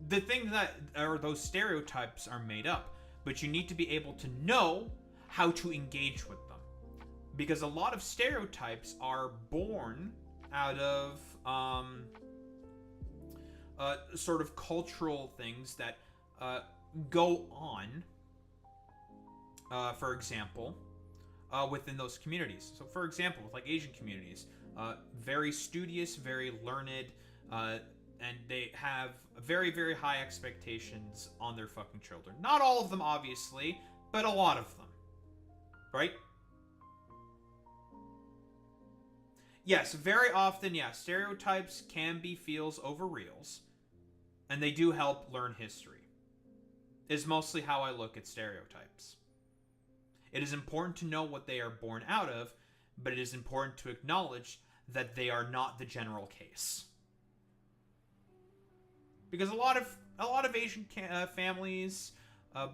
the thing that or those stereotypes are made up, but you need to be able to know how to engage with them, because a lot of stereotypes are born out of sort of cultural things that go on. For example, within those communities. So, for example, with like Asian communities, very studious, very learned, and they have very, very high expectations on their fucking children. Not all of them, obviously, but a lot of them. Right? Yes, very often, yeah, stereotypes can be feels over reals, and they do help learn history. Is mostly how I look at stereotypes. It is important to know what they are born out of, but it is important to acknowledge that they are not the general case. Because a lot of Asian families,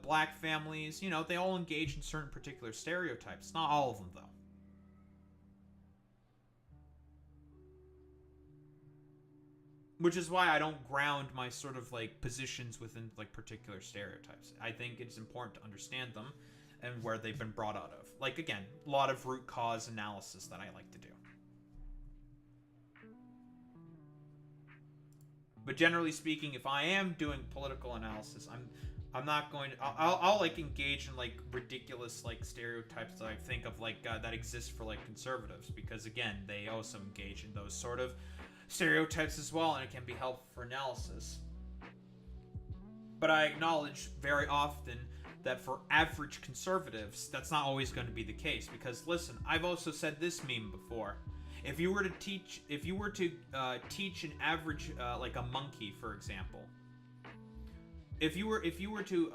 black families, you know, they all engage in certain particular stereotypes. Not all of them, though. Which is why I don't ground my sort of like positions within like particular stereotypes. I think it's important to understand them and where they've been brought out of. Like, again, a lot of root cause analysis that I like to do. But generally speaking, if I am doing political analysis, I'm not going to... I'll like engage in like ridiculous like stereotypes that I think of like that exist for like conservatives, because again, they also engage in those sort of stereotypes as well, and it can be helpful for analysis. But I acknowledge very often that for average conservatives, that's not always going to be the case. Because listen, I've also said this meme before. If you were to teach an average like a monkey, for example, if you were to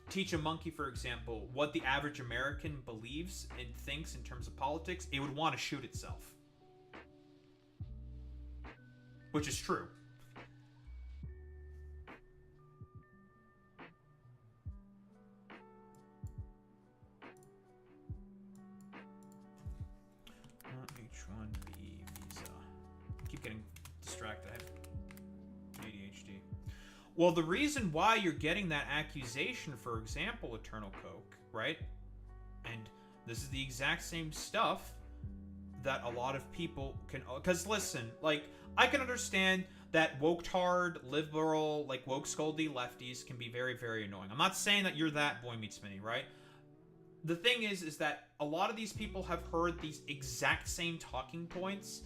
teach a monkey, for example, what the average American believes and thinks in terms of politics, it would want to shoot itself. Which is true. H-1B visa. Keep getting distracted. I have ADHD. Well, the reason why you're getting that accusation, for example, Eternal Coke, right? And this is the exact same stuff that a lot of people can... Because listen, like, I can understand that woke-tard, liberal, like, woke-scoldy lefties can be very, very annoying. I'm not saying that you're that, Boy Meets Minnie, right? The thing is that a lot of these people have heard these exact same talking points,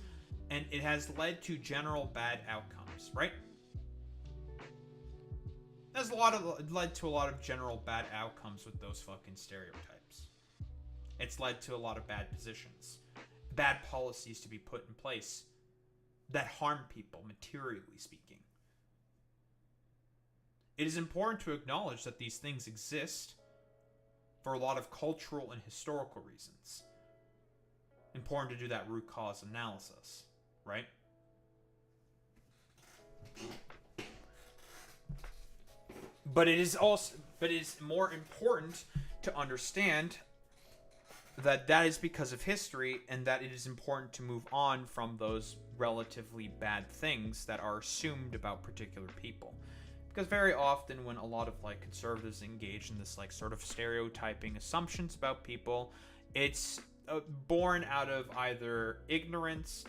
and it has led to general bad outcomes, right? There's led to a lot of general bad outcomes with those fucking stereotypes. It's led to a lot of bad positions, bad policies to be put in place that harm people, materially speaking. It is important to acknowledge that these things exist for a lot of cultural and historical reasons. Important to do that root cause analysis, right? But it is more important to understand that that is because of history, and that it is important to move on from those relatively bad things that are assumed about particular people. Because very often when a lot of like conservatives engage in this like sort of stereotyping assumptions about people, it's born out of either ignorance,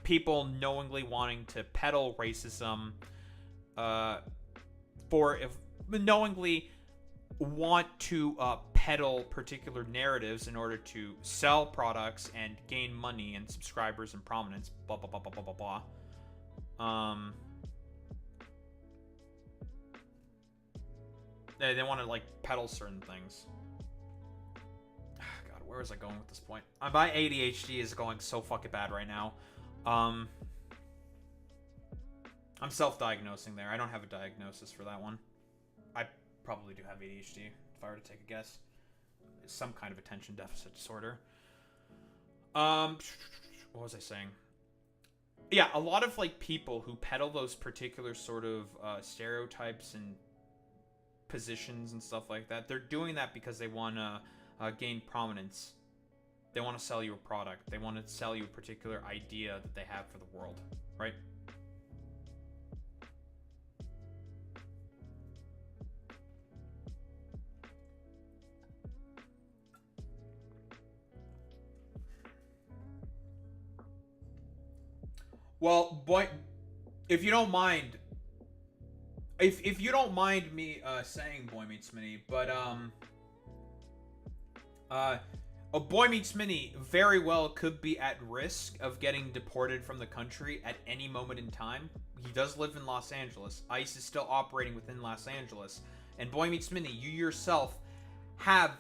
people knowingly wanting to peddle racism, knowingly want to peddle particular narratives in order to sell products and gain money and subscribers and prominence, blah blah blah blah blah blah blah. They want to like peddle certain things. God, where was I going with this point? My ADHD is going so fucking bad right now. I'm self-diagnosing there. I don't have a diagnosis for that one. I probably do have ADHD, if I were to take a guess. Some kind of attention deficit disorder. What was I saying? Yeah, a lot of like people who peddle those particular sort of stereotypes and positions and stuff like that, they're doing that because they want to gain prominence. They want to sell you a product. They want to sell you a particular idea that they have for the world, right? Well, boy, if you don't mind, if you don't mind me saying Boy Meets Mini, but a Boy Meets Mini very well could be at risk of getting deported from the country at any moment in time. He does live in Los Angeles. ICE is still operating within Los Angeles. And Boy Meets Mini, you yourself have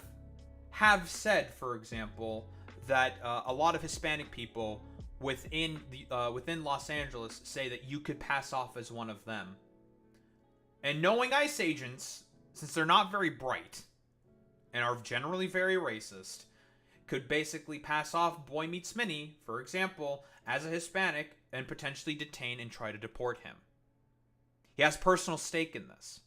said, for example, that a lot of Hispanic people within Los Angeles say that you could pass off as one of them. And knowing ICE agents, since they're not very bright and are generally very racist, could basically pass off Boy Meets Mini, for example, as a Hispanic and potentially detain and try to deport him. He has personal stake in this.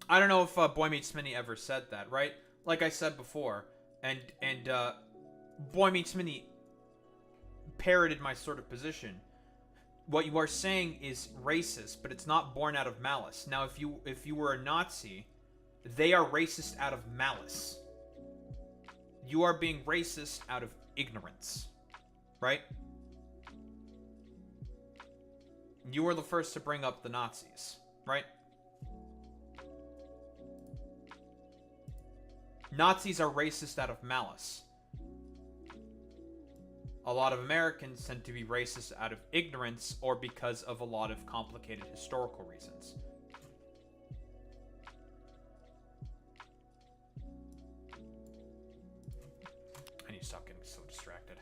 I don't know if Boy Meets Mini ever said that, right? Like I said before, and Boy Meets Mini parroted my sort of position. What you are saying is racist, but it's not born out of malice. Now, if you were a Nazi, they are racist out of malice. You are being racist out of ignorance, right? You were the first to bring up the Nazis, right? Nazis are racist out of malice. A lot of Americans tend to be racist out of ignorance or because of a lot of complicated historical reasons. I need to stop getting so distracted.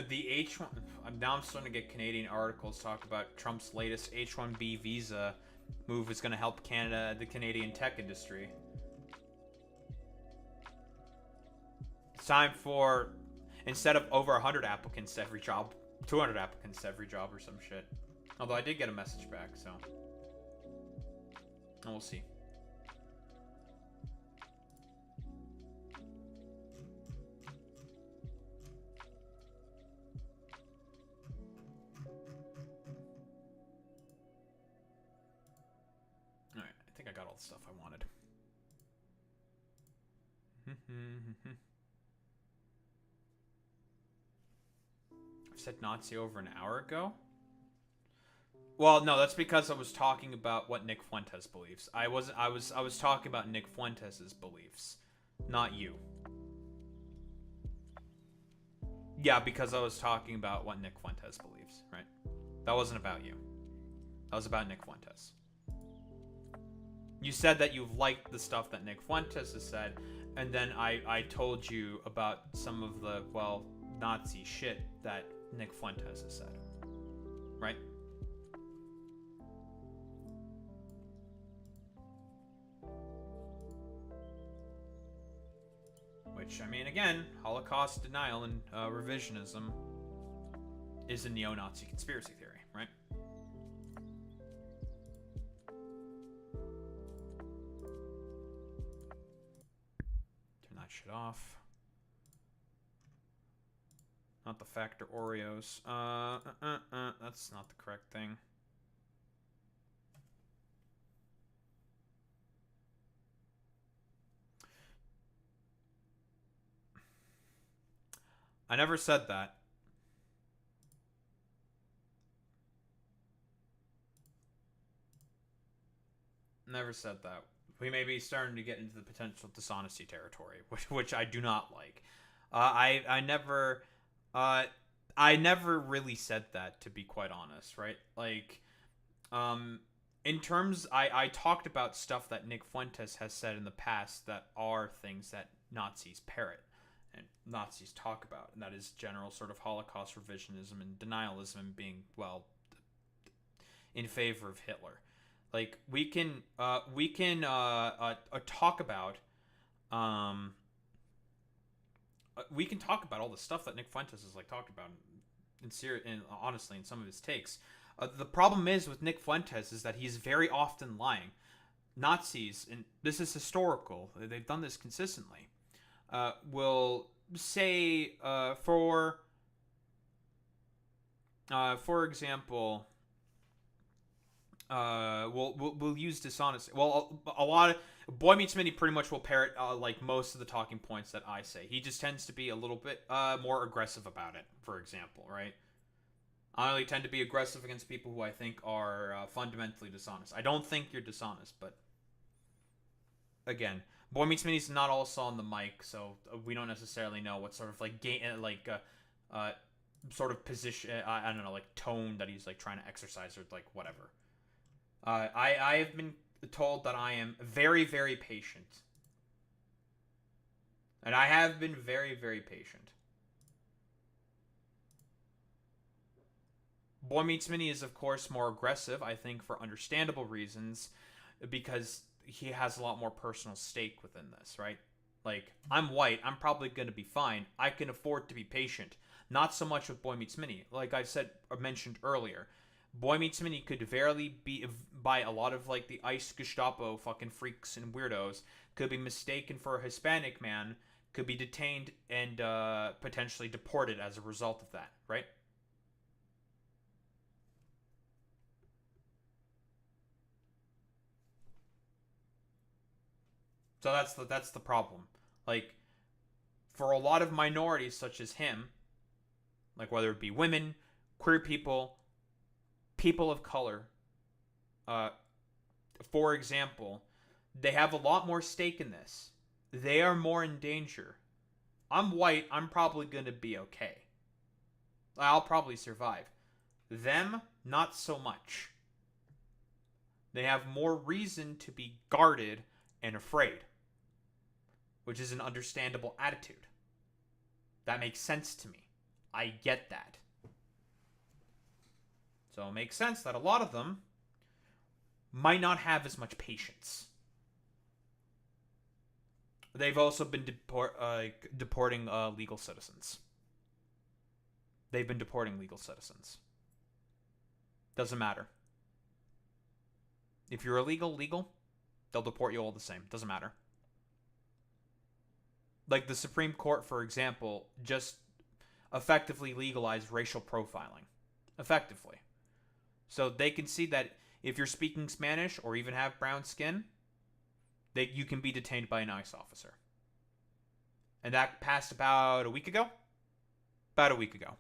The H-1... Now I'm starting to get Canadian articles talk about Trump's latest H-1B visa move is going to help Canada, the Canadian tech industry. It's time for, instead of over 100 applicants to every job, 200 applicants to every job or some shit. Although I did get a message back, so... And we'll see. I got all the stuff I wanted. I've said Nazi over an hour ago? Well, no, that's because I was talking about what Nick Fuentes believes. I was talking about Nick Fuentes' beliefs, not you. Yeah, because I was talking about what Nick Fuentes believes, right? That wasn't about you. That was about Nick Fuentes. You said that you've liked the stuff that Nick Fuentes has said, and then I told you about some of the, well, Nazi shit that Nick Fuentes has said. Right? Which, I mean, again, Holocaust denial and revisionism is a neo-Nazi conspiracy theory, right? Shit off. Not the Factor Oreos. That's not the correct thing. I never said that. Never said that. We may be starting to get into the potential dishonesty territory, which I do not like. I never really said that, to be quite honest, right? Like, in terms, I talked about stuff that Nick Fuentes has said in the past that are things that Nazis parrot and Nazis talk about, and that is general sort of Holocaust revisionism and denialism and being, well, in favor of Hitler. Like, we can talk about, we can talk about all the stuff that Nick Fuentes has, like, talked about honestly in some of his takes. The problem is with Nick Fuentes is that he's very often lying. Nazis, and this is historical, they've done this consistently, will say, for example, we'll use dishonesty. Well, a lot of Boy Meets Minnie pretty much will parrot like most of the talking points that I say. He just tends to be a little bit more aggressive about it. For example, right? I only tend to be aggressive against people who I think are fundamentally dishonest. I don't think you're dishonest, but again, Boy Meets Minnie's not also on the mic, so we don't necessarily know what sort of like sort of position, I don't know, like tone that he's like trying to exercise or like whatever. I have been told that I am very, very patient. And I have been very, very patient. Boy Meets Minnie is, of course, more aggressive, I think, for understandable reasons, because he has a lot more personal stake within this, right? Like, I'm white, I'm probably going to be fine. I can afford to be patient. Not so much with Boy Meets Minnie. Like I said, or mentioned earlier, Boy Meets Minnie could verily be, by a lot of like the ICE Gestapo fucking freaks and weirdos, could be mistaken for a Hispanic man, could be detained and potentially deported as a result of that, right? So that's the problem. Like, for a lot of minorities such as him, like whether it be women, queer people, people of color, for example, they have a lot more stake in this. They are more in danger. I'm white, I'm probably going to be okay. I'll probably survive. Them, not so much. They have more reason to be guarded and afraid, which is an understandable attitude. That makes sense to me. I get that. So it makes sense that a lot of them might not have as much patience. They've also been deporting legal citizens. They've been deporting legal citizens. Doesn't matter. If you're illegal, legal, they'll deport you all the same. Doesn't matter. Like the Supreme Court, for example, just effectively legalized racial profiling. Effectively. So they can see that if you're speaking Spanish or even have brown skin, that you can be detained by an ICE officer. And that passed about a week ago? About a week ago.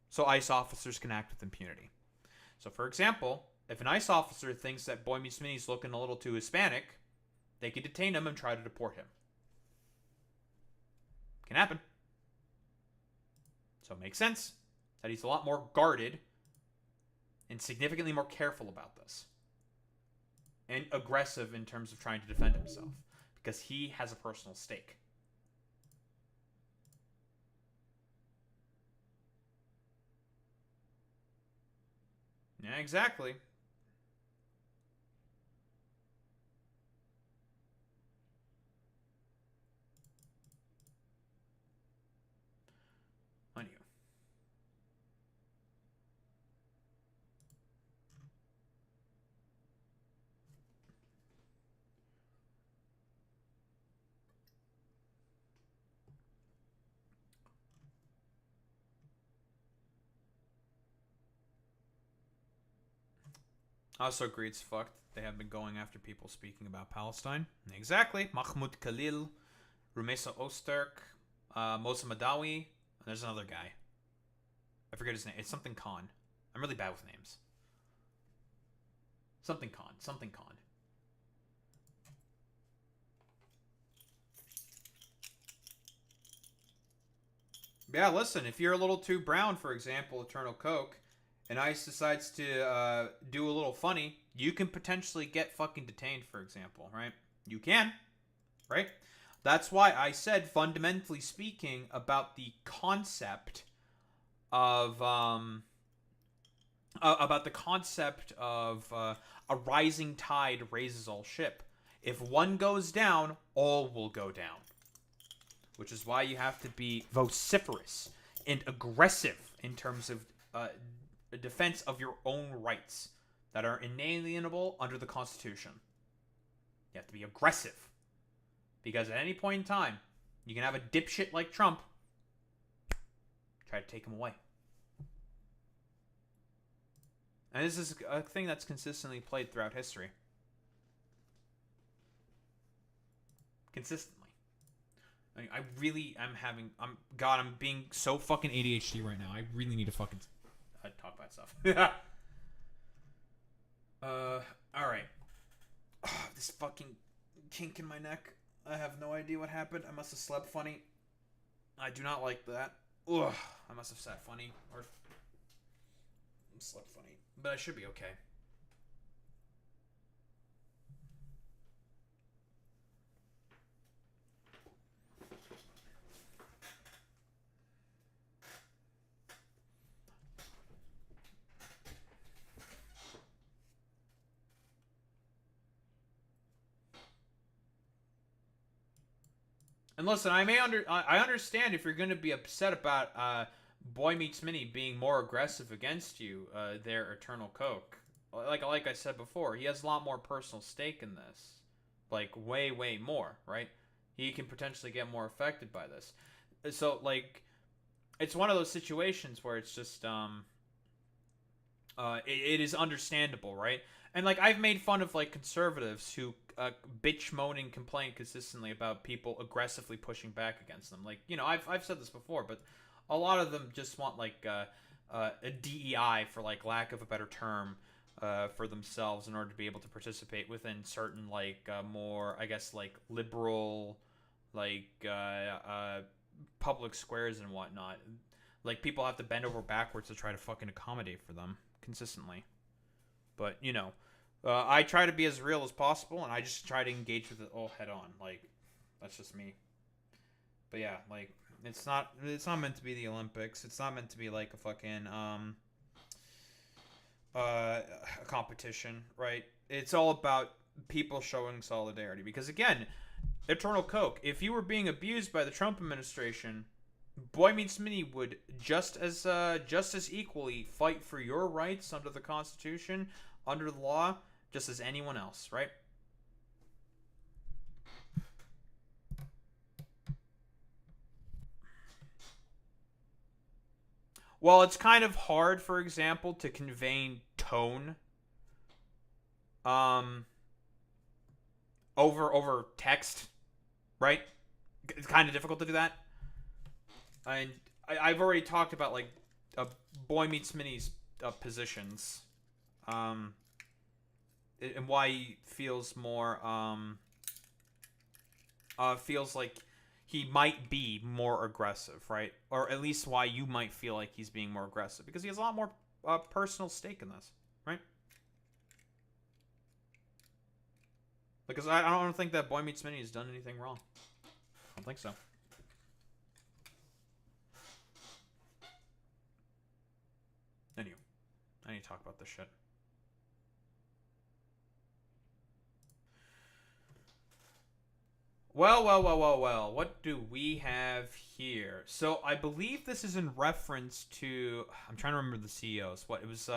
So ICE officers can act with impunity. So for example, if an ICE officer thinks that Boy Meets Minnie's looking a little too Hispanic, they can detain him and try to deport him. Can happen. So it makes sense that he's a lot more guarded and significantly more careful about this. And aggressive in terms of trying to defend himself. Because he has a personal stake. Yeah, exactly. On you. I also agree it's fucked. They have been going after people speaking about Palestine. Exactly. Mahmoud Khalil, Rumesa Osterk, Mosa Madawi, and there's another guy. I forget his name. It's something Khan. I'm really bad with names. Something Khan. Something Khan. Yeah, listen, if you're a little too brown, for example, Eternal Coke, and ICE decides to do a little funny, you can potentially get fucking detained, for example, right? You can, right? That's why I said, fundamentally speaking, about the concept of a rising tide raises all ship. If one goes down, all will go down. Which is why you have to be vociferous and aggressive in terms of the defense of your own rights that are inalienable under the Constitution. You have to be aggressive. Because at any point in time, you can have a dipshit like Trump try to take him away. And this is a thing that's consistently played throughout history. Consistently. I mean, I really am having... God, I'm being so fucking ADHD right now. I really need to fucking talk about stuff. Alright. Oh, this fucking kink in my neck. I have no idea what happened. I must have slept funny. I do not like that. Ugh. I must have sat funny. Or slept funny. But I should be okay. And listen, I understand if you're going to be upset about Boy Meets Minnie being more aggressive against you, their Eternal Coke. Like I said before, he has a lot more personal stake in this. Like, way, way more, right? He can potentially get more affected by this. So, like, it's one of those situations where it's just, it is understandable, right? And, like, I've made fun of, like, conservatives who bitch, moan, and complain consistently about people aggressively pushing back against them. Like, you know, I've said this before, but a lot of them just want, like, a DEI, for, like, lack of a better term, for themselves in order to be able to participate within certain, like, more, I guess, like, liberal, like, public squares and whatnot. Like, people have to bend over backwards to try to fucking accommodate for them consistently. But, you know, I try to be as real as possible, and I just try to engage with it all head on. Like, that's just me. But yeah, like, it's not meant to be the Olympics. It's not meant to be like a fucking a competition, right? It's all about people showing solidarity. Because again, Eternal Coke, if you were being abused by the Trump administration, Boy Meets Minnie would just as equally fight for your rights under the Constitution, under the law, just as anyone else, right? Well, it's kind of hard, for example, to convey tone over text, right? It's kind of difficult to do that. And I've already talked about, like, Boy Meets Minnie's positions, and why he feels more, feels like he might be more aggressive, right? Or at least why you might feel like he's being more aggressive, because he has a lot more personal stake in this, right? Because I don't think that Boy Meets Minnie has done anything wrong. I don't think so. Anyway, I need to talk about this shit. Well, what do we have here? So, I believe this is in reference to... I'm trying to remember the CEOs. What? It was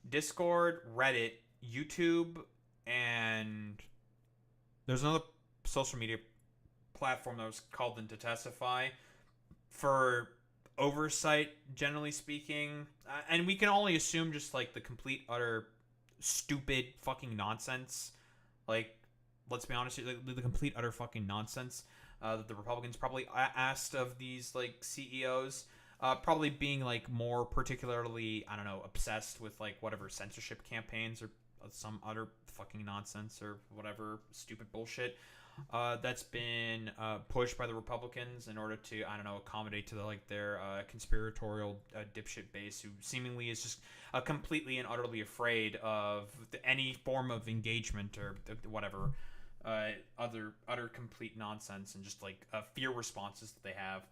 Discord, Reddit, YouTube, and... There's another social media platform that was called in to testify for oversight, generally speaking. And we can only assume just, like, the complete, utter, stupid fucking nonsense. Like... Let's be honest, the complete utter fucking nonsense that the Republicans probably asked of these, like, CEOs, probably being, like, more particularly, I don't know, obsessed with, like, whatever censorship campaigns or some utter fucking nonsense or whatever stupid bullshit that's been pushed by the Republicans in order to, I don't know, accommodate to their conspiratorial dipshit base who seemingly is just completely and utterly afraid of any form of engagement or whatever. Utter complete nonsense and just like fear responses that they have.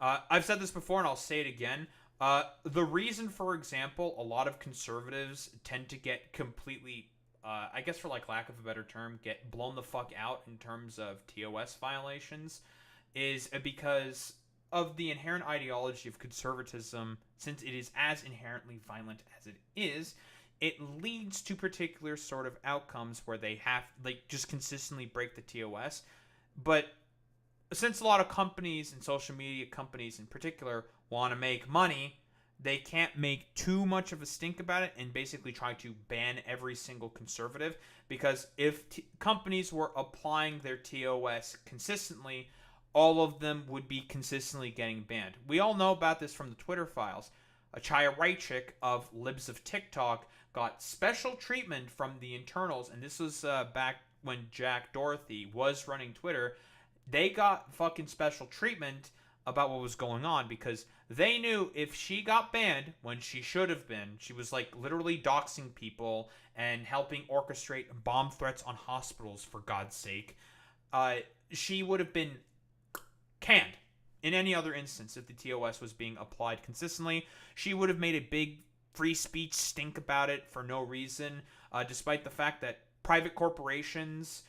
I've said this before and I'll say it again. The reason, for example, a lot of conservatives tend to get completely, I guess for like lack of a better term, get blown the fuck out in terms of TOS violations is because of the inherent ideology of conservatism, since it is as inherently violent as it is, it leads to particular sort of outcomes where they have, like, just consistently break the TOS. But since a lot of companies and social media companies in particular want to make money, they can't make too much of a stink about it and basically try to ban every single conservative, because if companies were applying their TOS consistently, all of them would be consistently getting banned. We all know about this from the Twitter files. Chaya Raichik of Libs of TikTok got special treatment from the internals, and this was back when Jack Dorsey was running Twitter. They got fucking special treatment about what was going on because they knew if she got banned when she should have been, she was like literally doxing people and helping orchestrate bomb threats on hospitals, for God's sake, she would have been canned. In any other instance, if the TOS was being applied consistently, she would have made a big free speech stink about it for no reason, despite the fact that private corporations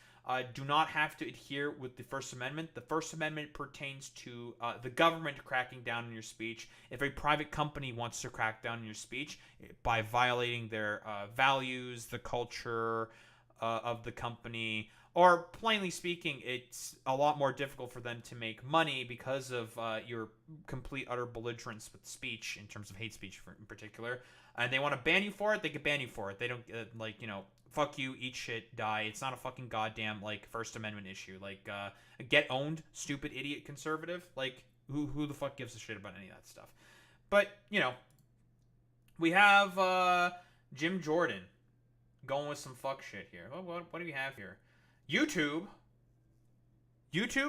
do not have to adhere with the First Amendment. The First Amendment pertains to the government cracking down on your speech. If a private company wants to crack down on your speech by violating their values, the culture of the company, or plainly speaking, it's a lot more difficult for them to make money because of your complete utter belligerence with speech, in terms of hate speech in particular. And they want to ban you for it, they can ban you for it. They don't, fuck you, eat shit, die. It's not a fucking goddamn, First Amendment issue. Get owned, stupid idiot conservative. Who the fuck gives a shit about any of that stuff? But, we have Jim Jordan going with some fuck shit here. What do we have here? YouTube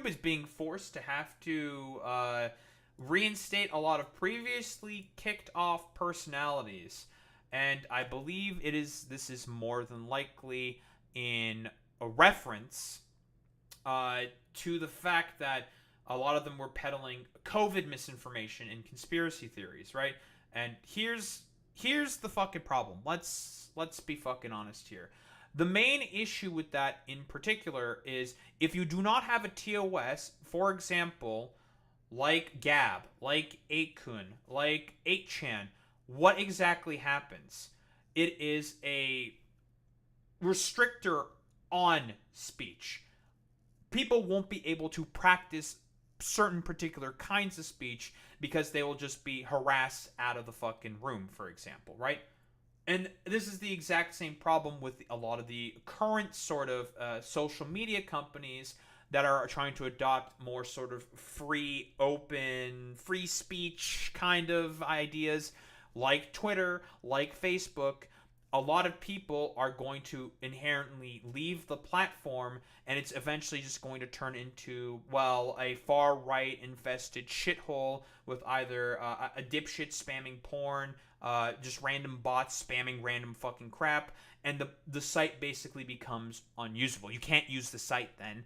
is being forced to have to reinstate a lot of previously kicked off personalities, and I believe this is more than likely in a reference to the fact that a lot of them were peddling COVID misinformation and conspiracy theories, right? And here's the fucking problem. Let's be fucking honest here. The main issue with that in particular is if you do not have a TOS, for example, like Gab, like 8kun, like 8chan, what exactly happens? It is a restrictor on speech. People won't be able to practice certain particular kinds of speech because they will just be harassed out of the fucking room, for example, right? And this is the exact same problem with a lot of the current sort of social media companies that are trying to adopt more sort of free, open, free speech kind of ideas, like Twitter, like Facebook. A lot of people are going to inherently leave the platform, and it's eventually just going to turn into, well, a far-right infested shithole with either a dipshit spamming porn, just random bots spamming random fucking crap, and the site basically becomes unusable. You can't use the site then,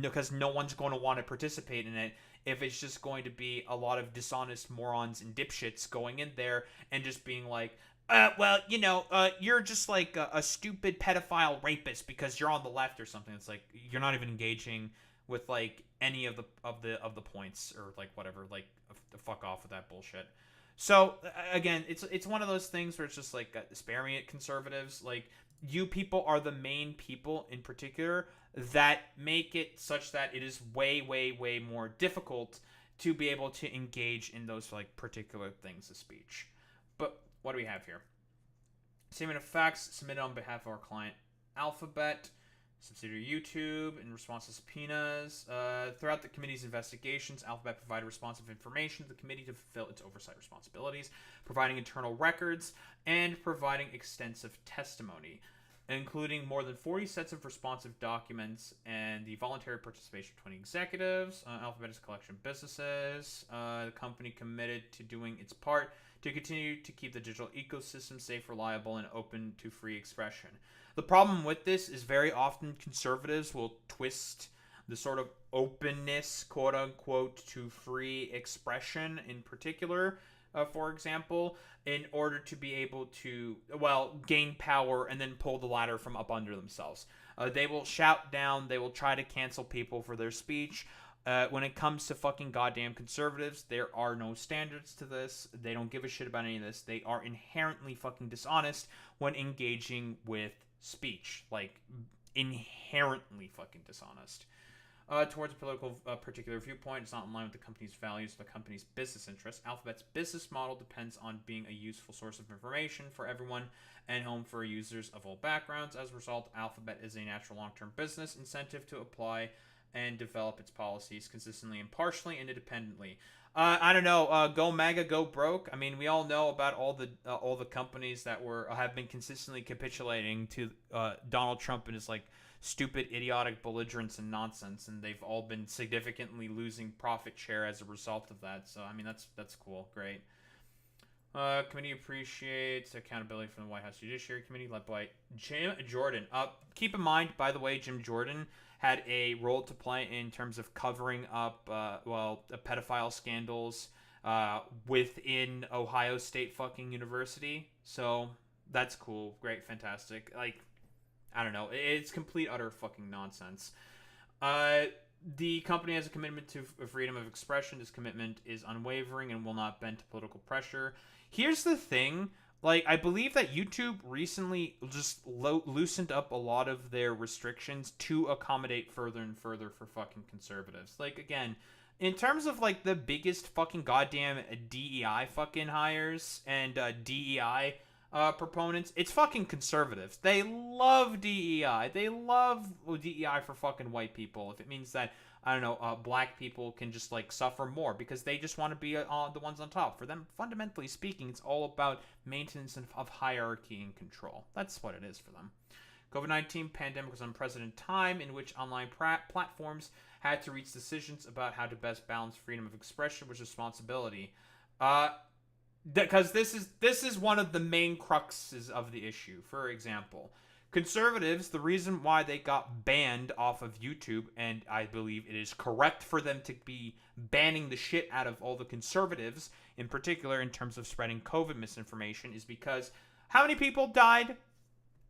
because no one's going to want to participate in it if it's just going to be a lot of dishonest morons and dipshits going in there and just being like, you're just like a stupid pedophile rapist because you're on the left or something. It's like you're not even engaging with like any of the points or like whatever. Like fuck off with that bullshit. So again, it's one of those things where it's just like sparing it, conservatives. Like, you people are the main people in particular that make it such that it is way, way, way more difficult to be able to engage in those like particular things of speech. But what do we have here? Statement of facts submitted on behalf of our client Alphabet, subsidiary YouTube, in response to subpoenas. Throughout the committee's investigations, Alphabet provided responsive information to the committee to fulfill its oversight responsibilities, providing internal records, and providing extensive testimony, including more than 40 sets of responsive documents and the voluntary participation of 20 executives. Alphabet is a collection of businesses. The company committed to doing its part to continue to keep the digital ecosystem safe, reliable, and open to free expression. The problem with this is very often conservatives will twist the sort of openness, quote-unquote, to free expression in particular, for example, in order to be able to, gain power and then pull the ladder from up under themselves. They will shout down, they will try to cancel people for their speech. When it comes to fucking goddamn conservatives, there are no standards to this. They don't give a shit about any of this. They are inherently fucking dishonest when engaging with speech. Like, inherently fucking dishonest. Towards a political particular viewpoint, it's not in line with the company's values or the company's business interests. Alphabet's business model depends on being a useful source of information for everyone and home for users of all backgrounds. As a result, Alphabet is a natural long-term business incentive to apply and develop its policies consistently, impartially, and independently. I don't know. Go MAGA, go broke. I mean, we all know about all the companies that have been consistently capitulating to Donald Trump and his like stupid, idiotic belligerence and nonsense, and they've all been significantly losing profit share as a result of that. So I mean, that's cool, great. Committee appreciates accountability from the White House Judiciary Committee led by Jim Jordan. Keep in mind, by the way, Jim Jordan had a role to play in terms of covering up, pedophile scandals within Ohio State fucking University. So that's cool, great, fantastic. Like, I don't know, it's complete, utter fucking nonsense. The company has a commitment to freedom of expression. This commitment is unwavering and will not bend to political pressure. Here's the thing. Like, I believe that YouTube recently just loosened up a lot of their restrictions to accommodate further and further for fucking conservatives. Like, again, in terms of, like, the biggest fucking goddamn DEI fucking hires and DEI proponents, it's fucking conservatives. They love DEI. They love DEI for fucking white people. If it means that, I don't know, black people can just, like, suffer more because they just want to be the ones on top. For them, fundamentally speaking, it's all about maintenance of hierarchy and control. That's what it is for them. COVID-19 pandemic was an unprecedented time in which online platforms had to reach decisions about how to best balance freedom of expression with responsibility. Because this is one of the main cruxes of the issue. For example, conservatives, the reason why they got banned off of YouTube, and I believe it is correct for them to be banning the shit out of all the conservatives, in particular in terms of spreading COVID misinformation, is because how many people died,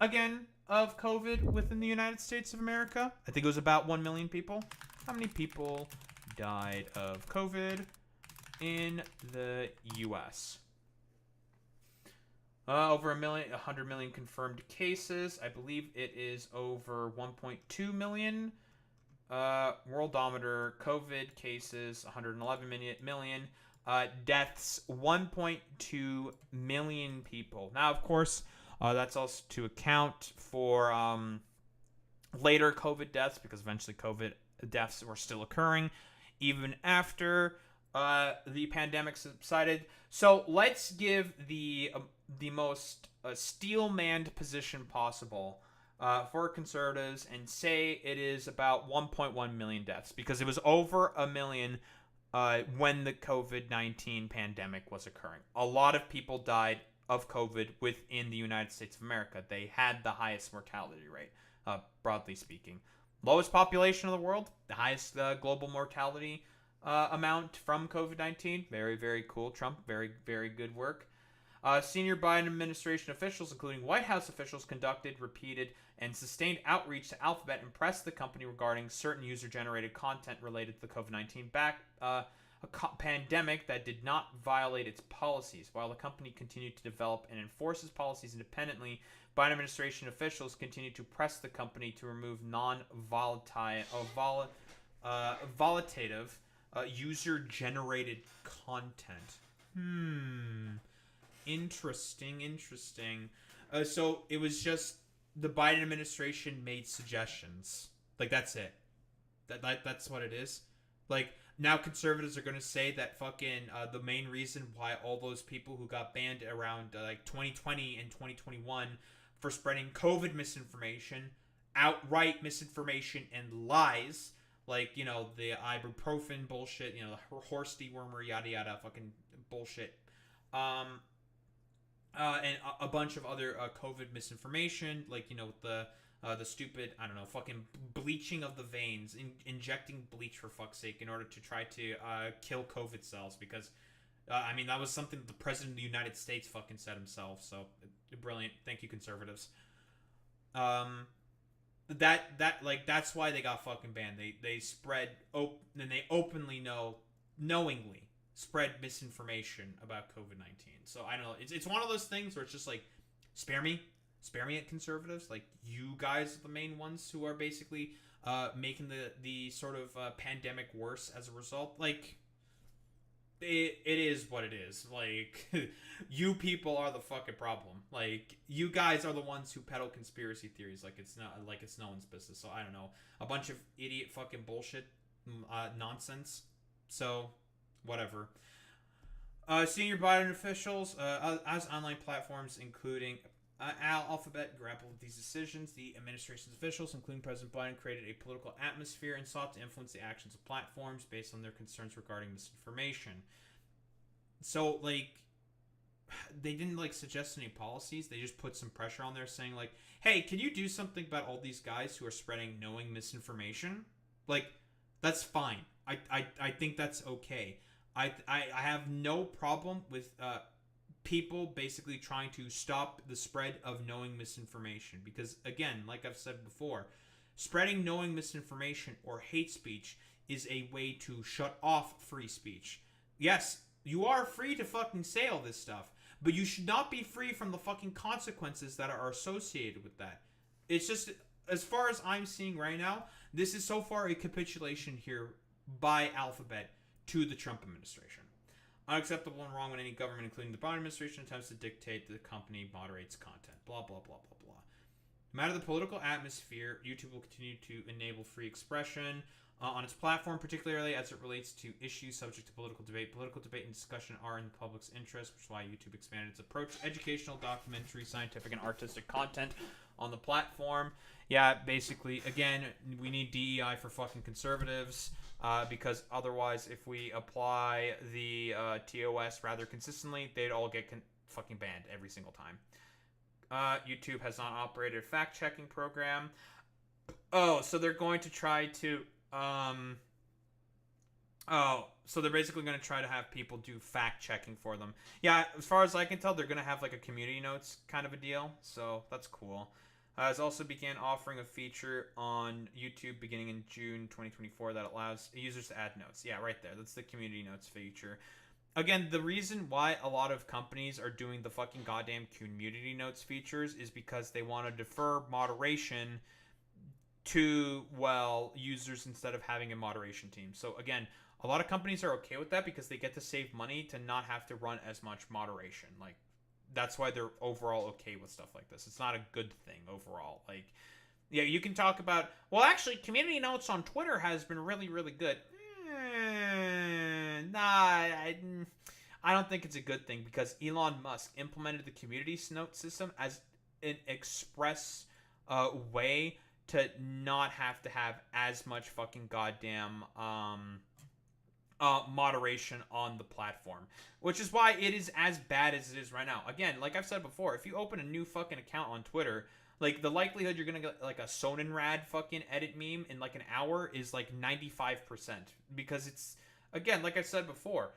again, of COVID within the United States of America? I think it was about 1 million people. How many people died of COVID in the U.S.? Over 100 million confirmed cases. I believe it is over 1.2 million. Worldometer, COVID cases, 111 million. Deaths, 1.2 million people. Now, of course, that's also to account for later COVID deaths, because eventually COVID deaths were still occurring even after the pandemic subsided. So let's give the most steel-manned position possible for conservatives and say it is about 1.1 million deaths, because it was over a million when the COVID-19 pandemic was occurring. A lot of people died of COVID within the United States of America. They had the highest mortality rate, broadly speaking. Lowest population of the world, the highest global mortality amount from COVID-19. Very, very cool, Trump. Very, very good work. Senior Biden administration officials, including White House officials, conducted repeated and sustained outreach to Alphabet and pressed the company regarding certain user-generated content related to the COVID-19 pandemic that did not violate its policies. While the company continued to develop and enforce its policies independently, Biden administration officials continued to press the company to remove non-volatile, volatative user-generated content. Interesting. So it was just the Biden administration made suggestions. Like, that's it. That's what it is. Like, now conservatives are going to say that fucking the main reason why all those people who got banned around like 2020 and 2021 for spreading COVID misinformation, outright misinformation and lies, like, you know, the ibuprofen bullshit, you know, the horse dewormer, yada yada, fucking bullshit, and a bunch of other COVID misinformation, like, you know, the stupid, I don't know, fucking bleaching of the veins, injecting bleach for fuck's sake in order to try to kill COVID cells, because I mean, that was something that the president of the United States fucking said himself. So brilliant. Thank you, conservatives. that's why they got fucking banned. They spread and they openly knowingly spread misinformation about COVID-19. So I don't know. It's one of those things where it's just like, spare me at conservatives. Like, you guys are the main ones who are basically making the sort of pandemic worse as a result. Like, it is what it is. Like, you people are the fucking problem. Like, you guys are the ones who peddle conspiracy theories like it's no one's business. So I don't know, a bunch of idiot fucking bullshit nonsense. So whatever. Senior Biden officials, as online platforms including Alphabet grapple with these decisions, the administration's officials, including President Biden, created a political atmosphere and sought to influence the actions of platforms based on their concerns regarding misinformation. So, like, they didn't, like, suggest any policies. They just put some pressure on there saying, like, hey, can you do something about all these guys who are spreading knowing misinformation? Like, that's fine. I think that's okay. I have no problem with people basically trying to stop the spread of knowing misinformation, because again, like I've said before, spreading knowing misinformation or hate speech is a way to shut off free speech. Yes, you are free to fucking say all this stuff, but you should not be free from the fucking consequences that are associated with that. It's just, as far as I'm seeing right now, this is so far a capitulation here by Alphabet to the Trump administration. Unacceptable and wrong when any government, including the Biden administration, attempts to dictate the company moderates content. Blah, blah, blah, blah, blah. No matter the political atmosphere, YouTube will continue to enable free expression on its platform, particularly as it relates to issues subject to political debate. Political debate and discussion are in the public's interest, which is why YouTube expanded its approach to educational, documentary, scientific, and artistic content on the platform. Yeah, basically, again, we need DEI for fucking conservatives. Because otherwise, if we apply the TOS rather consistently, they'd all get fucking banned every single time. YouTube has not operated a fact-checking program. Oh, so they're going to try to... so they're basically going to try to have people do fact-checking for them. Yeah, as far as I can tell, they're going to have like a community notes kind of a deal. So that's cool. Has also began offering a feature on YouTube beginning in June 2024 that allows users to add notes. Yeah, right there. That's the community notes feature. Again, the reason why a lot of companies are doing the fucking goddamn community notes features is because they want to defer moderation to, well, users instead of having a moderation team. So again, a lot of companies are okay with that because they get to save money to not have to run as much moderation. Like, that's why they're overall okay with stuff like this. It's not a good thing overall. Like, yeah, you can talk about, well, actually, community notes on Twitter has been really, really good. I don't think it's a good thing because Elon Musk implemented the community note system as an express way to not have to have as much fucking goddamn moderation on the platform, which is why it is as bad as it is right now. Again, like I've said before, if you open a new fucking account on Twitter, like, the likelihood you're gonna get like a Sonenrad fucking edit meme in like an hour is like 95%, because it's, again, like I said before,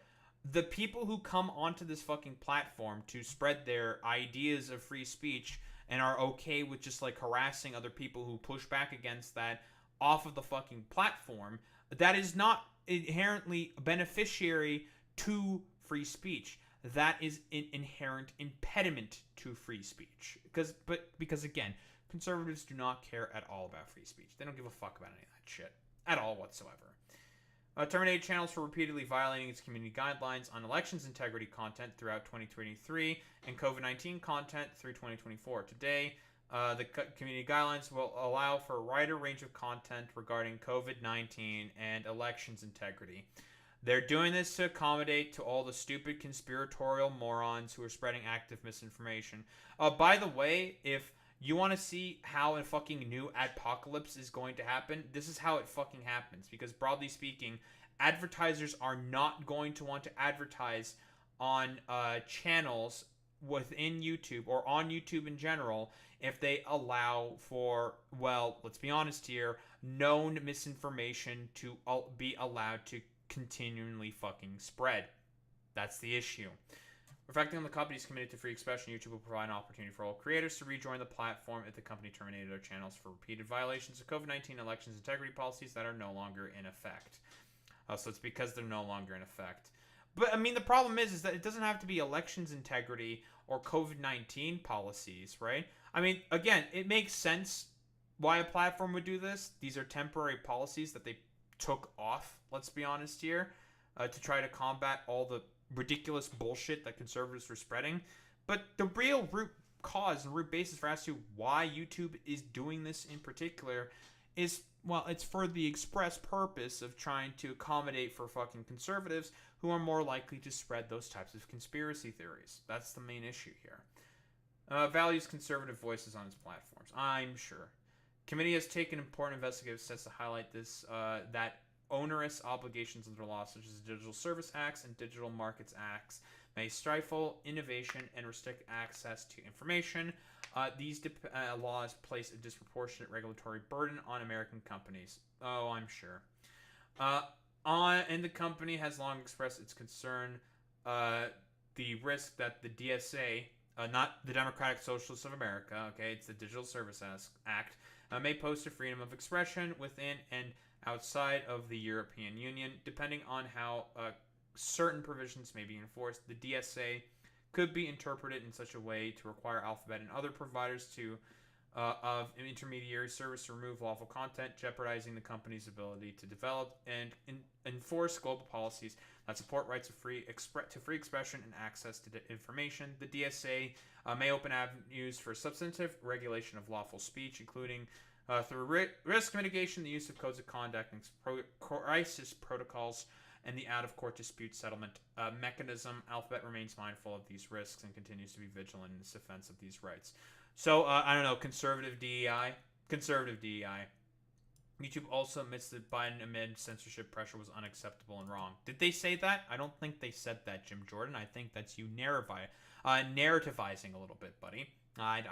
the people who come onto this fucking platform to spread their ideas of free speech and are okay with just like harassing other people who push back against that off of the fucking platform, that is not inherently beneficiary to free speech. That is an inherent impediment to free speech. Because again, conservatives do not care at all about free speech. They don't give a fuck about any of that shit at all whatsoever. Terminated channels for repeatedly violating its community guidelines on elections integrity content throughout 2023 and COVID-19 content through 2024. Today, the community guidelines will allow for a wider range of content regarding COVID-19 and elections integrity. They're doing this to accommodate to all the stupid conspiratorial morons who are spreading active misinformation. By the way, if you want to see how a fucking new apocalypse is going to happen, this is how it fucking happens. Because broadly speaking, advertisers are not going to want to advertise on channels within YouTube or on YouTube in general if they allow for, well, let's be honest here, known misinformation to be allowed to continually fucking spread. That's the issue. Reflecting on the company's committed to free expression, YouTube will provide an opportunity for all creators to rejoin the platform if the company terminated their channels for repeated violations of COVID-19 elections integrity policies that are no longer in effect. So it's because they're no longer in effect. But, I mean, the problem is that it doesn't have to be elections integrity or COVID-19 policies, right? I mean, again, it makes sense why a platform would do this. These are temporary policies that they took off, let's be honest here, to try to combat all the ridiculous bullshit that conservatives were spreading. But the real root cause and root basis for as to why YouTube is doing this in particular is, well, it's for the express purpose of trying to accommodate for fucking conservatives who are more likely to spread those types of conspiracy theories. That's the main issue here. Values conservative voices on its platforms, I'm sure. Committee has taken important investigative steps to highlight this, that onerous obligations under law such as the Digital Service Acts and Digital Markets Acts may stifle innovation and restrict access to information. These laws place a disproportionate regulatory burden on American companies. Oh, I'm sure. And the company has long expressed its concern, the risk that the DSA, not the Democratic Socialists of America, okay, it's the Digital Service Act, may pose to freedom of expression within and outside of the European Union. Depending on how certain provisions may be enforced, the DSA could be interpreted in such a way to require Alphabet and other providers to of an intermediary service to remove lawful content, jeopardizing the company's ability to develop and enforce global policies that support rights of free expression and access to information. The DSA may open avenues for substantive regulation of lawful speech, including through risk mitigation, the use of codes of conduct and crisis protocols, and the out-of-court dispute settlement mechanism. Alphabet remains mindful of these risks and continues to be vigilant in its defense of these rights. So, I don't know, conservative DEI. YouTube also admits that Biden amid censorship pressure was unacceptable and wrong. Did they say that? I don't think they said that, Jim Jordan. I think that's you narrativizing a little bit, buddy. I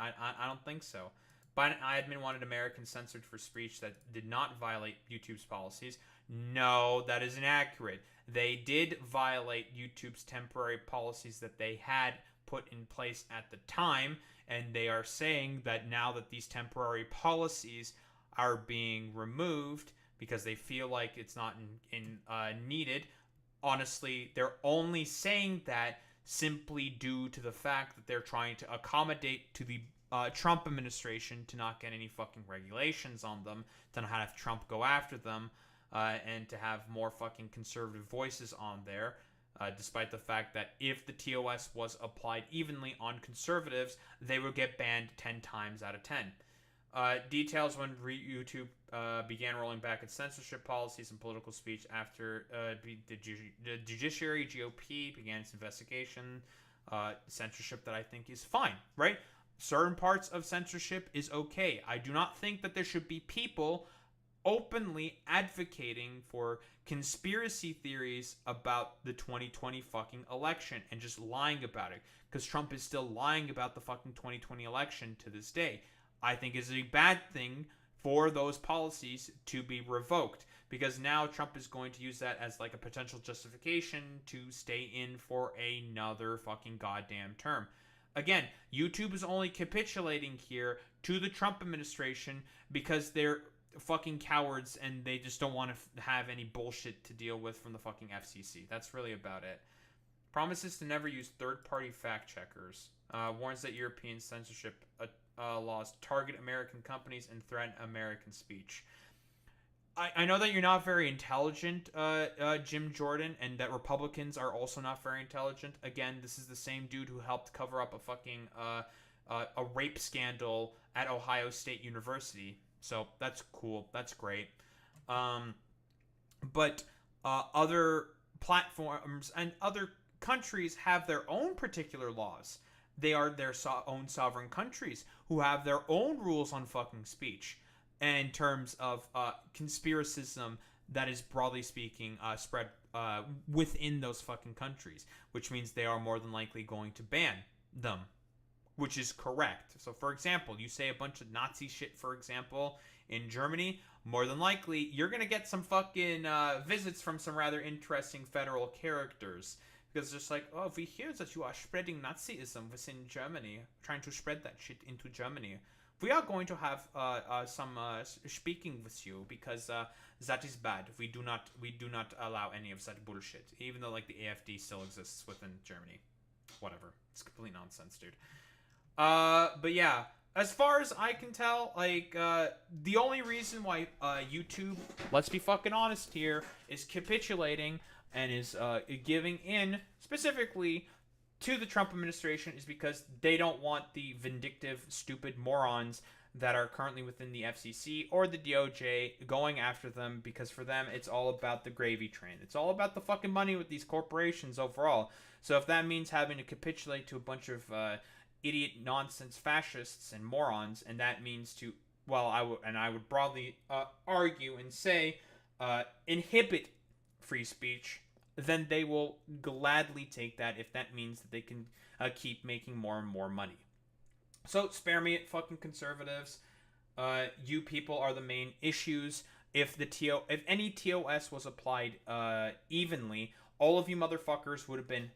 don't think so. Biden admin wanted Americans censored for speech that did not violate YouTube's policies. No, that is inaccurate. They did violate YouTube's temporary policies that they had put in place at the time, and they are saying that now that these temporary policies are being removed because they feel like it's not needed. Honestly, they're only saying that simply due to the fact that they're trying to accommodate to the Trump administration to not get any fucking regulations on them, to not have Trump go after them, and to have more fucking conservative voices on there, despite the fact that if the TOS was applied evenly on conservatives, they would get banned 10 times out of 10. Details when YouTube began rolling back its censorship policies and political speech after the judiciary, GOP, began its investigation. Censorship that I think is fine, right? Certain parts of censorship is okay. I do not think that there should be people openly advocating for conspiracy theories about the 2020 fucking election and just lying about it, because Trump is still lying about the fucking 2020 election to this day. I think is a bad thing for those policies to be revoked, because now Trump is going to use that as like a potential justification to stay in for another fucking goddamn term. Again, YouTube is only capitulating here to the Trump administration because they're fucking cowards and they just don't want to have any bullshit to deal with from the fucking FCC. That's really about it. Promises to never use third-party fact-checkers. Warns that European censorship laws target American companies and threaten American speech. I know that you're not very intelligent, Jim Jordan, and that Republicans are also not very intelligent. Again, this is the same dude who helped cover up a fucking a rape scandal at Ohio State University. So that's cool. That's great. But other platforms and other countries have their own particular laws. They are their own sovereign countries who have their own rules on fucking speech in terms of conspiracism that is, broadly speaking, spread within those fucking countries, which means they are more than likely going to ban them, which is correct. So, for example, you say a bunch of Nazi shit, for example, in Germany, more than likely, you're going to get some fucking visits from some rather interesting federal characters Because it's just like, oh, we hear that you are spreading Nazism within Germany, trying to spread that shit into Germany. We are going to have some speaking with you because that is bad. We do not allow any of that bullshit. Even though like the AfD still exists within Germany, whatever. It's complete nonsense, dude. But yeah, as far as I can tell, like the only reason why YouTube, let's be fucking honest here, is capitulating and is giving in specifically to the Trump administration is because they don't want the vindictive, stupid morons that are currently within the FCC or the DOJ going after them, because for them, it's all about the gravy train. It's all about the fucking money with these corporations overall. So if that means having to capitulate to a bunch of idiot nonsense fascists and morons, and that means to, well, I would broadly argue and say inhibit free speech, then they will gladly take that if that means that they can keep making more and more money. So spare me it, fucking conservatives. You people are the main issues. If any TOS was applied evenly, all of you motherfuckers would have been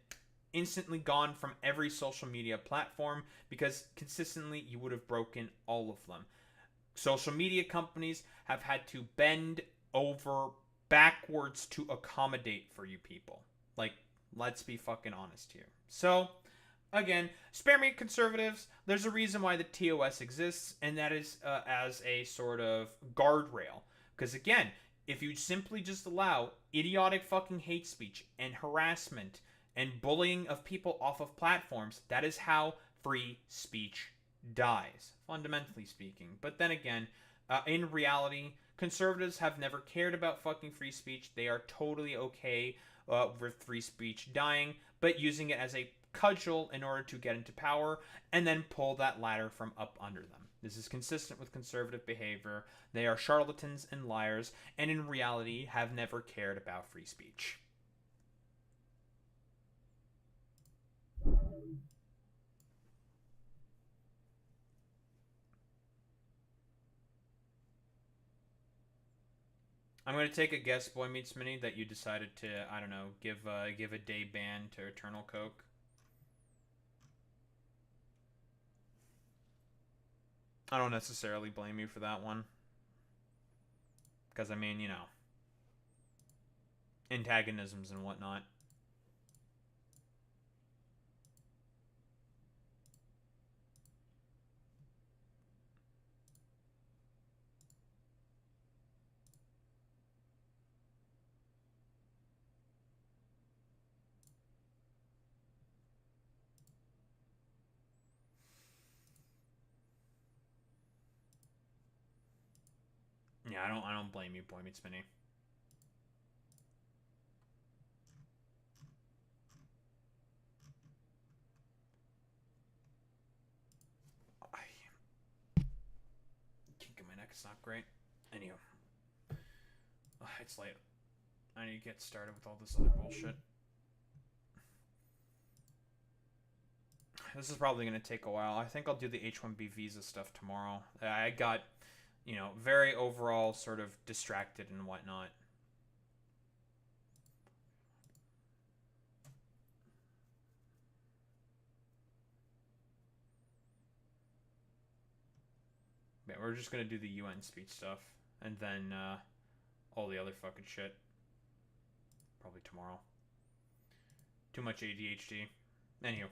instantly gone from every social media platform, because consistently you would have broken all of them. Social media companies have had to bend over backwards to accommodate for you people. Like, let's be fucking honest here. So, again, spare me conservatives. There's a reason why the TOS exists, and that is as a sort of guardrail. Because again, if you simply just allow idiotic fucking hate speech and harassment and bullying of people off of platforms, that is how free speech dies, fundamentally speaking. But then again, in reality, conservatives have never cared about fucking free speech. They are totally okay with free speech dying, but using it as a cudgel in order to get into power and then pull that ladder from up under them. This is consistent with conservative behavior. They are charlatans and liars, and in reality have never cared about free speech. I'm going to take a guess, Boy Meets Mini, that you decided to, I don't know, give a day ban to Eternal Coke. I don't necessarily blame you for that one. Because, I mean, you know, antagonisms and whatnot. Yeah, I don't blame you, Boy Meets Mini. Kink in my neck is not great. Anywho. It's late. I need to get started with all this other bullshit. This is probably going to take a while. I think I'll do the H-1B visa stuff tomorrow. I got, you know, very overall sort of distracted and whatnot. Yeah, we're just going to do the UN speech stuff. And then all the other fucking shit. Probably tomorrow. Too much ADHD. Anywho.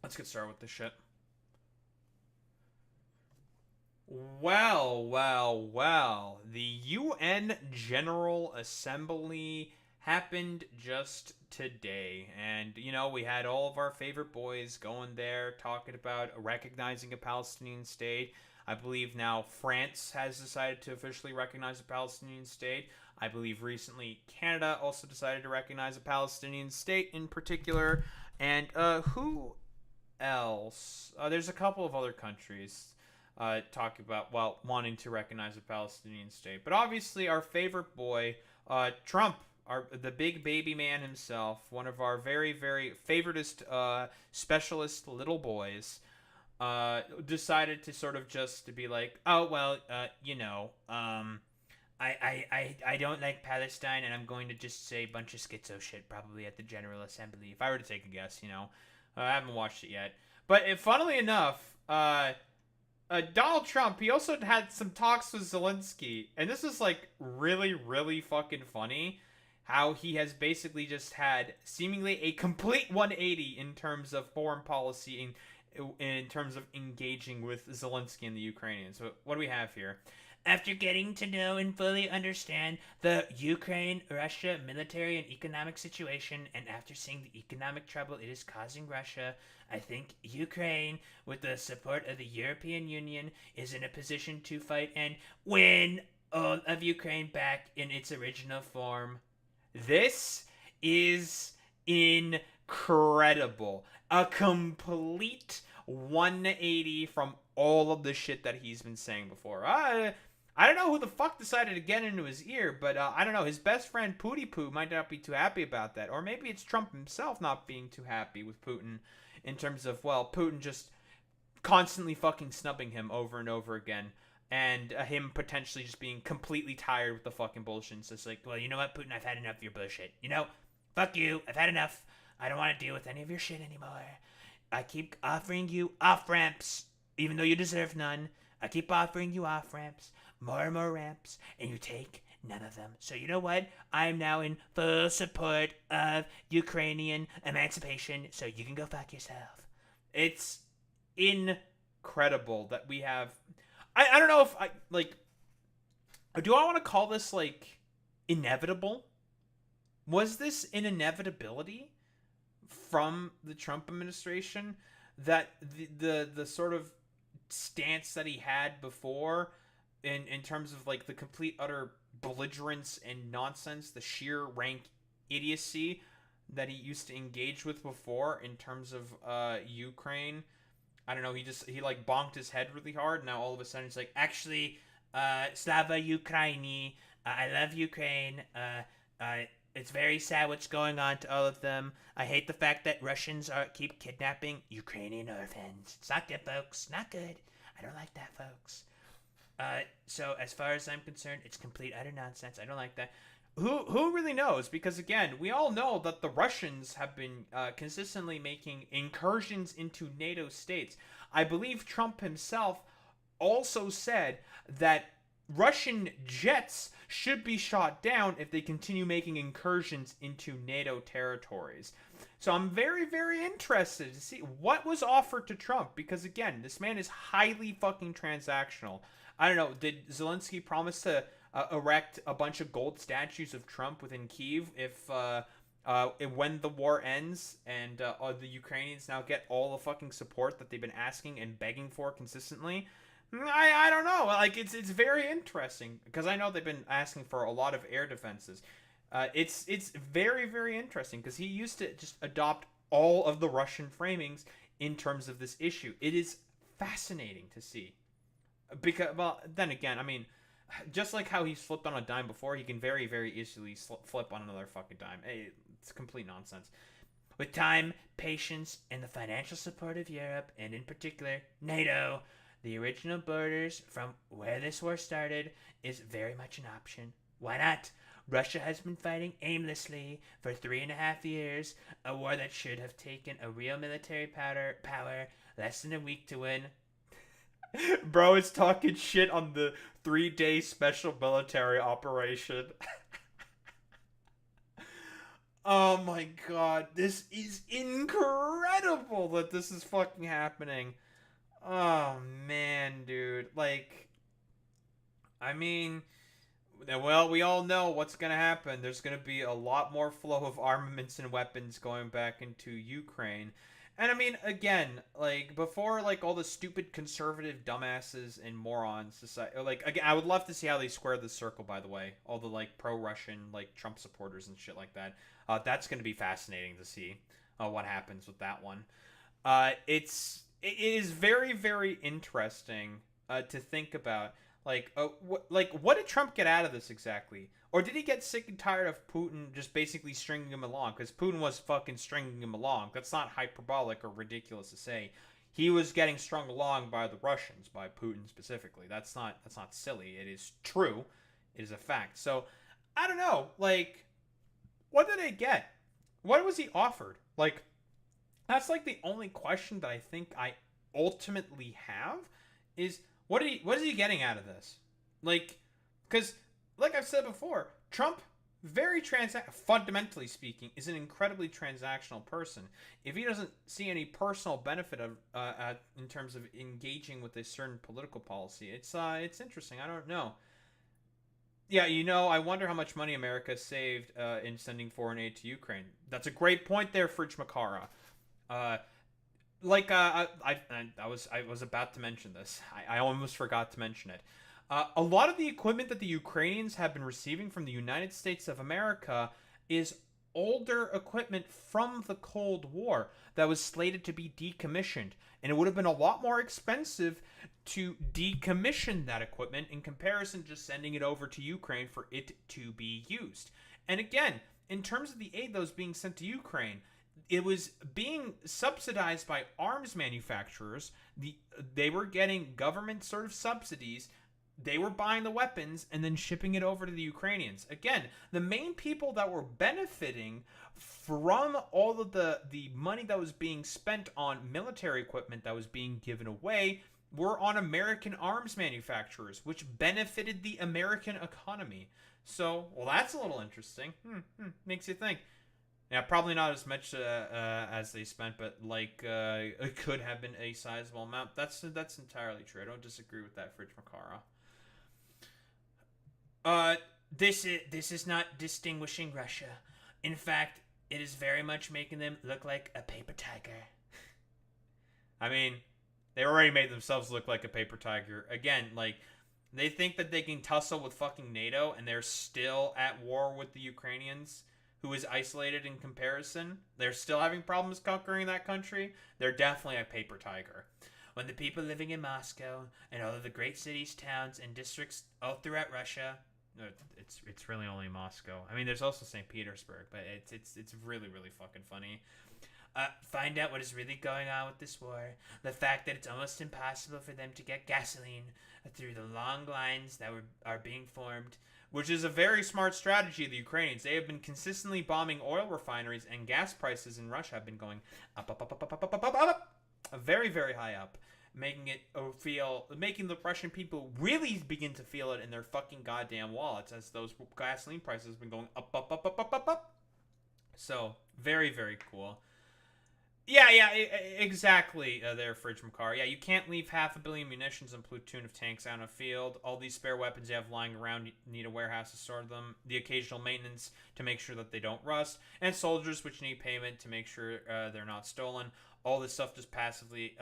Let's get started with this shit. Well. The UN General Assembly happened just today. And, you know, we had all of our favorite boys going there talking about recognizing a Palestinian state. I believe now France has decided to officially recognize a Palestinian state. I believe recently Canada also decided to recognize a Palestinian state in particular. And who else? There's a couple of other countries talking about, well, wanting to recognize a Palestinian state. But obviously our favorite boy, Trump, the big baby man himself, one of our very, very favoritist specialist little boys, decided to sort of just to be like, oh, well, you know, I don't like Palestine, and I'm going to just say a bunch of schizo shit probably at the General Assembly. If I were to take a guess, you know. I haven't watched it yet. But funnily enough, Donald Trump, he also had some talks with Zelensky. And this is, like, really, really fucking funny. How he has basically just had seemingly a complete 180 in terms of foreign policy, in terms of engaging with Zelensky and the Ukrainians. So what do we have here? After getting to know and fully understand the Ukraine-Russia military and economic situation, and after seeing the economic trouble it is causing Russia, I think Ukraine, with the support of the European Union, is in a position to fight and win all of Ukraine back in its original form. This is incredible. A complete 180 from all of the shit that he's been saying before. I don't know who the fuck decided to get into his ear, but I don't know. His best friend Pooty Poo might not be too happy about that. Or maybe it's Trump himself not being too happy with Putin in terms of, well, Putin just constantly fucking snubbing him over and over again. And him potentially just being completely tired with the fucking bullshit. So it's like, well, you know what, Putin, I've had enough of your bullshit. You know, fuck you. I've had enough. I don't want to deal with any of your shit anymore. I keep offering you off-ramps, even though you deserve none. I keep offering you off-ramps, more and more ramps, and you take none of them. So you know what? I'm now in full support of Ukrainian emancipation, so you can go fuck yourself. It's incredible that we have... I don't know if I, like... Do I want to call this, like, inevitable? Was this an inevitability from the Trump administration that the sort of stance that he had before in terms of, like, the complete utter belligerence and nonsense, the sheer rank idiocy that he used to engage with before in terms of Ukraine? I don't know, he like bonked his head really hard. Now all of a sudden it's like, actually, Slava Ukraini, I love Ukraine, it's very sad what's going on to all of them. I hate the fact that Russians keep kidnapping Ukrainian orphans. It's not good, folks. Not good. I don't like that, folks. So as far as I'm concerned, it's complete utter nonsense. I don't like that. Who really knows? Because again, we all know that the Russians have been consistently making incursions into NATO states. I believe Trump himself also said that Russian jets should be shot down if they continue making incursions into NATO territories. So I'm very, very interested to see what was offered to Trump, because again, this man is highly fucking transactional. I don't know, did Zelensky promise to erect a bunch of gold statues of Trump within Kyiv if when the war ends and the Ukrainians now get all the fucking support that they've been asking and begging for consistently? I don't know. Like, it's very interesting, because I know they've been asking for a lot of air defenses. It's very, very interesting, because he used to just adopt all of the Russian framings in terms of this issue. It is fascinating to see. Because, well, then again, I mean, just like how he's flipped on a dime before, he can very, very easily flip on another fucking dime. It's complete nonsense. With time, patience, and the financial support of Europe, and in particular, NATO, the original borders from where this war started is very much an option. Why not? Russia has been fighting aimlessly for 3.5 years, a war that should have taken a real military power less than a week to win. Bro is talking shit on the 3-day special military operation. Oh my god, this is incredible that this is fucking happening. Oh man, dude. Like, I mean, well, we all know what's gonna happen. There's gonna be a lot more flow of armaments and weapons going back into Ukraine. And I mean, again, like, before, like, all the stupid conservative dumbasses and morons decide, like, again, I would love to see how they square this circle, by the way. All the, like, pro-Russian, like, Trump supporters and shit like that. That's going to be fascinating to see what happens with that one. It is very, very interesting to think about, like, what did Trump get out of this exactly? Or did he get sick and tired of Putin just basically stringing him along? Because Putin was fucking stringing him along. That's not hyperbolic or ridiculous to say. He was getting strung along by the Russians, by Putin specifically. That's not silly. It is true. It is a fact. So, I don't know. Like, what did they get? What was he offered? Like, that's like the only question that I think I ultimately have is what is he getting out of this? Like, because like I've said before, Trump, fundamentally speaking, is an incredibly transactional person. If he doesn't see any personal benefit of in terms of engaging with a certain political policy, it's interesting. I don't know. Yeah, I wonder how much money America saved in sending foreign aid to Ukraine. That's a great point there, Fridge Makara. I was about to mention this. I almost forgot to mention it. A lot of the equipment that the Ukrainians have been receiving from the United States of America is older equipment from the Cold War that was slated to be decommissioned. And it would have been a lot more expensive to decommission that equipment in comparison to just sending it over to Ukraine for it to be used. And again, in terms of the aid that was being sent to Ukraine, it was being subsidized by arms manufacturers. They were getting government sort of subsidies. They were buying the weapons and then shipping it over to the Ukrainians. Again, the main people that were benefiting from all of the money that was being spent on military equipment that was being given away were on American arms manufacturers, which benefited the American economy. So, well, that's a little interesting. Makes you think. Yeah, probably not as much as they spent, but like it could have been a sizable amount. That's entirely true. I don't disagree with that, Fridge Makara. This is not distinguishing Russia. In fact, it is very much making them look like a paper tiger. I mean, they already made themselves look like a paper tiger. Again, like, they think that they can tussle with fucking NATO, and they're still at war with the Ukrainians, who is isolated in comparison. They're still having problems conquering that country. They're definitely a paper tiger. When the people living in Moscow and all of the great cities, towns, and districts all throughout Russia, it's really only Moscow. I mean, there's also St. Petersburg, but it's really, really fucking funny. Find out what is really going on with this war. The fact that it's almost impossible for them to get gasoline through the long lines that are being formed. Which is a very smart strategy of the Ukrainians. They have been consistently bombing oil refineries, and gas prices in Russia have been going up. Very, very high up. Making the Russian people really begin to feel it in their fucking goddamn wallets as those gasoline prices have been going up. So, very, very cool. Yeah, exactly. There, Fridge Makar. Yeah, you can't leave 500 million munitions and platoon of tanks out in a field. All these spare weapons you have lying around, you need a warehouse to store them. The occasional maintenance to make sure that they don't rust, and soldiers which need payment to make sure they're not stolen. All this stuff just passively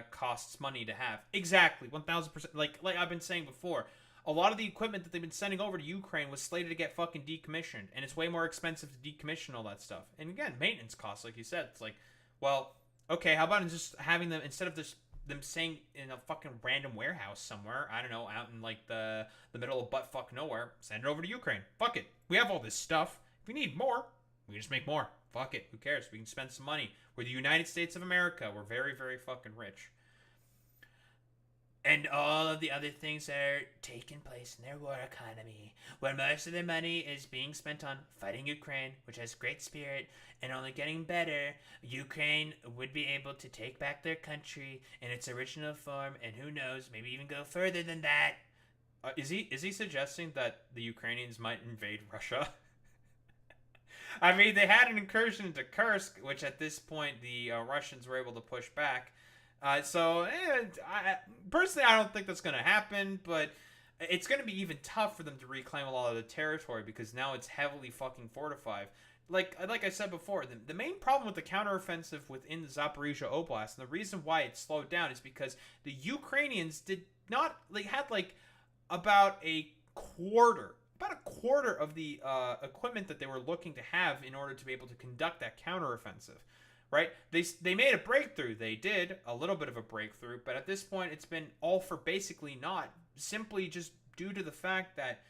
costs money to have. Exactly, 1000%. Like I've been saying before, a lot of the equipment that they've been sending over to Ukraine was slated to get fucking decommissioned, and it's way more expensive to decommission all that stuff. And again, maintenance costs, like you said, it's like, well, okay, how about just having them, instead of them staying in a fucking random warehouse somewhere, I don't know, out in like the middle of buttfuck nowhere, send it over to Ukraine. Fuck it. We have all this stuff. If we need more, we can just make more. Fuck it. Who cares? We can spend some money. We're the United States of America. We're very, very fucking rich. And all of the other things that are taking place in their war economy, where most of their money is being spent on fighting Ukraine, which has great spirit and only getting better. Ukraine would be able to take back their country in its original form, and who knows, maybe even go further than that. Is he suggesting that the Ukrainians might invade Russia? I mean, they had an incursion into Kursk, which at this point the Russians were able to push back. Personally, I don't think that's going to happen, but it's going to be even tough for them to reclaim a lot of the territory because now it's heavily fucking fortified. Like I said before, the main problem with the counteroffensive within the Zaporizhia Oblast, and the reason why it slowed down, is because the Ukrainians had about a quarter of the equipment that they were looking to have in order to be able to conduct that counteroffensive. Right? They made a breakthrough. They did a little bit of a breakthrough, but at this point it's been all for basically naught, simply just due to the fact that,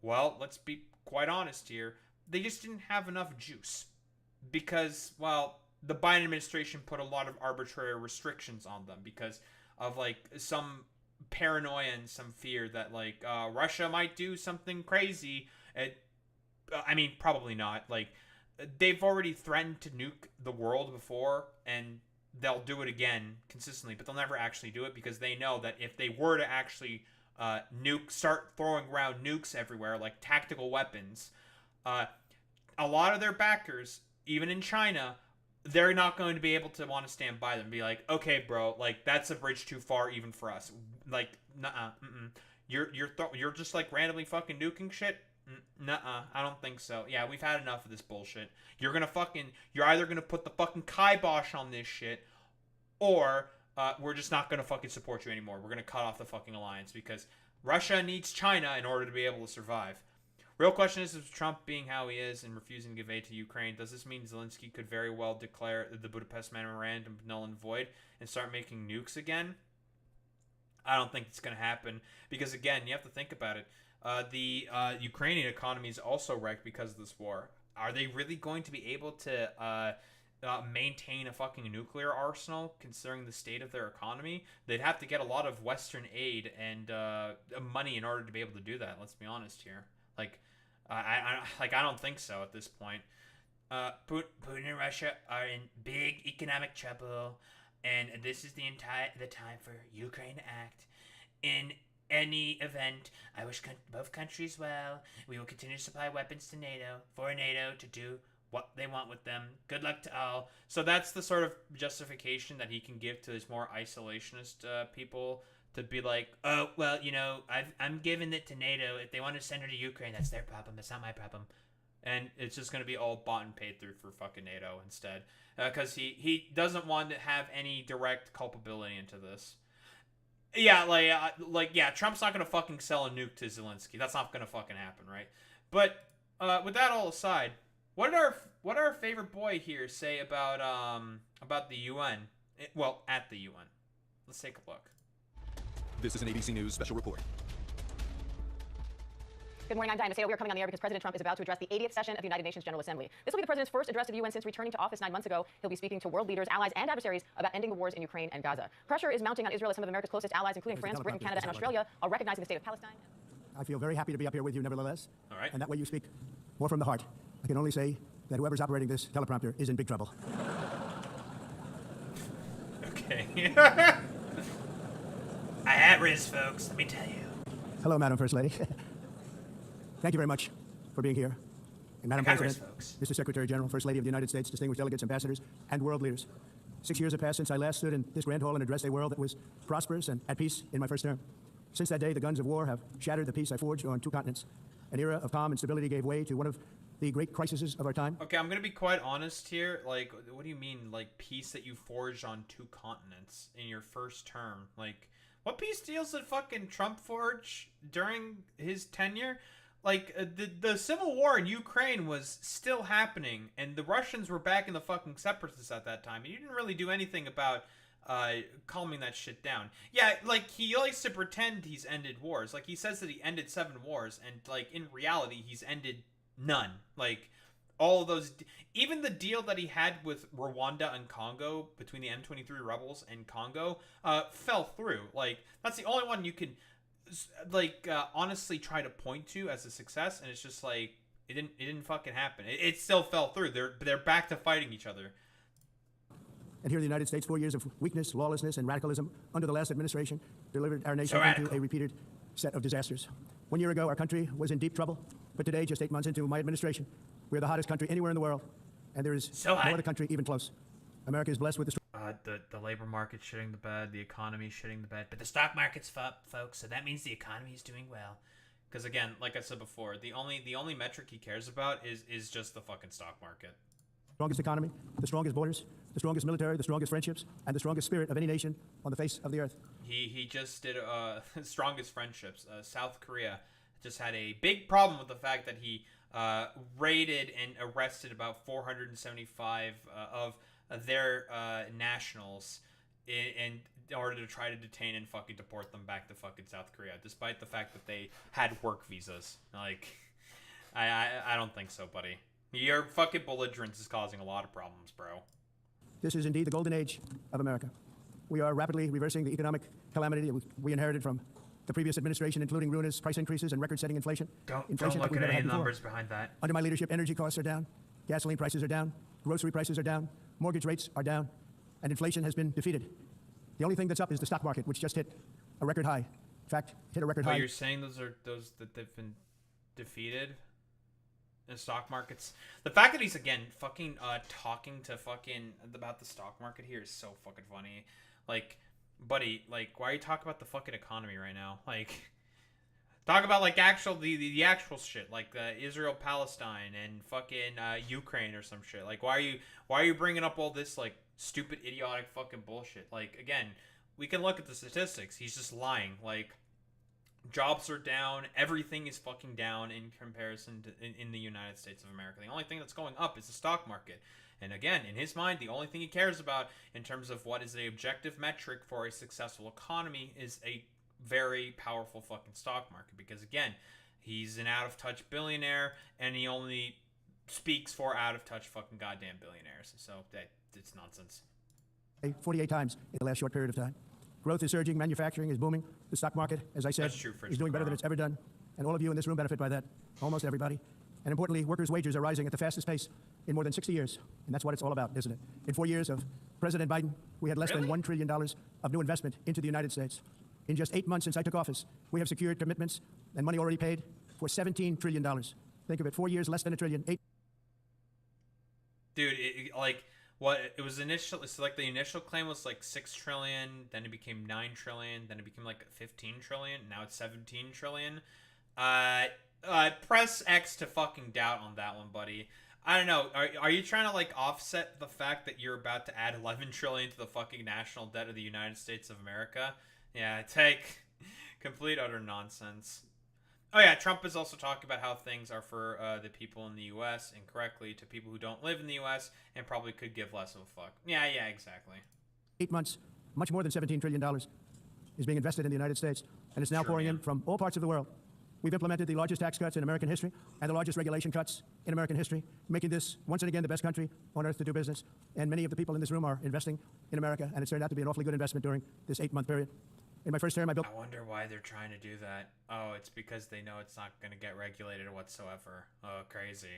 well, let's be quite honest here, they just didn't have enough juice. Because, well, the Biden administration put a lot of arbitrary restrictions on them because of some paranoia and some fear that like Russia might do something crazy. I mean, probably not. Like, they've already threatened to nuke the world before, and they'll do it again consistently, but they'll never actually do it because they know that if they were to actually start throwing around nukes everywhere, like tactical weapons, a lot of their backers, even in China, they're not going to be able to want to stand by them and be like, okay, bro, like, that's a bridge too far even for us. Like, nuh-uh, you're just, like, randomly fucking nuking shit? Nuh-uh, I don't think so. Yeah, we've had enough of this bullshit. You're either gonna put the fucking kibosh on this shit, or we're just not gonna fucking support you anymore. We're gonna cut off the fucking alliance because Russia needs China in order to be able to survive. Real question is Trump being how he is and refusing to give aid to Ukraine, does this mean Zelensky could very well declare the Budapest Memorandum null and void and start making nukes again? I don't think it's going to happen because, again, you have to think about it. The Ukrainian economy is also wrecked because of this war. Are they really going to be able to maintain a fucking nuclear arsenal considering the state of their economy? They'd have to get a lot of Western aid and money in order to be able to do that. Let's be honest here. Like, I don't think so at this point. Putin and Russia are in big economic trouble, and this is the time for Ukraine to act. In any event, I wish both countries well. We will continue to supply weapons to NATO, for NATO to do what they want with them. Good luck to all. So that's the sort of justification that he can give to his more isolationist people, to be like, oh, well, you know, I'm giving it to NATO. If they want to send her to Ukraine, that's their problem. That's not my problem. And it's just going to be all bought and paid through for fucking NATO instead. Because he doesn't want to have any direct culpability into this. Yeah, yeah, Trump's not going to fucking sell a nuke to Zelensky. That's not going to fucking happen, right? But with that all aside, what did our favorite boy here say about the UN? Well, at the UN. Let's take a look. This is an ABC News special report. Good morning, I'm Diana Sale. We are coming on the air because President Trump is about to address the 80th session of the United Nations General Assembly. This will be the president's first address to the UN since returning to office 9 months ago. He'll be speaking to world leaders, allies, and adversaries about ending the wars in Ukraine and Gaza. Pressure is mounting on Israel as some of America's closest allies, including France, Britain, Canada, and Australia, are recognizing the state of Palestine. I feel very happy to be up here with you, nevertheless. All right. And that way you speak more from the heart. I can only say that whoever's operating this teleprompter is in big trouble. Okay. I had Riz, folks, let me tell you. Hello, Madam First Lady. Thank you very much for being here. And Madam President, Mr. Secretary General, First Lady of the United States, distinguished delegates, ambassadors, and world leaders. 6 years have passed since I last stood in this grand hall and addressed a world that was prosperous and at peace in my first term. Since that day, the guns of war have shattered the peace I forged on 2 continents. An era of calm and stability gave way to one of the great crises of our time. Okay, I'm going to be quite honest here. Like, what do you mean, like, peace that you forged on 2 continents in your first term? Like, what peace deals did fucking Trump forge during his tenure? Like, the civil war in Ukraine was still happening, and the Russians were backing the fucking separatists at that time, and you didn't really do anything about calming that shit down. Yeah, like, he likes to pretend he's ended wars. Like, he says that he ended 7 wars, and, like, in reality, he's ended none. Like, all of those, even the deal that he had with Rwanda and Congo, between the M23 rebels and Congo, fell through. Like, that's the only one you can, like, honestly try to point to as a success, and it's just like, it didn't fucking happen. It still fell through. They're back to fighting each other. And here in the United States, 4 years of weakness, lawlessness, and radicalism under the last administration delivered our nation into a repeated set of disasters. 1 year ago, our country was in deep trouble, but today, just 8 months into my administration, we're the hottest country anywhere in the world, and there is no other country even close. America is blessed with the labor market shitting the bed, the economy shitting the bed, but the stock market's up, folks, so that means the economy is doing well. Because again, like I said before, the only metric he cares about is just the fucking stock market. Strongest economy, the strongest borders, the strongest military, the strongest friendships, and the strongest spirit of any nation on the face of the earth. He just did strongest friendships. South Korea just had a big problem with the fact that he raided and arrested about 475 of their nationals in order to try to detain and fucking deport them back to fucking South Korea, despite the fact that they had work visas. Like, I don't think so, buddy. Your fucking belligerence is causing a lot of problems, bro. This is indeed the golden age of America. We are rapidly reversing the economic calamity that we inherited from the previous administration, including ruinous price increases and record-setting inflation. Don't Inflation look that we've at never any had before. numbers behind that. Under my leadership, energy costs are down, gasoline prices are down, grocery prices are down, mortgage rates are down, and inflation has been defeated. The only thing that's up is the stock market, which just hit a record high. In fact, hit a record high. You're saying those that they've been defeated in stock markets? The fact that he's again fucking talking to fucking about the stock market here is so fucking funny. Like, buddy, like, why are you talking about the fucking economy right now? Like, talk about like the actual shit, like Israel, Palestine, and fucking Ukraine or some shit. Like, why are you bringing up all this like stupid, idiotic fucking bullshit? Like, again, we can look at the statistics. He's just lying. Like, jobs are down. Everything is fucking down in comparison to in the United States of America. The only thing that's going up is the stock market. And again, in his mind, the only thing he cares about in terms of what is the objective metric for a successful economy is a very powerful fucking stock market. Because again, he's an out-of-touch billionaire, and he only speaks for out-of-touch fucking goddamn billionaires. So it's nonsense. 48 times in the last short period of time. Growth is surging, manufacturing is booming. The stock market, as I said, is doing better than it's ever done. And all of you in this room benefit by that, almost everybody. And importantly, workers' wages are rising at the fastest pace in more than 60 years. And that's what it's all about, isn't it? In 4 years of President Biden, we had less than $1 trillion of new investment into the United States. In just 8 months since I took office, we have secured commitments and money already paid for $17 trillion. Think of it, 4 years, less than $1 trillion. Dude, what it was initially, so like the initial claim was like 6 trillion, then it became 9 trillion, then it became like 15 trillion, now it's 17 trillion. Press X to fucking doubt on that one, buddy. I don't know. Are you trying to like offset the fact that you're about to add 11 trillion to the fucking national debt of the United States of America? Yeah, take complete utter nonsense. Oh yeah, Trump is also talking about how things are for the people in the U.S. incorrectly to people who don't live in the U.S. and probably could give less of a fuck. Yeah, exactly. 8 months, much more than $17 trillion is being invested in the United States, and it's now pouring in from all parts of the world. We've implemented the largest tax cuts in American history and the largest regulation cuts in American history, making this, once and again, the best country on earth to do business. And many of the people in this room are investing in America, and it's turned out to be an awfully good investment during this 8-month period. In my first term, I wonder why they're trying to do that. Oh, it's because they know it's not going to get regulated whatsoever. Oh, crazy.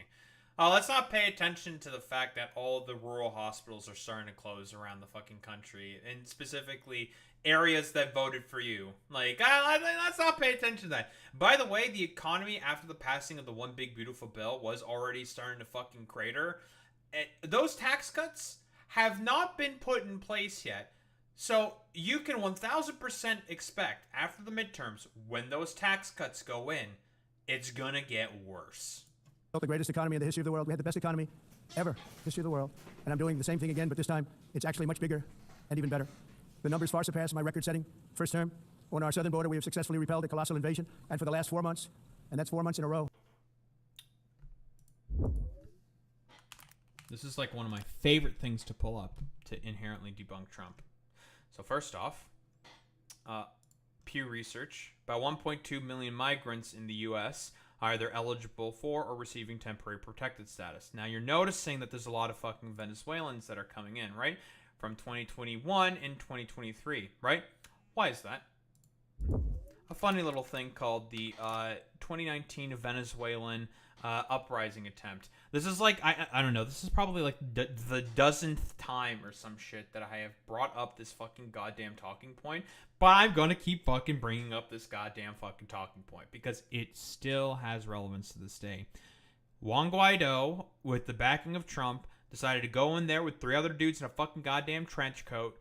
Oh, let's not pay attention to the fact that all the rural hospitals are starting to close around the fucking country, and specifically areas that voted for you. Like, let's not pay attention to that. By the way, the economy after the passing of the One Big Beautiful Bill was already starting to fucking crater. Those tax cuts have not been put in place yet. So you can 1000% expect after the midterms, when those tax cuts go in, it's gonna get worse. The greatest economy in the history of the world. We had the best economy ever, history of the world. And I'm doing the same thing again, but this time it's actually much bigger and even better. The numbers far surpass my record-setting first term. On our southern border, we have successfully repelled a colossal invasion, and for the last 4 months, and that's 4 months in a row. This is like one of my favorite things to pull up to inherently debunk Trump. So first off, Pew Research, about 1.2 million migrants in the U.S. are either eligible for or receiving temporary protected status. Now you're noticing that there's a lot of fucking Venezuelans that are coming in, right? From 2021 and 2023, right? Why is that? A funny little thing called the 2019 Venezuelan uprising attempt. This is like, I don't know, this is probably like the dozenth time or some shit that I have brought up this fucking goddamn talking point, but I'm gonna keep fucking bringing up this goddamn fucking talking point because it still has relevance to this day. Juan Guaido, with the backing of Trump, decided to go in there with 3 other dudes in a fucking goddamn trench coat,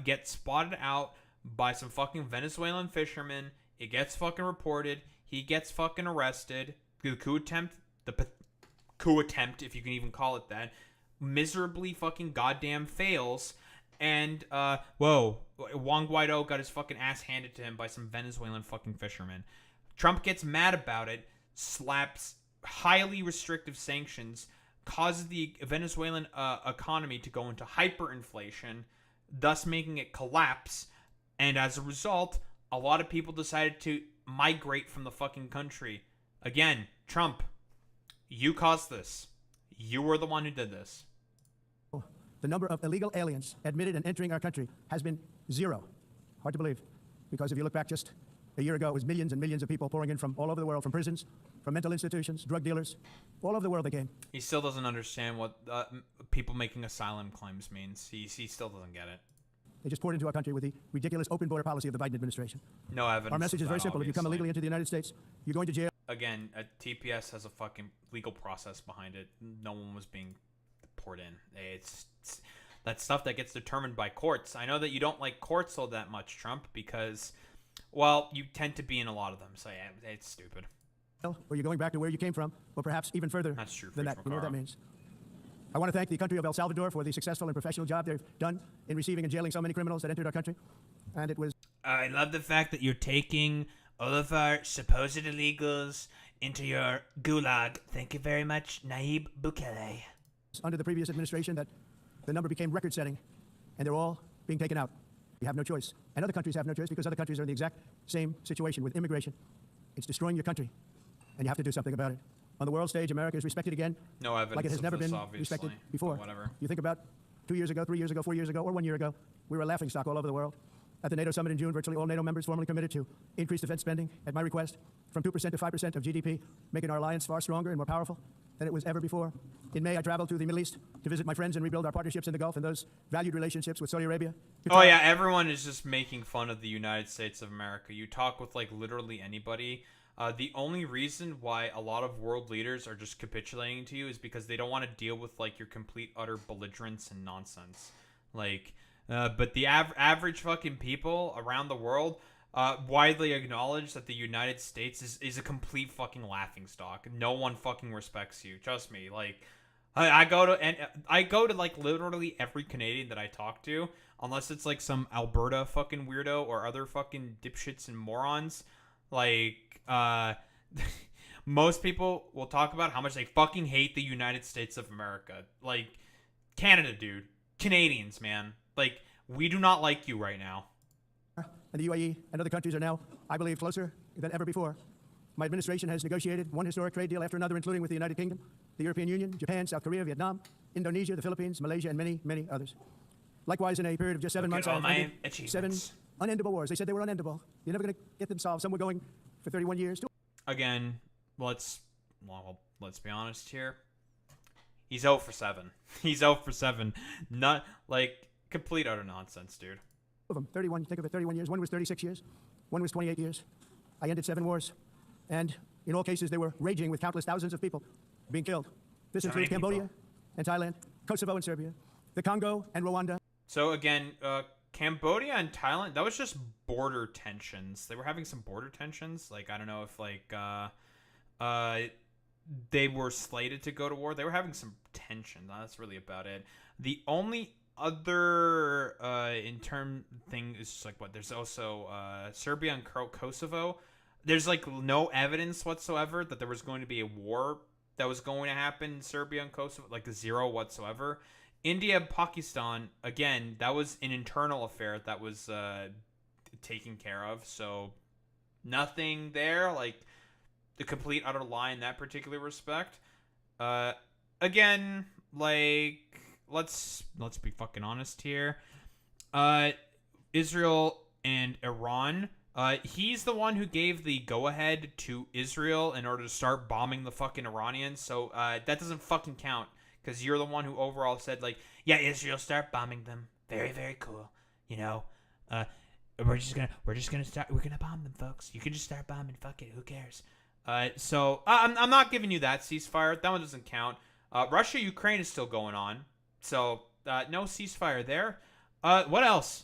get spotted out by some fucking Venezuelan fishermen. It gets fucking reported. He gets fucking arrested. The coup attempt, if you can even call it that, miserably fucking goddamn fails. And, Juan Guaido got his fucking ass handed to him by some Venezuelan fucking fishermen. Trump gets mad about it, slaps highly restrictive sanctions, causes the Venezuelan economy to go into hyperinflation, thus making it collapse. And as a result, a lot of people decided to migrate from the fucking country. Again, Trump, you caused this. You were the one who did this. the number of illegal aliens admitted and entering our country has been zero. Hard to believe, because if you look back just a year ago, it was millions and millions of people pouring in from all over the world, from prisons, from mental institutions, drug dealers, all over the world they came. He still doesn't understand what people making asylum claims means. He still doesn't get it. They just poured into our country with the ridiculous open border policy of the Biden administration. No evidence. Our message is very simple. If you come illegally into the United States, you're going to jail. Again, TPS has a fucking legal process behind it. No one was being poured in. It's that stuff that gets determined by courts. I know that you don't like courts all that much, Trump, because, well, you tend to be in a lot of them. So yeah, it's stupid. Or you're going back to where you came from, or perhaps even further That's true. than that. You know what that means. I want to thank the country of El Salvador for the successful and professional job they've done in receiving and jailing so many criminals that entered our country. And it was... I love the fact that you're taking all of our supposed illegals into your gulag. Thank you very much, Nayib Bukele. Under the previous administration that the number became record-setting, and they're all being taken out. You have no choice. And other countries have no choice because other countries are in the exact same situation with immigration. It's destroying your country, and you have to do something about it. On the world stage, America is respected again, no evidence like it has never been obviously, respected before. Whatever. You think about 2 years ago, 3 years ago, 4 years ago, or 1 year ago, we were a laughingstock all over the world. At the NATO summit in June, virtually all NATO members formally committed to increase defense spending, at my request, from 2% to 5% of GDP, making our alliance far stronger and more powerful than it was ever before. In May, I traveled to the Middle East to visit my friends and rebuild our partnerships in the Gulf and those valued relationships with Saudi Arabia. Oh yeah, everyone is just making fun of the United States of America. You talk with like literally anybody. The only reason why a lot of world leaders are just capitulating to you is because they don't want to deal with like your complete utter belligerence and nonsense. Like, but the average fucking people around the world widely acknowledge that the United States is a complete fucking laughingstock. No one fucking respects you. Trust me. Like, I go to like literally every Canadian that I talk to, unless it's like some Alberta fucking weirdo or other fucking dipshits and morons. Like, most people will talk about how much they fucking hate the United States of America. Like, Canada, dude. Canadians, man. Like, we do not like you right now. And the UAE and other countries are now, I believe, closer than ever before. My administration has negotiated one historic trade deal after another, including with the United Kingdom, the European Union, Japan, South Korea, Vietnam, Indonesia, the Philippines, Malaysia, and many, many others. Likewise, in a period of just 7 months, I have ended 7 unendable wars. They said they were unendable. You're never going to get them solved. Some were going for 31 years. Again, let's be honest here. He's 0 for 7. He's 0 for 7. Not like complete utter nonsense, dude. Of them, 31. Think of it, 31 years. One was 36 years. One was 28 years. I ended 7 wars, and in all cases, they were raging with countless thousands of people being killed. This includes Cambodia and Thailand, Kosovo and Serbia, the Congo and Rwanda. So again, Cambodia and Thailand, that was just border tensions. They were having some border tensions. Like, I don't know if like they were slated to go to war. They were having some tension. That's really about it. The only other in term thing is just like what there's also Serbia and Kosovo. There's like no evidence whatsoever that there was going to be a war that was going to happen in Serbia and Kosovo, like zero whatsoever. India and Pakistan, again, that was an internal affair that was taken care of, so nothing there, like the complete utter lie in that particular respect. Again, like let's be fucking honest here. Israel and Iran, he's the one who gave the go-ahead to Israel in order to start bombing the fucking Iranians, so that doesn't fucking count. Because you're the one who overall said, like, yeah, Israel, start bombing them. Very, very cool. You know, we're gonna bomb them, folks. You can just start bombing. Fuck it. Who cares? So I'm not giving you that ceasefire. That one doesn't count. Russia, Ukraine is still going on. So no ceasefire there. What else?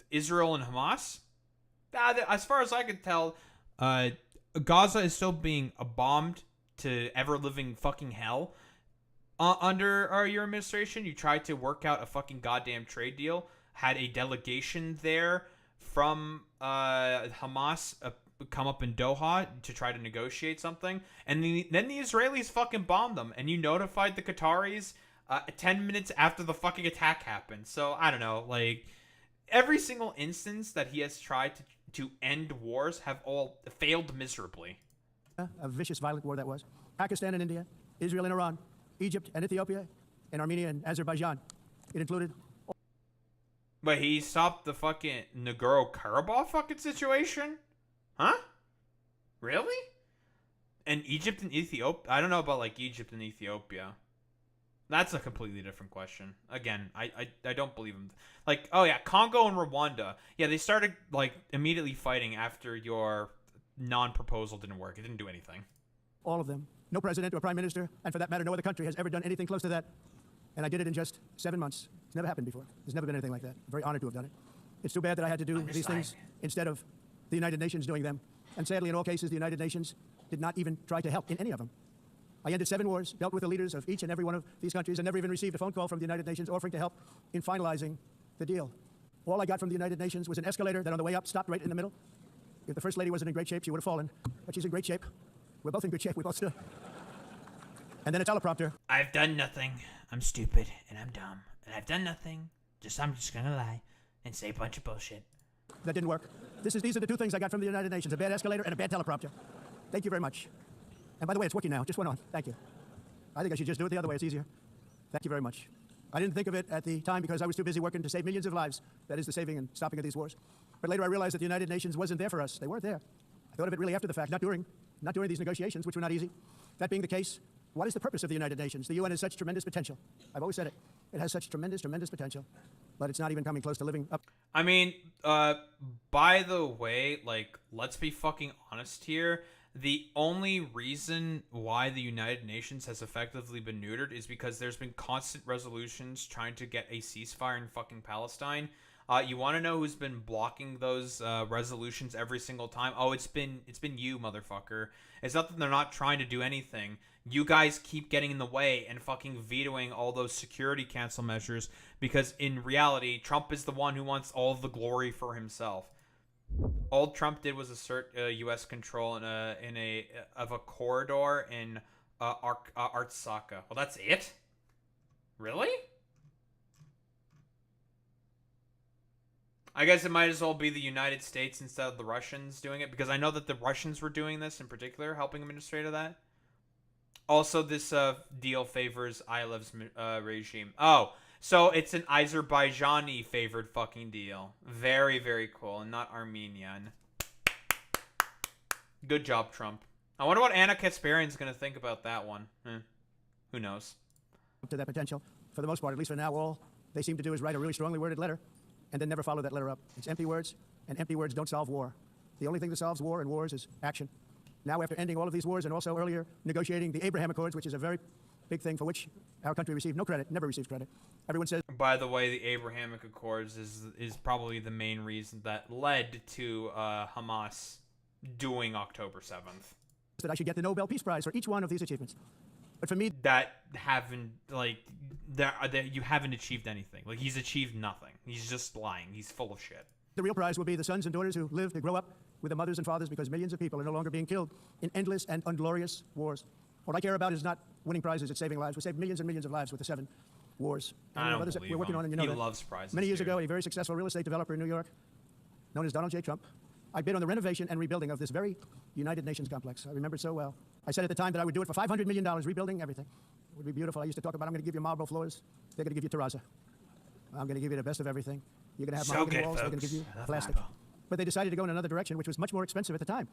Israel and Hamas. As far as I can tell, Gaza is still being bombed to ever-living fucking hell. Under your administration, you tried to work out a fucking goddamn trade deal, had a delegation there from Hamas come up in Doha to try to negotiate something, and then the Israelis fucking bombed them, and you notified the Qataris 10 minutes after the fucking attack happened. So, I don't know, like, every single instance that he has tried to end wars have all failed miserably. A vicious, violent war that was. Pakistan and India, Israel and Iran, Egypt and Ethiopia, in Armenia and Azerbaijan. It included... But he stopped the fucking Nagorno-Karabakh fucking situation? Huh? Really? And Egypt and Ethiopia? I don't know about, like, Egypt and Ethiopia. That's a completely different question. Again, I don't believe him. Like, oh yeah, Congo and Rwanda. Yeah, they started, like, immediately fighting after your non-proposal didn't work. It didn't do anything. All of them. No president or prime minister, and for that matter, no other country has ever done anything close to that. And I did it in just 7 months. It's never happened before. There's never been anything like that. I'm very honored to have done it. It's too bad that I had to do these things instead of the United Nations doing them. And sadly, in all cases, the United Nations did not even try to help in any of them. I ended 7 wars, dealt with the leaders of each and every one of these countries, and never even received a phone call from the United Nations offering to help in finalizing the deal. All I got from the United Nations was an escalator that on the way up stopped right in the middle. If the First Lady wasn't in great shape, she would have fallen. But she's in great shape. We're both in good shape. We both stood. And then a teleprompter. I've done nothing. I'm stupid and I'm dumb. And I've done nothing. I'm just gonna lie and say a bunch of bullshit. That didn't work. These are the 2 things I got from the United Nations, a bad escalator and a bad teleprompter. Thank you very much. And by the way, it's working now. It just went on. Thank you. I think I should just do it the other way. It's easier. Thank you very much. I didn't think of it at the time because I was too busy working to save millions of lives. That is the saving and stopping of these wars. But later I realized that the United Nations wasn't there for us. They weren't there. I thought of it really after the fact, not during these negotiations, which were not easy. That being the case, what is the purpose of the United Nations? The UN has such tremendous potential. I've always said it. It has such tremendous, tremendous potential. But it's not even coming close to living up. I mean, by the way, like, let's be fucking honest here. The only reason why the United Nations has effectively been neutered is because there's been constant resolutions trying to get a ceasefire in fucking Palestine. You want to know who's been blocking those resolutions every single time? Oh, it's been you, motherfucker. It's not that they're not trying to do anything. You guys keep getting in the way and fucking vetoing all those security council measures because in reality, Trump is the one who wants all of the glory for himself. All Trump did was assert U.S. control of a corridor in Artsakh. Well, that's it? Really? I guess it might as well be the United States instead of the Russians doing it, because I know that the Russians were doing this in particular, helping administrate that. Also, this deal favors Aliyev's regime. Oh, so it's an Azerbaijani favored fucking deal. Very, very cool, and not Armenian. Good job, Trump. I wonder what Anna Kasparian's gonna think about that one. Who knows? To that potential, for the most part, at least for now, all they seem to do is write a really strongly worded letter and then never follow that letter up. It's empty words, and empty words don't solve war. The only thing that solves war and wars is action. Now, after ending all of these wars and also earlier negotiating the Abraham Accords, which is a very big thing for which our country received no credit, never received credit. Everyone says... By the way, the Abrahamic Accords is probably the main reason that led to Hamas doing October 7th. That I should get the Nobel Peace Prize for each one of these achievements. But for me... That haven't, like, you haven't achieved anything. Like, he's achieved nothing. He's just lying. He's full of shit. The real prize will be the sons and daughters who live to grow up with the mothers and fathers because millions of people are no longer being killed in endless and unglorious wars. What I care about is not winning prizes, it's saving lives. We saved millions and millions of lives with the 7 wars. I don't believe we're working him. on, and you know he that. Loves prizes. Many years ago, a very successful real estate developer in New York, known as Donald J. Trump, I bid on the renovation and rebuilding of this very United Nations complex. I remember it so well. I said at the time that I would do it for $500 million, rebuilding everything. It would be beautiful. I used to talk about, I'm going to give you marble floors. They're going to give you terrazzo. I'm going to give you the best of everything. You're going to have mahogany walls. They're going to give you plastic. But they decided to go in another direction, which was much more expensive at the time,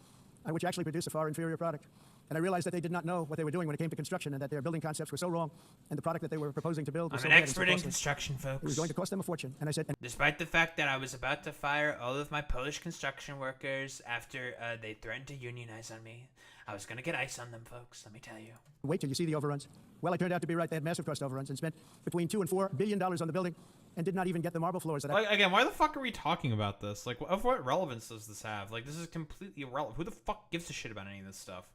and which actually produced a far inferior product. And I realized that they did not know what they were doing when it came to construction, and that their building concepts were so wrong, and the product that they were proposing to build was I'm so an bad and so expert in costly. construction, folks. It was going to cost them a fortune. And I said... Despite the fact that I was about to fire all of my Polish construction workers after they threatened to unionize on me, I was going to get ice on them, folks, let me tell you. Wait till you see the overruns. Well, I turned out to be right. They had massive cost overruns and spent between $2 and $4 billion on the building and did not even get the marble floors that Again, why the fuck are we talking about this? Like, of what relevance does this have? Like, this is completely irrelevant. Who the fuck gives a shit about any of this stuff?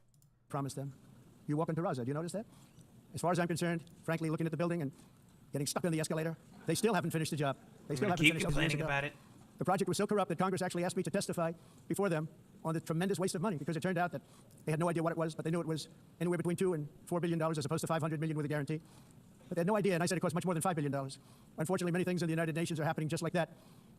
Promised them. You walk into Raza, do you notice that? As far as I'm concerned, frankly, looking at the building and getting stuck on the escalator, they still haven't finished the job. They still haven't keep finished complaining about it. The project was so corrupt that Congress actually asked me to testify before them on the tremendous waste of money, because it turned out that they had no idea what it was, but they knew it was anywhere between $2 and $4 billion as opposed to $500 million with a guarantee. But they had no idea, and I said it cost much more than $5 billion. Unfortunately, many things in the United Nations are happening just like that,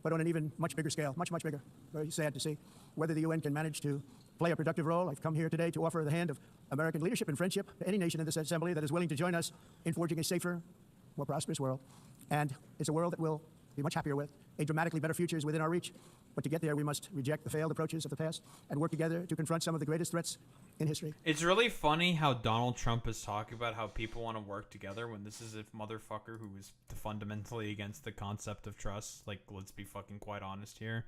but on an even much bigger scale, much, much bigger. Very sad to see whether the UN can manage to play a productive role. I've come here today to offer the hand of American leadership and friendship to any nation in this assembly that is willing to join us in forging a safer, more prosperous world. And it's a world that we'll be much happier with. A dramatically better future is within our reach. But to get there, we must reject the failed approaches of the past and work together to confront some of the greatest threats in history. It's really funny how Donald Trump is talking about how people want to work together when this is a motherfucker who is fundamentally against the concept of trust. Like, let's be fucking quite honest here.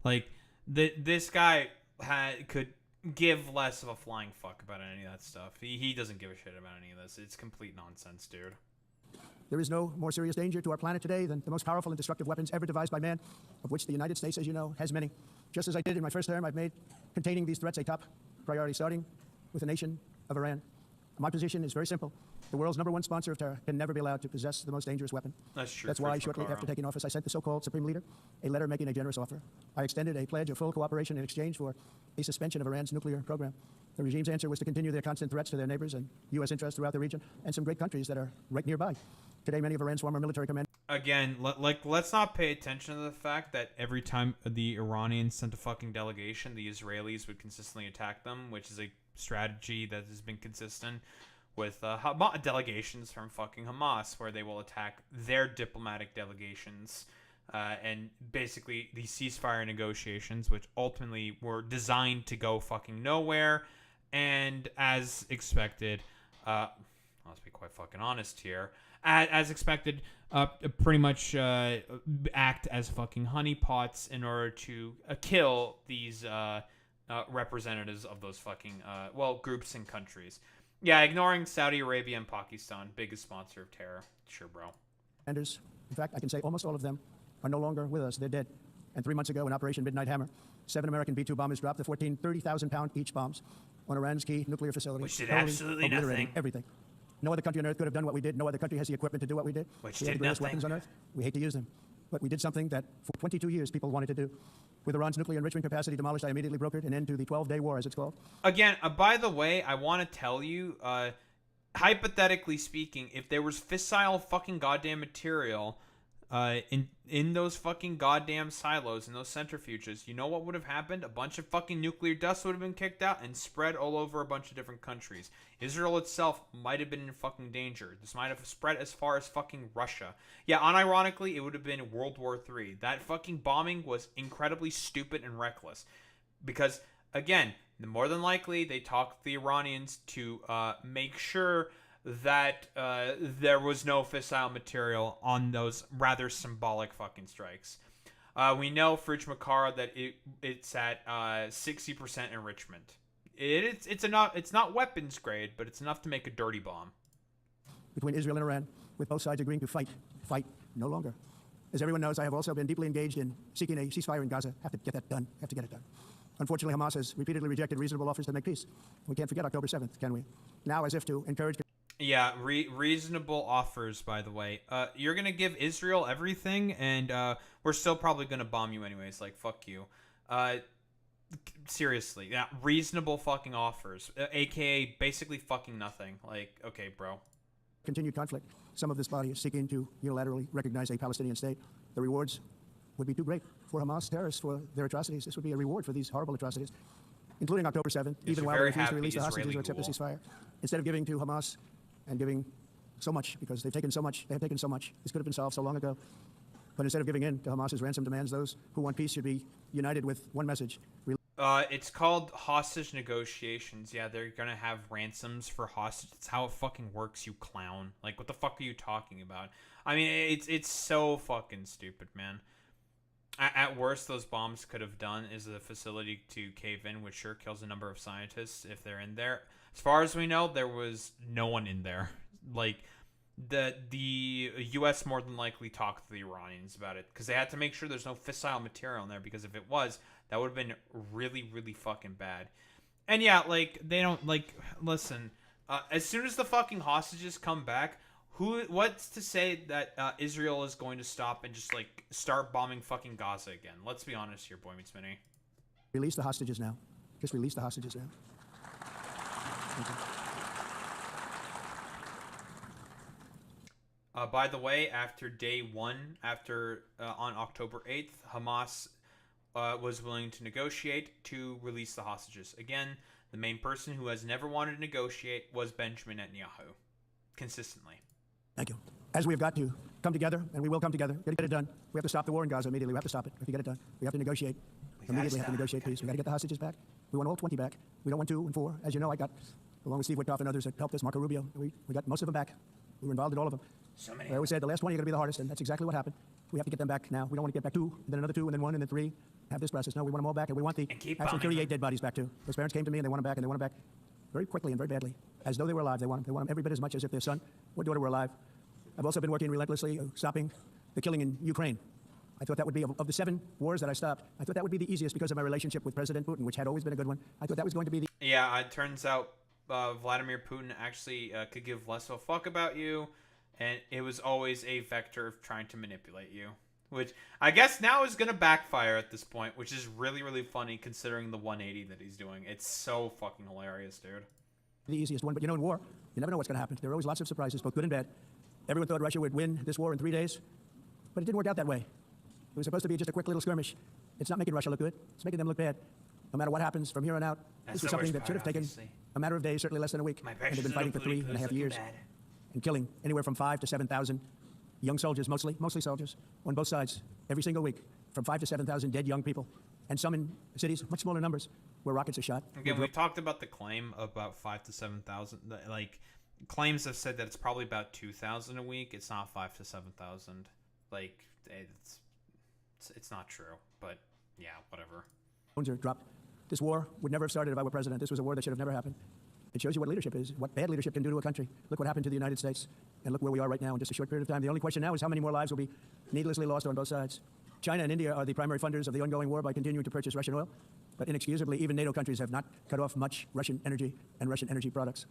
Like, this guy could give less of a flying fuck about any of that stuff. He doesn't give a shit about any of this. It's complete nonsense, dude. There is no more serious danger to our planet today than the most powerful and destructive weapons ever devised by man, of which the United States, as you know, has many. Just as I did in my first term, I've made containing these threats a top priority, starting with the nation of Iran. My position is very simple. The world's #1 sponsor of terror can never be allowed to possess the most dangerous weapon. That's true. That's why, shortly after taking office, I sent the so-called Supreme Leader a letter making a generous offer. I extended a pledge of full cooperation in exchange for a suspension of Iran's nuclear program. The regime's answer was to continue their constant threats to their neighbors and U.S. interests throughout the region and some great countries that are right nearby. Today, many of Iran's former military commanders... Again, let's not pay attention to the fact that every time the Iranians sent a fucking delegation, the Israelis would consistently attack them, which is a strategy that has been consistent with delegations from fucking Hamas, where they will attack their diplomatic delegations. And basically, these ceasefire negotiations, which ultimately were designed to go fucking nowhere, and as expected, let's be quite fucking honest here, as expected, pretty much act as fucking honeypots in order to kill these representatives of those fucking, groups and countries. Yeah, ignoring Saudi Arabia and Pakistan, biggest sponsor of terror. Sure, bro. In fact, I can say almost all of them are no longer with us. They're dead. And 3 months ago, in Operation Midnight Hammer, 7 American B-2 bombers dropped the 14 30,000-pound each bombs on Iran's key nuclear facilities. Which did absolutely nothing. Everything. No other country on Earth could have done what we did. No other country has the equipment to do what we did. Which we had did the greatest nothing. weapons on Earth. We hate to use them. But we did something that for 22 years people wanted to do. With Iran's nuclear enrichment capacity demolished, I immediately brokered an end to the 12-day war, as it's called. Again, by the way, I want to tell you, hypothetically speaking, if there was fissile fucking goddamn material in those fucking goddamn silos, in those centrifuges, you know what would have happened? A bunch of fucking nuclear dust would have been kicked out and spread all over a bunch of different countries. Israel itself might have been in fucking danger. This might have spread as far as fucking Russia. Yeah, unironically, it would have been World War III. That fucking bombing was incredibly stupid and reckless. Because, again, more than likely, they talked the Iranians to make sure that there was no fissile material on those rather symbolic fucking strikes. We know for Makara that it's at 60% enrichment. It's enough. It's not weapons grade, but it's enough to make a dirty bomb. Between Israel and Iran, with both sides agreeing to fight no longer. As everyone knows, I have also been deeply engaged in seeking a ceasefire in Gaza. Have to get that done. Have to get it done. Unfortunately, Hamas has repeatedly rejected reasonable offers to make peace. We can't forget October 7th, can we? Now, as if to encourage... Yeah, reasonable offers, by the way. You're going to give Israel everything, and we're still probably going to bomb you anyways. Like, fuck you. Seriously. Yeah, reasonable fucking offers. AKA basically fucking nothing. Like, okay, bro. Continued conflict. Some of this body is seeking to unilaterally recognize a Palestinian state. The rewards would be too great for Hamas terrorists for their atrocities. This would be a reward for these horrible atrocities, including October 7th, even while they refuse to release the hostages or accept the ceasefire. Instead of giving to Hamas and giving so much, because they've taken so much, this could have been solved so long ago. But instead of giving in to Hamas's ransom demands, those who want peace should be united with one message. It's called hostage negotiations. Yeah, they're gonna have ransoms for hostages. That's how it fucking works, you clown. Like, what the fuck are you talking about? I mean, it's so fucking stupid, man. At worst, those bombs could have done is the facility to cave in, which sure kills a number of scientists if they're in there. As far as we know, there was no one in there. Like, the U.S. more than likely talked to the Iranians about it, because they had to make sure there's no fissile material in there, because if it was, that would have been really, really fucking bad. And yeah, like, they don't, like, listen, as soon as the fucking hostages come back, what's to say that Israel is going to stop and just, like, start bombing fucking Gaza again? Let's be honest here, Boy Meets Mini. Release the hostages now. Just release the hostages now. By the way, after day one, on October 8th, Hamas was willing to negotiate to release the hostages. Again, the main person who has never wanted to negotiate was Benjamin Netanyahu. Consistently. Thank you. as we have got to come together, and we will come together, get it done. We have to stop the war in Gaza immediately. We have to stop it. We have to get it done. We have to negotiate. Immediately have to negotiate peace. We got to get the hostages back. We want all 20 back. We don't want 2 and 4. As you know, I got, along with Steve Witkoff and others that helped us, Marco Rubio, we got most of them back. We were involved in all of them. So many. I always said the last 20 are going to be the hardest, and that's exactly what happened. We have to get them back now. We don't want to get back 2, and then another 2, and then 1, and then 3. Have this process. No, we want them all back, and we want the actually 38 dead bodies back too. Those parents came to me, and they want them back, and they want them back very quickly and very badly, as though they were alive. They want them every bit as much as if their son or daughter were alive. I've also been working relentlessly, stopping the killing in Ukraine. I thought that would be, of the 7 wars that I stopped, I thought that would be the easiest because of my relationship with President Putin, which had always been a good one. I thought that was going to be the... Yeah, it turns out Vladimir Putin actually could give less of a fuck about you, and it was always a vector of trying to manipulate you. Which I guess now is going to backfire at this point, which is really, really funny considering the 180 that he's doing. It's so fucking hilarious, dude. The easiest one, but you know, in war, you never know what's going to happen. There are always lots of surprises, both good and bad. Everyone thought Russia would win this war in 3 days, but it didn't work out that way. It was supposed to be just a quick little skirmish. It's not making Russia look good. It's making them look bad. No matter what happens from here on out, this was something that should have taken a matter of days, certainly less than a week. And they've been fighting for 3.5 years and killing anywhere from 5,000 to 7,000 young soldiers, mostly soldiers, on both sides, every single week, from 5,000 to 7,000 dead young people. And some in cities, much smaller numbers, where rockets are shot. Again, we talked about the claim about 5,000 to 7,000. Like, claims have said that it's probably about 2,000 a week. It's not 5,000 to 7,000. Like, it's not true. But yeah, whatever. Phones are dropped. This war would never have started if I were president. This was a war that should have never happened. It shows you what leadership is, what bad leadership can do to a country. Look what happened to the United States, and look where we are right now in just a short period of time. The only question now is how many more lives will be needlessly lost on both sides. China and India are the primary funders of the ongoing war by continuing to purchase Russian oil, but inexcusably, even NATO countries have not cut off much Russian energy and Russian energy products.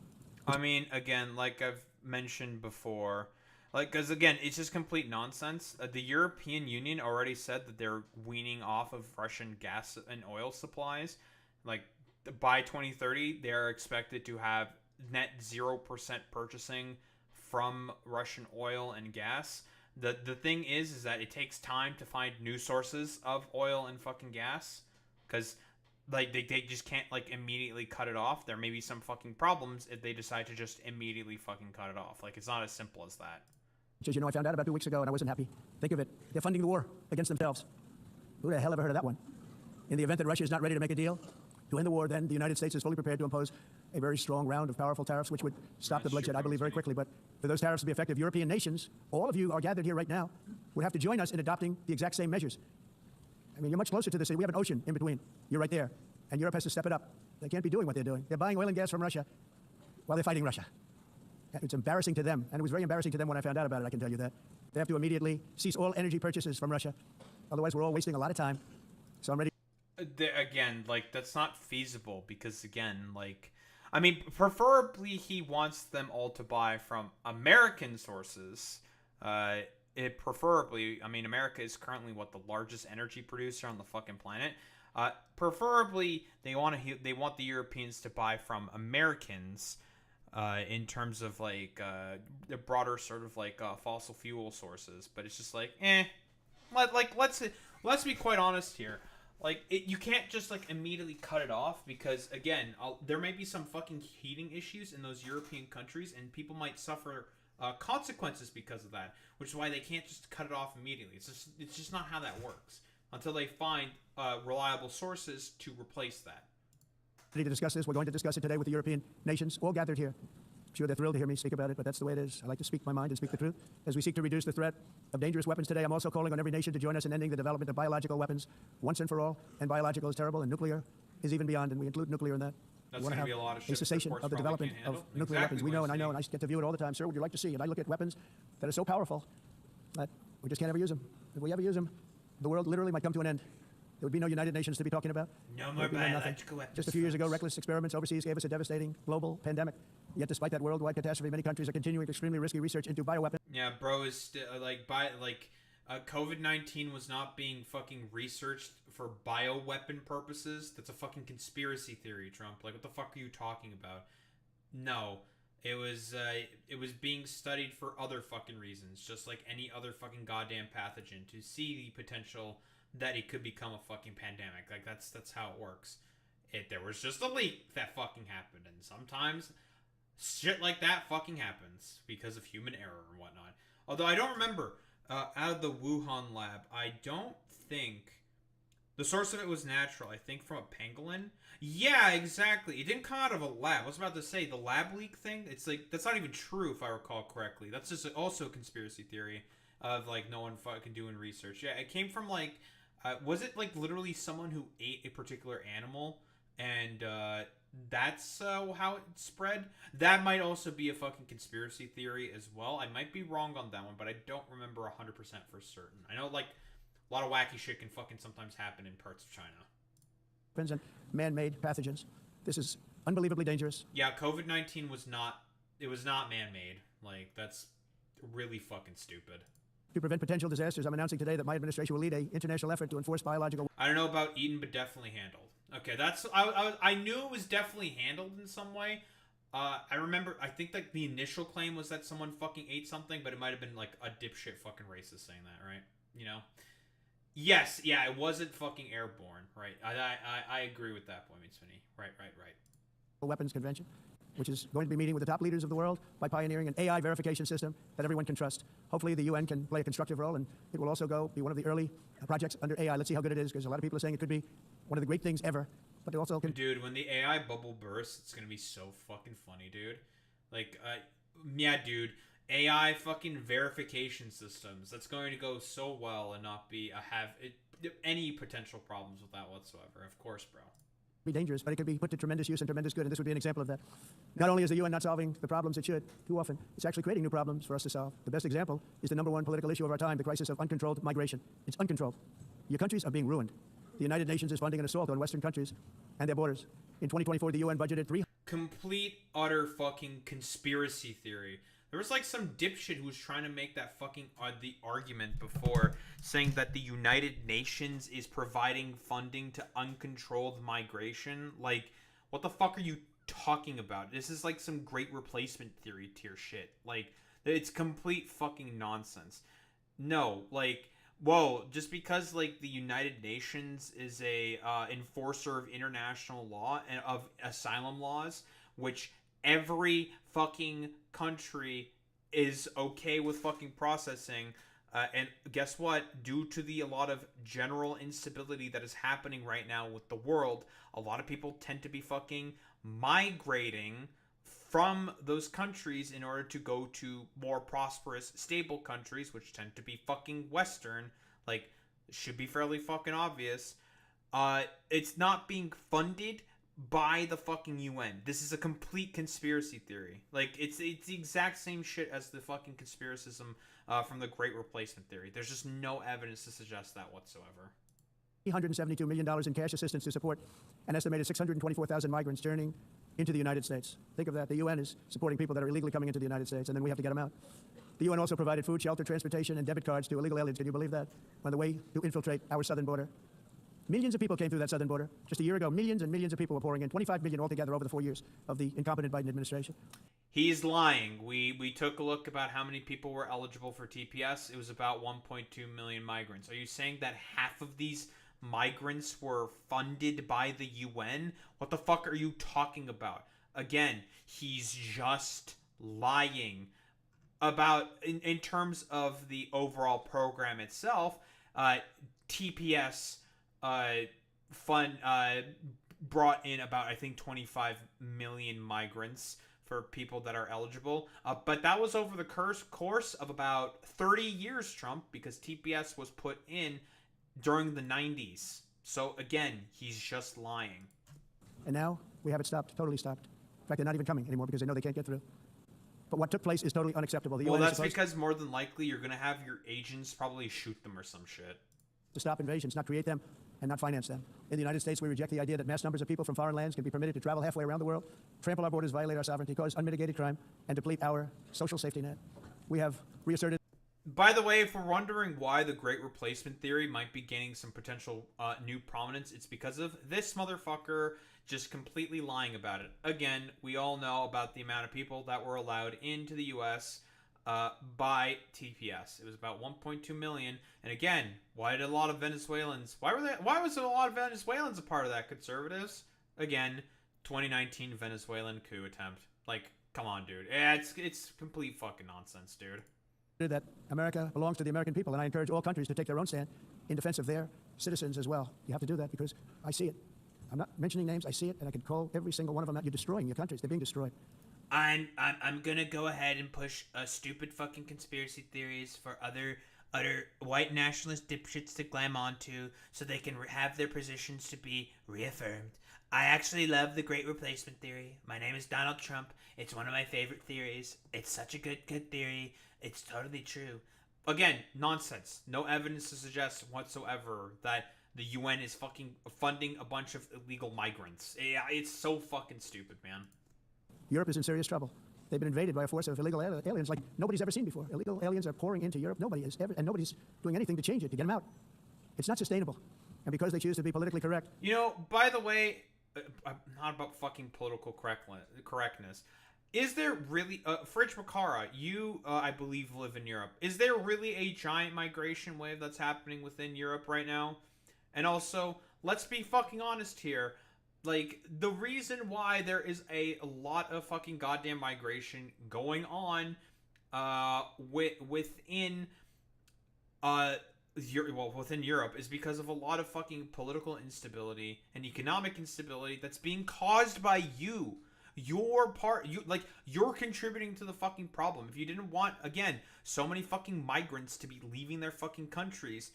I mean, again, like I've mentioned before, because again, it's just complete nonsense. The European Union already said that they're weaning off of Russian gas and oil supplies. Like, by 2030, they're expected to have net 0% purchasing from Russian oil and gas. The thing is that it takes time to find new sources of oil and fucking gas, because like they just can't like immediately cut it off. There may be some fucking problems if they decide to just immediately fucking cut it off. Like, it's not as simple as that. Which, as you know, I found out about 2 weeks ago, and I wasn't happy. Think of it. They're funding the war against themselves. Who the hell ever heard of that one? In the event that Russia is not ready to make a deal to end the war, then the United States is fully prepared to impose a very strong round of powerful tariffs, which would stop the bloodshed, I believe, very quickly. But for those tariffs to be effective, European nations, all of you are gathered here right now, would have to join us in adopting the exact same measures. I mean, you're much closer to this. We have an ocean in between. You're right there. And Europe has to step it up. They can't be doing what they're doing. They're buying oil and gas from Russia while they're fighting Russia. It's embarrassing to them, and it was very embarrassing to them when I found out about it, I can tell you that. They have to immediately cease all energy purchases from Russia. Otherwise, we're all wasting a lot of time. So I'm ready. Again, like, that's not feasible because, again, like, I mean, preferably he wants them all to buy from American sources. Preferably, I mean, America is currently, what, the largest energy producer on the fucking planet. Preferably, they want the Europeans to buy from Americans, in terms of, like, the broader sort of, like, fossil fuel sources. But it's just like, let's be quite honest here. Like, you can't just, like, immediately cut it off because, again, there may be some fucking heating issues in those European countries, and people might suffer consequences because of that, which is why they can't just cut it off immediately. It's just not how that works until they find reliable sources to replace that. Ready to discuss this. We're going to discuss it today with the European nations, all gathered here. I'm sure they're thrilled to hear me speak about it, but that's the way it is. I like to speak my mind and speak the truth. As we seek to reduce the threat of dangerous weapons today, I'm also calling on every nation to join us in ending the development of biological weapons once and for all. And biological is terrible, and nuclear is even beyond, and we include nuclear in that. That's going to be a lot of shit. A cessation of the development of nuclear weapons. We know, and I know, and I get to view it all the time. Sir, would you like to see? And I look at weapons that are so powerful that we just can't ever use them. If we ever use them, the world literally might come to an end. There would be no United Nations to be talking about. No more biological weapons. Just a few years ago, reckless experiments overseas gave us a devastating global pandemic. Yet despite that worldwide catastrophe, many countries are continuing extremely risky research into bioweapons. Yeah, bro, is still COVID-19 was not being fucking researched for bioweapon purposes. That's a fucking conspiracy theory, Trump. Like, what the fuck are you talking about? No, it was being studied for other fucking reasons, just like any other fucking goddamn pathogen, to see the potential that it could become a fucking pandemic. Like, that's how it works. There was just a leak that fucking happened, and sometimes shit like that fucking happens because of human error and whatnot. Although I don't remember, out of the Wuhan lab, I don't think the source of it was natural. I think from a pangolin. Yeah, exactly. It didn't come out of a lab. I was about to say, the lab leak thing, it's like, that's not even true if I recall correctly. That's just also a conspiracy theory of, like, no one fucking doing research. Yeah, it came from, like, was it, like, literally someone who ate a particular animal, and, that's how it spread? That might also be a fucking conspiracy theory as well. I might be wrong on that one, but I don't remember 100% for certain. I know, like, a lot of wacky shit can fucking sometimes happen in parts of China. And man-made pathogens. This is unbelievably dangerous. Yeah, COVID-19 was not man-made. Like, that's really fucking stupid. To prevent potential disasters, I'm announcing today that my administration will lead an international effort to enforce biological... I don't know about eaten, but definitely handled. Okay, that's... I knew it was definitely handled in some way. I remember, I think that the initial claim was that someone fucking ate something, but it might have been, like, a dipshit fucking racist saying that, right? You know? Yes, yeah, it wasn't fucking airborne, right? I agree with that point, Sweeney. Right. Weapons Convention, which is going to be meeting with the top leaders of the world by pioneering an AI verification system that everyone can trust. Hopefully the UN can play a constructive role, and it will also be one of the early projects under AI. Let's see how good it is, because a lot of people are saying it could be one of the great things ever, but it also can... Dude, when the AI bubble bursts, it's gonna be so fucking funny, dude. Like, yeah, dude. AI fucking verification systems. That's going to go so well and not be any potential problems with that whatsoever. Of course, bro. Be dangerous, but it could be put to tremendous use and tremendous good, and this would be an example of that. Not only is the UN not solving the problems it should, too often, it's actually creating new problems for us to solve. The best example is the #1 political issue of our time, the crisis of uncontrolled migration. It's uncontrolled. Your countries are being ruined. The United Nations is funding an assault on Western countries and their borders. In 2024, the UN budgeted Complete, utter fucking conspiracy theory. There was like some dipshit who was trying to make that fucking the argument before, saying that the United Nations is providing funding to uncontrolled migration. Like, what the fuck are you talking about? This is like some great replacement theory tier shit. Like, it's complete fucking nonsense. No, like, whoa, just because like the United Nations is a enforcer of international law and of asylum laws, which every fucking country is okay with fucking processing, and guess what? Due to a lot of general instability that is happening right now with the world, a lot of people tend to be fucking migrating from those countries in order to go to more prosperous, stable countries, which tend to be fucking Western. Like, should be fairly fucking obvious. It's not being funded by the fucking UN. This is a complete conspiracy theory. Like, it's the exact same shit as the fucking conspiracism from the Great Replacement Theory. There's just no evidence to suggest that whatsoever. $372 million in cash assistance to support an estimated 624,000 migrants journeying into the United States. Think of that. The UN is supporting people that are illegally coming into the United States, and then we have to get them out. The UN also provided food, shelter, transportation, and debit cards to illegal aliens. Can you believe that? On the way to infiltrate our southern border. Millions of people came through that southern border. Just a year ago, millions and millions of people were pouring in. 25 million altogether over the 4 years of the incompetent Biden administration. He's lying. We took a look about how many people were eligible for TPS. It was about 1.2 million migrants. Are you saying that half of these migrants were funded by the UN? What the fuck are you talking about? Again, he's just lying. About, in terms of the overall program itself, TPS brought in about, I think, 25 million migrants for people that are eligible. But that was over the course of about 30 years, Trump, because TPS was put in during the 90s. So, again, he's just lying. And now we have it stopped, totally stopped. In fact, they're not even coming anymore because they know they can't get through. But what took place is totally unacceptable. Well, that's because more than likely you're going to have your agents probably shoot them or some shit. To stop invasions, not create them and not finance them. In the United States, we reject the idea that mass numbers of people from foreign lands can be permitted to travel halfway around the world, trample our borders, violate our sovereignty, cause unmitigated crime, and deplete our social safety net. We have reasserted... By the way, if we're wondering why the Great Replacement Theory might be gaining some potential new prominence, it's because of this motherfucker just completely lying about it. Again, we all know about the amount of people that were allowed into the U.S. By TPS. It was about 1.2 million. And again, why did a lot of Venezuelans... Why was a lot of Venezuelans a part of that, conservatives? Again, 2019 Venezuelan coup attempt. Like, come on, dude. Yeah, it's complete fucking nonsense, dude. that America belongs to the American people, and I encourage all countries to take their own stand in defense of their citizens as well. You have to do that because I see it. I'm not mentioning names. I see it, and I can call every single one of them out. You're destroying your countries. They're being destroyed. I'm gonna go ahead and push stupid fucking conspiracy theories for other white nationalist dipshits to glam onto so they can have their positions to be reaffirmed. I actually love the Great Replacement theory. My name is Donald Trump. It's one of my favorite theories. It's such a good theory. It's totally true. Again, nonsense. No evidence to suggest whatsoever that the UN is fucking funding a bunch of illegal migrants. Yeah, it's so fucking stupid, man. Europe is in serious trouble. They've been invaded by a force of illegal aliens like nobody's ever seen before. Illegal aliens are pouring into Europe. Nobody is ever, and nobody's doing anything to change it, to get them out. It's not sustainable. And because they choose to be politically correct. You know, by the way, I'm not about fucking political correctness. Is there really, Fridge Makara, you, I believe, live in Europe. Is there really a giant migration wave that's happening within Europe right now? And also, let's be fucking honest here. Like, the reason why there is a lot of fucking goddamn migration going on, within Europe is because of a lot of fucking political instability and economic instability that's being caused by you. You're contributing to the fucking problem. If you didn't want, again, so many fucking migrants to be leaving their fucking countries,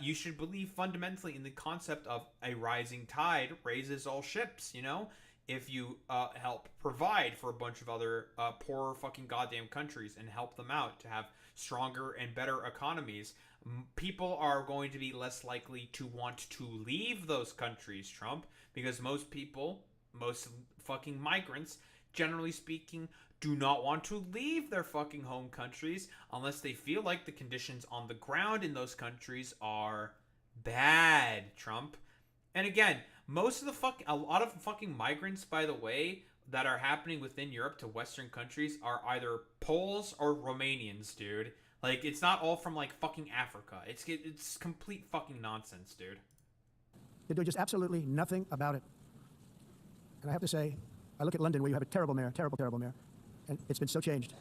you should believe fundamentally in the concept of a rising tide raises all ships, you know? If you help provide for a bunch of other poorer fucking goddamn countries and help them out to have stronger and better economies, people are going to be less likely to want to leave those countries, Trump, because most fucking migrants, generally speaking, do not want to leave their fucking home countries unless they feel like the conditions on the ground in those countries are bad, Trump. And again, a lot of fucking migrants, by the way, that are happening within Europe to Western countries are either Poles or Romanians, dude. Like, it's not all from, like, fucking Africa. It's complete fucking nonsense, dude. They're doing just absolutely nothing about it. And I have to say, I look at London where you have a terrible mayor, terrible mayor. And it's been so changed.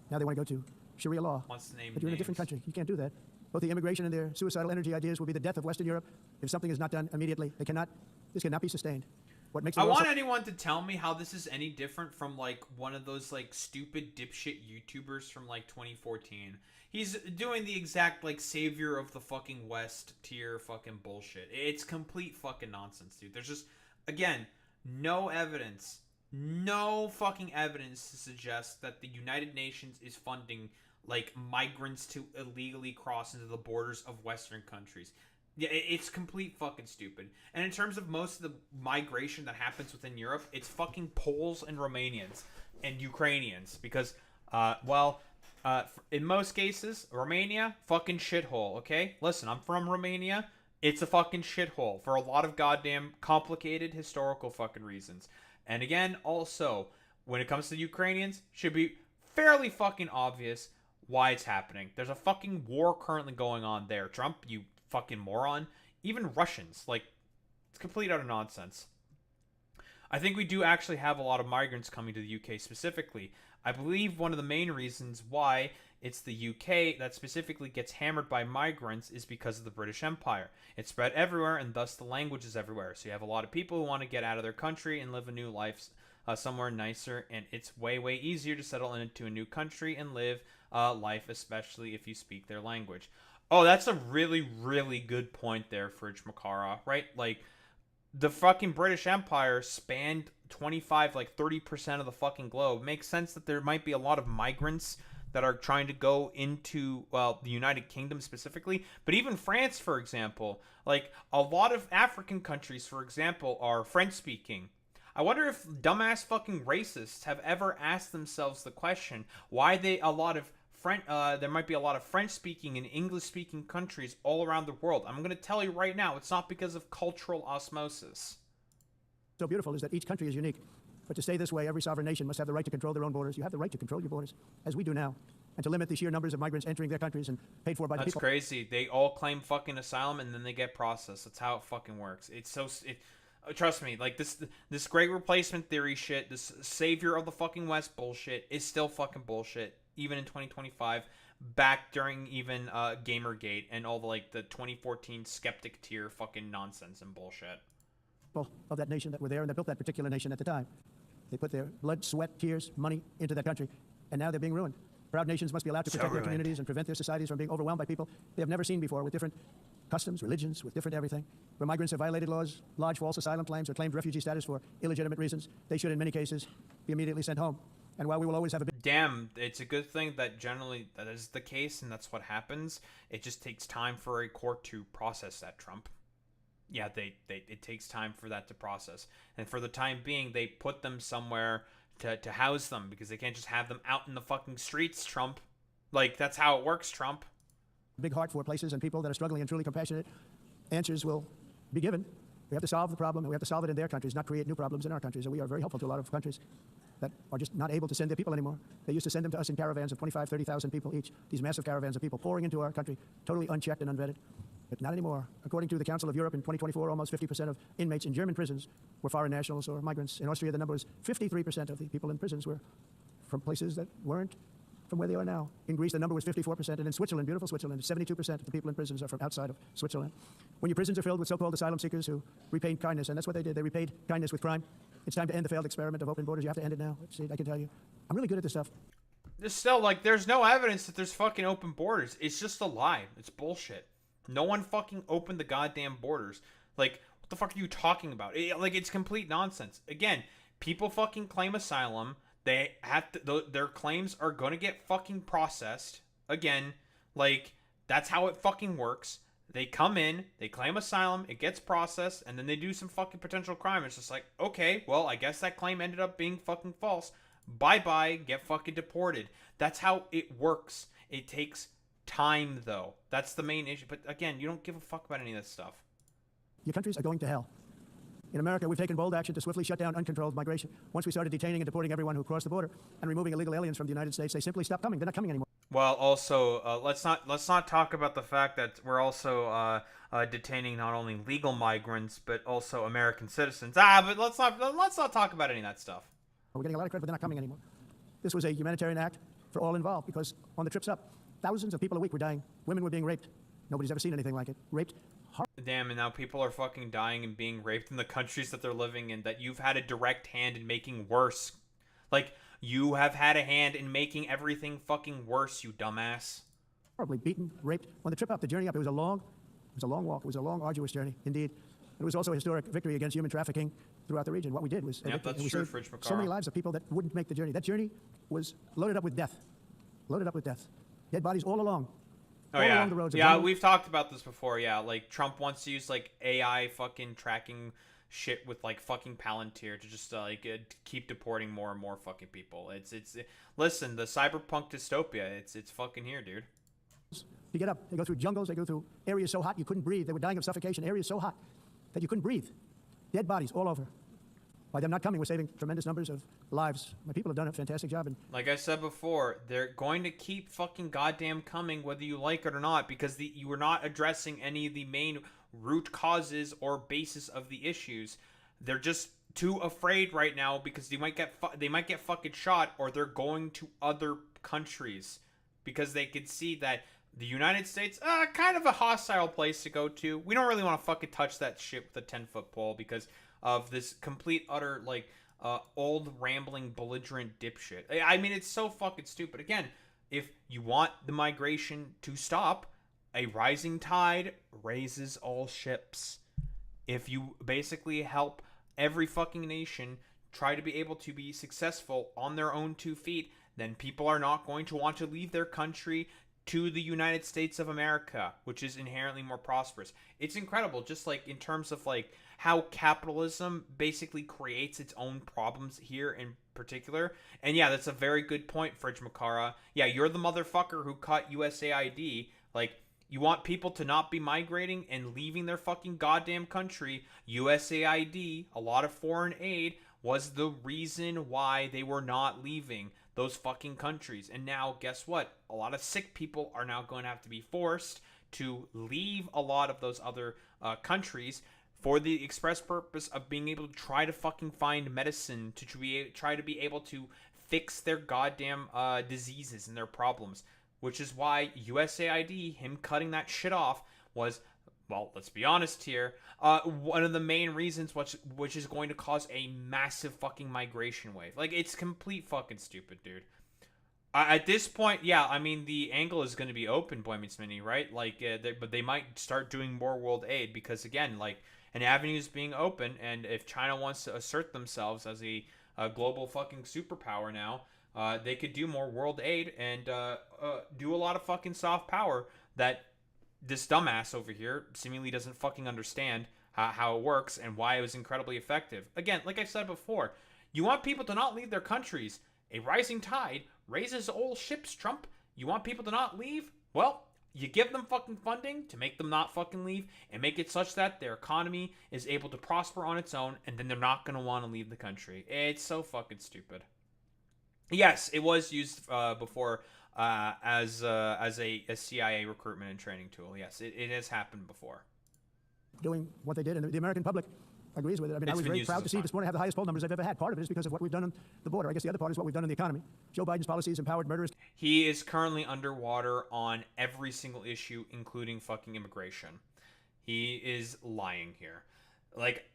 Now they want to go to Sharia law. Wants to name but you're in a different country. You can't do that. Both the immigration and their suicidal energy ideas will be the death of Western Europe if something is not done immediately. This cannot be sustained. What makes I want anyone to tell me how this is any different from, like, one of those, like, stupid dipshit YouTubers from, like, 2014. He's doing the exact, like, savior of the fucking West tier fucking bullshit. It's complete fucking nonsense, dude. There's just, again, no fucking evidence to suggest that the United Nations is funding, like, migrants to illegally cross into the borders of Western countries. Yeah, it's complete fucking stupid. And in terms of most of the migration that happens within Europe, it's fucking Poles and Romanians and Ukrainians. Because, in most cases, Romania, fucking shithole, okay? Listen, I'm from Romania. It's a fucking shithole for a lot of goddamn complicated historical fucking reasons. And again, also, when it comes to Ukrainians, should be fairly fucking obvious why it's happening. There's a fucking war currently going on there. Trump, you fucking moron. Even Russians, like, it's complete utter nonsense. I think we do actually have a lot of migrants coming to the UK specifically. I believe one of the main reasons why it's the UK that specifically gets hammered by migrants is because of the British Empire. It's spread everywhere, and thus the language is everywhere. So you have a lot of people who want to get out of their country and live a new life somewhere nicer, and it's way easier to settle into a new country and live life, especially if you speak their language. Oh, that's a really good point there, Fridge Makara, right? Like, the fucking British Empire spanned 30% of the fucking globe. Makes sense that there might be a lot of migrants that are trying to go into, well, the United Kingdom specifically, but even France, for example. Like, a lot of African countries, for example, are French-speaking. I wonder if dumbass fucking racists have ever asked themselves the question why there might be a lot of French-speaking and English-speaking countries all around the world. I'm going to tell you right now, it's not because of cultural osmosis. So beautiful is that each country is unique. But to stay this way, every sovereign nation must have the right to control their own borders. You have the right to control your borders, as we do now, and to limit the sheer numbers of migrants entering their countries and paid for by the people. That's crazy. They all claim fucking asylum and then they get processed. That's how it fucking works. It's so... trust me, like, this great replacement theory shit, this savior of the fucking West bullshit is still fucking bullshit. even in 2025, back during even Gamergate and all the like the 2014 skeptic tier fucking nonsense and bullshit. Of that nation that were there and that built that particular nation at the time. They put their blood, sweat, tears, money into that country, and now they're being ruined. Proud nations must be allowed to protect their communities and prevent their societies from being overwhelmed by people they have never seen before with different customs, religions, with different everything. Where migrants have violated laws, lodged false asylum claims, or claimed refugee status for illegitimate reasons, they should in many cases be immediately sent home. And while we will always have a big... Damn, it's a good thing that generally that is the case and that's what happens. It just takes time for a court to process that, Trump. Yeah, it takes time for that to process. And for the time being, they put them somewhere to house them because they can't just have them out in the fucking streets, Trump. Like, that's how it works, Trump. Big heart for places and people that are struggling and truly compassionate. Answers will be given. We have to solve the problem, and we have to solve it in their countries, not create new problems in our countries. And we are very helpful to a lot of countries that are just not able to send their people anymore. They used to send them to us in caravans of 25, 30,000 people each. These massive caravans of people pouring into our country, totally unchecked and unvetted. But not anymore. According to the Council of Europe in 2024, almost 50% of inmates in German prisons were foreign nationals or migrants. In Austria, the number was 53% of the people in prisons were from places that weren't from where they are now. In Greece, the number was 54%, and in Switzerland, beautiful Switzerland, 72% of the people in prisons are from outside of Switzerland. When your prisons are filled with so-called asylum seekers who repaid kindness, and that's what they did. They repaid kindness with crime. It's time to end the failed experiment of open borders. You have to end it now. See, I can tell you. I'm really good at this stuff. There's still, like, there's no evidence that there's fucking open borders. It's just a lie. It's bullshit. No one fucking opened the goddamn borders. Like, what the fuck are you talking about? It's complete nonsense. Again, people fucking claim asylum. They have to, their claims are gonna get fucking processed. Again, like, that's how it fucking works. They come in, they claim asylum, it gets processed, and then they do some fucking potential crime. It's just like, okay, well, I guess that claim ended up being fucking false. Bye-bye, get fucking deported. That's how it works. It takes time, though. That's the main issue. But again, you don't give a fuck about any of this stuff. Your countries are going to hell. In America, we've taken bold action to swiftly shut down uncontrolled migration. Once we started detaining and deporting everyone who crossed the border and removing illegal aliens from the United States, they simply stopped coming. They're not coming anymore. Well, also, let's not talk about the fact that we're also detaining not only legal migrants but also American citizens. But let's not talk about any of that stuff. We're getting a lot of credit, but they're not coming anymore. This was a humanitarian act for all involved because on the trips up, thousands of people a week were dying. Women were being raped. Nobody's ever seen anything like it. Raped. Damn, and now people are fucking dying and being raped in the countries that they're living in that you've had a direct hand in making worse. Like, you have had a hand in making everything fucking worse, you dumbass. Horribly beaten, raped. On the trip up, the journey up, it was a long walk. It was a long, arduous journey, indeed. It was also a historic victory against human trafficking throughout the region. What we did was... Yep, that's true, Fridge McCarr. So many lives of people that wouldn't make the journey. That journey was loaded up with death. Loaded up with death. Dead bodies all along. Oh, yeah. Along the roads. Yeah, we've talked about this before, yeah. Like, Trump wants to use, like, AI fucking tracking shit with, like, fucking Palantir to just, keep deporting more and more fucking people. Listen, the cyberpunk dystopia, it's fucking here, dude. You get up, they go through jungles, they go through areas so hot you couldn't breathe. They were dying of suffocation, areas so hot that you couldn't breathe. Dead bodies all over. By them not coming, we're saving tremendous numbers of lives. My people have done a fantastic job. And like I said before, they're going to keep fucking goddamn coming whether you like it or not because you are not addressing any of the main root causes or basis of the issues. They're just too afraid right now because they might get fucking shot or they're going to other countries because they could see that the United States, kind of a hostile place to go to. We don't really want to fucking touch that shit with a 10-foot pole because of this complete, utter, like, old, rambling, belligerent dipshit. I mean, it's so fucking stupid. Again, if you want the migration to stop, a rising tide raises all ships. If you basically help every fucking nation try to be able to be successful on their own 2 feet, then people are not going to want to leave their country to the United States of America, which is inherently more prosperous. It's incredible, just like in terms of like how capitalism basically creates its own problems here in particular. And yeah, that's a very good point, Fridge Macara. Yeah, you're the motherfucker who cut USAID. Like, you want people to not be migrating and leaving their fucking goddamn country. USAID, a lot of foreign aid, was the reason why they were not leaving those fucking countries. And now, guess what? A lot of sick people are now going to have to be forced to leave a lot of those other countries for the express purpose of being able to try to fucking find medicine to try to be able to fix their goddamn diseases and their problems. Which is why USAID, him cutting that shit off, was, well, let's be honest here, one of the main reasons which is going to cause a massive fucking migration wave. Like, it's complete fucking stupid, dude. At this point, yeah, I mean, the angle is going to be open, Boy Meets Mini, right? Like, but they might start doing more world aid because, again, like, an avenue is being open, and if China wants to assert themselves as a global fucking superpower now, they could do more world aid and do a lot of fucking soft power that this dumbass over here seemingly doesn't fucking understand how it works and why it was incredibly effective. Again, like I said before, you want people to not leave their countries. A rising tide raises all ships, Trump. You want people to not leave? Well, you give them fucking funding to make them not fucking leave and make it such that their economy is able to prosper on its own, and then they're not going to want to leave the country. It's so fucking stupid. Yes, it was used before as a CIA recruitment and training tool. Yes, it has happened before. Doing what they did, and the American public agrees with it. I mean, I was very proud to see this morning have the highest poll numbers I've ever had. Part of it is because of what we've done on the border. I guess the other part is what we've done in the economy. Joe Biden's policies empowered murderers. He is currently underwater on every single issue, including fucking immigration. He is lying here. Like,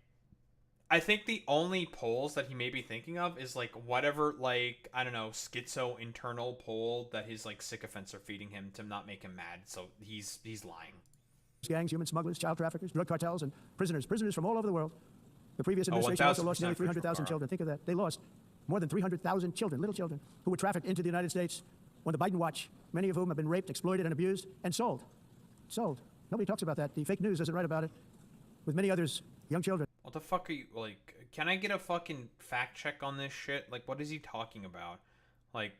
I think the only polls that he may be thinking of is, like, whatever, like, I don't know, schizo internal poll that his, like, sycophants are feeding him to not make him mad. So he's lying. Gangs, human smugglers, child traffickers, drug cartels, and prisoners from all over the world. The previous administration also lost nearly 300,000 children. Think of that. They lost more than 300,000 children, little children, who were trafficked into the United States on the Biden watch, many of whom have been raped, exploited, and abused, and sold. Sold. Nobody talks about that. The fake news doesn't write about it. With many others, young children. What the fuck are you, like, can I get a fucking fact check on this shit? Like, what is he talking about? Like,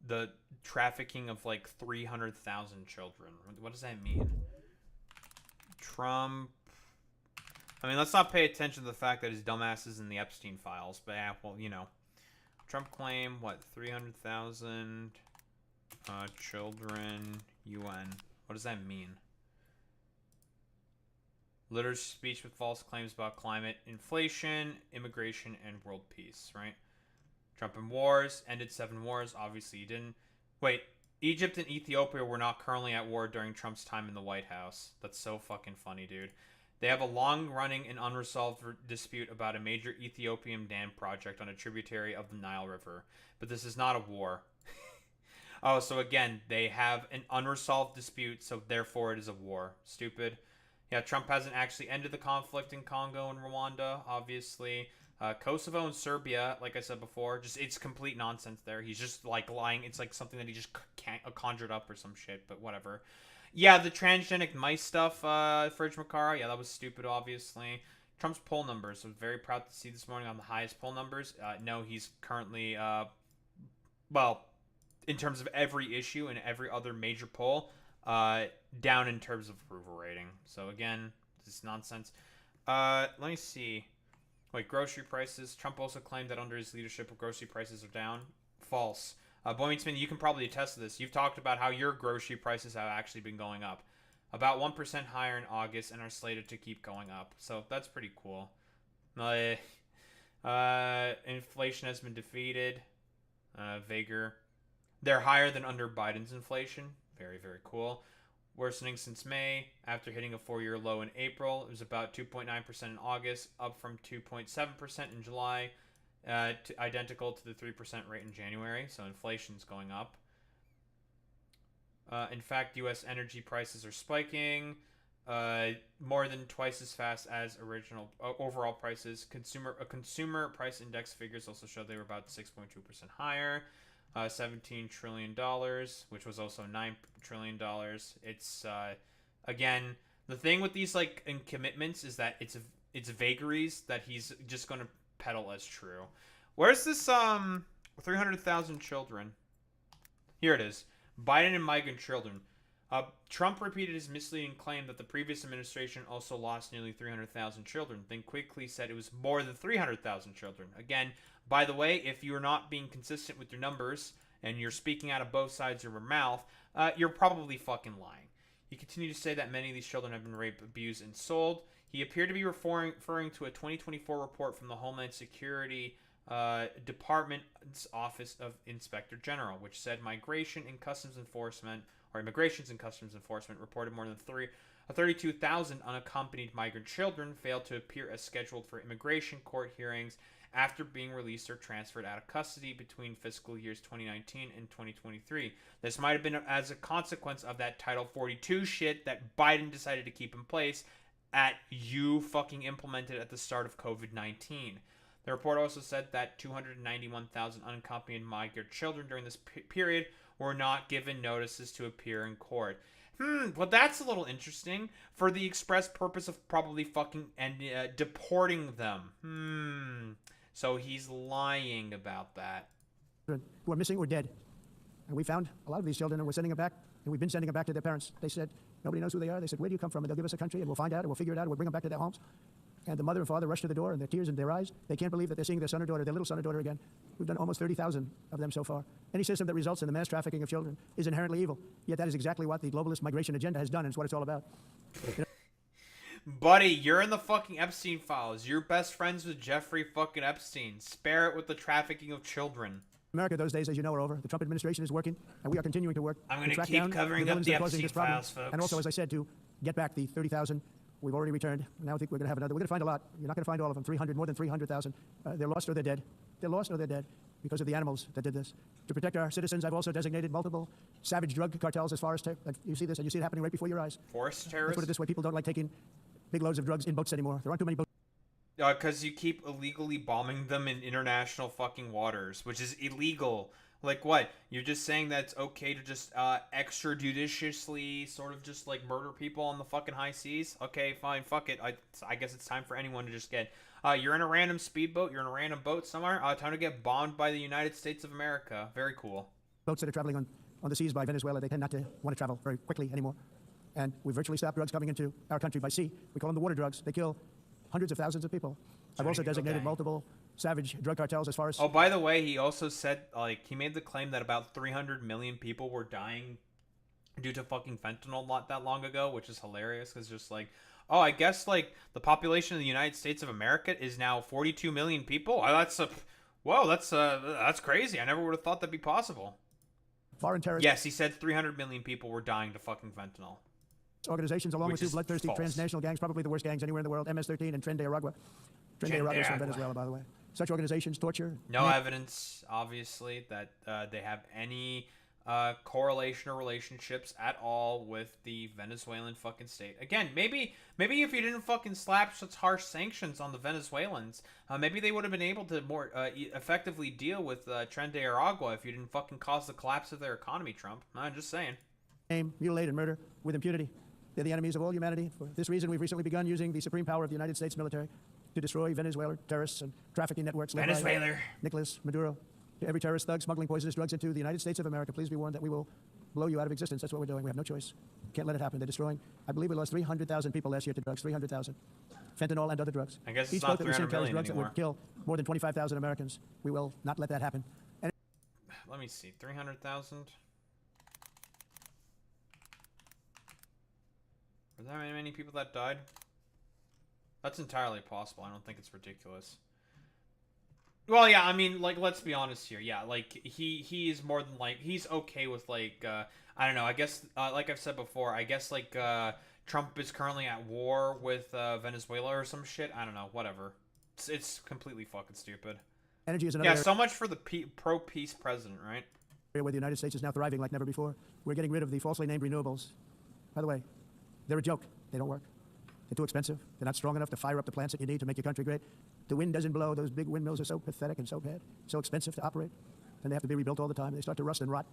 the trafficking of, like, 300,000 children. What does that mean? Trump. I mean, let's not pay attention to the fact that his dumbass is in the Epstein files, but yeah, well, you know. Trump claim, what, 300,000 children, UN. What does that mean? Litters speech with false claims about climate, inflation, immigration, and world peace, right? Trump in wars, ended 7 wars, obviously he didn't. Wait, Egypt and Ethiopia were not currently at war during Trump's time in the White House. That's so fucking funny, dude. They have a long-running and unresolved dispute about a major Ethiopian dam project on a tributary of the Nile River. But this is not a war. Oh, so again, they have an unresolved dispute, so therefore it is a war. Stupid. Yeah, Trump hasn't actually ended the conflict in Congo and Rwanda, obviously. Kosovo and Serbia, like I said before, just it's complete nonsense there. He's just, like, lying. It's like something that he just can't conjured up or some shit, but whatever. Yeah, the transgenic mice stuff, Fridge Makara, yeah, that was stupid, obviously. Trump's poll numbers, I was very proud to see this morning on the highest poll numbers. No, he's currently, well, in terms of every issue and every other major poll, down in terms of approval rating. So again, this is nonsense. Let me see. Wait, grocery prices. Trump also claimed that under his leadership, grocery prices are down. False. Boy Meets Mini, you can probably attest to this. You've talked about how your grocery prices have actually been going up. About 1% higher in August and are slated to keep going up. So that's pretty cool. Inflation has been defeated. Vigor. They're higher than under Biden's inflation. Very, very cool. Worsening since May. After hitting a 4-year low in April, it was about 2.9% in August, up from 2.7% in July. Identical to the 3% rate in January, so inflation's going up. In fact, U.S. energy prices are spiking more than twice as fast as original overall prices. Consumer price index figures also show they were about 6.2% higher. $17 trillion, which was also $9 trillion. It's again, the thing with these like commitments is that it's vagaries that he's just going to peddle as true. Where's this 300,000 children? Here it is. Biden and migrant children. Trump repeated his misleading claim that the previous administration also lost nearly 300,000 children, then quickly said it was more than 300,000 children. Again, by the way, if you're not being consistent with your numbers and you're speaking out of both sides of your mouth, you're probably fucking lying. He continued to say that many of these children have been raped, abused, and sold. He appeared to be referring to a 2024 report from the Homeland Security Department's Office of Inspector General, which said Immigration and Customs Enforcement reported more than 32,000 unaccompanied migrant children failed to appear as scheduled for immigration court hearings after being released or transferred out of custody between fiscal years 2019 and 2023. This might have been as a consequence of that Title 42 shit that Biden decided to keep in place you fucking implemented at the start of COVID-19. The report also said that 291,000 unaccompanied migrant children during this period were not given notices to appear in court. Well, that's a little interesting. For the express purpose of probably fucking deporting them. So he's lying about that. Who are missing or dead. And we found a lot of these children, and we're sending them back, and we've been sending them back to their parents. They said, nobody knows who they are. They said, where do you come from? And they'll give us a country, and we'll find out, and we'll figure it out, and we'll bring them back to their homes. And the mother and father rush to the door, and their tears in their eyes. They can't believe that they're seeing their son or daughter, their little son or daughter again. We've done almost 30,000 of them so far. Any system that results in the mass trafficking of children is inherently evil. Yet that is exactly what the globalist migration agenda has done, and it's what it's all about. Buddy, you're in the fucking Epstein files. You're best friends with Jeffrey fucking Epstein. Spare it with the trafficking of children. America, those days, as you know, are over. The Trump administration is working, and we are continuing to work. I'm going to keep covering up the Epstein files, folks. And also, as I said, to get back the 30,000 we've already returned. Now I think we're going to have another. We're going to find a lot. You're not going to find all of them. 300, more than 300,000. They're lost or they're dead. They're lost or they're dead because of the animals that did this. To protect our citizens, I've also designated multiple savage drug cartels as far as you see this, and you see it happening right before your eyes. Forest Let's terrorists? put it this way. People don't like taking big loads of drugs in boats anymore. There aren't too many boats. Because you keep illegally bombing them in international fucking waters, which is illegal. Like what? You're just saying that it's okay to just extrajudiciously sort of just like murder people on the fucking high seas? Okay, fine, fuck it. I guess it's time for anyone to just get... you're in a random speedboat, you're in a random boat somewhere, time to get bombed by the United States of America. Very cool. Boats that are traveling on the seas by Venezuela, they tend not to want to travel very quickly anymore. And we virtually stopped drugs coming into our country by sea. We call them the water drugs. They kill hundreds of thousands of people. I've also designated multiple savage drug cartels as far as... Oh, by the way, he also said, like, he made the claim that about 300 million people were dying due to fucking fentanyl not that long ago, which is hilarious, because just like, oh, I guess, like, the population of the United States of America is now 42 million people? Whoa, that's crazy. I never would have thought that'd be possible. Foreign terrorists... Yes, he said 300 million people were dying to fucking fentanyl. Organizations, along with two bloodthirsty transnational gangs, probably the worst gangs anywhere in the world, MS-13 and Tren de Aragua. Tren de Aragua is from Venezuela, by the way. Such organizations torture... No evidence, obviously, that they have any correlation or relationships at all with the Venezuelan fucking state. Again, maybe if you didn't fucking slap such harsh sanctions on the Venezuelans, maybe they would have been able to more effectively deal with Tren de Aragua if you didn't fucking cause the collapse of their economy, Trump. I'm just saying. Mutilate and murder with impunity. They're the enemies of all humanity. For this reason, we've recently begun using the supreme power of the United States military to destroy Venezuelan terrorists and trafficking networks led by Nicolas Maduro. To every terrorist thug smuggling poisonous drugs into the United States of America, please be warned that we will blow you out of existence. That's what we're doing. We have no choice. Can't let it happen. They're destroying. I believe we lost 300,000 people last year to drugs. 300,000. Fentanyl and other drugs. I guess Each it's not boat that we send 300 carries million drugs that would kill more than 25,000 Americans. We will not let that happen. And let me see. 300,000? Were there many people that died? That's entirely possible. I don't think it's ridiculous. Well, yeah, I mean, like, let's be honest here. Yeah, like, he is more than, like, he's okay with, like, I don't know, I guess, like I've said before, I guess, like, Trump is currently at war with Venezuela or some shit. I don't know, whatever. It's completely fucking stupid. Energy is another... Yeah, so much for the pro-peace president, right? Where the United States is now thriving like never before. We're getting rid of the falsely named renewables. By the way, they're a joke. They don't work. They're too expensive. They're not strong enough to fire up the plants that you need to make your country great. The wind doesn't blow. Those big windmills are so pathetic and so bad, so expensive to operate, and they have to be rebuilt all the time. They start to rust and rot.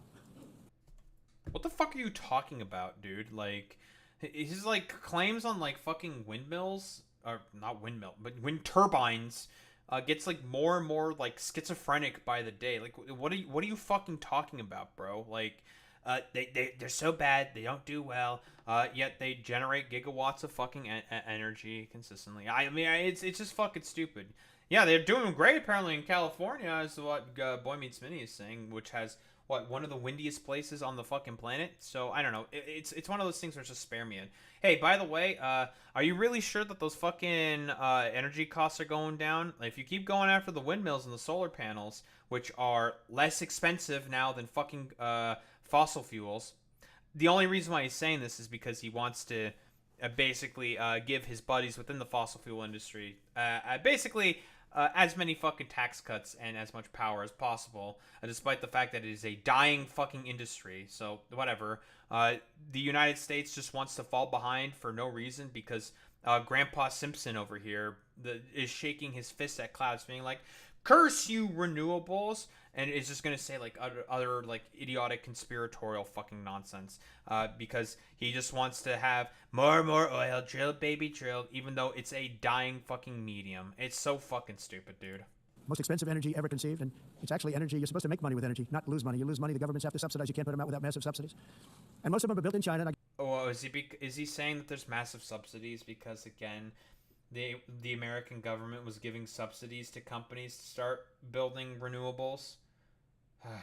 What the fuck are you talking about, dude? Like, his, like, claims on, like, fucking windmills, or not windmill, but wind turbines, gets, like, more and more, like, schizophrenic by the day. Like, what are you fucking talking about, bro? Like, they're so bad, they don't do well, yet they generate gigawatts of fucking energy consistently. I mean, it's just fucking stupid. Yeah, they're doing great apparently in California, is what Boy Meets Minnie is saying, which has one of the windiest places on the fucking planet. So I don't know. It's one of those things where it's just spare me in. Hey, by the way, are you really sure that those fucking energy costs are going down? Like, if you keep going after the windmills and the solar panels, which are less expensive now than fucking fossil fuels. The only reason why he's saying this is because he wants to basically give his buddies within the fossil fuel industry basically as many fucking tax cuts and as much power as possible, despite the fact that it is a dying fucking industry. So whatever. The United States just wants to fall behind for no reason because Grandpa Simpson over here is shaking his fist at clouds, being like, "Curse you, renewables!" And is just gonna say like other like idiotic conspiratorial fucking nonsense because he just wants to have more oil drilled, baby drilled, even though it's a dying fucking medium. It's so fucking stupid, dude. Most expensive energy ever conceived, and it's actually energy. You're supposed to make money with energy, not lose money. You lose money, the governments have to subsidize. You can't put them out without massive subsidies. And most of them are built in China. Oh, is he saying that there's massive subsidies because, again, the American government was giving subsidies to companies to start building renewables?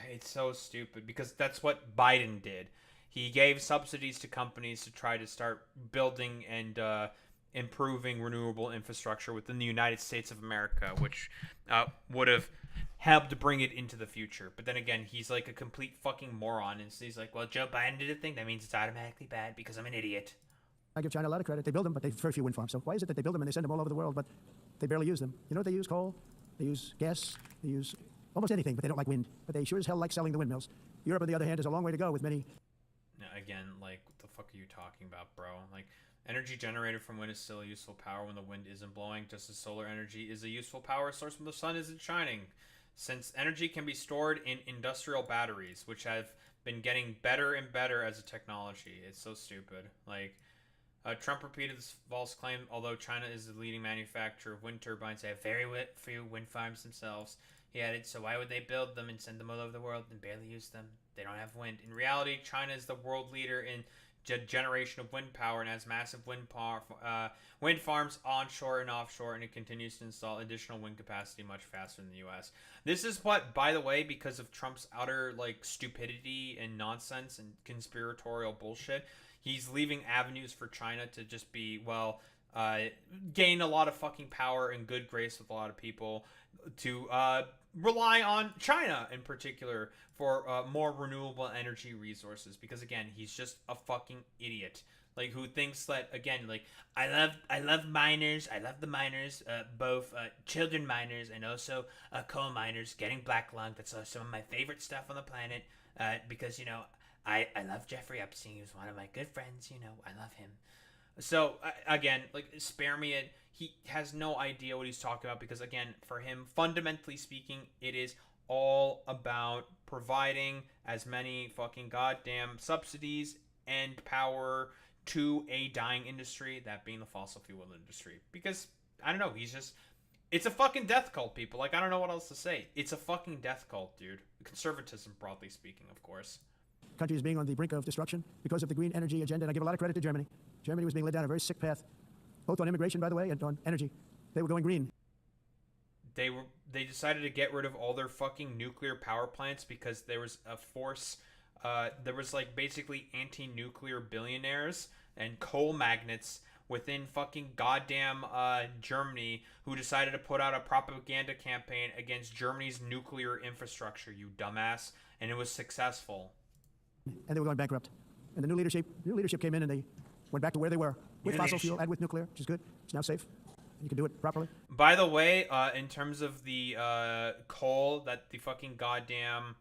It's so stupid because that's what Biden did. He gave subsidies to companies to try to start building and improving renewable infrastructure within the United States of America, which would have helped bring it into the future. But then again, he's like a complete fucking moron, and so he's like, well, Joe Biden did a thing, that means it's automatically bad because I'm an idiot. I give China a lot of credit. They build them, but they have very few wind farms. So why is it that they build them and they send them all over the world, but they barely use them? You know what they use? Coal, they use gas, they use almost anything, but they don't like wind. But they sure as hell like selling the windmills. Europe, on the other hand, has a long way to go with many... Again, like, what the fuck are you talking about, bro? Like, energy generated from wind is still a useful power when the wind isn't blowing, just as solar energy is a useful power source when the sun isn't shining. Since energy can be stored in industrial batteries, which have been getting better and better as a technology. It's so stupid. Like, Trump repeated this false claim, although China is the leading manufacturer of wind turbines, they have very few wind farms themselves. He added, so why would they build them and send them all over the world and barely use them? They don't have wind. In reality, China is the world leader in generation of wind power and has massive wind farms onshore and offshore, and it continues to install additional wind capacity much faster than the U.S. This is what, by the way, because of Trump's utter like stupidity and nonsense and conspiratorial bullshit, he's leaving avenues for China to just be, well, gain a lot of fucking power and good grace with a lot of people to rely on China in particular for more renewable energy resources, because again, he's just a fucking idiot, like, who thinks that, again, like, I love miners, I love the miners, both children miners and also coal miners getting black lung. That's some of my favorite stuff on the planet, because, you know, I love Jeffrey Epstein. He was one of my good friends, you know, I love him. So, again, like, spare me it. He has no idea what he's talking about because, again, for him, fundamentally speaking, it is all about providing as many fucking goddamn subsidies and power to a dying industry, that being the fossil fuel industry. Because, I don't know, it's a fucking death cult, people. Like, I don't know what else to say. It's a fucking death cult, dude. Conservatism, broadly speaking, of course. Country is being on the brink of destruction because of the green energy agenda, and I give a lot of credit to Germany. Germany was being led down a very sick path, both on immigration, by the way, and on energy. They were going green. They decided to get rid of all their fucking nuclear power plants because there was a force, there was like basically anti-nuclear billionaires and coal magnates within fucking goddamn Germany who decided to put out a propaganda campaign against Germany's nuclear infrastructure, you dumbass, and it was successful. And they were going bankrupt. And the new leadership came in and they went back to where they were, with fossil fuel and with nuclear, which is good. It's now safe. You can do it properly. By the way, in terms of the coal that the fucking goddamn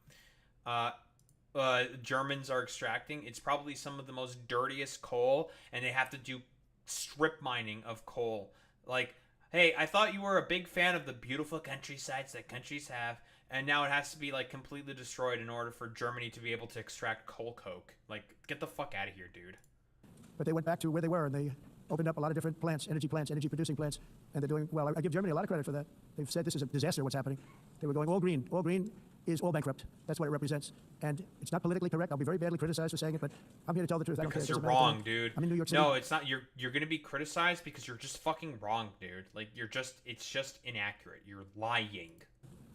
Germans are extracting, it's probably some of the most dirtiest coal, and they have to do strip mining of coal. Like, hey, I thought you were a big fan of the beautiful countrysides that countries have, and now it has to be like completely destroyed in order for Germany to be able to extract coal coke. Like, get the fuck out of here, dude. But they went back to where they were, and they opened up a lot of different plants, energy-producing plants, and they're doing well. I give Germany a lot of credit for that. They've said this is a disaster, what's happening. They were going all green. All green is all bankrupt. That's what it represents. And it's not politically correct. I'll be very badly criticized for saying it, but I'm here to tell the truth. I don't care. Because you're wrong, dude. I'm in New York City. No, it's not. You're going to be criticized because you're just fucking wrong, dude. Like, it's just inaccurate. You're lying.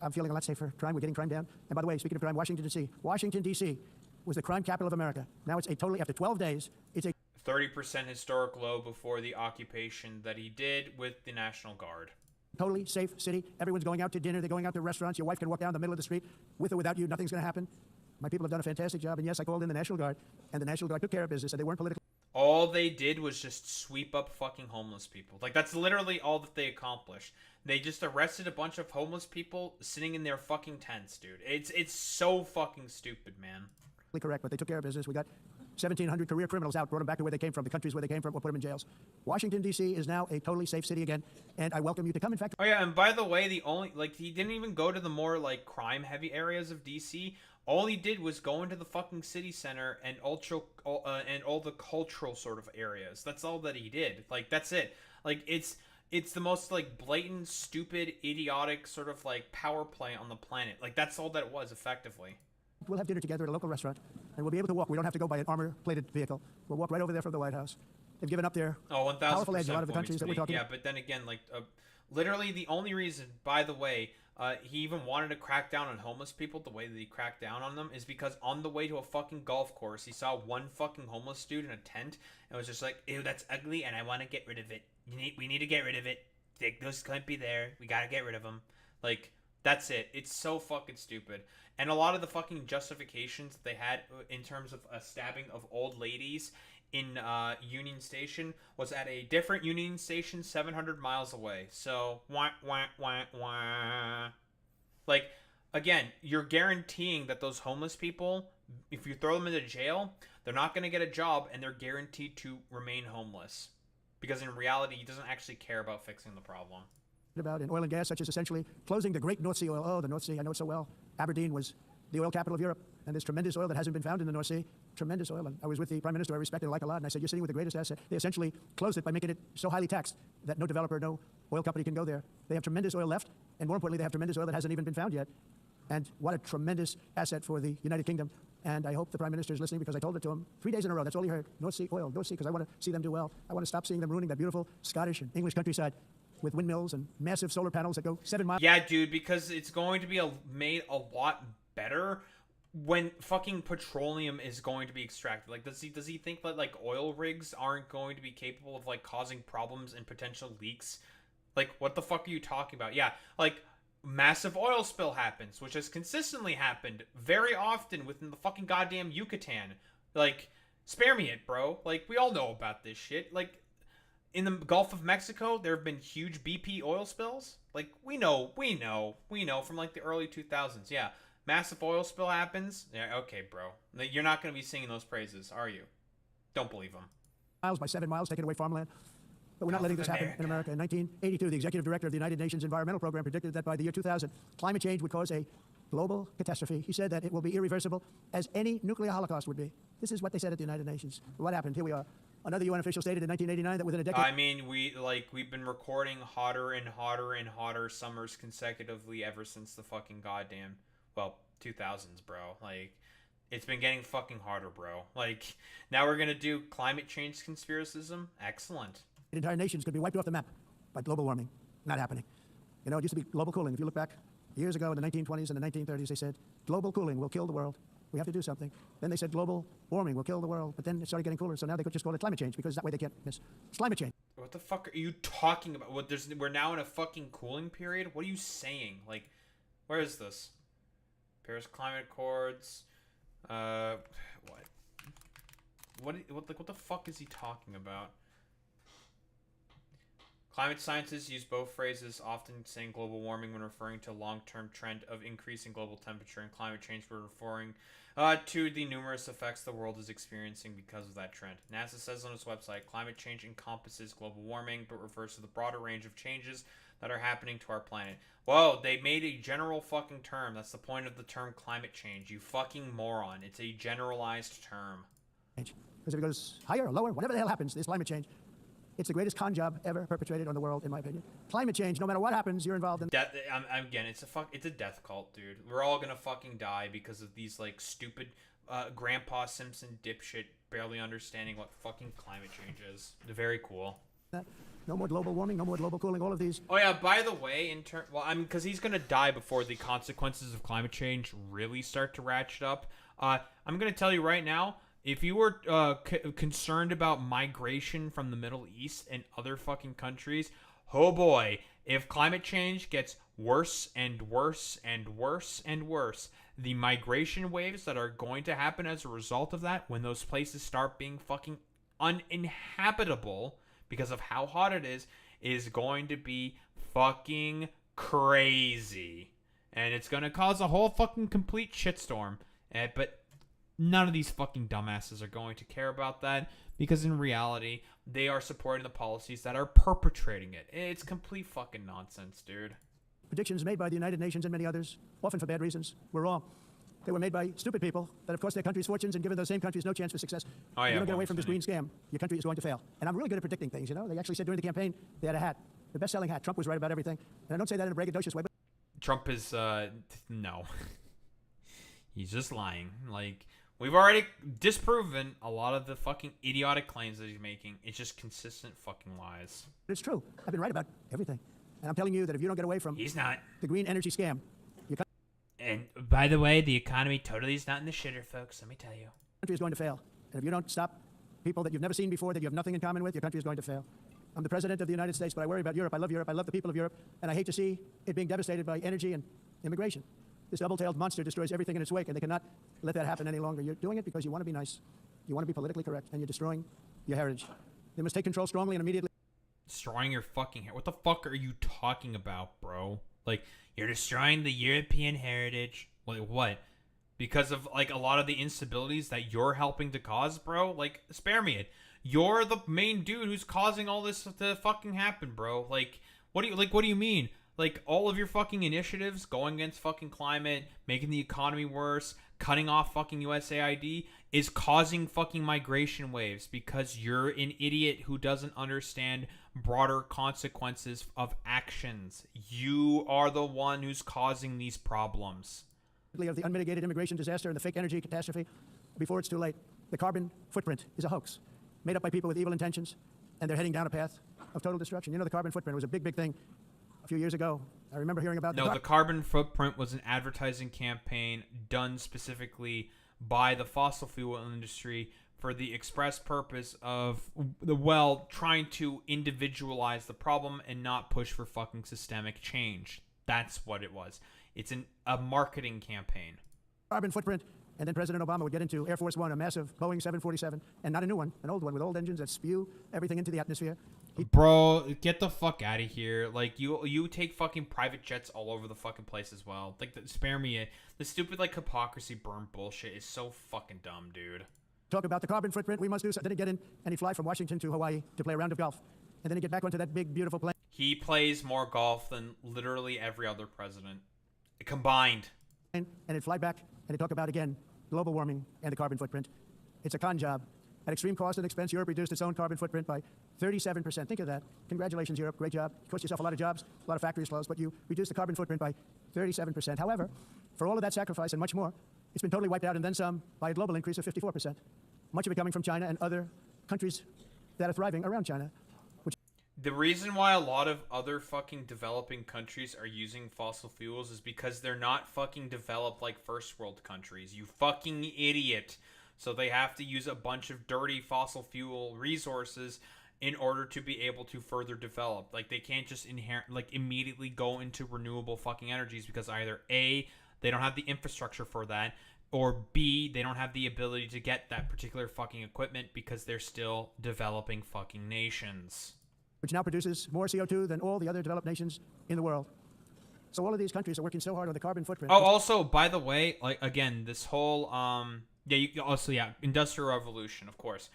I'm feeling a lot safer. Crime, we're getting crime down. And by the way, speaking of crime, Washington, D.C. was the crime capital of America. Now it's a totally, after 12 days, it's a 30% historic low before the occupation that he did with the National Guard. totally safe city. Everyone's going out to dinner. They're going out to restaurants. Your wife can walk down the middle of the street. With or without you, nothing's going to happen. My people have done a fantastic job. And yes, I called in the National Guard, and the National Guard took care of business, and they weren't political. All they did was just sweep up fucking homeless people. Like, that's literally all that they accomplished. They just arrested a bunch of homeless people sitting in their fucking tents, dude. It's so fucking stupid, man. Correct, but they took care of business. We got 1,700 career criminals out, brought them back to where they came from, the countries where they came from, or put them in jails. Washington, D.C. is now a totally safe city again, and I welcome you to come. In fact, oh yeah, and by the way, he didn't even go to the more, like, crime-heavy areas of D.C. All he did was go into the fucking city center and all the cultural sort of areas. That's all that he did. Like, that's it. Like, it's the most, like, blatant, stupid, idiotic sort of, like, power play on the planet. Like, that's all that it was, effectively. We'll have dinner together at a local restaurant, and we'll be able to walk. We don't have to go by an armor-plated vehicle. We'll walk right over there from the White House. They've given up their powerful edge. A lot of the countries that we're talking about. Yeah, but then again, like, literally the only reason, by the way, he even wanted to crack down on homeless people the way that he cracked down on them is because on the way to a fucking golf course, he saw one fucking homeless dude in a tent and was just like, ew, that's ugly, and I want to get rid of it. We need to get rid of it. Those can't be there. We gotta get rid of them. Like, that's it. It's so fucking stupid. And a lot of the fucking justifications that they had in terms of a stabbing of old ladies in Union Station was at a different Union Station 700 miles away. So, wah, wah, wah, wah. Like, again, you're guaranteeing that those homeless people, if you throw them into jail, they're not going to get a job and they're guaranteed to remain homeless. Because in reality, he doesn't actually care about fixing the problem. About in oil and gas, such as essentially closing the great North Sea oil. Oh, the North Sea, I know it so well. Aberdeen was the oil capital of Europe, and there's tremendous oil that hasn't been found in the North Sea. Tremendous oil. And I was with the Prime Minister I respect and like a lot, and I said, you're sitting with the greatest asset. They essentially closed it by making it so highly taxed that no developer, no oil company can go there. They have tremendous oil left, and more importantly, they have tremendous oil that hasn't even been found yet. And what a tremendous asset for the United Kingdom. And I hope the Prime Minister is listening because I told it to him 3 days in a row. That's all he heard. North Sea oil, North Sea, because I want to see them do well. I want to stop seeing them ruining that beautiful Scottish and English countryside with windmills and massive solar panels that go 7 miles. Yeah, dude, because it's going to be made a lot better when fucking petroleum is going to be extracted. Like, does he think that, like, oil rigs aren't going to be capable of, like, causing problems and potential leaks? Like, what the fuck are you talking about? Yeah, like, massive oil spill happens, which has consistently happened very often within the fucking goddamn Yucatan. Like, spare me it, bro. Like, we all know about this shit. Like, in the Gulf of Mexico, there have been huge BP oil spills. Like, we know from, like, the early 2000s. Yeah, massive oil spill happens. Yeah, okay, bro. You're not going to be singing those praises, are you? Don't believe them. Miles by 7 miles, taking away farmland. But we're not letting this happen in America. In 1982, the executive director of the United Nations Environmental Program predicted that by the year 2000, climate change would cause a global catastrophe. He said that it will be irreversible, as any nuclear holocaust would be. This is what they said at the United Nations. What happened? Here we are. Another UN official stated in 1989 that within a decade... I mean, we've been recording hotter and hotter and hotter summers consecutively ever since the fucking goddamn, 2000s, bro. Like, it's been getting fucking harder, bro. Like, now we're gonna do climate change conspiracism? Excellent. Entire nations could be wiped off the map by global warming. Not happening. You know, it used to be global cooling. If you look back years ago in the 1920s and the 1930s, they said, global cooling will kill the world. We have to do something. Then they said global warming will kill the world. But then it started getting cooler, so now they could just call it climate change because that way they can't miss. It's climate change. What the fuck are you talking about? We're now in a fucking cooling period? What are you saying? Like, where is this? Paris Climate Accords. What the fuck is he talking about? Climate scientists use both phrases, often saying global warming when referring to a long-term trend of increasing global temperature, and climate change when referring to the numerous effects the world is experiencing because of that trend. NASA says on its website, climate change encompasses global warming, but refers to the broader range of changes that are happening to our planet. Whoa, they made a general fucking term. That's the point of the term climate change, you fucking moron. It's a generalized term. Because if it goes higher or lower, whatever the hell happens, there's climate change. It's the greatest con job ever perpetrated on the world, in my opinion. Climate change, no matter what happens, you're involved in. Again, it's a death cult, dude. We're all gonna fucking die because of these, like, stupid Grandpa Simpson dipshit barely understanding what fucking climate change is. They're very cool. No more global warming, no more global cooling, all of these. Oh yeah, by the way, because he's gonna die before the consequences of climate change really start to ratchet up. I'm gonna tell you right now, if you were concerned about migration from the Middle East and other fucking countries, oh boy, if climate change gets worse and worse and worse and worse, the migration waves that are going to happen as a result of that, when those places start being fucking uninhabitable because of how hot it is going to be fucking crazy. And it's going to cause a whole fucking complete shitstorm. But none of these fucking dumbasses are going to care about that, because in reality, they are supporting the policies that are perpetrating it. It's complete fucking nonsense, dude. Predictions made by the United Nations and many others, often for bad reasons, were wrong. They were made by stupid people that have cost their countries fortunes and given those same countries no chance for success. Oh, yeah, if you don't get away from this green scam, your country is going to fail. And I'm really good at predicting things, you know? They actually said during the campaign they had a hat. The best-selling hat. Trump was right about everything. And I don't say that in a braggadocious way, but... Trump is, no. He's just lying. Like, we've already disproven a lot of the fucking idiotic claims that he's making. It's just consistent fucking lies. It's true. I've been right about everything. And I'm telling you that if you don't get away from... He's not. ...the green energy scam, your And by the way, the economy totally is not in the shitter, folks. Let me tell you. country is going to fail. And if you don't stop people that you've never seen before, that you have nothing in common with, your country is going to fail. I'm the president of the United States, but I worry about Europe. I love Europe. I love the people of Europe. And I hate to see it being devastated by energy and immigration. This double-tailed monster destroys everything in its wake, and they cannot let that happen any longer. You're doing it because you want to be nice. You want to be politically correct, and you're destroying your heritage. They must take control strongly and immediately. Destroying your fucking hair. What the fuck are you talking about, bro? Like, you're destroying the European heritage. Like, what? Because of, like, a lot of the instabilities that you're helping to cause, bro? Like, spare me it. You're the main dude who's causing all this to fucking happen, bro. Like, what do you mean? Like, all of your fucking initiatives going against fucking climate, making the economy worse, cutting off fucking USAID is causing fucking migration waves because you're an idiot who doesn't understand broader consequences of actions. You are the one who's causing these problems. Of the unmitigated immigration disaster and the fake energy catastrophe before it's too late. The carbon footprint is a hoax made up by people with evil intentions, and they're heading down a path of total destruction. You know, the carbon footprint was a big, big thing a few years ago. I remember hearing about the carbon footprint was an advertising campaign done specifically by the fossil fuel industry for the express purpose of, trying to individualize the problem and not push for fucking systemic change. That's what it was. It's a marketing campaign. Carbon footprint, and then President Obama would get into Air Force One, a massive Boeing 747, and not a new one, an old one with old engines that spew everything into the atmosphere. Bro, get the fuck out of here. Like, you take fucking private jets all over the fucking place as well. Like, spare me it. The stupid, like, hypocrisy burn bullshit is so fucking dumb, dude. Talk about the carbon footprint, we must do something. Then he'd get in, and he'd fly from Washington to Hawaii to play a round of golf. And then he'd get back onto that big, beautiful plane. He plays more golf than literally every other president combined. And he'd fly back, and he'd talk about, again, global warming and the carbon footprint. It's a con job. At extreme cost and expense, Europe reduced its own carbon footprint by 37%. Think of that. Congratulations, Europe. Great job. You cost yourself a lot of jobs, a lot of factories closed, but you reduced the carbon footprint by 37%. However, for all of that sacrifice and much more, it's been totally wiped out and then some by a global increase of 54%. Much of it coming from China and other countries that are thriving around China. The reason why a lot of other fucking developing countries are using fossil fuels is because they're not fucking developed like first world countries. You fucking idiot. So they have to use a bunch of dirty fossil fuel resources in order to be able to further develop. Like, they can't just immediately go into renewable fucking energies because either A, they don't have the infrastructure for that, or B, they don't have the ability to get that particular fucking equipment because they're still developing fucking nations. Which now produces more CO2 than all the other developed nations in the world. So all of these countries are working so hard on the carbon footprint. Oh, also, by the way, like, again, this whole, Industrial Revolution, of course.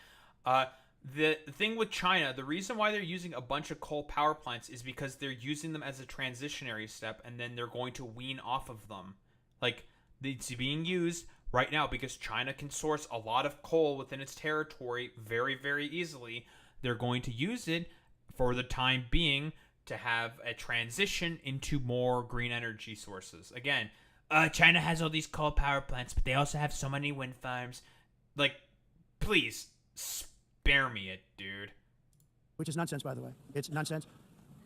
The thing with China, the reason why they're using a bunch of coal power plants is because they're using them as a transitionary step, and then they're going to wean off of them. Like, it's being used right now because China can source a lot of coal within its territory very, very easily. They're going to use it for the time being to have a transition into more green energy sources. Again, China has all these coal power plants, but they also have so many wind farms. Like, please, spare me it, dude. which is nonsense, by the way. It's nonsense.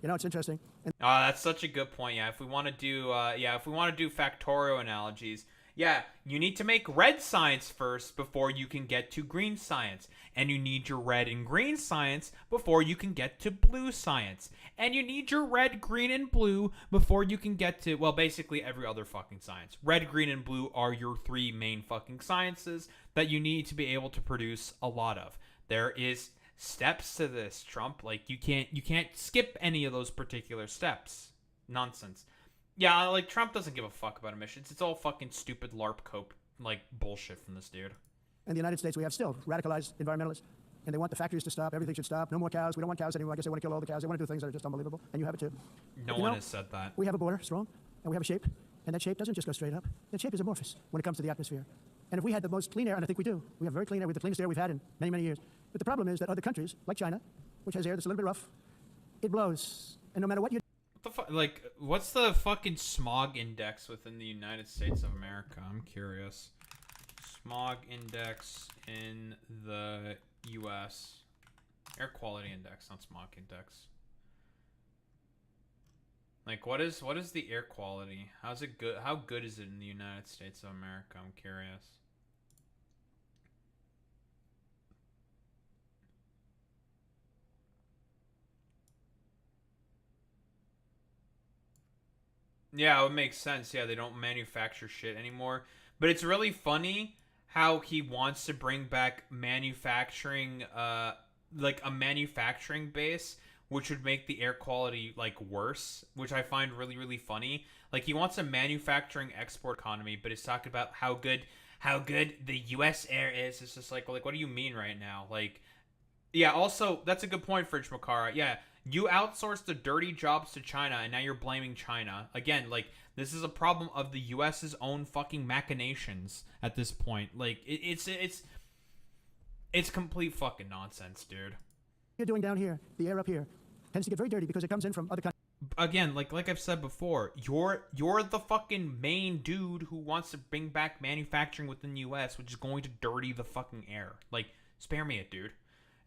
You know, it's interesting. And That's such a good point. Yeah, if we want to do, factorial analogies, yeah, you need to make red science first before you can get to green science, and you need your red and green science before you can get to blue science, and you need your red, green, and blue before you can get to, well, basically every other fucking science. Red, green, and blue are your three main fucking sciences that you need to be able to produce a lot of. There is steps to this, Trump. Like, you can't skip any of those particular steps. Nonsense. Yeah, like, Trump doesn't give a fuck about emissions. It's all fucking stupid LARP cope, like, bullshit from this dude. In the United States, we have still radicalized environmentalists, and they want the factories to stop. Everything should stop. No more cows. We don't want cows anymore. I guess they want to kill all the cows. They want to do things that are just unbelievable, and you have it too. No one has said that. We have a border, strong, and we have a shape, and that shape doesn't just go straight up. That shape is amorphous when it comes to the atmosphere. And if we had the most clean air, and I think we do, we have very clean air, we have the cleanest air we've had in many, many years. But the problem is that other countries, like China, which has air that's a little bit rough, it blows. And no matter what you Like, what's the fucking smog index within the United States of America? I'm curious. Smog index in the U.S. Air quality index, not smog index. Like, what is the air quality? How's it good? How good is it in the United States of America? I'm curious. Yeah, it would make sense. Yeah, they don't manufacture shit anymore. But it's really funny how he wants to bring back manufacturing, like a manufacturing base, which would make the air quality, like, worse, which I find really, really funny. Like, he wants a manufacturing export economy, but he's talking about how good the U.S. air is. It's just like, what do you mean right now? Like, yeah, also, that's a good point, Fridge Makara. Yeah, you outsourced the dirty jobs to China, and now you're blaming China. Again, like, this is a problem of the U.S.'s own fucking machinations at this point. Like, it's complete fucking nonsense, dude. You're doing down here, the air up here, tends to get very dirty because it comes in from other countries. Again, like I've said before, you're the fucking main dude who wants to bring back manufacturing within the U.S., which is going to dirty the fucking air. Like, spare me it, dude.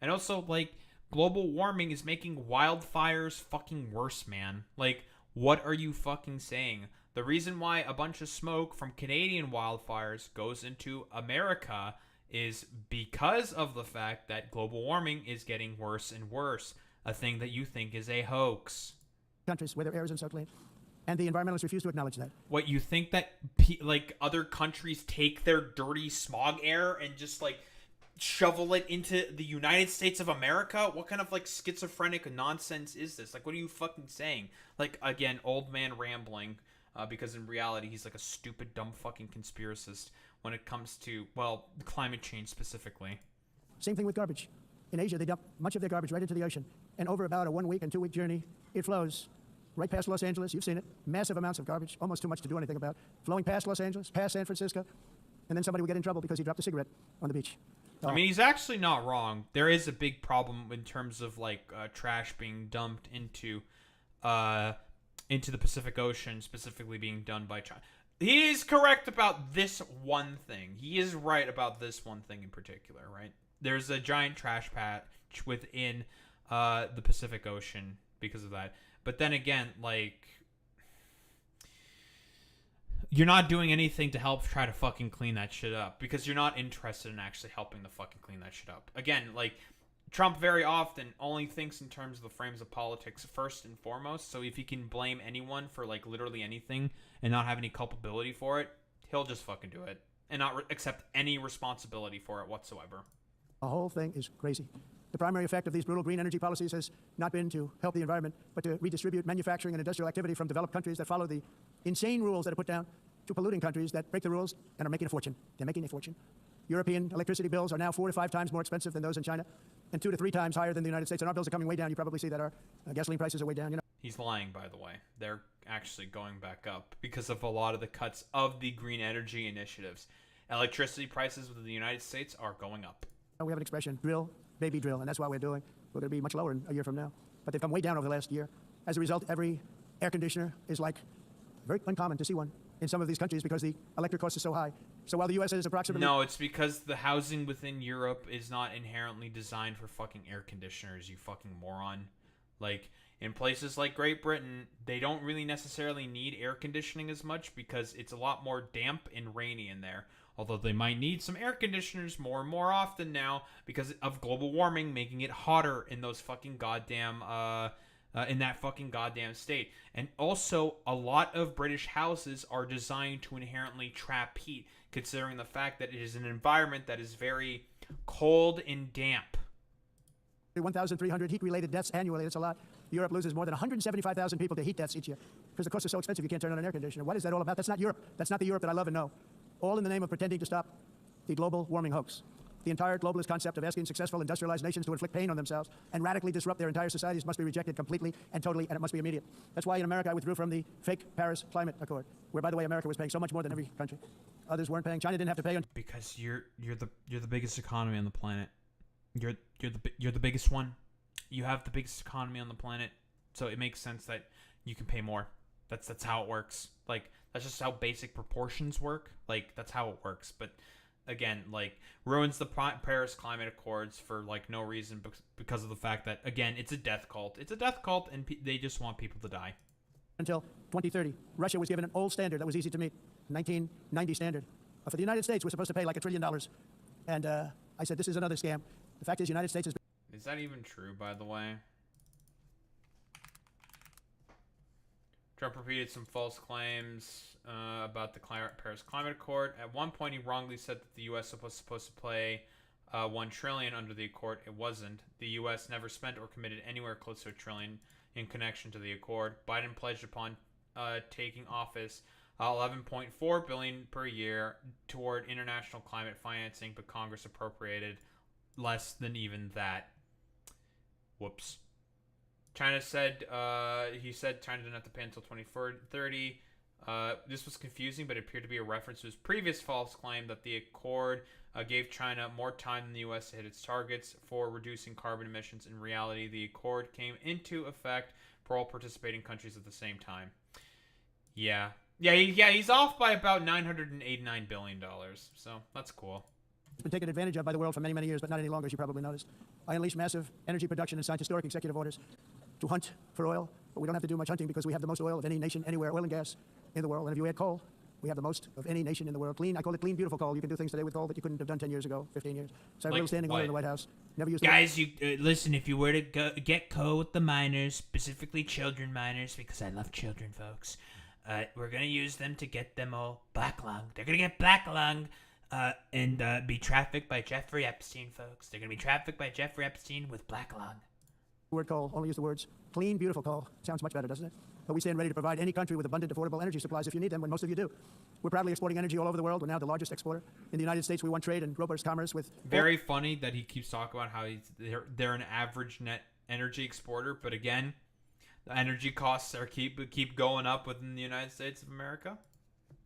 And also, like, global warming is making wildfires fucking worse, man. Like, what are you fucking saying? The reason why a bunch of smoke from Canadian wildfires goes into America is because of the fact that global warming is getting worse and worse. A thing that you think is a hoax. Countries where their air isn't so clean. And the environmentalists refuse to acknowledge that. What, you think that, like, other countries take their dirty smog air and just, like, shovel it into the United States of America? What kind of, like, schizophrenic nonsense is this? Like, what are you fucking saying? Like, again, old man rambling, because in reality he's like a stupid, dumb fucking conspiracist when it comes to, well, climate change specifically. Same thing with garbage. In Asia, they dump much of their garbage right into the ocean, and over about a 1 week and 2 week journey, it flows right past Los Angeles. You've seen it. Massive amounts of garbage, almost too much to do anything about, flowing past Los Angeles, past San Francisco, and then somebody would get in trouble because he dropped a cigarette on the beach. I mean, he's actually not wrong. There is a big problem in terms of, like, trash being dumped into the Pacific Ocean, specifically being done by China. He is correct about this one thing. He is right about this one thing in particular, right? There's a giant trash patch within the Pacific Ocean because of that. But then again, like, you're not doing anything to help try to fucking clean that shit up because you're not interested in actually helping to fucking clean that shit up. Again, like, Trump very often only thinks in terms of the frames of politics first and foremost. So if he can blame anyone for, like, literally anything and not have any culpability for it, he'll just fucking do it and not accept any responsibility for it whatsoever. The whole thing is crazy. The primary effect of these brutal green energy policies has not been to help the environment, but to redistribute manufacturing and industrial activity from developed countries that follow the insane rules that are put down to polluting countries that break the rules and are making a fortune. They're making a fortune. European electricity bills are now 4 to 5 times more expensive than those in China, and 2 to 3 times higher than the United States. And our bills are coming way down. You probably see that our gasoline prices are way down. You know. He's lying, by the way. They're actually going back up because of a lot of the cuts of the green energy initiatives. Electricity prices within the United States are going up. We have an expression, drill, baby drill, and that's what we're doing. We're going to be much lower in a year from now. But they've come way down over the last year. As a result, every air conditioner is, like, very uncommon to see one in some of these countries because the electric cost is so high. So while the U.S. is approximately... No, it's because the housing within Europe is not inherently designed for fucking air conditioners, you fucking moron. Like, in places like Great Britain, they don't really necessarily need air conditioning as much because it's a lot more damp and rainy in there. Although they might need some air conditioners more and more often now because of global warming making it hotter in those fucking goddamn, in that fucking goddamn state. And also, a lot of British houses are designed to inherently trap heat, considering the fact that it is an environment that is very cold and damp. 1,300 heat-related deaths annually. That's a lot. Europe loses more than 175,000 people to heat deaths each year because the costs are so expensive you can't turn on an air conditioner. What is that all about? That's not Europe. That's not the Europe that I love and know. All in the name of pretending to stop the global warming hoax. The entire globalist concept of asking successful industrialized nations to inflict pain on themselves and radically disrupt their entire societies must be rejected completely and totally, and it must be immediate. That's why in America I withdrew from the fake Paris Climate Accord, where, by the way, America was paying so much more than every country. Others weren't paying. China didn't have to pay. Because you're the biggest economy on the planet. You're the biggest one. You have the biggest economy on the planet, so it makes sense that you can pay more. That's how it works. Like, that's just how basic proportions work. Like, that's how it works. But again, like, ruins the Paris Climate Accords for like no reason because of the fact that, again, it's a death cult. It's a death cult, and they just want people to die. Until 2030, Russia was given an old standard that was easy to meet, 1990 standard. For the United States, we're supposed to pay like $1 trillion, and I said this is another scam. The fact is, the United States is. Is that even true, by the way? Trump repeated some false claims about the Paris Climate Accord. At one point, he wrongly said that the U.S. was supposed to pay $1 trillion under the accord. It wasn't. The U.S. never spent or committed anywhere close to $1 trillion in connection to the accord. Biden pledged upon taking office $11.4 billion per year toward international climate financing, but Congress appropriated less than even that. Whoops. China said, he said China didn't have to pay until 2030. This was confusing, but it appeared to be a reference to his previous false claim that the accord gave China more time than the U.S. to hit its targets for reducing carbon emissions. In reality, the accord came into effect for all participating countries at the same time. Yeah, he's off by about $989 billion, so that's cool. It's been taken advantage of by the world for many, many years, but not any longer, as you probably noticed. I unleashed massive energy production and signed historic executive orders to hunt for oil, but we don't have to do much hunting because we have the most oil of any nation anywhere, oil and gas in the world. And if you add coal, we have the most of any nation in the world. Clean, I call it clean, beautiful coal. You can do things today with coal that you couldn't have done 10 years ago, 15 years. So I have a little standing order in the White House. Never used Guys, you listen, if you were to get coal with the miners, specifically children miners, because I love children, folks, we're going to use them to get them all black lung. They're going to get black lung. And be trafficked by Jeffrey Epstein, folks. They're going to be trafficked by Jeffrey Epstein with black lung. Word coal, only use the words clean, beautiful coal. Sounds much better, doesn't it? But we stand ready to provide any country with abundant, affordable energy supplies if you need them, when most of you do. We're proudly exporting energy all over the world. We're now the largest exporter. In the United States, we want trade and robust commerce with... Very funny that he keeps talking about how they're an average net energy exporter, but again, the energy costs are keep going up within the United States of America.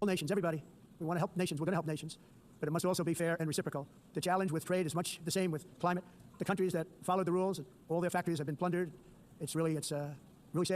All nations, everybody. We want to help nations. We're going to help nations. But it must also be fair and reciprocal. The challenge with trade is much the same with climate. The countries that followed the rules, all their factories have been plundered. It's really sad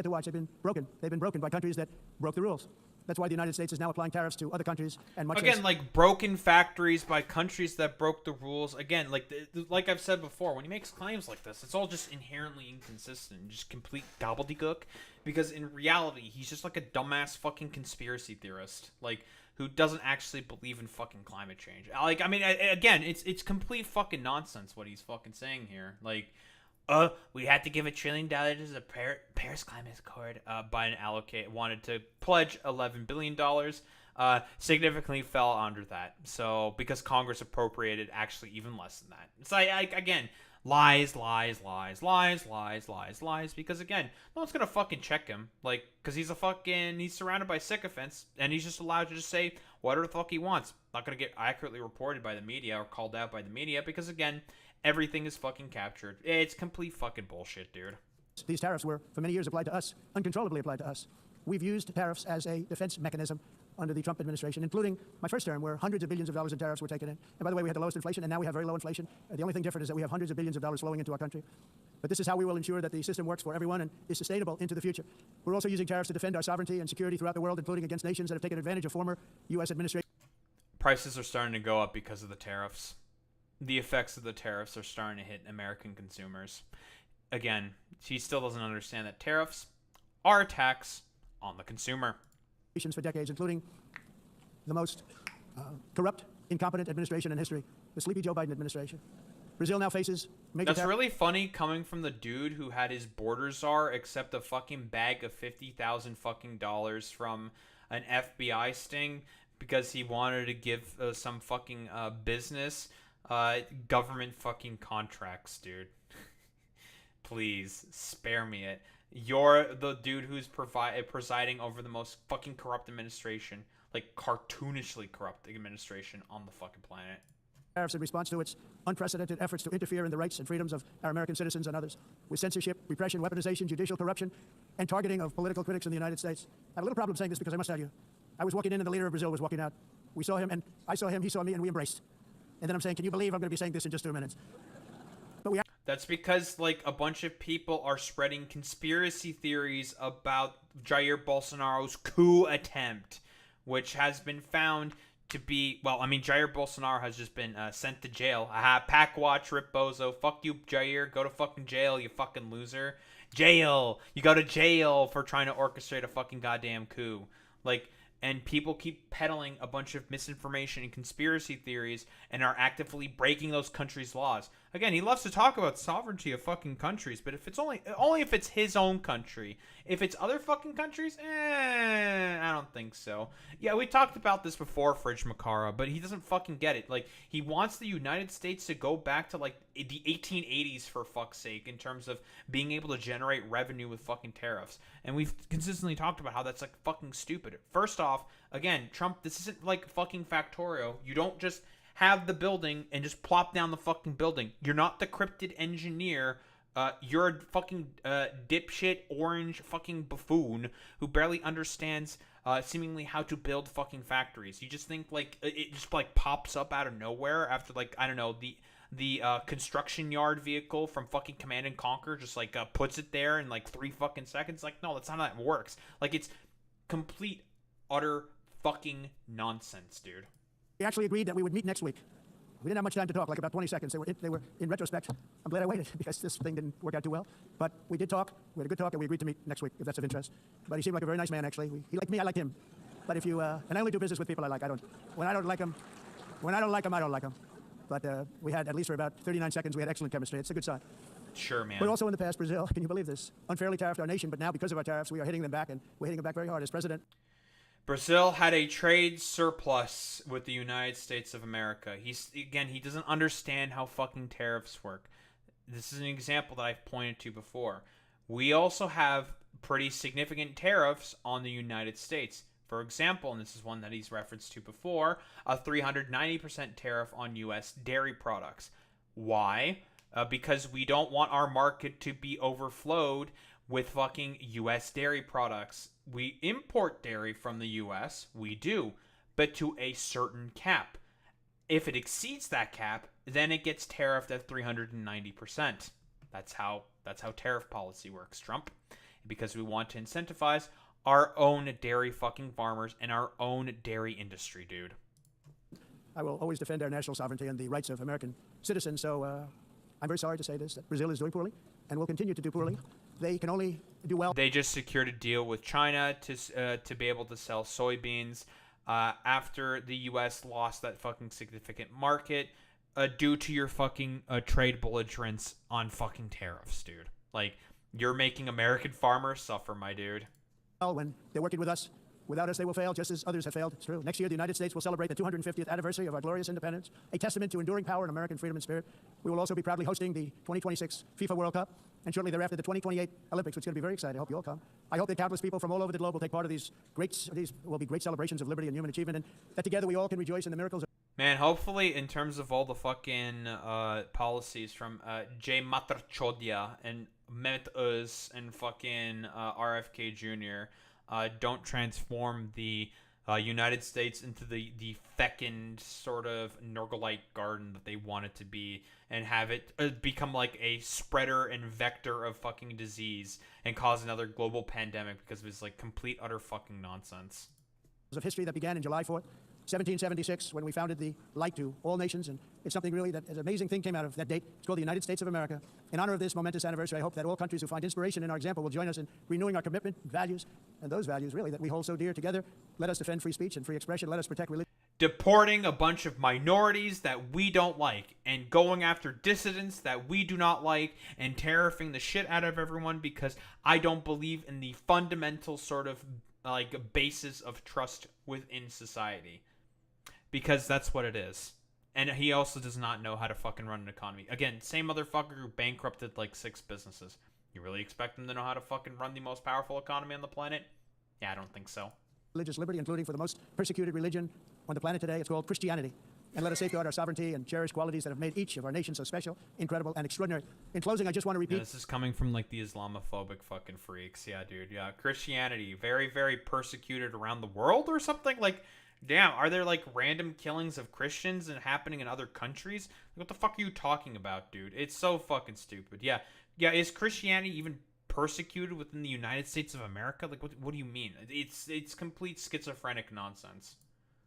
to watch. They've been broken. They've been broken by countries that broke the rules. That's why the United States is now applying tariffs to other countries and much again, like broken factories by countries that broke the rules. Again, like I've said before, when he makes claims like this, it's all just inherently inconsistent, just complete gobbledygook. Because in reality, he's just like a dumbass fucking conspiracy theorist, like who doesn't actually believe in fucking climate change. Like, I mean, again, it's complete fucking nonsense what he's fucking saying here. Like, we had to give $1 trillion to the Paris Climate Accord. Biden wanted to pledge $11 billion. Significantly fell under that. So, because Congress appropriated actually even less than that. It's like again, lies. Because again, no one's gonna fucking check him. Like, because he's surrounded by sycophants, and he's just allowed to just say whatever the fuck he wants. Not gonna get accurately reported by the media or called out by the media because again, everything is fucking captured. It's complete fucking bullshit, dude. These tariffs were, for many years, applied to us, uncontrollably applied to us. We've used tariffs as a defense mechanism under the Trump administration, including my first term, where hundreds of billions of dollars in tariffs were taken in. And by the way, we had the lowest inflation, and now we have very low inflation. The only thing different is that we have hundreds of billions of dollars flowing into our country. But this is how we will ensure that the system works for everyone and is sustainable into the future. We're also using tariffs to defend our sovereignty and security throughout the world, including against nations that have taken advantage of former U.S. administration. prices are starting to go up because of the tariffs. The effects of the tariffs are starting to hit American consumers. Again, she still doesn't understand that tariffs are a tax on the consumer. For decades, including the most corrupt, incompetent administration in history, the sleepy Joe Biden administration. Brazil now faces major... That's really funny coming from the dude who had his border czar accept a fucking bag of $50,000 fucking dollars from an FBI sting because he wanted to give some fucking business government fucking contracts, dude. Please spare me it. You're the dude who's presiding over the most fucking corrupt administration, like cartoonishly corrupt administration on the fucking planet. Tariffs in response to its unprecedented efforts to interfere in the rights and freedoms of our American citizens and others, with censorship, repression, weaponization, judicial corruption, and targeting of political critics in the United States. I have a little problem saying this because I must tell you, I was walking in and the leader of Brazil was walking out. We saw him and I saw him, he saw me, and we embraced. And then I'm saying, can you believe I'm going to be saying this in just 2 minutes? But we... That's because, like, a bunch of people are spreading conspiracy theories about Jair Bolsonaro's coup attempt, which has been found to be, well, I mean, Jair Bolsonaro has just been sent to jail. Aha, pack watch, Rip Bozo. Fuck you, Jair. Go to fucking jail, you fucking loser. Jail! You go to jail for trying to orchestrate a fucking goddamn coup. Like, and people keep peddling a bunch of misinformation and conspiracy theories and are actively breaking those countries' laws. Again, he loves to talk about sovereignty of fucking countries, but if it's only if it's his own country. If it's other fucking countries, I don't think so. Yeah, we talked about this before, Fridge Makara, but he doesn't fucking get it. Like, he wants the United States to go back to, like, the 1880s, for fuck's sake, in terms of being able to generate revenue with fucking tariffs. And we've consistently talked about how that's, like, fucking stupid. First off, again, Trump, this isn't like fucking Factorio. You don't just have the building and just plop down the fucking building. You're not the cryptid engineer. You're a fucking dipshit orange fucking buffoon who barely understands seemingly how to build fucking factories. You just think, like, it just, like, pops up out of nowhere after, like, I don't know, the construction yard vehicle from fucking Command and Conquer just, like, puts it there in, like, 3 fucking seconds. Like, no, that's not how that works. Like, it's complete, utter fucking nonsense, dude. We actually agreed that we would meet next week. We didn't have much time to talk, like about 20 seconds. They were in retrospect. I'm glad I waited because this thing didn't work out too well. But we did talk. We had a good talk, and we agreed to meet next week, if that's of interest. But he seemed like a very nice man, actually. He liked me, I liked him. But if you, and I only do business with people I like. When I don't like them, I don't like them. But we had, at least for about 39 seconds, we had excellent chemistry. It's a good sign. Sure, man. But also in the past, Brazil, can you believe this? Unfairly tariffed our nation, but now because of our tariffs, we are hitting them back, and we're hitting them back very hard. As president... Brazil had a trade surplus with the United States of America. He doesn't understand how fucking tariffs work. This is an example that I've pointed to before. We also have pretty significant tariffs on the United States. For example, and this is one that he's referenced to before, a 390% tariff on U.S. dairy products. Why? Because we don't want our market to be overflowed with fucking U.S. dairy products. We import dairy from the U.S., we do, but to a certain cap. If it exceeds that cap, then it gets tariffed at 390%. That's how tariff policy works, Trump. Because we want to incentivize our own dairy fucking farmers and our own dairy industry, dude. I will always defend our national sovereignty and the rights of American citizens, so I'm very sorry to say this, that Brazil is doing poorly and will continue to do poorly. They can only do well. They just secured a deal with China to be able to sell soybeans after the U.S. lost that fucking significant market due to your fucking trade belligerence on fucking tariffs, dude. Like, you're making American farmers suffer, my dude. Well, when they're working with us, without us they will fail, just as others have failed. It's true. Next year, the United States will celebrate the 250th anniversary of our glorious independence, a testament to enduring power and American freedom and spirit. We will also be proudly hosting the 2026 FIFA World Cup, and shortly thereafter the 2028 Olympics, which is going to be very exciting. I hope you all come. I hope that countless people from all over the globe will take part of these will be great celebrations of liberty and human achievement, and that together we all can rejoice in the miracles of... Man, hopefully, in terms of all the fucking policies from Jay Matarchodia and Mehmet Oz and fucking RFK Jr., don't transform the United States into the fecund sort of Norgalite garden that they want it to be, and have it become like a spreader and vector of fucking disease and cause another global pandemic because of his, like, complete utter fucking nonsense. Of history that began in July 4th, 1776, when we founded the light to all nations, and it's something really that an amazing thing came out of that date. It's called the United States of America. In honor of this momentous anniversary, I hope that all countries who find inspiration in our example will join us in renewing our commitment, values, and those values really that we hold so dear together. Let us defend free speech and free expression. Let us protect religion. Deporting a bunch of minorities that we don't like, and going after dissidents that we do not like, and tariffing the shit out of everyone because I don't believe in the fundamental sort of like basis of trust within society. Because that's what it is. And he also does not know how to fucking run an economy. Again, same motherfucker who bankrupted like 6 businesses. You really expect him to know how to fucking run the most powerful economy on the planet? Yeah, I don't think so. Religious liberty, including for the most persecuted religion on the planet today. It's called Christianity. And let us safeguard our sovereignty and cherish qualities that have made each of our nations so special, incredible, and extraordinary. In closing, I just want to repeat... Yeah, this is coming from, like, the Islamophobic fucking freaks. Yeah, dude. Yeah, Christianity. Very, very persecuted around the world or something? Like, damn, are there, like, random killings of Christians and happening in other countries? Like, what the fuck are you talking about, dude? It's so fucking stupid. Yeah. Yeah, is Christianity even persecuted within the United States of America? Like, what do you mean? It's complete schizophrenic nonsense.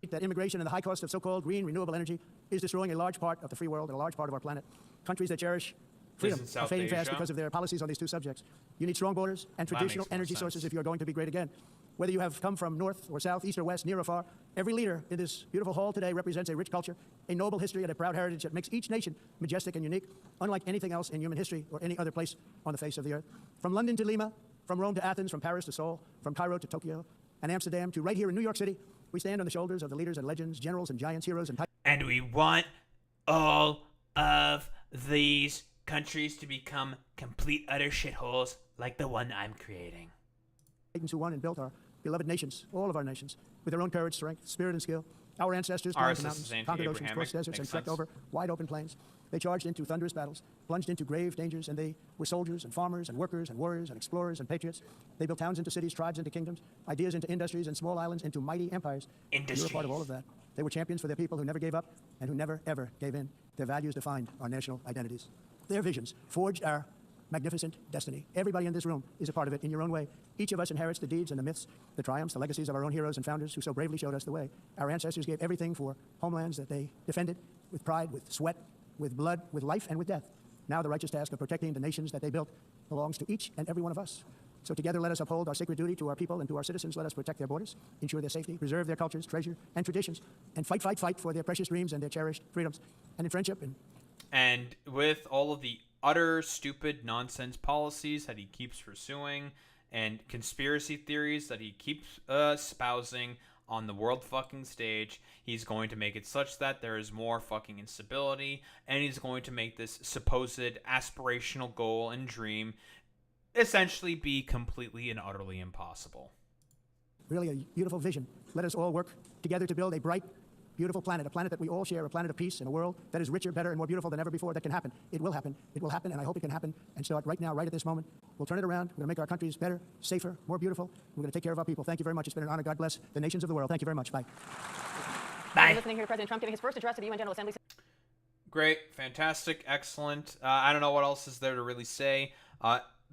That immigration and the high cost of so-called green renewable energy is destroying a large part of the free world and a large part of our planet. Countries that cherish freedom are fading fast because of their policies on these two subjects. You need strong borders and traditional energy sources if you are going to be great again. Whether you have come from north or south, east or west, near or far, every leader in this beautiful hall today represents a rich culture, a noble history, and a proud heritage that makes each nation majestic and unique, unlike anything else in human history or any other place on the face of the earth. From London to Lima, from Rome to Athens, from Paris to Seoul, from Cairo to Tokyo and Amsterdam to right here in New York City, we stand on the shoulders of the leaders and legends, generals and giants, heroes and... And we want all of these countries to become complete utter shitholes like the one I'm creating. Who won and built our beloved nations, all of our nations, with their own courage, strength, spirit, and skill. Our ancestors climbed the mountains, conquered oceans, crossed deserts, and trekked over wide open plains. They charged into thunderous battles, plunged into grave dangers, and they were soldiers and farmers and workers and warriors and explorers and patriots. They built towns into cities, tribes into kingdoms, ideas into industries, and small islands into mighty empires. You were a part of all of that. They were champions for their people who never gave up and who never, ever gave in. Their values defined our national identities. Their visions forged our magnificent destiny. Everybody in this room is a part of it in your own way. Each of us inherits the deeds and the myths, the triumphs, the legacies of our own heroes and founders who so bravely showed us the way. Our ancestors gave everything for homelands that they defended with pride, with sweat, with blood, with life, and with death. Now the righteous task of protecting the nations that they built belongs to each and every one of us. So together let us uphold our sacred duty to our people and to our citizens. Let us protect their borders, ensure their safety, preserve their cultures, treasure, and traditions, and fight, fight, fight for their precious dreams and their cherished freedoms. And in friendship And with all of the utter stupid nonsense policies that he keeps pursuing and conspiracy theories that he keeps espousing on the world fucking stage, he's going to make it such that there is more fucking instability, and he's going to make this supposed aspirational goal and dream essentially be completely and utterly impossible. Really a beautiful vision. Let us all work together to build a bright, beautiful planet, a planet that we all share, a planet of peace and a world that is richer, better, and more beautiful than ever before. That can happen. It will happen. It will happen, and I hope it can happen and start right now, right at this moment. We'll turn it around. We're going to make our countries better, safer, more beautiful. We're going to take care of our people. Thank you very much. It's been an honor. God bless the nations of the world. Thank you very much. Bye. Bye. Listening here to President Trump giving his first address to the UN General Assembly. Great, fantastic, excellent. I don't know what else is there to really say.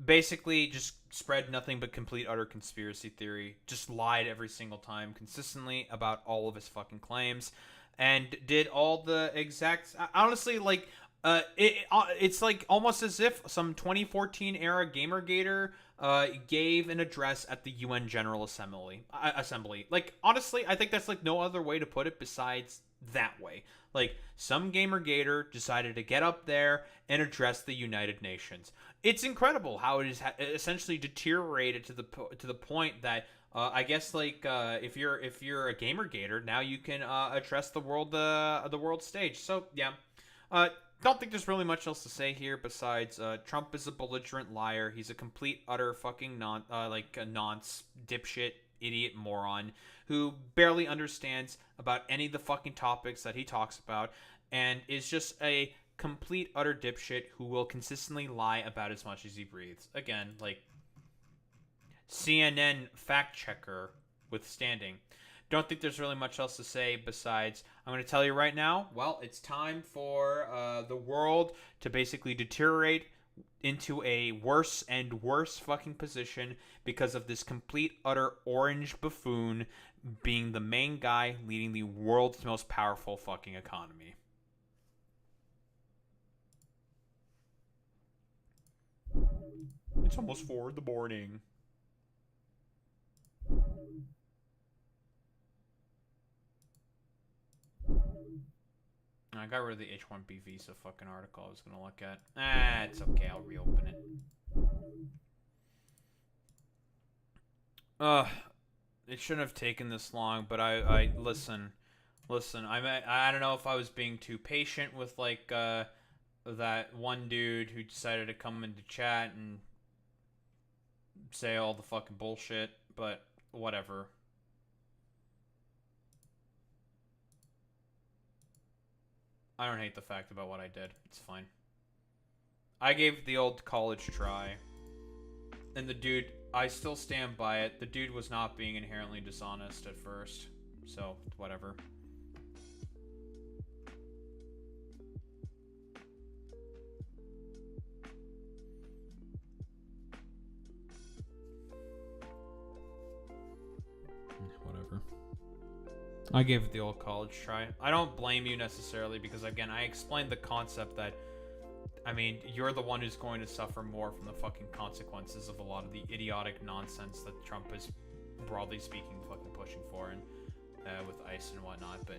Basically, just spread nothing but complete utter conspiracy theory. Just lied every single time consistently about all of his fucking claims. And did all the exact... Honestly, like, it's like almost as if some 2014 era Gamergator gave an address at the UN General Assembly. Like, honestly, I think that's like no other way to put it besides that way. Like, some Gamergator decided to get up there and address the United Nations. It's incredible how it is essentially deteriorated to the point that I guess like if you're a Gamergator, now you can address the world stage. So yeah, don't think there's really much else to say here besides Trump is a belligerent liar. He's a complete utter fucking nonce dipshit idiot moron who barely understands about any of the fucking topics that he talks about and is just a complete utter dipshit who will consistently lie about as much as he breathes. Again, like CNN fact checker withstanding. Don't think there's really much else to say besides I'm going to tell you right now, well, it's time for the world to basically deteriorate into a worse and worse fucking position because of this complete, utter orange buffoon being the main guy leading the world's most powerful fucking economy. It's almost 4 in the morning. I got rid of the H-1B visa fucking article I was gonna look at. It's okay, I'll reopen it. It shouldn't have taken this long, but I listen, I don't know if I was being too patient with, like, that one dude who decided to come into chat and say all the fucking bullshit, but whatever. I don't hate the fact about what I did. It's fine. I gave the old college try. And the dude, I still stand by it. The dude was not being inherently dishonest at first. So, whatever. Whatever. I gave it the old college try. I don't blame you necessarily because, again, I explained the concept that, I mean, you're the one who's going to suffer more from the fucking consequences of a lot of the idiotic nonsense that Trump is, broadly speaking, fucking pushing for, and with ICE and whatnot, but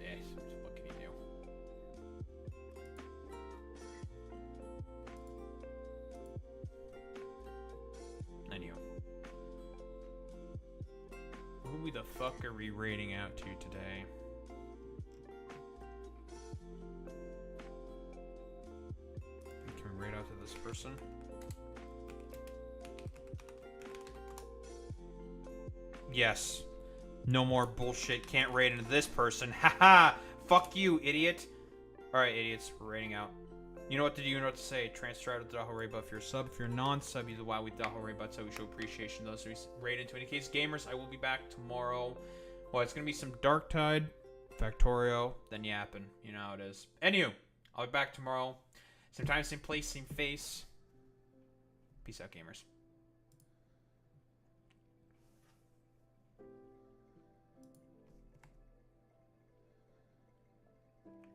what can you do? Anyway. Who the fuck are we rating out to today? Can we rate out to this person? Yes. No more bullshit. Can't rate into this person. Haha! Fuck you, idiot! Alright, idiots. We're rating out. You know what to do, you know what to say. Transfer out of the Daho Ray Buff if you're a sub. If you're a non-sub, use the WoW with Daho Ray Butt so we show appreciation to those who rate into any case. Gamers, I will be back tomorrow. Well, it's gonna be some Darktide, Factorio, then Yappin'. You know how it is. Anywho, I'll be back tomorrow. Same time, same place, same face. Peace out, gamers.